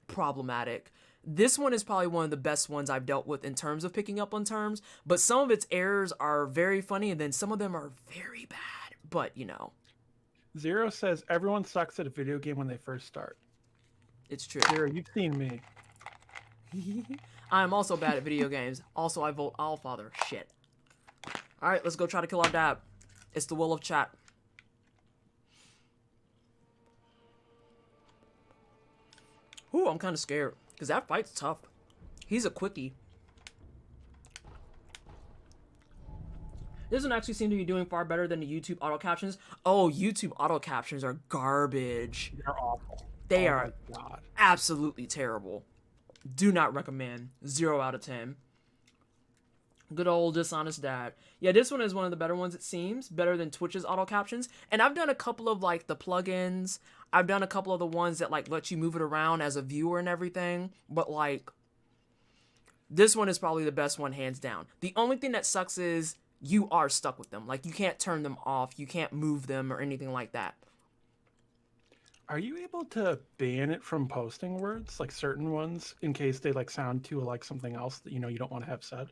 problematic. This one is probably one of the best ones I've dealt with in terms of picking up on terms, but some of its errors are very funny, and then some of them are very bad, but you know. Zero says everyone sucks at a video game when they first start. It's true. Zero, you've seen me. I'm also bad at video games. Also, I vote Owlfather. Shit. Alright, let's go try to kill our dad. It's the will of chat. Ooh, I'm kind of scared. Because that fight's tough. He's a quickie. This one actually seemed to be doing far better than the YouTube auto captions. Oh, YouTube auto captions are garbage. They're awful. They Oh are my God. absolutely terrible. Do not recommend. 0 out of 10. Good old dishonest dad. Yeah, this one is one of the better ones, it seems. Better than Twitch's auto captions. And I've done a couple of like the plugins. I've done a couple of the ones that like let you move it around as a viewer and everything. But like, this one is probably the best one, hands down. The only thing that sucks is you are stuck with them. Like, you can't turn them off. You can't move them or anything like that. Are you able to ban it from posting words, like certain ones, in case they like sound too like something else that you know you don't want to have said?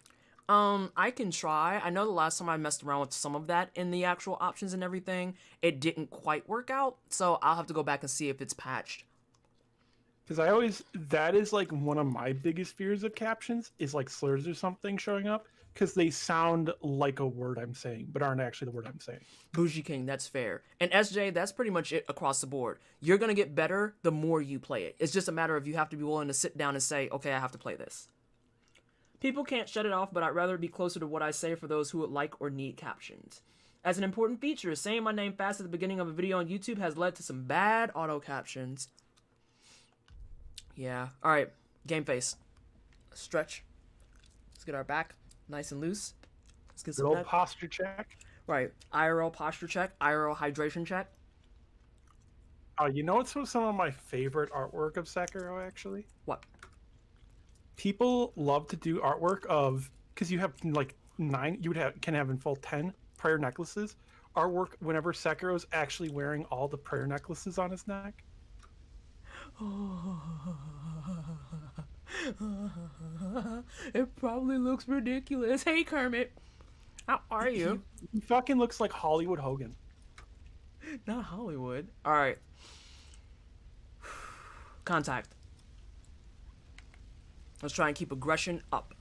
I can try. I know the last time I messed around with some of that in the actual options and everything, it didn't quite work out. So I'll have to go back and see if it's patched. Because that is like one of my biggest fears of captions is like slurs or something showing up because they sound like a word I'm saying, but aren't actually the word I'm saying. Bougie King, that's fair. And SJ, that's pretty much it across the board. You're going to get better the more you play it. It's just a matter of you have to be willing to sit down and say, okay, I have to play this. People can't shut it off, but I'd rather be closer to what I say for those who would like or need captions. As an important feature, saying my name fast at the beginning of a video on YouTube has led to some bad auto captions. Yeah. Alright. Game face. Stretch. Let's get our back nice and loose. Let's get some Little posture check. Right. IRL posture check. IRL hydration check. Oh, you know what's some of my favorite artwork of Sekiro, actually? What? People love to do artwork of, because you have like 9, can have in full 10 prayer necklaces. Artwork whenever Sekiro's actually wearing all the prayer necklaces on his neck. It probably looks ridiculous. Hey, Kermit. How are you? He fucking looks like Hollywood Hogan. Not Hollywood. All right. Contact. Let's try and keep aggression up.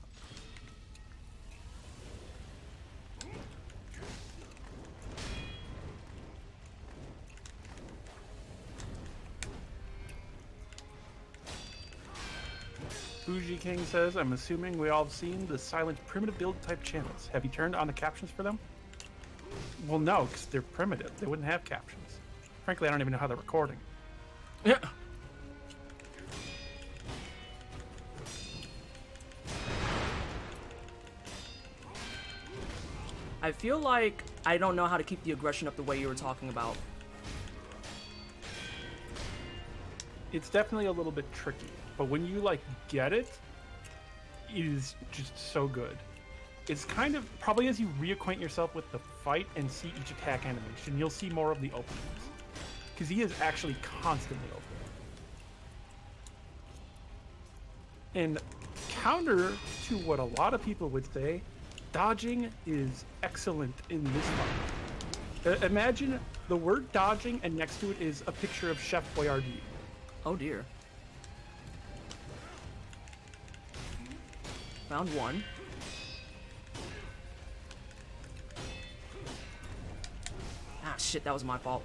Bougie King says, I'm assuming we all have seen the silent primitive build type channels. Have you turned on the captions for them? Well, no, because they're primitive. They wouldn't have captions. Frankly, I don't even know how they're recording. Yeah. I feel like I don't know how to keep the aggression up the way you were talking about. It's definitely a little bit tricky, but when you like get it, it is just so good. It's kind of probably as you reacquaint yourself with the fight and see each attack animation, you'll see more of the openings, because he is actually constantly open. And counter to what a lot of people would say, dodging is excellent in this fight. Imagine the word dodging, and next to it is a picture of Chef Boyardee. Oh dear. Found one. Ah, shit, that was my fault.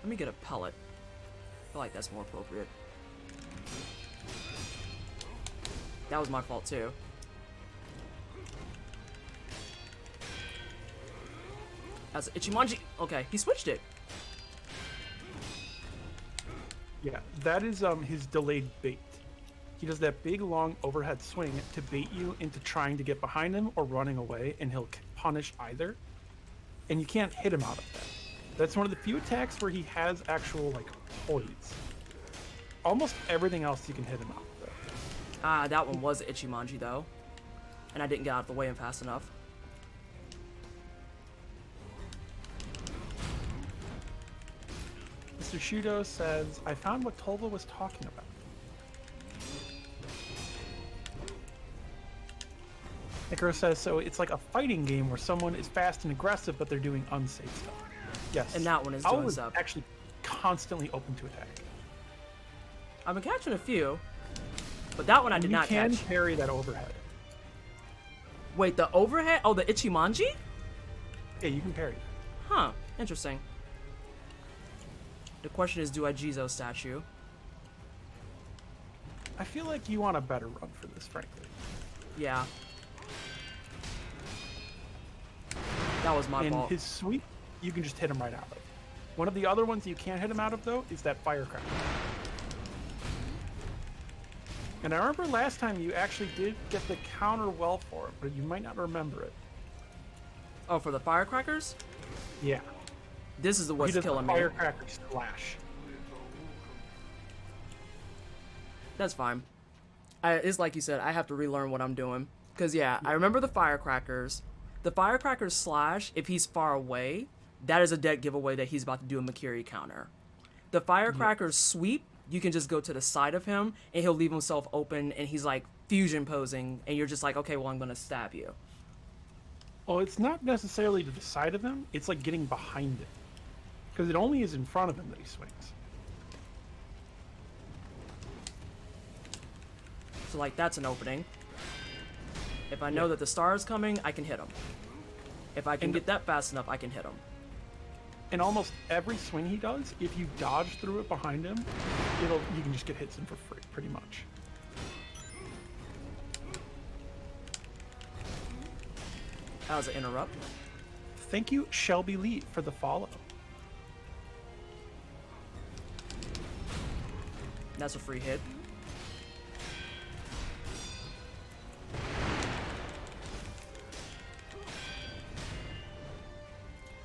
Let me get a pellet. I feel like that's more appropriate. That was my fault too. That's Ichimonji. Okay, he switched it. Yeah, that is his delayed bait. He does that big long overhead swing to bait you into trying to get behind him or running away, and he'll punish either. And you can't hit him out of that. That's one of the few attacks where he has actual like poise. Almost everything else you can hit him out of. Ah, that one was Ichimonji though. And I didn't get out of the way and fast enough. Mr. Shudo says, I found what Tolva was talking about. Ikaro says, so it's like a fighting game where someone is fast and aggressive, but they're doing unsafe stuff. Yes. And that one is I doing was stuff. actually constantly open to attack. I've been catching a few, but that one I did not catch. You can parry that overhead. Wait, the overhead? Oh, the Ichimonji? Yeah, you can parry. Huh, interesting. The question is, do I Jizo statue? I feel like you want a better run for this, frankly. Yeah. That was my fault. And his sweep, you can just hit him right out of. One of the other ones you can't hit him out of, though, is that firecracker. And I remember last time you actually did get the counter well for it, but you might not remember it. Oh, for the firecrackers? Yeah. This is the what's he does killing the me. firecracker splash. That's fine. It's like you said, I have to relearn what I'm doing. Because, yeah, I remember the firecrackers. The firecrackers slash, if he's far away, that is a dead giveaway that he's about to do a Makiri counter. The firecrackers sweep, you can just go to the side of him, and he'll leave himself open, and he's, like, fusion posing, and you're just like, okay, well, I'm going to stab you. Well, it's not necessarily to the side of him, it's like getting behind it. Because it only is in front of him that he swings. So, like, that's an opening. If I know that the star is coming, I can hit him. If I can get that fast enough, I can hit him. And almost every swing he does, if you dodge through it behind him, you can just get hits in for free, pretty much. That was an interrupt. Thank you, Shelby Lee, for the follow. That's a free hit.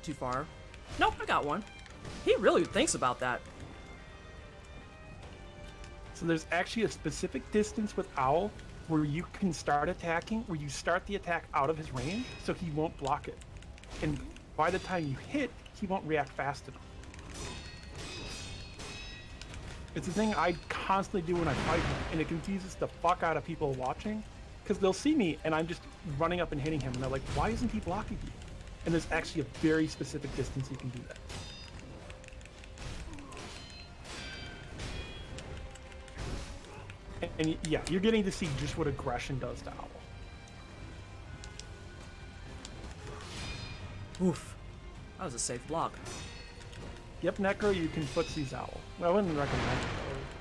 Too far. Nope, I got one. He really thinks about that. So there's actually a specific distance with Owl where you can start attacking, where you start the attack out of his range, so he won't block it. And by the time you hit, he won't react fast enough. It's the thing I constantly do when I fight him, and it confuses the fuck out of people watching, because they'll see me and I'm just running up and hitting him, and they're like, why isn't he blocking you? And there's actually a very specific distance you can do that. And yeah, you're getting to see just what aggression does to Owl. Oof. That was a safe block. Yep, Necro, you can footsies Owl. Well, I wouldn't recommend it,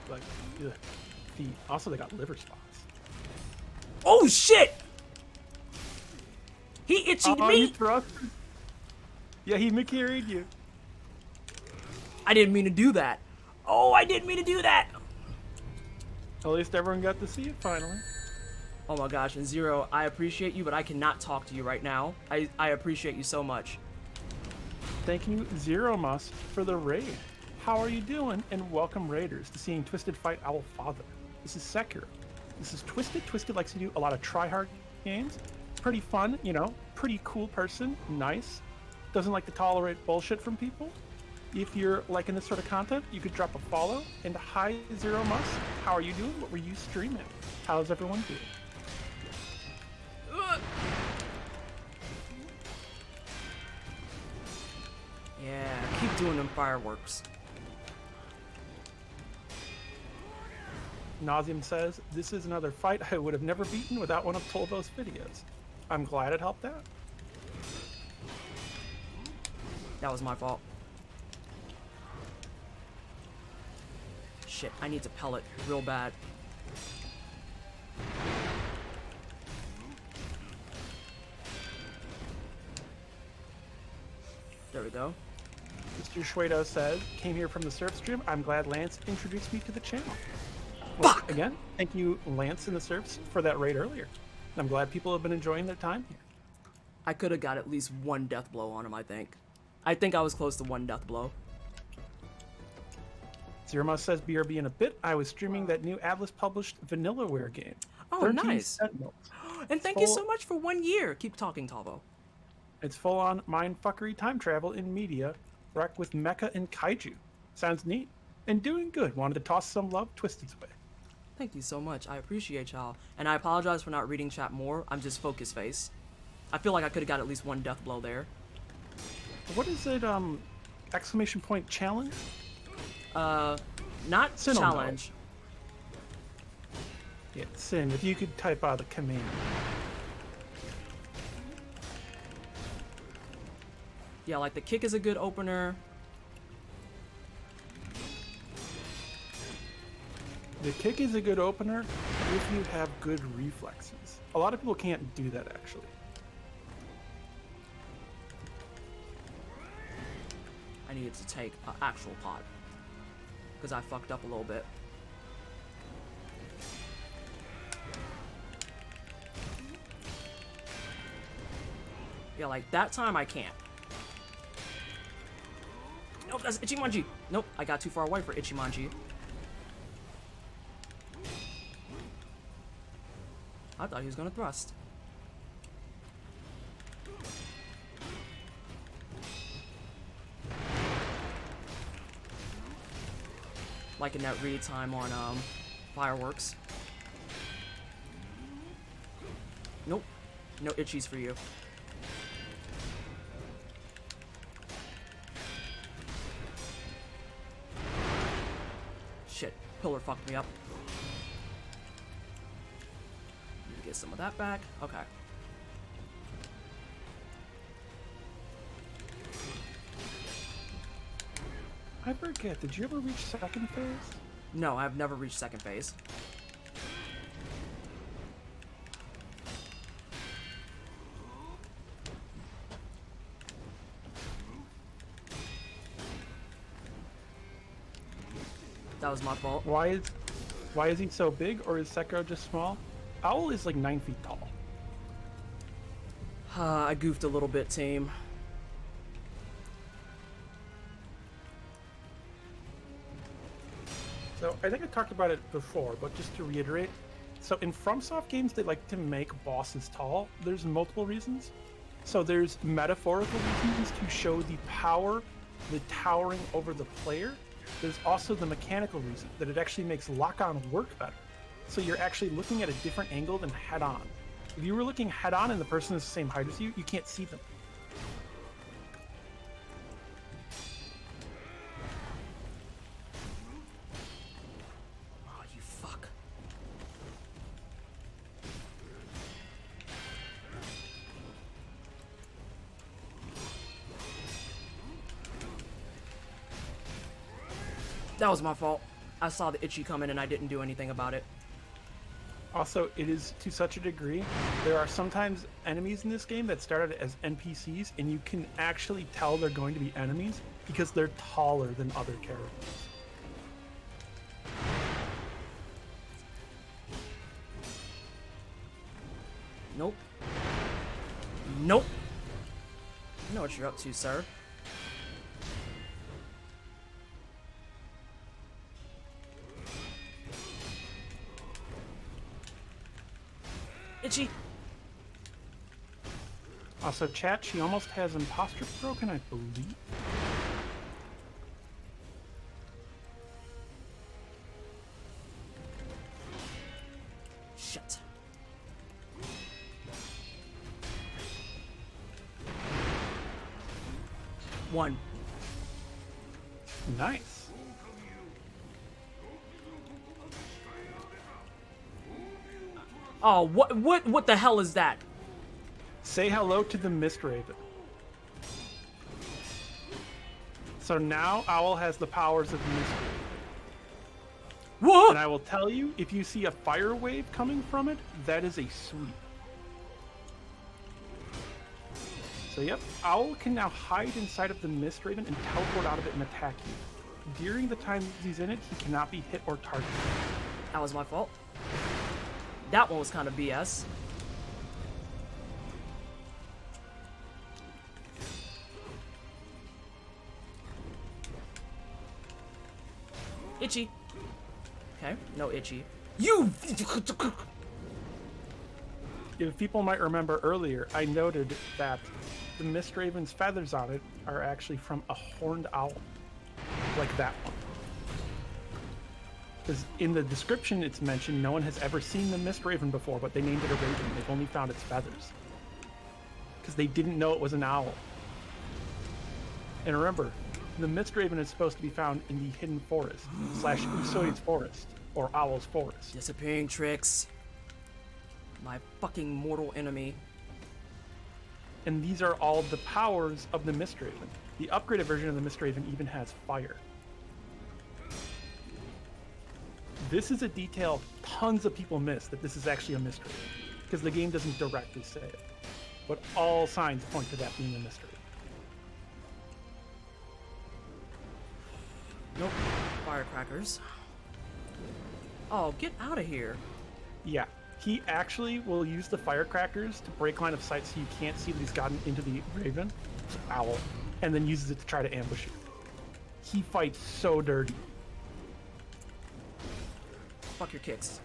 though. Like, ugh, feet. Also, they got liver spots. Oh, shit! He itched me! You thrusted. Yeah, he carried you. I didn't mean to do that. Oh, I didn't mean to do that! At least everyone got to see it finally. Oh my gosh, and Zero, I appreciate you, but I cannot talk to you right now. I appreciate you so much. Thank you, Zero Mus, for the raid. How are you doing? And welcome, Raiders, to seeing Twisted fight Owl Father. This is Sekiro. This is Twisted. Twisted likes to do a lot of try-hard games. Pretty fun, you know, pretty cool person, nice. Doesn't like to tolerate bullshit from people. If you're liking this sort of content, you could drop a follow. And hi, Zero Mus. How are you doing? What were you streaming? How's everyone doing? Yeah, keep doing them fireworks. Nauseum says, this is another fight I would have never beaten without one of Tolvo's videos. I'm glad it helped out. That was my fault. Shit, I need to pellet real bad. There we go. Mr. Shuedo says, came here from the surf stream. I'm glad Lance introduced me to the channel. Fuck! Again, thank you, Lance in the surfs, for that raid earlier. I'm glad people have been enjoying their time here. I could have got at least one death blow on him, I think. I think I was close to one death blow. Zirma says, BRB in a bit. I was streaming that new Atlas published Vanillaware game. Oh, 13 nice. Sentinels. And thank you so much for 1 year. Keep talking, Talvo. It's full-on mindfuckery time travel in media, wrecked with mecha and kaiju. Sounds neat. And doing good. Wanted to toss some love Twisted's way. Thank you so much. I appreciate y'all. And I apologize for not reading chat more. I'm just focus face. I feel like I could have got at least one death blow there. What is it, exclamation point challenge? Not Sin challenge. Yeah, Sin, if you could type out a command. Yeah, like the kick is a good opener. The kick is a good opener if you have good reflexes. A lot of people can't do that, actually. I needed to take an actual pot. Because I fucked up a little bit. Yeah, like that time I can't. Nope, that's Ichimonji. Nope, I got too far away for Ichimonji. I thought he was gonna thrust. Liking that read time on fireworks. Nope, no itchies for you. Shit, pillar fucked me up. Need to get some of that back. Okay. I forget, did you ever reach second phase? No, I've never reached second phase. That was my fault. Why is he so big, or is Sekiro just small? Owl is like 9 feet tall. I goofed a little bit, team. So I think I talked about it before, but just to reiterate, so in FromSoft games, they like to make bosses tall. There's multiple reasons. So there's metaphorical reasons to show the power, the towering over the player, there's also the mechanical reason that it actually makes lock-on work better. So you're actually looking at a different angle than head-on. If you were looking head-on and the person is the same height as you, you can't see them. Oh, you fuck. That was my fault. I saw the itchy coming and I didn't do anything about it. Also, it is to such a degree, there are sometimes enemies in this game that started as NPCs, and you can actually tell they're going to be enemies because they're taller than other characters. Nope. Nope. You know what you're up to, sir. Itchy. Also, chat, she almost has imposter broken, I believe. Shit. One. Nice. Oh, what the hell is that? Say hello to the Mist Raven. So now Owl has the powers of Mist Raven. What? And I will tell you, if you see a fire wave coming from it, that is a sweep. So yep, Owl can now hide inside of the Mist Raven and teleport out of it and attack you. During the time he's in it, he cannot be hit or targeted. That was my fault. That one was kind of BS. Itchy. Okay, no itchy. You! If people might remember earlier, I noted that the Mist Raven's feathers on it are actually from a horned owl. Like that one. Because in the description it's mentioned no one has ever seen the Mist Raven before, but they named it a raven. They've only found its feathers. Because they didn't know it was an owl. And remember, the Mist Raven is supposed to be found in the Hidden Forest, / Usoi's Forest, or Owl's Forest. Disappearing tricks. My fucking mortal enemy. And these are all the powers of the Mist Raven. The upgraded version of the Mist Raven even has fire. This is a detail tons of people miss, that this is actually a Mist Raven, because the game doesn't directly say it. But all signs point to that being a Mist Raven. Nope. Firecrackers. Oh, get out of here. Yeah, he actually will use the firecrackers to break line of sight so you can't see that he's gotten into the Raven, Owl, and then uses it to try to ambush you. He fights so dirty. Fuck your kicks.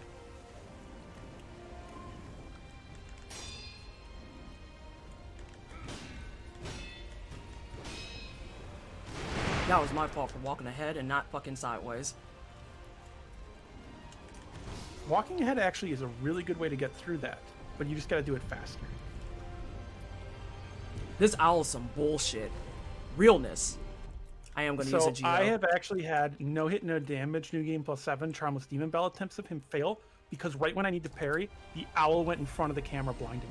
That was my fault for walking ahead and not fucking sideways. Walking ahead actually is a really good way to get through that, but you just gotta do it faster. This owl is some bullshit. Realness. I am gonna use a Geo. I have actually had no hit, no damage, New Game +7, Charmless Demon Bell attempts of him fail, because right when I need to parry, the owl went in front of the camera blinding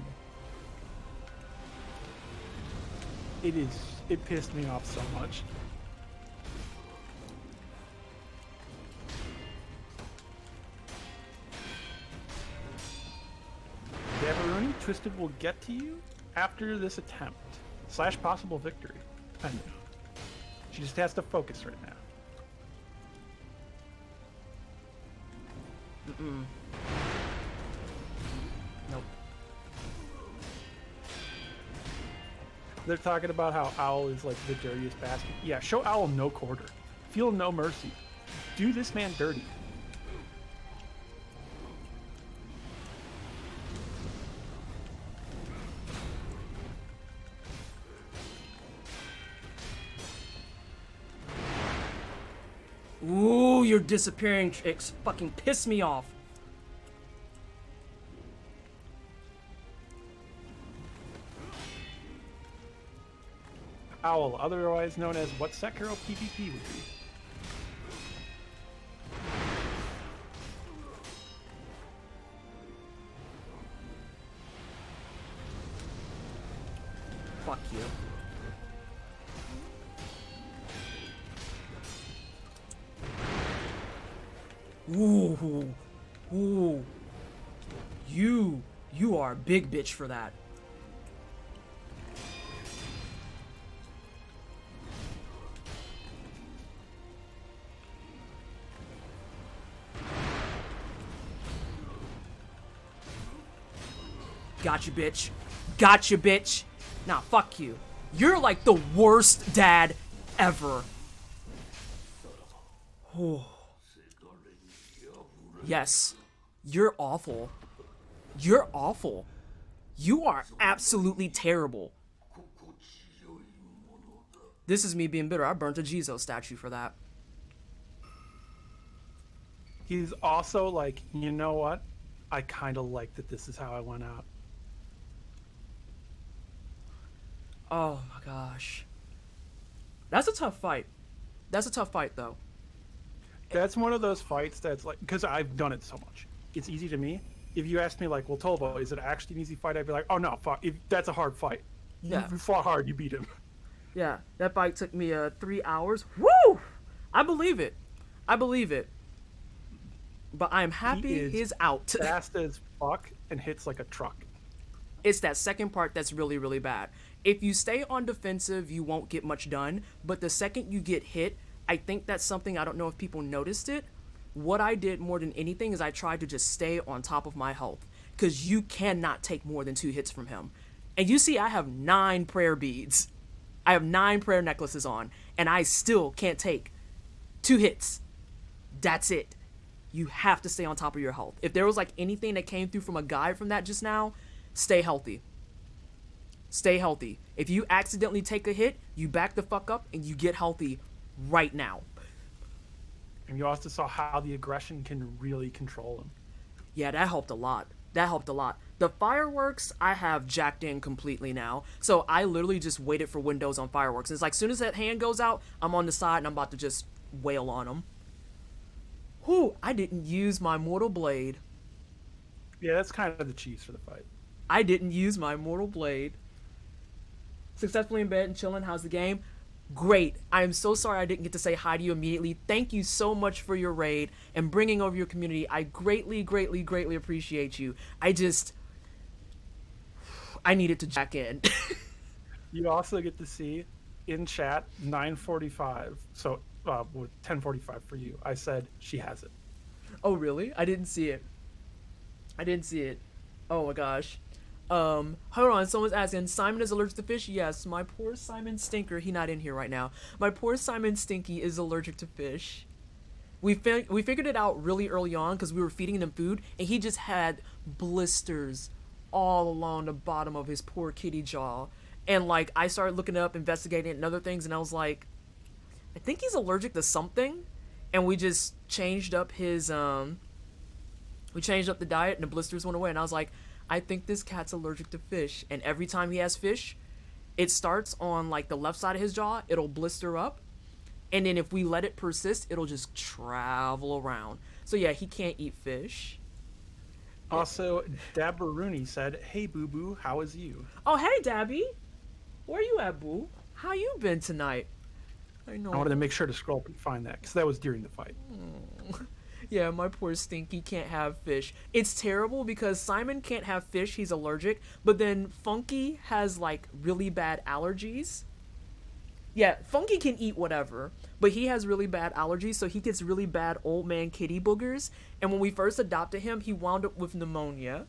me. It pissed me off so much. Dabaruni, Twisted will get to you after this attempt, / possible victory, depending. She just has to focus right now. Mm-mm. Nope. They're talking about how Owl is like the dirtiest bastard. Yeah, show Owl no quarter. Feel no mercy. Do this man dirty. Ooh, your disappearing chicks fucking piss me off. Owl, otherwise known as what Sekiro PvP would be. Fuck you. Ooh, ooh. You are a big bitch for that. Gotcha, bitch. Gotcha, bitch. Nah, fuck you. You're like the worst dad ever. Oh. Yes. You're awful. You're awful. You are absolutely terrible. This is me being bitter. I burnt a Jizo statue for that. He's also like, you know what? I kind of like that this is how I went out. Oh my gosh. That's a tough fight. That's a tough fight, though. That's one of those fights that's like, because I've done it so much. It's easy to me. If you ask me, like, well, Tolbo, is it actually an easy fight? I'd be like, oh, no, fuck. That's a hard fight. Yeah. You fought hard. You beat him. Yeah, that fight took me 3 hours. Woo! I believe it. I believe it. But I'm happy he's out. Fast as fuck and hits like a truck. It's that second part that's really, really bad. If you stay on defensive, you won't get much done. But the second you get hit, I think that's something, I don't know if people noticed it. What I did more than anything is I tried to just stay on top of my health. Because you cannot take more than 2 hits from him. And you see I have 9 prayer beads. I have 9 prayer necklaces on. And I still can't take 2 hits. That's it. You have to stay on top of your health. If there was like anything that came through from a guide from that just now, stay healthy. Stay healthy. If you accidentally take a hit, you back the fuck up and you get healthy right now. And you also saw how the aggression can really control him. Yeah, that helped a lot. That helped a lot. The fireworks, I have jacked in completely now. So I literally just waited for windows on fireworks. It's like, as soon as that hand goes out, I'm on the side and I'm about to just wail on them. Whew, I didn't use my mortal blade. Yeah, that's kind of the cheese for the fight. I didn't use my mortal blade. Successfully in bed and chilling. How's the game? Great. I am so sorry I didn't get to say hi to you immediately. Thank you so much for your raid and bringing over your community. I greatly, greatly, greatly appreciate you. I needed to jack in. You also get to see in chat 9:45. So 10:45 for you. I said she has it. Oh, really? I didn't see it. I didn't see it. Oh my gosh. Hold on, someone's asking, Simon is allergic to fish? Yes, my poor Simon Stinker, he not in here right now. My poor Simon Stinky is allergic to fish. We figured it out really early on because we were feeding him food, and he just had blisters all along the bottom of his poor kitty jaw. And like, I started looking up, investigating it and other things, and I was like, I think he's allergic to something. And we just changed up his, we changed up the diet and the blisters went away. And I was like, I think this cat's allergic to fish. And every time he has fish, it starts on like the left side of his jaw. It'll blister up. And then if we let it persist, it'll just travel around. So yeah, he can't eat fish. Also, Dabaruni said, hey, boo-boo, how is you? Oh, hey, Dabby. Where you at, boo? How you been tonight? I know. I wanted to make sure to scroll up and find that, because that was during the fight. Yeah, my poor Stinky can't have fish. It's terrible because Simon can't have fish, he's allergic, but then Funky has like really bad allergies. Yeah, Funky can eat whatever, but he has really bad allergies, so he gets really bad old man kitty boogers, and when we first adopted him, he wound up with pneumonia.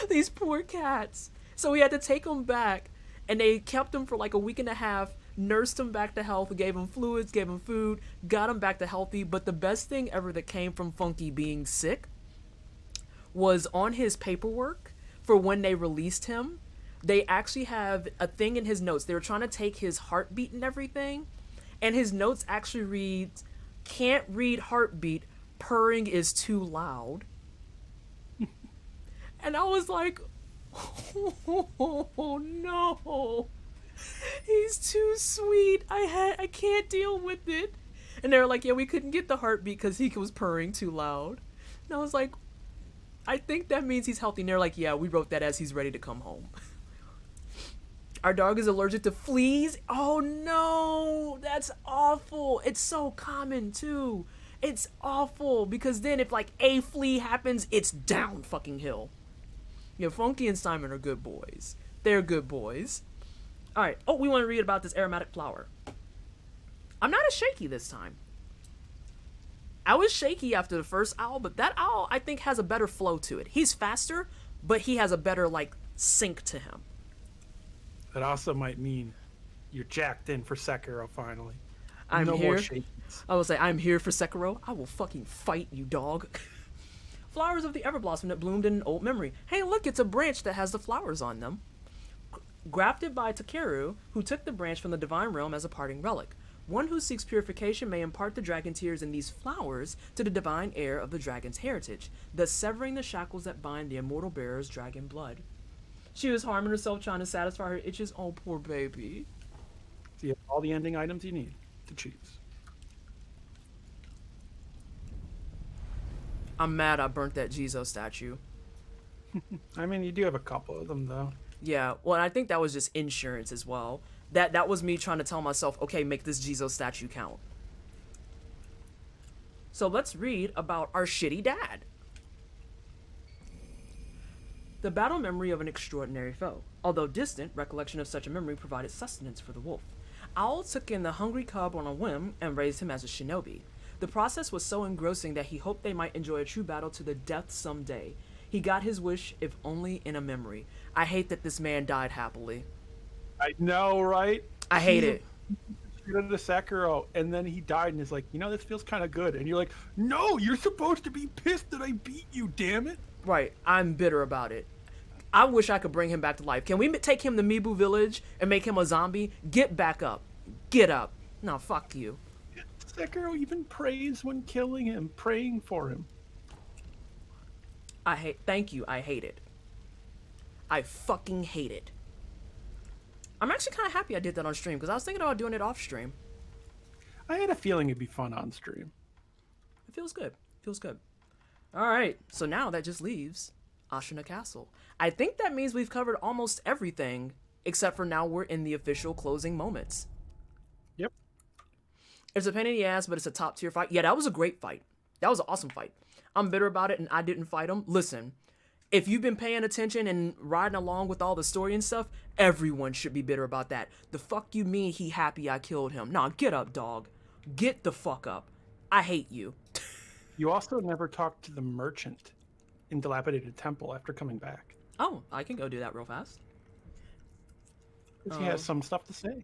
These poor cats. So we had to take him back, and they kept him for like a week and a half, nursed him back to health, gave him fluids, gave him food, got him back to healthy. But the best thing ever that came from Funky being sick was on his paperwork for when they released him. They actually have a thing in his notes. They were trying to take his heartbeat and everything, and his notes actually reads, Can't read heartbeat. Purring is too loud. And I was like, oh no. He's too sweet. I can't deal with it. And they were like, yeah, we couldn't get the heartbeat because he was purring too loud. And I was like, I think that means he's healthy. And they're like, yeah, we wrote that as he's ready to come home. Our dog is allergic to fleas. Oh no, that's awful. It's so common too. It's awful because then if like a flea happens, it's down fucking hill. Yeah, Funky and Simon are good boys. They're good boys. All right. Oh, we want to read about this aromatic flower. I'm not as shaky this time. I was shaky after the first owl, but that owl I think has a better flow to it. He's faster, but he has a better like sync to him. That also might mean you're jacked in for Sekiro finally. I'm no here. More shakies. I will say, I'm here for Sekiro. I will fucking fight you, dog. Flowers of the Everblossom that bloomed in an old memory. Hey, look, it's a branch that has the flowers on them. Grafted by Takeru, who took the branch from the divine realm as a parting relic. One who seeks purification may impart the dragon tears in these flowers to the divine heir of the dragon's heritage, thus severing the shackles that bind the immortal bearer's dragon blood. She was harming herself trying to satisfy her itches. Oh, poor baby. So you have all the ending items you need to choose. I'm mad I burnt that Jizo statue. I mean, you do have a couple of them, though. Yeah, well, I think that was just insurance as well. That was me trying to tell myself, okay, make this Jizo statue count. So let's read about our shitty dad. The battle memory of an extraordinary foe. Although distant, recollection of such a memory provided sustenance for the wolf. Owl took in the hungry cub on a whim and raised him as a shinobi. The process was so engrossing that he hoped they might enjoy a true battle to the death someday. He got his wish, if only in a memory. I hate that this man died happily. I know, right? I hate it. He did the Sekiro, and then he died, and is like, you know, this feels kind of good. And you're like, no, you're supposed to be pissed that I beat you, damn it. Right, I'm bitter about it. I wish I could bring him back to life. Can we take him to Mibu Village and make him a zombie? Get back up. Get up. No, fuck you. Sekiro even prays when killing him, praying for him. Thank you, I hate it. I fucking hate it. I'm actually kind of happy I did that on stream, because I was thinking about doing it off stream. I had a feeling it'd be fun on stream. It feels good. Feels good. Alright, so now that just leaves Ashina Castle. I think that means we've covered almost everything, except for now we're in the official closing moments. Yep. It's a pain in the ass, but it's a top tier fight. Yeah, that was a great fight. That was an awesome fight. I'm bitter about it and I didn't fight him. Listen, if you've been paying attention and riding along with all the story and stuff, everyone should be bitter about that. The fuck you mean he happy I killed him? Nah, get up, dog. Get the fuck up. I hate you. You also never talked to the merchant in Dilapidated Temple after coming back. Oh, I can go do that real fast. He has some stuff to say.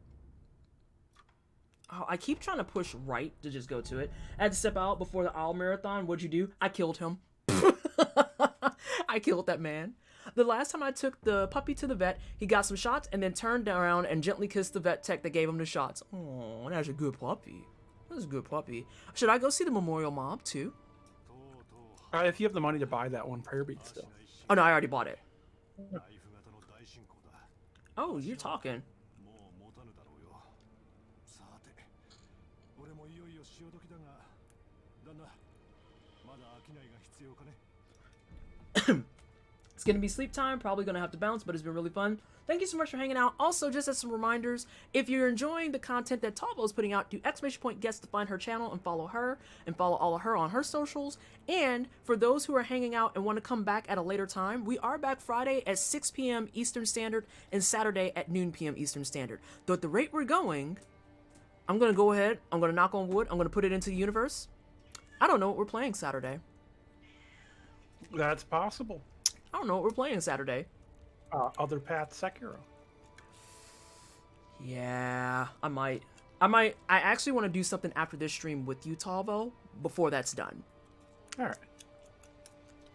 Oh, I keep trying to push right to just go to it. I had to step out before the Owl Marathon. What'd you do? I killed him. I killed that man. The last time I took the puppy to the vet, he got some shots and then turned around and gently kissed the vet tech that gave him the shots. Oh, that's a good puppy. That's a good puppy. Should I go see the memorial mob too? If you have the money to buy that one, prayer beat still. Oh no, I already bought it. Oh, you're talking. It's gonna be sleep time, probably gonna have to bounce, but it's been really fun. Thank you so much for hanging out. Also, just as some reminders, if you're enjoying the content that Tavo's putting out, do !guest to find her channel and follow her, and follow all of her on her socials. And for those who are hanging out and want to come back at a later time, we are back Friday at 6 p.m. Eastern Standard and Saturday at noon p.m. Eastern Standard. Though at the rate we're going, I'm gonna go ahead, I'm gonna knock on wood, I'm gonna put it into the universe. I don't know what we're playing Saturday. That's possible. I don't know what we're playing Saturday. Other Path Sekiro. Yeah, I might. I actually want to do something after this stream with you, Tavo, before that's done. All right.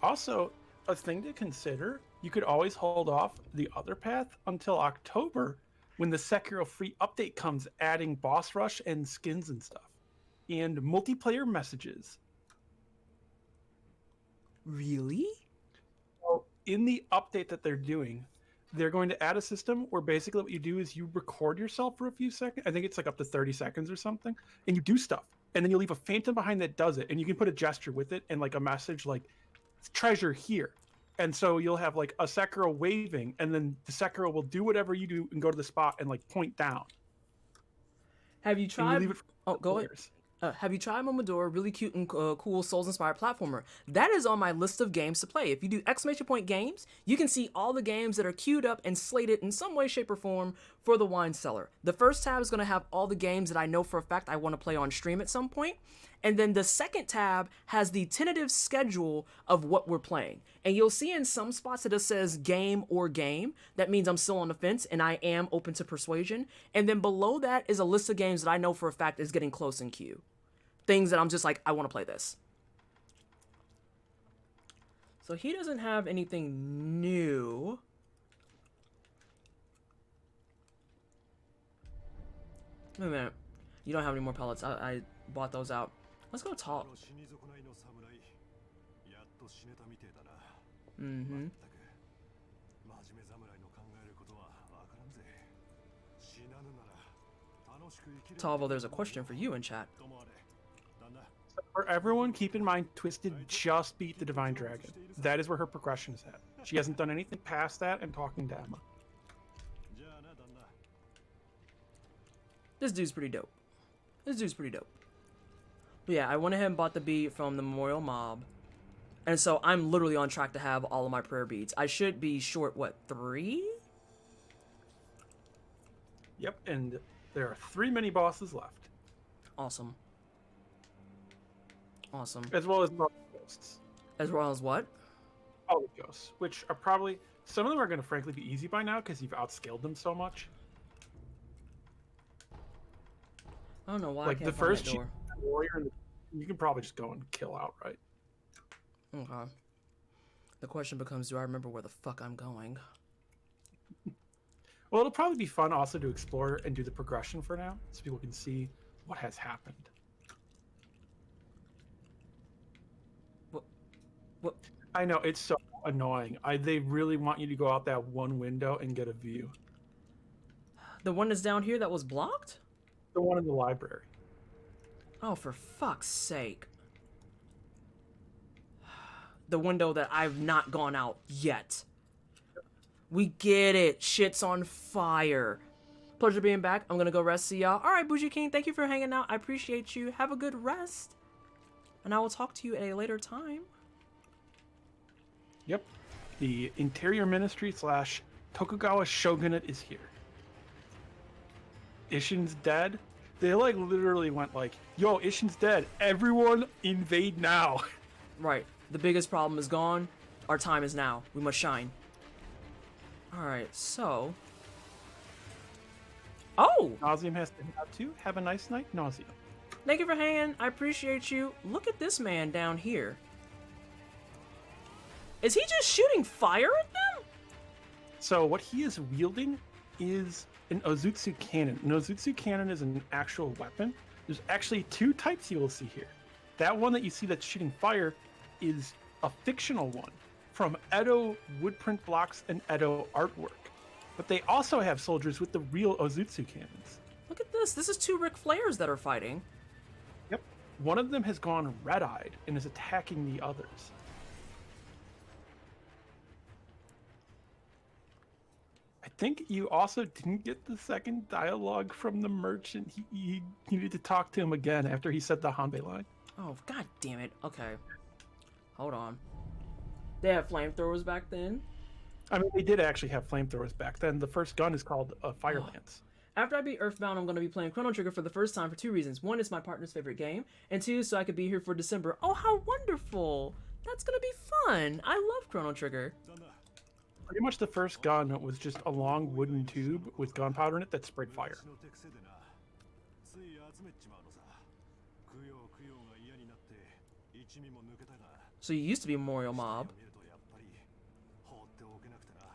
Also, a thing to consider, you could always hold off the Other Path until October when the Sekiro free update comes, adding boss rush and skins and stuff. and multiplayer messages. Really? So in the update that they're doing, they're going to add a system where basically what you do is you record yourself for a few seconds. I think it's like up to 30 seconds or something, and you do stuff. And then you leave a phantom behind that does it, and you can put a gesture with it and like a message like treasure here. And so you'll have like a Sekiro waving, and then the Sekiro will do whatever you do and go to the spot and like point down. Have you And you tried? leave it for Oh, go ahead. players. Have you tried Momodora? Really cute and cool Souls-inspired platformer. That is on my list of games to play. If you do exclamation point games, you can see all the games that are queued up and slated in some way, shape, or form for the wine cellar. The first tab is going to have all the games that I know for a fact I want to play on stream at some point. And then the second tab has the tentative schedule of what we're playing. And you'll see in some spots that it says game or game. That means I'm still on the fence and I am open to persuasion. And then below that is a list of games that I know for a fact is getting close in queue. Things that I'm just like, I want to play this. So he doesn't have anything new. Wait a minute. You don't have any more pellets. I bought those out. Let's go talk. Mm-hmm. Tavo, there's a question for you in chat. For everyone, keep in mind, Twisted just beat the Divine Dragon. That is where her progression is at. She hasn't done anything past that and talking to Emma. This dude's pretty dope. This dude's pretty dope. But yeah, I went ahead and bought the bead from the Memorial Mob. And so I'm literally on track to have all of my prayer beads. I should be short, what, 3? Yep, and there are 3 mini bosses left. Awesome. Awesome. As well as ghosts. As well as what? All the ghosts, which are probably... Some of them are going to frankly be easy by now because you've outscaled them so much. I don't know why Like I can't the find first that door. warrior, you can probably just go and kill outright. Okay. The question becomes, do I remember where the fuck I'm going? Well, it'll probably be fun also to explore and do the progression for now, so people can see what has happened. What? I know, it's so annoying. They really want you to go out that one window and get a view. The one that's down here that was blocked? The one in the library. Oh, for fuck's sake. The window that I've not gone out yet. We get it. Shit's on fire. Pleasure being back. I'm gonna go rest. See y'all. Alright, Bougie King. Thank you for hanging out. I appreciate you. Have a good rest. And I will talk to you at a later time. Yep. The Interior Ministry / Tokugawa Shogunate is here. Ishin's dead. They like literally went like, yo, Ishin's dead. Everyone invade now. Right. The biggest problem is gone. Our time is now. We must shine. Alright, so... Oh! Nauseam has to head out too. Have a nice night, Nauseam. Thank you for hanging. I appreciate you. Look at this man down here. Is he just shooting fire at them? So what he is wielding is an Ozutsu cannon. An Ozutsu cannon is an actual weapon. There's actually 2 types you will see here. That one that you see that's shooting fire is a fictional one from Edo woodprint blocks and Edo artwork. But they also have soldiers with the real Ozutsu cannons. Look at this. This is 2 Ric Flairs that are fighting. Yep. One of them has gone red-eyed and is attacking the others. I think you also didn't get the second dialogue from the merchant. You need to talk to him again after he said the Hanbei line. Oh, god damn it. Okay. Hold on. They had flamethrowers back then? I mean, they did actually have flamethrowers back then. The first gun is called a fire lance. After I beat Earthbound, I'm going to be playing Chrono Trigger for the first time for 2 reasons. 1, it's my partner's favorite game, and 2, so I could be here for December. Oh, how wonderful! That's going to be fun! I love Chrono Trigger. Pretty much the first gun was just a long wooden tube with gunpowder in it that sprayed fire. So you used to be a Memorial Mob.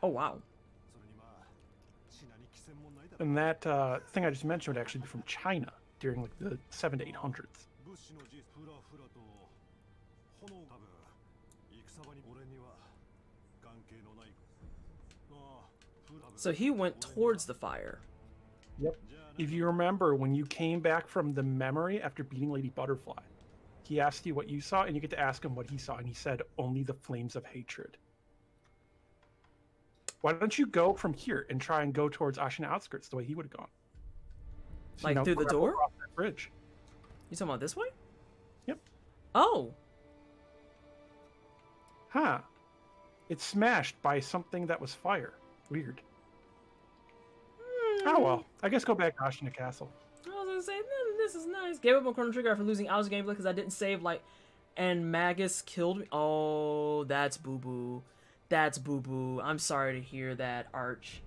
Oh, wow. And that thing I just mentioned would actually be from China during like the 700s to 800s. So he went towards the fire. Yep. If you remember, when you came back from the memory after beating Lady Butterfly, he asked you what you saw, and you get to ask him what he saw, and he said only the flames of hatred. Why don't you go from here and try and go towards Ashina outskirts the way he would have gone? So, Like through the door? Across that bridge. You talking about this way? Yep. Oh. Huh. It's smashed by something that was fire. Weird. Oh well. I guess go back to Ashina Castle. I was gonna say, this is nice. Gave up on Chrono Trigger after losing hours of gameplay because I didn't save, like, and Magus killed me. Oh, that's boo-boo. That's boo-boo. I'm sorry to hear that, Arch.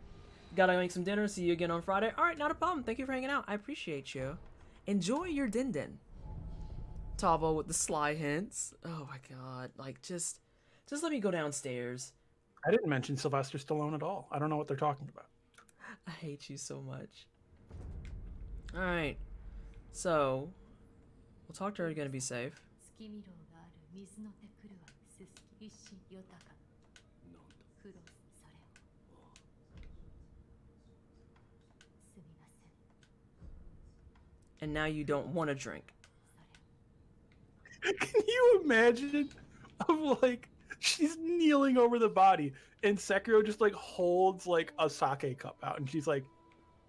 Gotta make some dinner. See you again on Friday. Alright, not a problem. Thank you for hanging out. I appreciate you. Enjoy your din-din. Tavo with the sly hints. Oh my god. Like, just let me go downstairs. I didn't mention Sylvester Stallone at all. I don't know what they're talking about. I hate you so much. Alright. So, we'll talk to her again to be safe. And now you don't want to drink. Can you imagine? Of like, she's kneeling over the body, and Sekiro just like holds like a sake cup out, and she's like,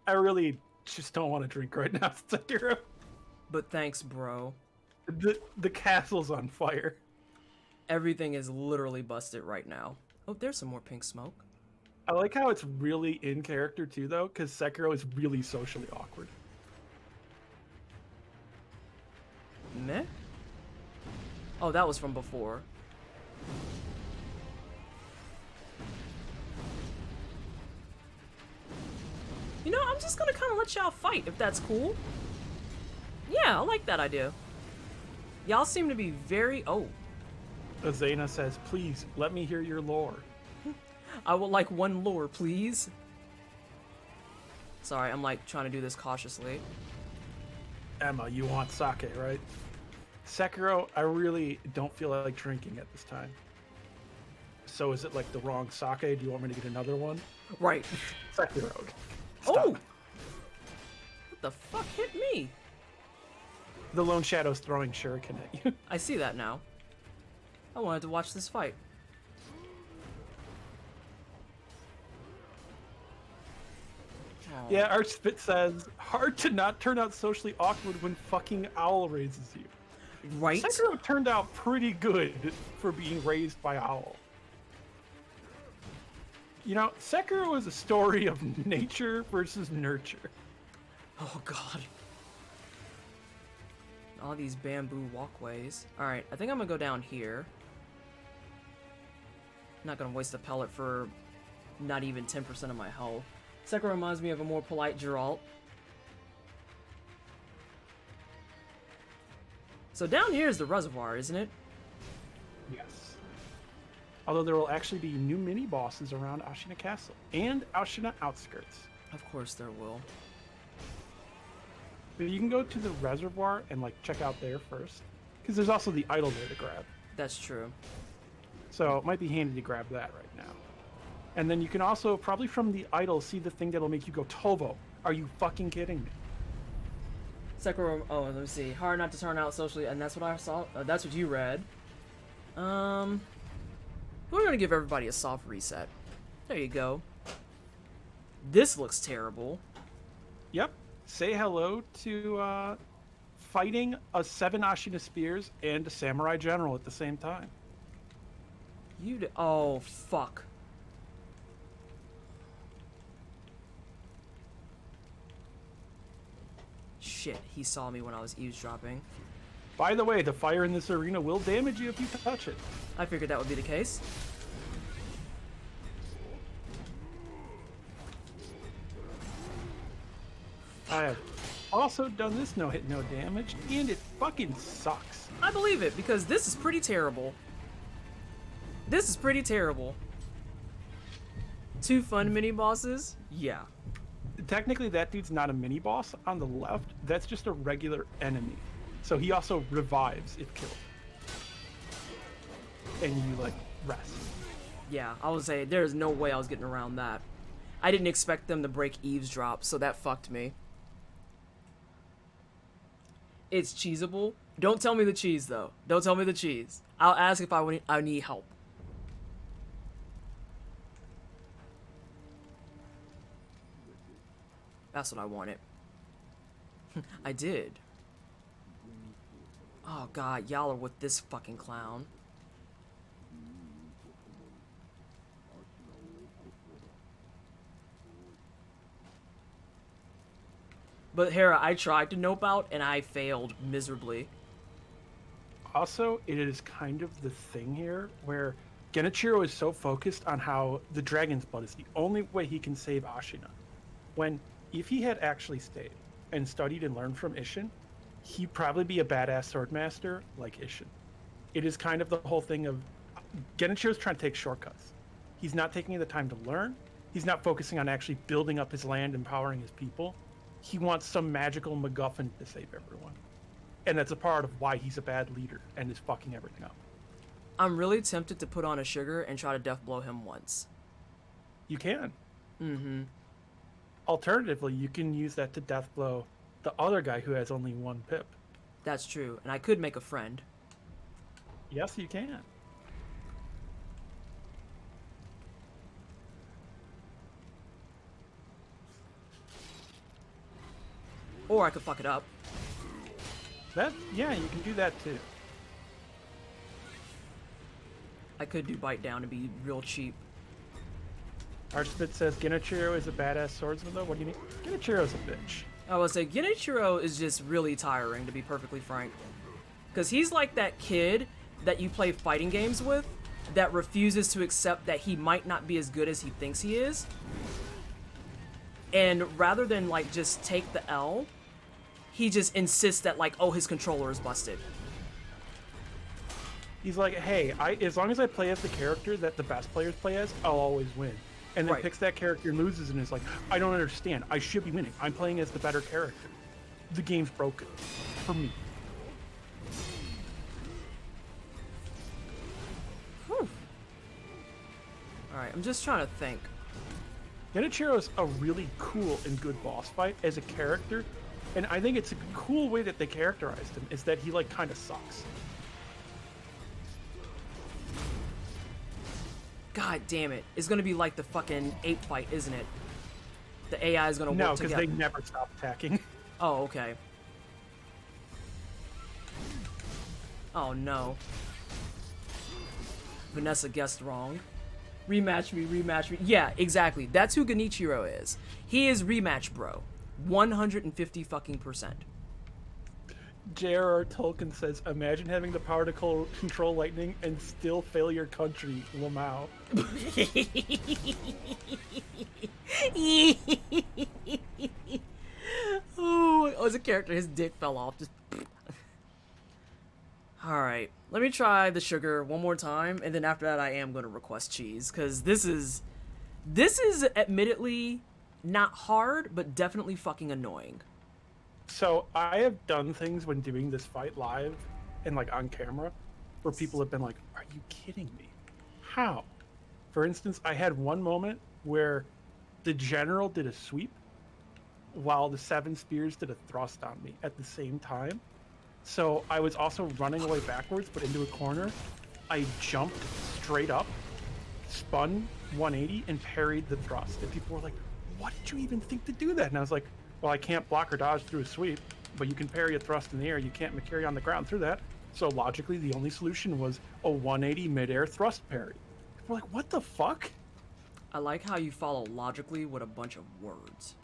"I really just don't want to drink right now, Sekiro." But thanks, bro. The castle's on fire. Everything is literally busted right now. Oh, there's some more pink smoke. I like how it's really in character too, though, because Sekiro is really socially awkward. Meh? Oh, that was from before. You know, I'm just gonna kind of let y'all fight, if that's cool. Yeah, I like that idea. Y'all seem to be very... Oh. Azena says, "Please, let me hear your lore." I would like one lore, please. Sorry, I'm like trying to do this cautiously. Emma, you want sake, right? Sekiro, I really don't feel like drinking at this time. So is it like the wrong sake? Do you want me to get another one? Right. Sekiro. Oh! Stop. What the fuck hit me? The Lone Shadow's throwing shuriken at you. I see that now. I wanted to watch this fight. Yeah, Archspit says, hard to not turn out socially awkward when fucking Owl raises you. Right? Sekiro turned out pretty good for being raised by Owl. You know, Sekiro is a story of nature versus nurture. Oh god. All these bamboo walkways. Alright, I think I'm gonna go down here. Not gonna waste a pellet for not even 10% of my health. Sekiro reminds me of a more polite Geralt. So down here is the reservoir, isn't it? Yes. Although there will actually be new mini-bosses around Ashina Castle and Ashina outskirts. Of course there will. But you can go to the reservoir and like check out there first, because there's also the idol there to grab. That's true. So it might be handy to grab that right now. And then you can also, probably from the idol, see the thing that'll make you go, Tovo, are you fucking kidding me? Sakura, oh, let me see. Hard not to turn out socially, and that's what I saw. That's what you read. We're gonna give everybody a soft reset. There you go. This looks terrible. Yep. Say hello to fighting a 7 Ashina spears and a samurai general at the same time. Oh, fuck. Shit, he saw me when I was eavesdropping. By the way, the fire in this arena will damage you if you touch it. I figured that would be the case. I have also done this no hit, no damage, and it fucking sucks. I believe it, because this is pretty terrible. This is pretty terrible. 2 fun mini-bosses? Yeah. Technically, that dude's not a mini-boss on the left. That's just a regular enemy. So he also revives if killed. And you, like, rest. Yeah, I would say there's no way I was getting around that. I didn't expect them to break eavesdrop, so that fucked me. It's cheesable. Don't tell me the cheese, though. Don't tell me the cheese. I'll ask if I need help. That's what I wanted. I did. Oh god, y'all are with this fucking clown. But Hera, I tried to nope out and I failed miserably. Also, it is kind of the thing here where Genichiro is so focused on how the dragon's blood is the only way he can save Ashina. When, if he had actually stayed and studied and learned from Isshin, he'd probably be a badass swordmaster like Isshin. It is kind of the whole thing of Genichiro's trying to take shortcuts. He's not taking the time to learn. He's not focusing on actually building up his land, empowering his people. He wants some magical MacGuffin to save everyone. And that's a part of why he's a bad leader and is fucking everything up. I'm really tempted to put on a sugar and try to death blow him once. You can. Mm-hmm. Alternatively, you can use that to death blow the other guy who has only one pip. That's true, and I could make a friend. Yes, you can. Or I could fuck it up. Yeah, you can do that too. I could do bite down and be real cheap. Archspit says Genichiro is a badass swordsman though. What do you mean? Genichiro's a bitch. I would say Genichiro is just really tiring, to be perfectly frank. Because he's like that kid that you play fighting games with that refuses to accept that he might not be as good as he thinks he is. And rather than like just take the L, he just insists that like, oh, his controller is busted. He's like, hey, as long as I play as the character that the best players play as, I'll always win. And then Right. picks that character and loses and is like, I don't understand. I should be winning. I'm playing as the better character. The game's broken. For me. Alright, I'm just trying to think. Genichiro's a really cool and good boss fight as a character. And I think it's a cool way that they characterized him, is that he, like, kind of sucks. God damn it. It's gonna be like the fucking ape fight, isn't it? The AI is gonna No, work because together. they never stop attacking. Oh, okay. Oh no. Vanessa guessed wrong. Rematch me, rematch me. Yeah, exactly. That's who Genichiro is. He is rematch bro. 150 fucking %. J.R.R. Tolkien says, imagine having the power to control lightning and still fail your country, Lamau. Oh, as a character, his dick fell off. Just. Alright, let me try the sugar one more time, and then after that I am going to request cheese, because this is admittedly not hard, but definitely fucking annoying. So I have done things when doing this fight live and like on camera where people have been like, are you kidding me? How? For instance, I had one moment where the general did a sweep while the 7 spears did a thrust on me at the same time. So I was also running away backwards, but into a corner. I jumped straight up, spun 180, and parried the thrust. And people were like, what did you even think to do that? And I was like, well, I can't block or dodge through a sweep, but you can parry a thrust in the air. You can't carry on the ground through that. So logically, the only solution was a 180 midair thrust parry. We're like, what the fuck? I like how you follow logically with a bunch of words.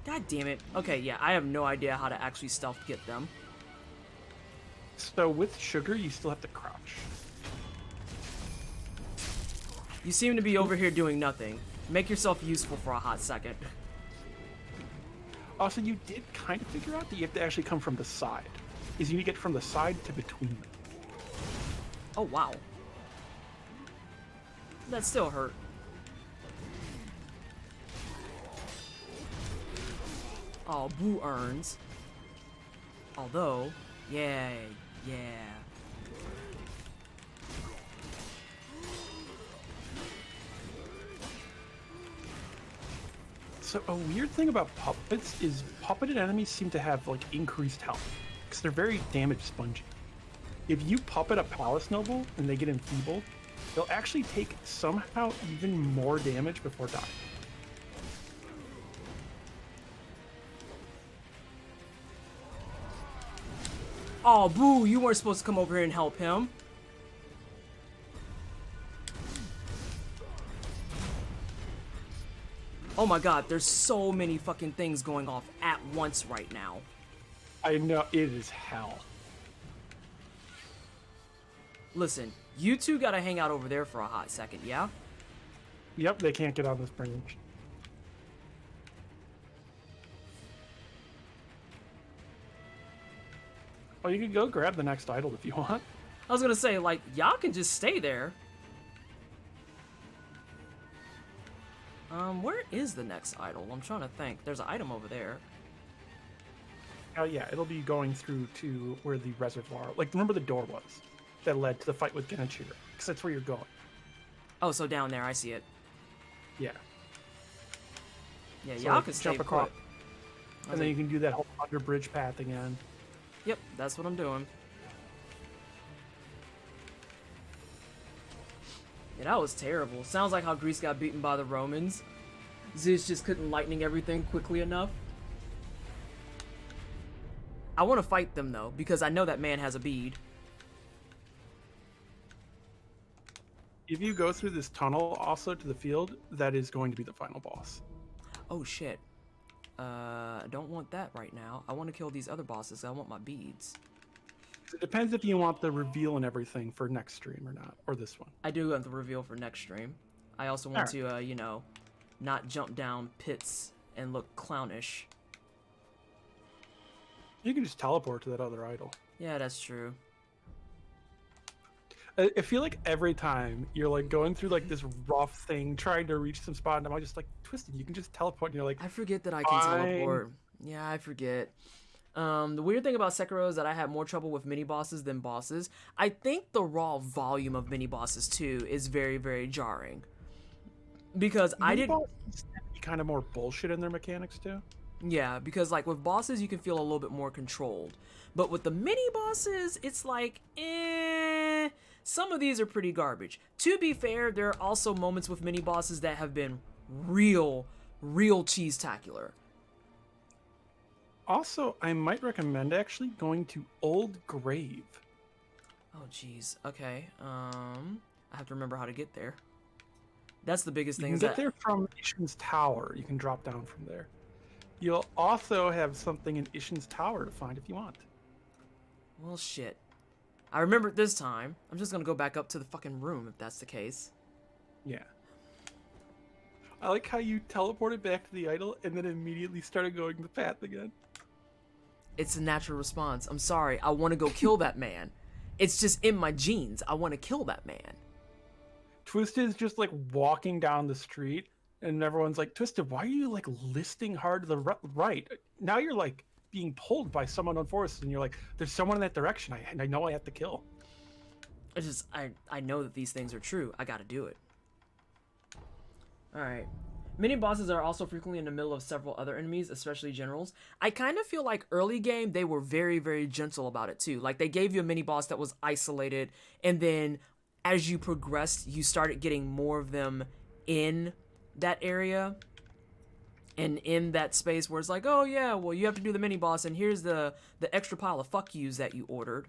God damn it. Okay, yeah, I have no idea how to actually stealth get them. So with sugar, you still have to crouch. You seem to be over here doing nothing. Make yourself useful for a hot second. Also, you did kind of figure out that you have to actually come from the side. Is you need to get from the side to between them. Oh, wow. That still hurt. Oh, Boo earns. Although, yeah. So a weird thing about puppets is puppeted enemies seem to have like increased health because they're very damage spongy. If you puppet a palace noble and they get enfeebled, they'll actually take somehow even more damage before dying. Oh, Boo, you weren't supposed to come over here and help him. Oh my god, there's so many fucking things going off at once right now. I know, it is hell. Listen, you two gotta hang out over there for a hot second, yeah? Yep, they can't get on this bridge. Oh, you could go grab the next idol if you want. I was gonna say, like, y'all can just stay there. Where is the next idol? I'm trying to think. There's an item over there. Oh yeah, it'll be going through to where the reservoir, like remember the door was that led to the fight with Genichiro, because that's where you're going. Oh, so down there, I see it. Yeah. Yeah, So, y'all like, can stay jump across, put. and then you can do that whole under bridge path again. Yep, that's what I'm doing. Yeah, that was terrible. Sounds like how Greece got beaten by the Romans. Zeus just couldn't lightning everything quickly enough. I want to fight them, though, because I know that man has a bead. If you go through this tunnel also to the field, that is going to be the final boss. Oh, shit. I don't want that right now. I want to kill these other bosses. I want my beads. It depends if you want the reveal and everything for next stream or not, or this one. I do have the reveal for next stream. I also want to, you know, not jump down pits and look clownish. You can just teleport to that other idol. Yeah, that's true. I feel like every time you're like going through like this rough thing, trying to reach some spot, and I'm just like, Twisted, you can just teleport, and you're like, I forget that I can teleport. Yeah, I forget. The weird thing about Sekiro is that I had more trouble with mini bosses than bosses. I think the raw volume of mini bosses too is very, very jarring. Because I didn't. Kind of more bullshit in their mechanics too. Yeah, because like with bosses you can feel a little bit more controlled, but with the mini bosses it's like, some of these are pretty garbage. To be fair, there are also moments with mini bosses that have been real cheese-tacular. Also, I might recommend actually going to Old Grave. Oh jeez. Okay. I have to remember how to get there. That's the biggest thing. You can get there from Ishin's Tower. You can drop down from there. You'll also have something in Ishin's Tower to find if you want. Well, shit. I remember it this time. I'm just gonna go back up to the fucking room if that's the case. Yeah. I like how you teleported back to the idol and then immediately started going the path again. It's a natural response. I'm sorry. I want to go kill that man. It's just in my genes. I want to kill that man. Twisted is just like walking down the street and everyone's like, Twisted, why are you like listing hard to the right? Now you're like being pulled by someone on forest and you're like, there's someone in that direction. I know I have to kill. It's just, I know that these things are true. I gotta do it. Alright. Mini bosses are also frequently in the middle of several other enemies, especially generals. I kind of feel like early game, they were very, very gentle about it too. Like they gave you a mini boss that was isolated, and then as you progressed, you started getting more of them in that area and in that space where it's like, oh yeah, well you have to do the mini boss and here's the extra pile of fuck yous that you ordered.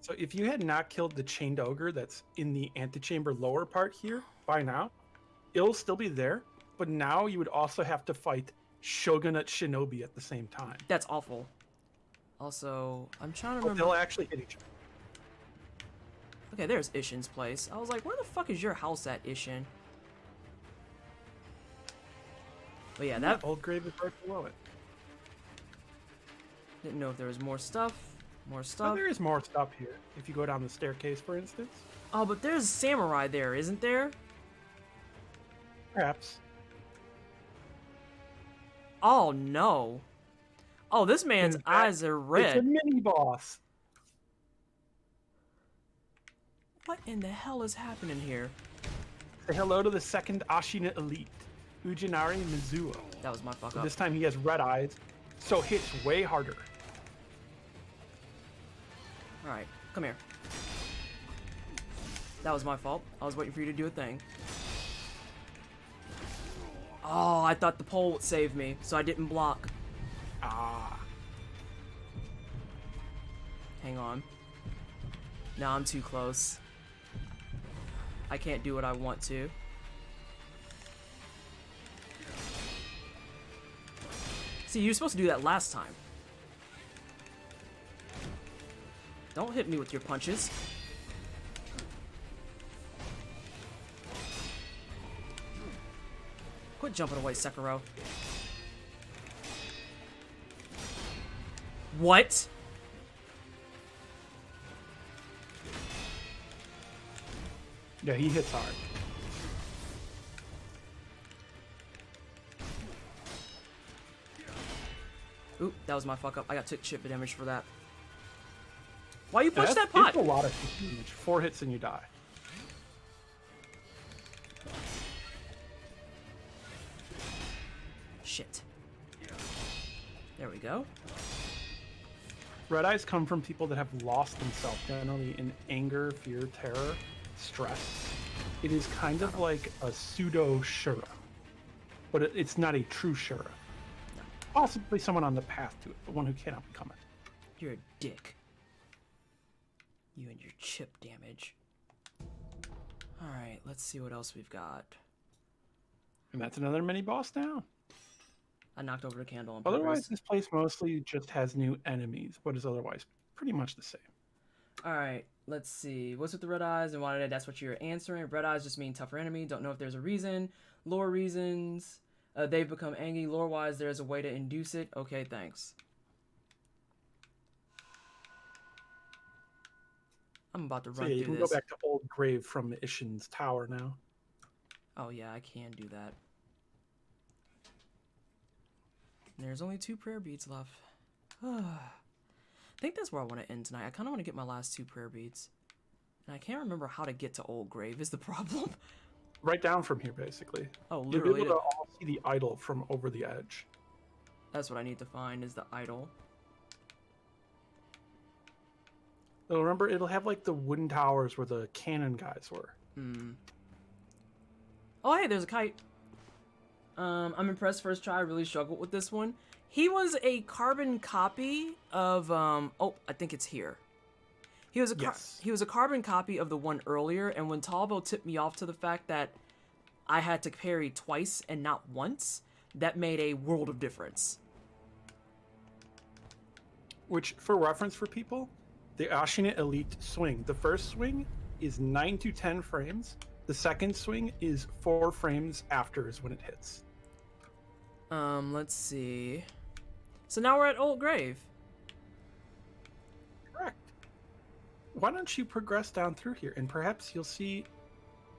So if you had not killed the chained ogre that's in the antechamber lower part here by now, it'll still be there, but now you would also have to fight Shogunate Shinobi at the same time. That's awful. Also, I'm trying to But remember. they'll actually hit each other. Okay, there's Ishin's place. I was like, where the fuck is your house at, Ishin? But yeah, that Old Grave is right below it. didn't know if there was more stuff. More Oh, stuff. there is more stuff here. If you go down the staircase, for instance. Oh, but there's samurai there, isn't there? Perhaps. Oh no. Oh, this man's In fact, eyes are It's a red. mini boss. What in the hell is happening here? Say hello to the second Ashina elite, Ujinari Mizuo. That was my fuck So up. this time he has red eyes, so hits way harder. All right, come here. That was my fault. I was waiting for you to do a thing. Oh, I thought the pole would save me, so I didn't block. Ah. Hang on. No, I'm too close. I can't do what I want to. See, you were supposed to do that last time. Don't hit me with your punches. Quit jumping away, Sekiro. What? Yeah, he hits hard. Oop, that was my fuck up. I got took chip damage for that. Why you Yeah, push that it's pot? a lot of damage. 4 hits and you die. Shit. There we go. Red eyes come from people that have lost themselves, generally in anger, fear, terror, stress. It is kind of like a pseudo Shura, but it's not a true Shura. Possibly someone on the path to it, but one who cannot become it. You're a dick. You and your chip damage. Alright, let's see what else we've got. And that's another mini boss down. I knocked over the candle on Otherwise, purpose. this place mostly just has new enemies, but is otherwise pretty much the same. Alright, let's see. What's with the red eyes and why did that's what you're answering? Red eyes just mean tougher enemy. Don't know if there's a reason. Lore reasons. They've become angry. Lore-wise, there's a way to induce it. Okay, thanks. I'm about to So run yeah, you through can this. go back to Old Grave from Ishin's tower now. Oh yeah, I can do that. There's only 2 prayer beads left. I think that's where I want to end tonight. I kind of want to get my last 2 prayer beads. And I can't remember how to get to Old Grave is the problem. Right down from here, basically. Oh, You'll be literally. able to all see the idol from over the edge. That's what I need to find is the idol. So remember, it'll have like the wooden towers where the cannon guys were. Oh, hey, there's a kite. I'm impressed. First try, I really struggled with this one. He was a carbon copy of, oh, I think it's here. He was a he was a carbon copy of the one earlier, and when Talbo tipped me off to the fact that I had to parry twice and not once, that made a world of difference. Which, for reference for people, the Ashina Elite swing. The first swing is 9 to 10 frames. The second swing is 4 frames after is when it hits. Let's see. So now we're at Old Grave. Correct. Why don't you progress down through here, and perhaps you'll see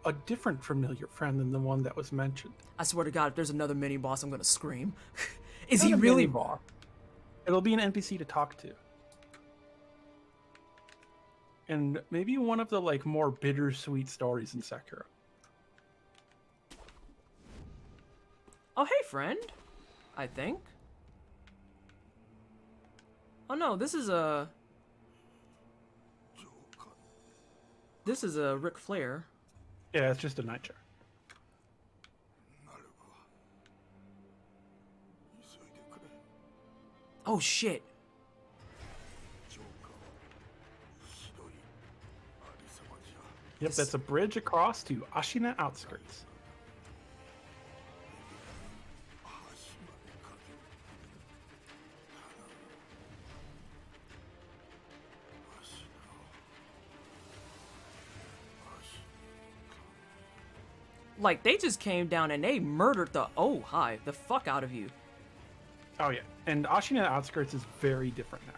a different familiar friend than the one that was mentioned. I swear to God, if there's another mini boss, I'm gonna scream. Is Not he a really? mini boss. It'll be an NPC to talk to. And maybe one of the like more bittersweet stories in Sekiro. Oh, hey, friend. I think. Oh no, this is a. This is a Ric Flair. Yeah, it's just a nightjar. Oh shit. Yep, that's a bridge across to Ashina outskirts. Like, they just came down and they murdered the the fuck out of you. Oh yeah, and Ashina outskirts is very different now.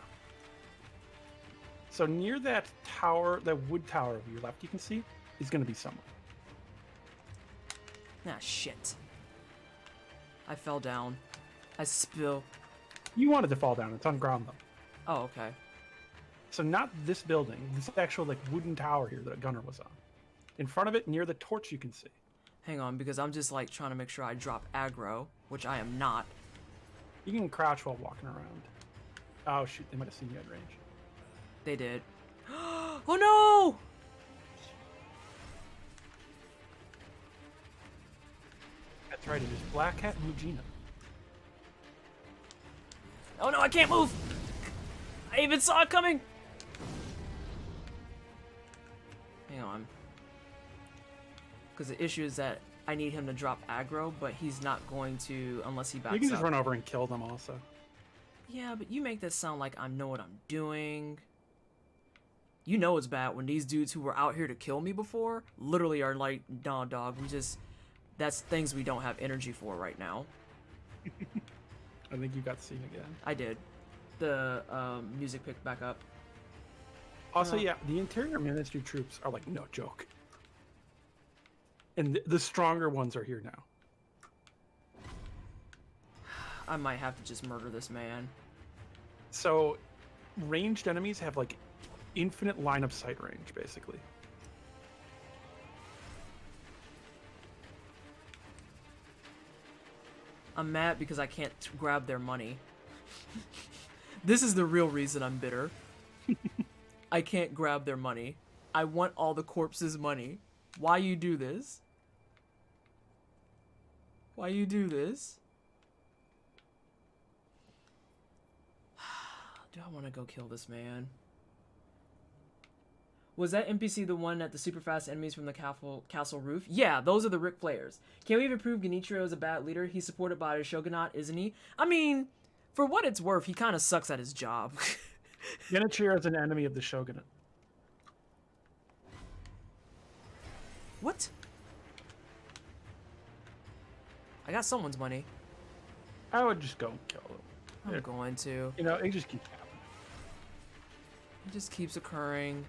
So near that tower, that wood tower of your left, you can see, is going to be someone. Ah, shit. I fell down. I spill. You wanted to fall down. It's on ground level. Oh, okay. So not this building. This actual like wooden tower here that Gunner was on. In front of it, near the torch, you can see. Hang on, because I'm just like trying to make sure I drop aggro, which I am not. You can crouch while walking around. Oh shoot, they might have seen you at range. They did. Oh no! That's right, it is Black Cat and Mujina. Oh no, I can't move! I even saw it coming! Hang on. Because the issue is that I need him to drop aggro, but he's not going to unless he backs up. You can just run over and kill them also. Yeah, but you make that sound like I know what I'm doing. You know it's bad when these dudes who were out here to kill me before literally are like, nah, dog, that's things we don't have energy for right now. I think you got seen again. I did. The music picked back up. Also, yeah, the Interior Ministry troops are like no joke. And the stronger ones are here now. I might have to just murder this man. So, ranged enemies have like infinite line of sight range, basically. I'm mad because I can't grab their money. This is the real reason I'm bitter. I can't grab their money. I want all the corpses' money. Why you do this? Why you do this? Do I want to go kill this man? Was that NPC the one at the super fast enemies from the castle roof? Yeah, those are the Rick players. Can we even prove Genichiro is a bad leader? He's supported by the shogunate, isn't he? I mean, for what it's worth, he kind of sucks at his job. Genichiro is an enemy of the shogunate. What? I got someone's money. I would just go and kill them. I'm going to. You know, it just keeps happening. It just keeps occurring.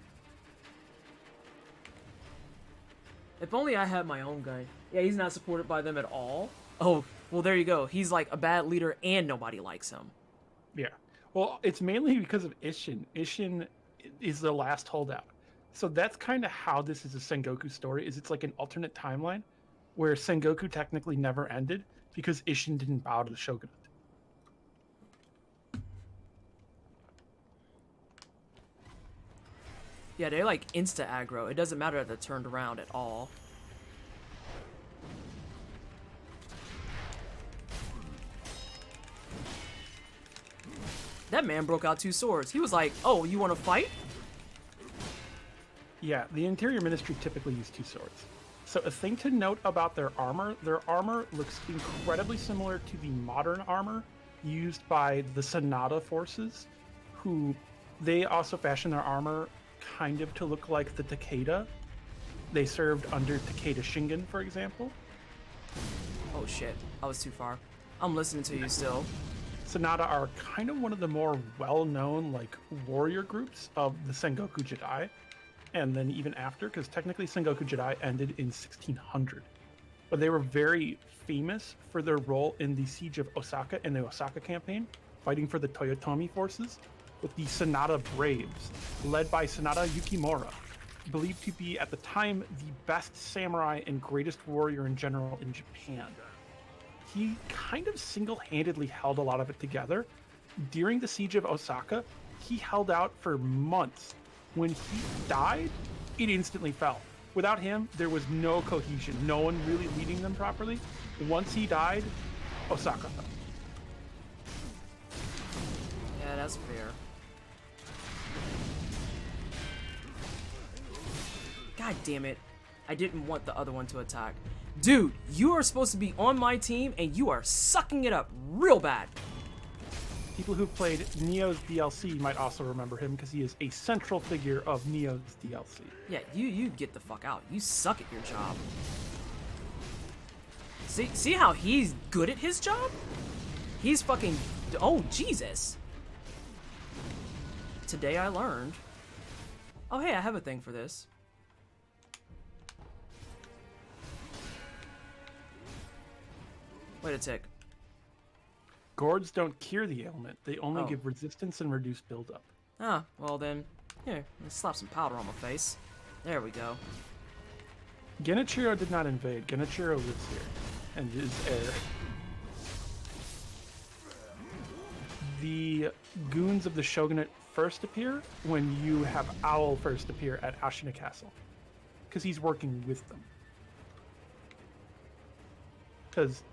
If only I had my own gun. Yeah, he's not supported by them at all. Oh, well, there you go. He's like a bad leader and nobody likes him. Yeah. Well, it's mainly because of Ishin. Ishin is the last holdout. So that's kind of how this is a Sengoku story, is it's like an alternate timeline where Sengoku technically never ended because Ishin didn't bow to the shogunate. Yeah, they like insta aggro. It doesn't matter that they're turned around at all. That man broke out 2 swords. He was like, oh, you want to fight? Yeah, the Interior Ministry typically use 2 swords. So a thing to note about their armor looks incredibly similar to the modern armor used by the Sonata forces, who they also fashion their armor kind of to look like the Takeda. They served under Takeda Shingen, for example. Oh shit, I was too far. I'm listening to you still. Sonata are kind of one of the more well-known like warrior groups of the Sengoku Jidai, and then even after, because technically Sengoku Jidai ended in 1600, but they were very famous for their role in the siege of Osaka and the Osaka campaign, fighting for the Toyotomi forces with the Sonata Braves, led by Sonata Yukimura, believed to be at the time the best samurai and greatest warrior in general in Japan. He kind of single-handedly held a lot of it together. During the siege of Osaka, he held out for months. When he died, it instantly fell. Without him, there was no cohesion, no one really leading them properly. Once he died, Osaka fell. Yeah, that's fair. God damn it. I didn't want the other one to attack. Dude, you are supposed to be on my team and you are sucking it up real bad. People who played Neo's DLC might also remember him because he is a central figure of Neo's DLC. Yeah, you get the fuck out. You suck at your job. See how he's good at his job? He's fucking... Oh, Jesus. Today I learned. Oh, hey, I have a thing for this. Wait a tick. Gourds don't cure the ailment. They only Oh. give resistance and reduce buildup. Ah, well then, here, let's slap some powder on my face. There we go. Genichiro did not invade. Genichiro lives here and is heir. The goons of the shogunate first appear when you have Owl first appear at Ashina Castle, because he's working with them. Because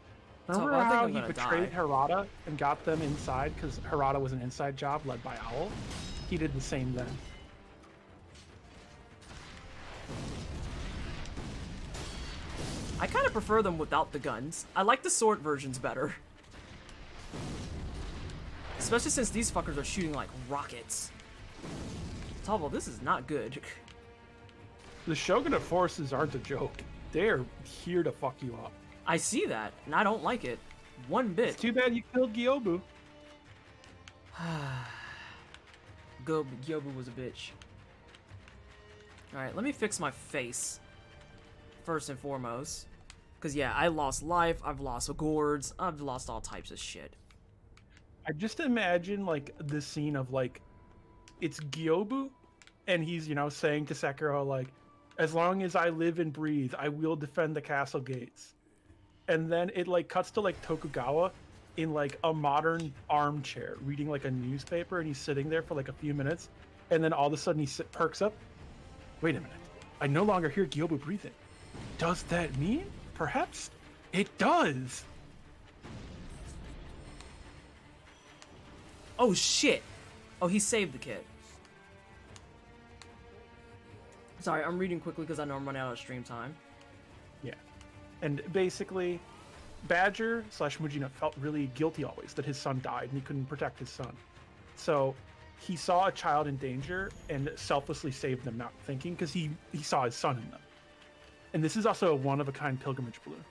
remember I think how I'm he gonna betrayed die. Harada and got them inside because Harada was an inside job led by Owl? He did the same then. I kind of prefer them without the guns. I like the sword versions better. Especially since these fuckers are shooting like rockets. Tavo, this is not good. The shogunate forces aren't a joke. They're here to fuck you up. I see that, and I don't like it. One bit. It's too bad you killed Gyobu. Gyobu was a bitch. Alright, let me fix my face. First and foremost. Because, yeah, I lost life, I've lost gourds, I've lost all types of shit. I just imagine, like, the scene of, like, it's Gyobu, and he's, you know, saying to Sekiro, like, as long as I live and breathe, I will defend the castle gates. And then it, like, cuts to, like, Tokugawa in, like, a modern armchair, reading, like, a newspaper, and he's sitting there for, like, a few minutes, and then all of a sudden he perks up. Wait a minute. I no longer hear Gyobu breathing. Does that mean? Perhaps it does. Oh, shit! Oh, he saved the kid. Sorry, I'm reading quickly because I know I'm running out of stream time. Yeah. And basically, Badger / Mujina felt really guilty always that his son died and he couldn't protect his son. So he saw a child in danger and selflessly saved them, not thinking, because he saw his son in them. And this is also a one-of-a-kind pilgrimage balloon.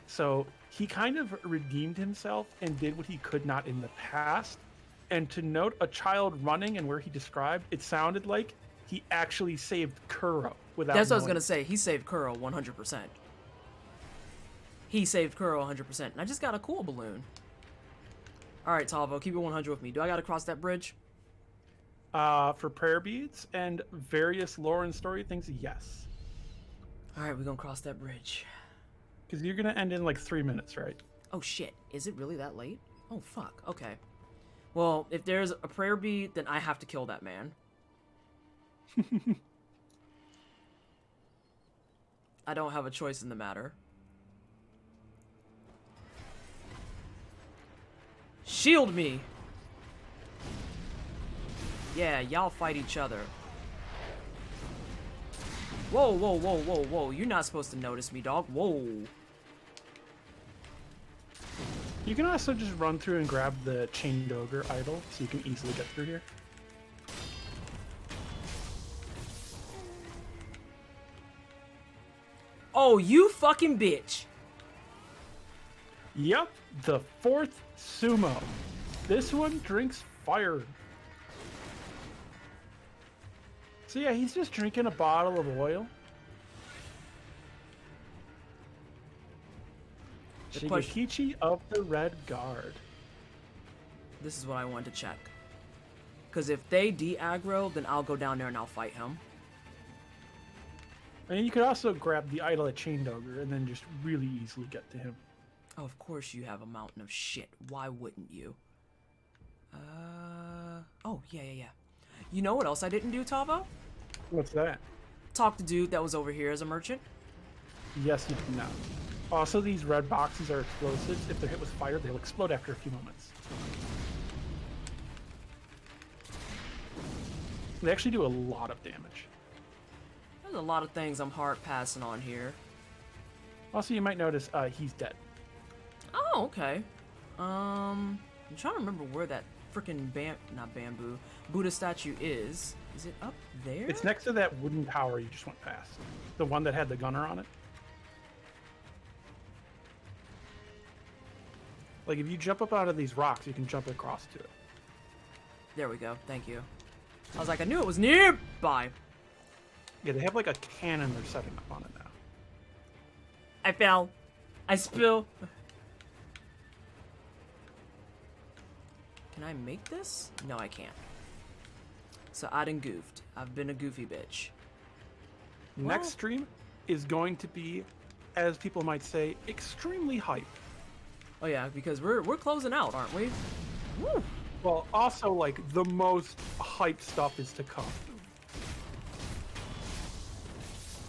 So he kind of redeemed himself and did what he could not in the past. And to note a child running and where he described, it sounded like he actually saved Kuro without That's what I was knowing. gonna say. He saved Kuro 100%. He saved Kuro 100%. And I just got a cool balloon. Alright, Talvo, keep it 100 with me. Do I gotta cross that bridge? For prayer beads and various lore and story things, yes. Alright, we're gonna cross that bridge. Because you're going to end in like 3 minutes, right? Oh shit, is it really that late? Oh fuck, okay. Well, if there's a prayer bead, then I have to kill that man. I don't have a choice in the matter. Shield me! Yeah, y'all fight each other. Whoa, whoa, whoa, whoa, whoa. You're not supposed to notice me, dog. Whoa. You can also just run through and grab the chained ogre idol so you can easily get through here. Oh, you fucking bitch. Yep, the 4th sumo. This one drinks fire. So yeah, he's just drinking a bottle of oil. The question- Shigekichi of the Red Guard. This is what I wanted to check. Because if they de-aggro, then I'll go down there and I'll fight him. And you could also grab the idol at Chained Ogre and then just really easily get to him. Oh, of course you have a mountain of shit. Why wouldn't you? Oh, yeah, yeah, yeah. You know what else I didn't do, Tavo? What's that? Talk to dude that was over here as a merchant. Yes, you can now. Also, these red boxes are explosives. If they're hit with fire, they'll explode after a few moments. They actually do a lot of damage. There's a lot of things I'm hard passing on here. Also, you might notice he's dead. Oh, okay. I'm trying to remember where that freaking not bamboo, Buddha statue is. Is it up there? It's next to that wooden tower you just went past. The one that had the gunner on it. Like, if you jump up out of these rocks, you can jump across to it. There we go. Thank you. I was like, I knew it was nearby. Yeah, they have like a cannon they're setting up on it now. I fell. I spill. Can I make this? No, I can't. So I done goofed. I've been a goofy bitch. Next stream is going to be, as people might say, extremely hype. Oh yeah, because we're closing out, aren't we? Woo! Well, also, like, the most hype stuff is to come.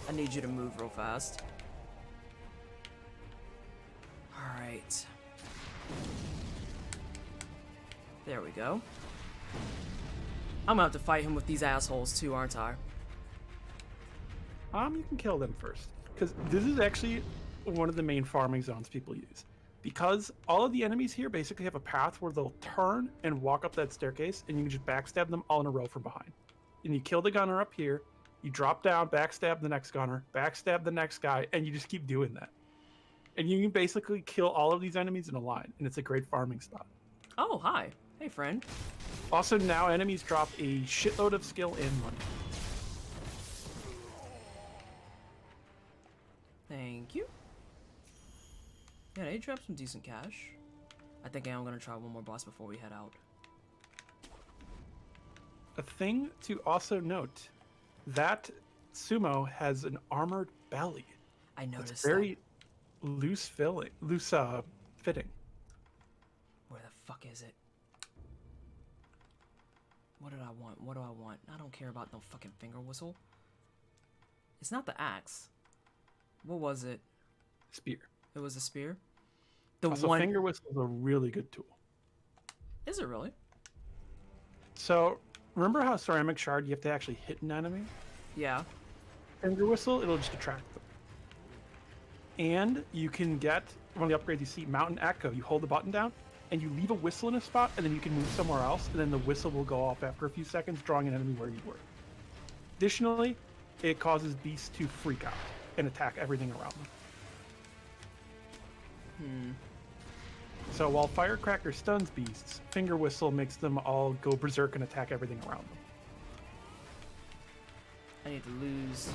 I need you to move real fast. Alright. There we go. I'm gonna have to fight him with these assholes too, aren't I? You can kill them first. Because this is actually one of the main farming zones people use. Because all of the enemies here basically have a path where they'll turn and walk up that staircase, and you can just backstab them all in a row from behind. And you kill the gunner up here, you drop down, backstab the next gunner, backstab the next guy, and you just keep doing that. And you can basically kill all of these enemies in a line, and it's a great farming spot. Oh, hi. Hey, friend. Also, now enemies drop a shitload of skill and money. Thank you. Yeah, they dropped some decent cash. I think I am gonna try one more boss before we head out. A thing to also note, that sumo has an armored belly. I noticed It's very loose fitting. Where the fuck is it? What did I want? What do I want? I don't care about no fucking finger whistle. It's not the axe. What was it? Spear. It was a spear? The Also, one... finger whistle is a really good tool. Is it really? So, remember how ceramic shard you have to actually hit an enemy? Yeah. Finger whistle, it'll just attract them. And you can get one of the upgrades you see, Mountain Echo. You hold the button down, and you leave a whistle in a spot, and then you can move somewhere else, and then the whistle will go off after a few seconds, drawing an enemy where you were. Additionally, it causes beasts to freak out and attack everything around them. So while Firecracker stuns beasts, Finger Whistle makes them all go berserk and attack everything around them. I need to lose...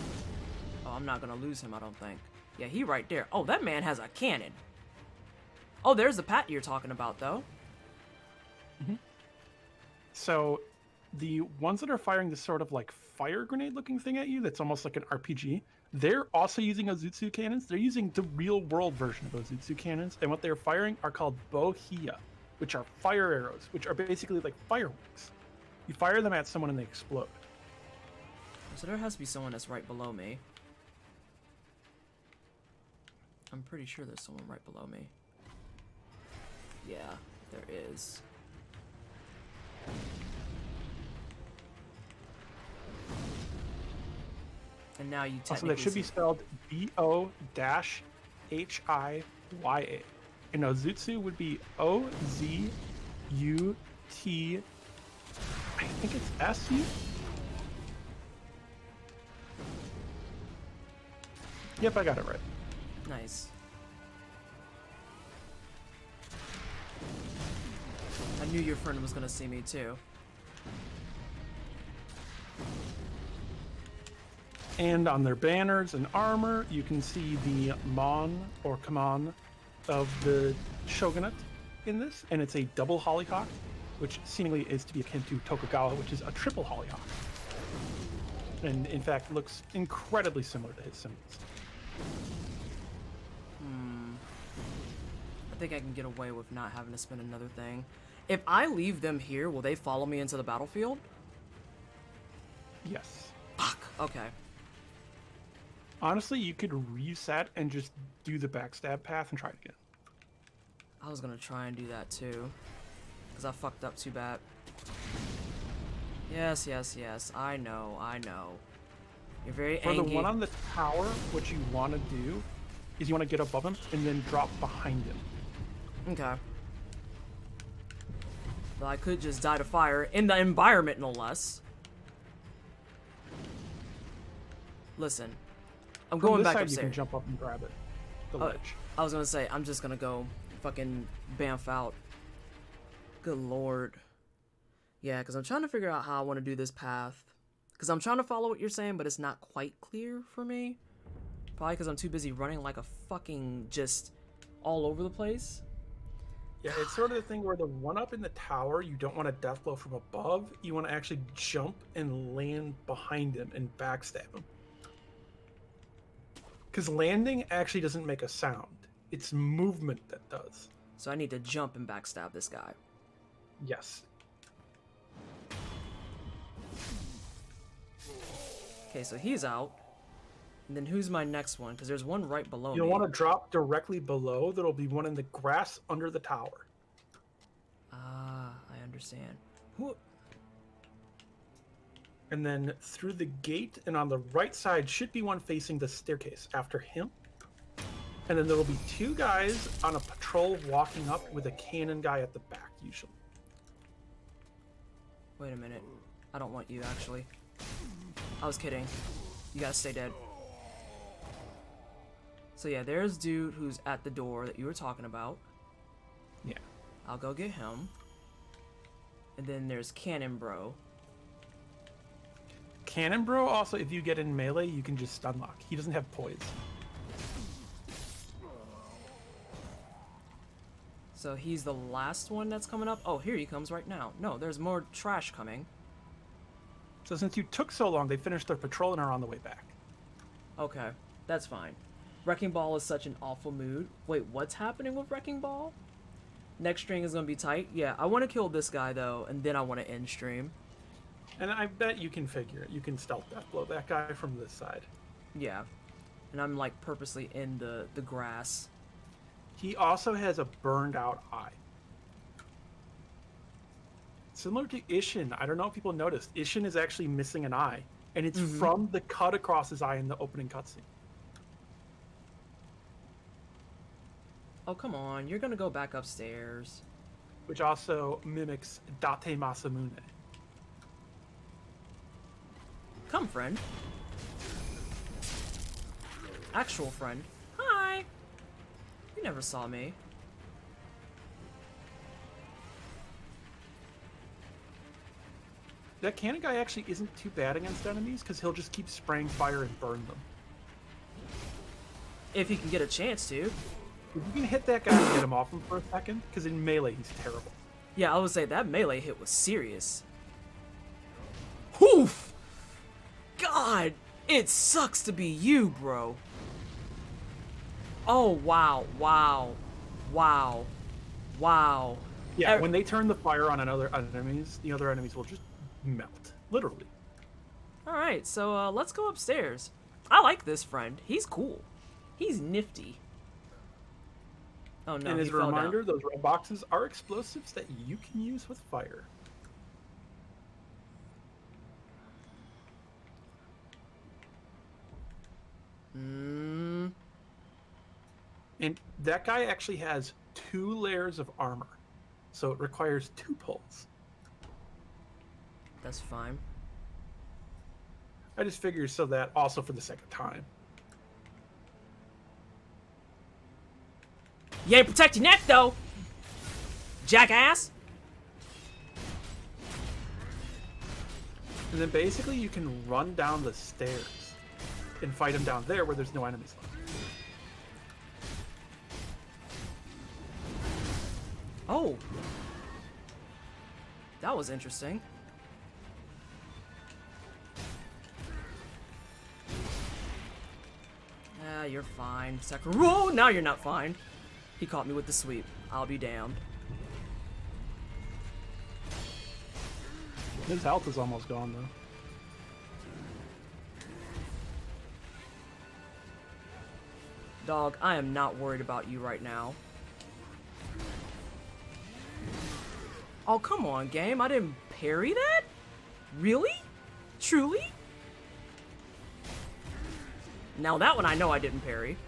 Oh, I'm not gonna lose him, I don't think. Yeah, he right there. Oh, that man has a cannon. Oh, there's the Pat you're talking about, though. So the ones that are firing this sort of like fire grenade looking thing at you that's almost like an RPG, they're also using Ozutsu cannons. They're using the real world version of Ozutsu cannons, and what they're firing are called bohia, which are fire arrows, which are basically like fireworks. You fire them at someone and they explode. So there has to be someone that's right below me. I'm pretty sure there's someone right below me. Yeah, there is. And now you technically Also, that should be spelled B-O-H-I-Y-A. And Ozutsu would be O-Z-U-T... I think it's S-U? Yep, I got it right. Nice. I knew your friend was gonna see me too. And on their banners and armor, you can see the Mon or Kaman of the shogunate in this, and it's a double hollyhock, which seemingly is to be akin to Tokugawa, which is a triple hollyhock. And in fact, looks incredibly similar to his symbols. I think I can get away with not having to spin another thing. If I leave them here, will they follow me into the battlefield? Yes. Fuck. Okay. Honestly, you could reset and just do the backstab path and try it again. I was gonna try and do that too, because I fucked up too bad. Yes, yes, yes. I know, I know. You're very For angry. the one on the tower, what you want to do is you want to get above him and then drop behind him. Okay. Well, I could just die to fire in the environment, no less. Listen, I'm From going this back side, upstairs. you can jump up and grab it. The ledge. I was gonna say, I'm just gonna go fucking bamf out. Good lord. Yeah, because I'm trying to figure out how I want to do this path. Because I'm trying to follow what you're saying, but it's not quite clear for me. Probably because I'm too busy running like a fucking just all over the place. Yeah, it's sort of the thing where the one up in the tower, you don't want a death blow from above. You want to actually jump and land behind him and backstab him. Because landing actually doesn't make a sound. It's movement that does. So I need to jump and backstab this guy. Yes. Okay, so he's out. And then who's my next one? Because there's one right below me. You'll want to drop directly below. There'll be one in the grass under the tower. Ah, I understand. Who? And then through the gate and on the right side should be one facing the staircase after him. And then there will be two guys on a patrol walking up with a cannon guy at the back, usually. Wait a minute. I don't want you, actually. I was kidding. You gotta stay dead. So yeah, there's dude who's at the door that you were talking about. Yeah. I'll go get him. And then there's Cannon Bro. Cannon Bro, also, if you get in melee, you can just stun lock. He doesn't have poise. So he's the last one that's coming up. Oh, here he comes right now. No, there's more trash coming. So since you took so long, they finished their patrol and are on the way back. Okay, that's fine. Wrecking Ball is such an awful mood. Wait, what's happening with Wrecking Ball? Next string is gonna be tight. Yeah, I want to kill this guy though, and then I want to end stream. And I bet you can figure it. You can stealth death blow that guy from this side. Yeah, and I'm like purposely in the grass. He also has a burned out eye. Similar to Ishin, I don't know if people noticed, Ishin is actually missing an eye. And it's from the cut across his eye in the opening cutscene. Oh, come on. You're gonna go back upstairs. Which also mimics Date Masamune. Come, friend. Actual friend. Hi! You never saw me. That cannon guy actually isn't too bad against enemies because he'll just keep spraying fire and burn them. If he can get a chance to. If you can hit that guy and get him off him for a second, because in melee he's terrible. Yeah, I would say that melee hit was serious. Oof! God! It sucks to be you, bro. Oh, wow, wow, wow, wow. Yeah, when they turn the fire on another enemies, the other enemies will just melt. Literally. Alright, so let's go upstairs. I like this friend. He's cool. He's nifty. Oh no, and as he a fell reminder, down. those red boxes are explosives that you can use with fire. Mm. And that guy actually has 2 layers of armor. So it requires 2 pulls. That's fine. I just figured so that also for the second time. You ain't protect your neck, though! Jackass! And then basically you can run down the stairs and fight him down there where there's no enemies left. Oh! That was interesting. Ah, you're fine. Sakura. Whoa, now you're not fine. He caught me with the sweep. I'll be damned. His health is almost gone though. Dog, I am not worried about you right now. Oh, come on, game. I didn't parry that? Really? Truly? Now that one I know I didn't parry.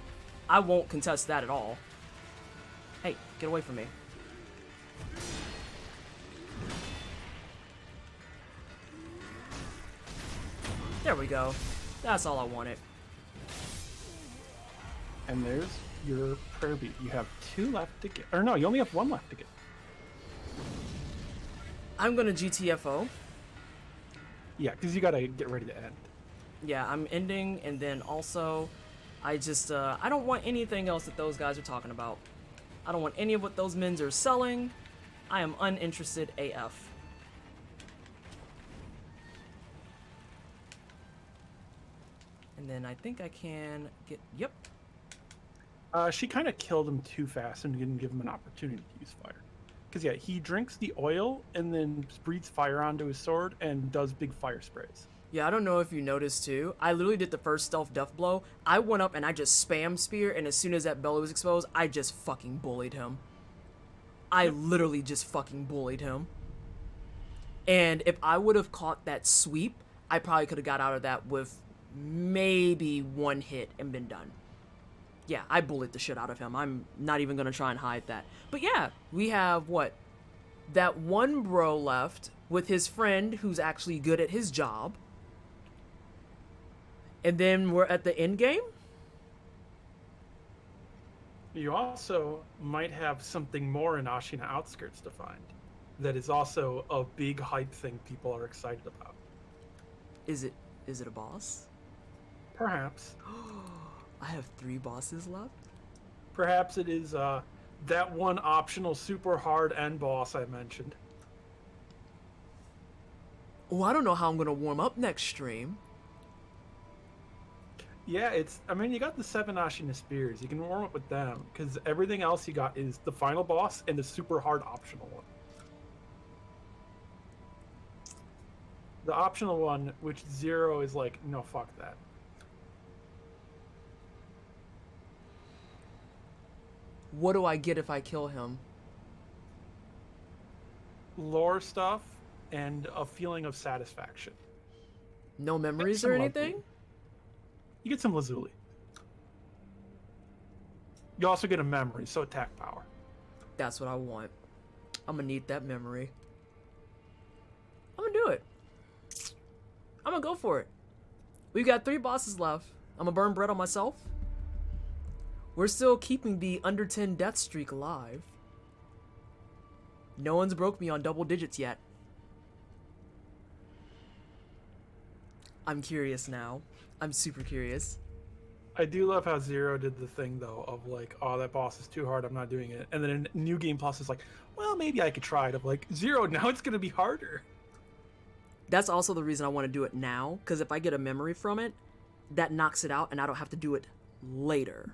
I won't contest that at all. Hey, get away from me. There we go. That's all I wanted. And there's your prayer beat. You have 2 left to get. Or no, you only have 1 left to get. I'm gonna GTFO. Yeah, because you gotta get ready to end. Yeah, I'm ending, and then also, I just, I don't want anything else that those guys are talking about. I don't want any of what those men's are selling. I am uninterested AF. And then I think I can get, yep. She kind of killed him too fast and didn't give him an opportunity to use fire. Because, yeah, he drinks the oil and then breathes fire onto his sword and does big fire sprays. Yeah, I don't know if you noticed too. I literally did the first stealth death blow. I went up and I just spammed spear, and as soon as that belly was exposed, I just fucking bullied him. I literally just fucking bullied him. And if I would have caught that sweep, I probably could have got out of that with maybe one hit and been done. Yeah, I bullied the shit out of him. I'm not even gonna try and hide that. But yeah, we have what? That one bro left with his friend who's actually good at his job. And then we're at the end game. You also might have something more in Ashina Outskirts to find. That is also a big hype thing people are excited about. Is it a boss? Perhaps. I have 3 bosses left. Perhaps it is that one optional super hard end boss I mentioned. Oh, I don't know how I'm gonna warm up next stream. Yeah, I mean, you got the 7 Ashina Spears. You can warm up with them, because everything else you got is the final boss and the super hard optional one. The optional one, which Zero is like, no, fuck that. What do I get if I kill him? Lore stuff and a feeling of satisfaction. No memories Some or lovely. anything? You get some lazuli. You also get a memory, so attack power. That's what I want. I'm gonna need that memory. I'm gonna do it. I'm gonna go for it. We've got 3 bosses left. I'm gonna burn bread on myself. We're still keeping the under 10 death streak alive. No one's broke me on double digits yet. I'm curious now. I'm super curious. I do love how Zero did the thing, though, of like, oh, that boss is too hard, I'm not doing it. And then in New Game Plus is like, well, maybe I could try it. Of like, Zero, now it's going to be harder. That's also the reason I want to do it now, because if I get a memory from it, that knocks it out and I don't have to do it later.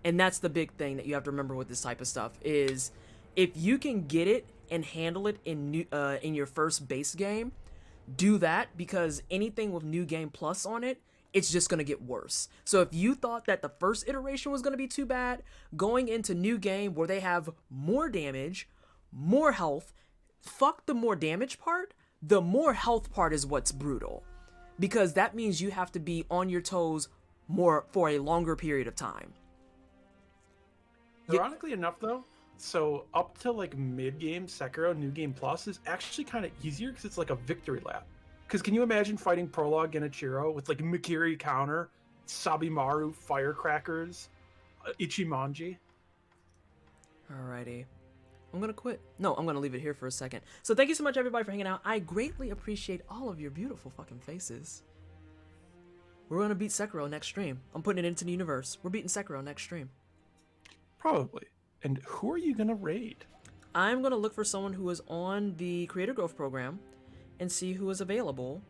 And that's the big thing that you have to remember with this type of stuff is if you can get it and handle it in your first base game, do that, because anything with New Game Plus on it, it's just going to get worse. So if you thought that the first iteration was going to be too bad, going into New Game where they have more damage, more health, fuck the more damage part, the more health part is what's brutal. Because that means you have to be on your toes more for a longer period of time. Ironically enough, though, so up to like mid-game, Sekiro New Game Plus is actually kind of easier because it's like a victory lap. Because can you imagine fighting Prologue Genichiro with like Mikiri counter, Sabimaru firecrackers, Ichimonji? Alrighty. I'm gonna quit. No, I'm gonna leave it here for a second. So thank you so much, everybody, for hanging out. I greatly appreciate all of your beautiful fucking faces. We're gonna beat Sekiro next stream. I'm putting it into the universe. We're beating Sekiro next stream. Probably. And who are you gonna raid? I'm gonna look for someone who is on the Creator Growth program and see who is available.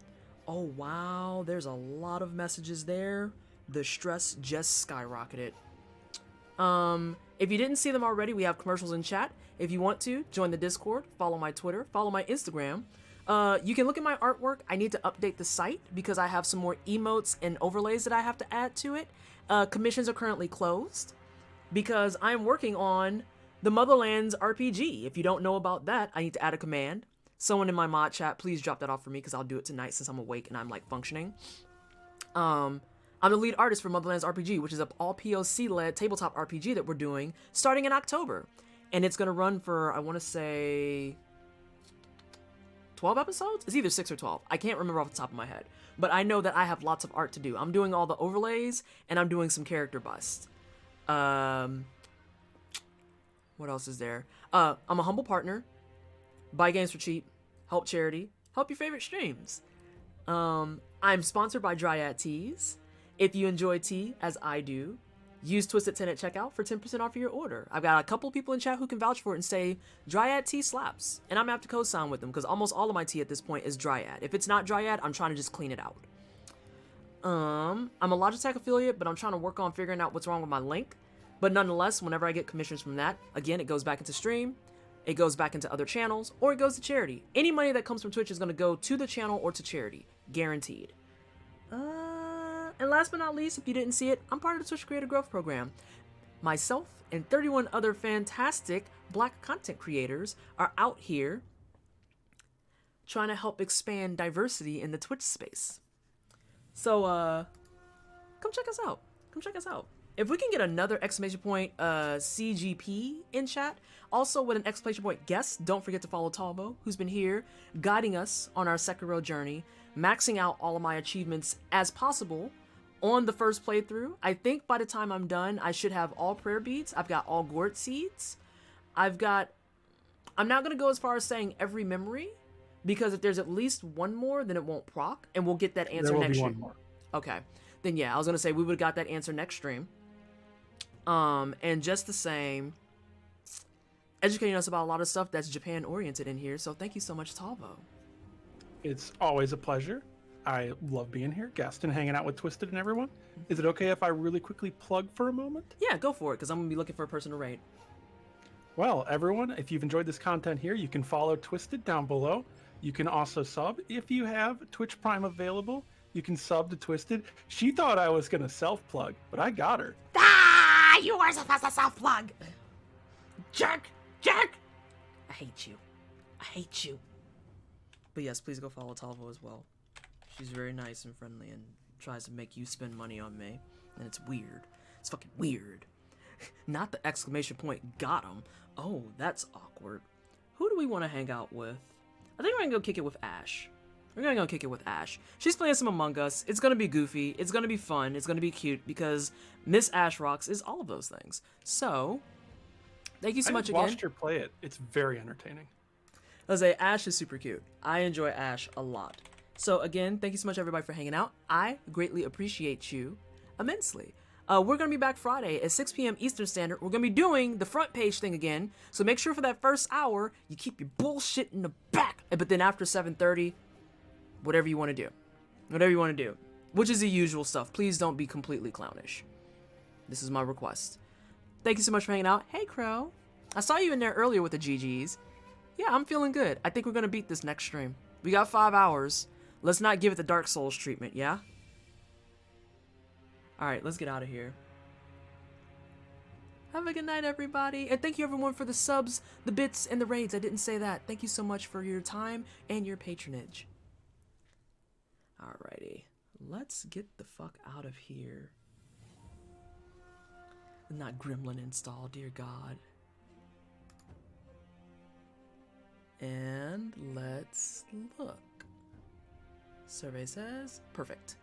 Oh wow, there's a lot of messages there. The stress just skyrocketed. If you didn't see them already, we have commercials in chat. If you want to, join the Discord, follow my Twitter, follow my Instagram. You can look at my artwork. I need to update the site because I have some more emotes and overlays that I have to add to it. Commissions are currently closed because I'm working on the Motherlands RPG. If you don't know about that, I need to add a command. Someone in my mod chat, please drop that off for me because I'll do it tonight since I'm awake and I'm like functioning. I'm the lead artist for Motherlands RPG, which is an all POC-led tabletop RPG that we're doing starting in October. And it's going to run for, I want to say, 12 episodes? It's either 6 or 12. I can't remember off the top of my head. But I know that I have lots of art to do. I'm doing all the overlays, and I'm doing some character busts. What else is there? I'm a humble partner. Buy games for cheap. Help charity. Help your favorite streams. I'm sponsored by Dryad Teas. If you enjoy tea, as I do, Use Twisted10 at checkout for 10% off of your order. I've got a couple people in chat who can vouch for it and say Dryad tea slaps. And I'm gonna have to co-sign with them because almost all of my tea at this point is Dryad. If it's not Dryad, I'm trying to just clean it out. I'm a Logitech affiliate, but I'm trying to work on figuring out what's wrong with my link. But nonetheless, whenever I get commissions from that, again, it goes back into stream, it goes back into other channels, or it goes to charity. Any money that comes from Twitch is going to go to the channel or to charity. Guaranteed. And last but not least, if you didn't see it, I'm part of the Twitch Creator Growth Program. Myself and 31 other fantastic Black content creators are out here trying to help expand diversity in the Twitch space. So, come check us out. Come check us out. If we can get another exclamation point CGP in chat, also with an exclamation point guest, don't forget to follow Talbo, who's been here guiding us on our Sekiro journey, maxing out all of my achievements as possible on the first playthrough. I think by the time I'm done, I should have all prayer beads. I've got all gourd seeds. I'm not going to go as far as saying every memory, because if there's at least one more, then it won't proc, and we'll get that answer next stream. One more. Okay. Then yeah, I was going to say we would have got that answer next stream. And just the same, educating us about a lot of stuff that's Japan oriented in here. So thank you so much, Talbo. It's always a pleasure. I love being here, Gaston, hanging out with Twisted and everyone. Is it okay if I really quickly plug for a moment? Yeah, go for it, because I'm going to be looking for a person to rate. Well, everyone, if you've enjoyed this content here, you can follow Twisted down below. You can also sub. If you have Twitch Prime available, you can sub to Twisted. She thought I was going to self-plug, but I got her. Ah, you were supposed to self-plug. Jerk. I hate you. But yes, please go follow Talvo as well. She's very nice and friendly and tries to make you spend money on me. And it's weird. It's fucking weird. Not the exclamation point got him. Oh, that's awkward. Who do we want to hang out with? I think we're gonna go kick it with Ash. She's playing some Among Us. It's gonna be goofy. It's gonna be fun. It's gonna be cute because Miss Ash Rocks is all of those things. So, thank you so much again. I watched her play it. It's very entertaining. I was say Ash is super cute. I enjoy Ash a lot. So again, thank you so much everybody for hanging out. I greatly appreciate you immensely. We're going to be back Friday at 6 p.m. Eastern Standard. We're going to be doing the front page thing again. So make sure for that first hour, you keep your bullshit in the back. But then after 7:30, whatever you want to do. Which is the usual stuff. Please don't be completely clownish. This is my request. Thank you so much for hanging out. Hey, Crow. I saw you in there earlier with the GGs. Yeah, I'm feeling good. I think we're going to beat this next stream. We got 5 hours. Let's not give it the Dark Souls treatment, yeah? Alright, let's get out of here. Have a good night, everybody. And thank you, everyone, for the subs, the bits, and the raids. I didn't say that. Thank you so much for your time and your patronage. Alrighty. Let's get the fuck out of here. Not Gremlin install, dear God. And let's look. Survey says perfect.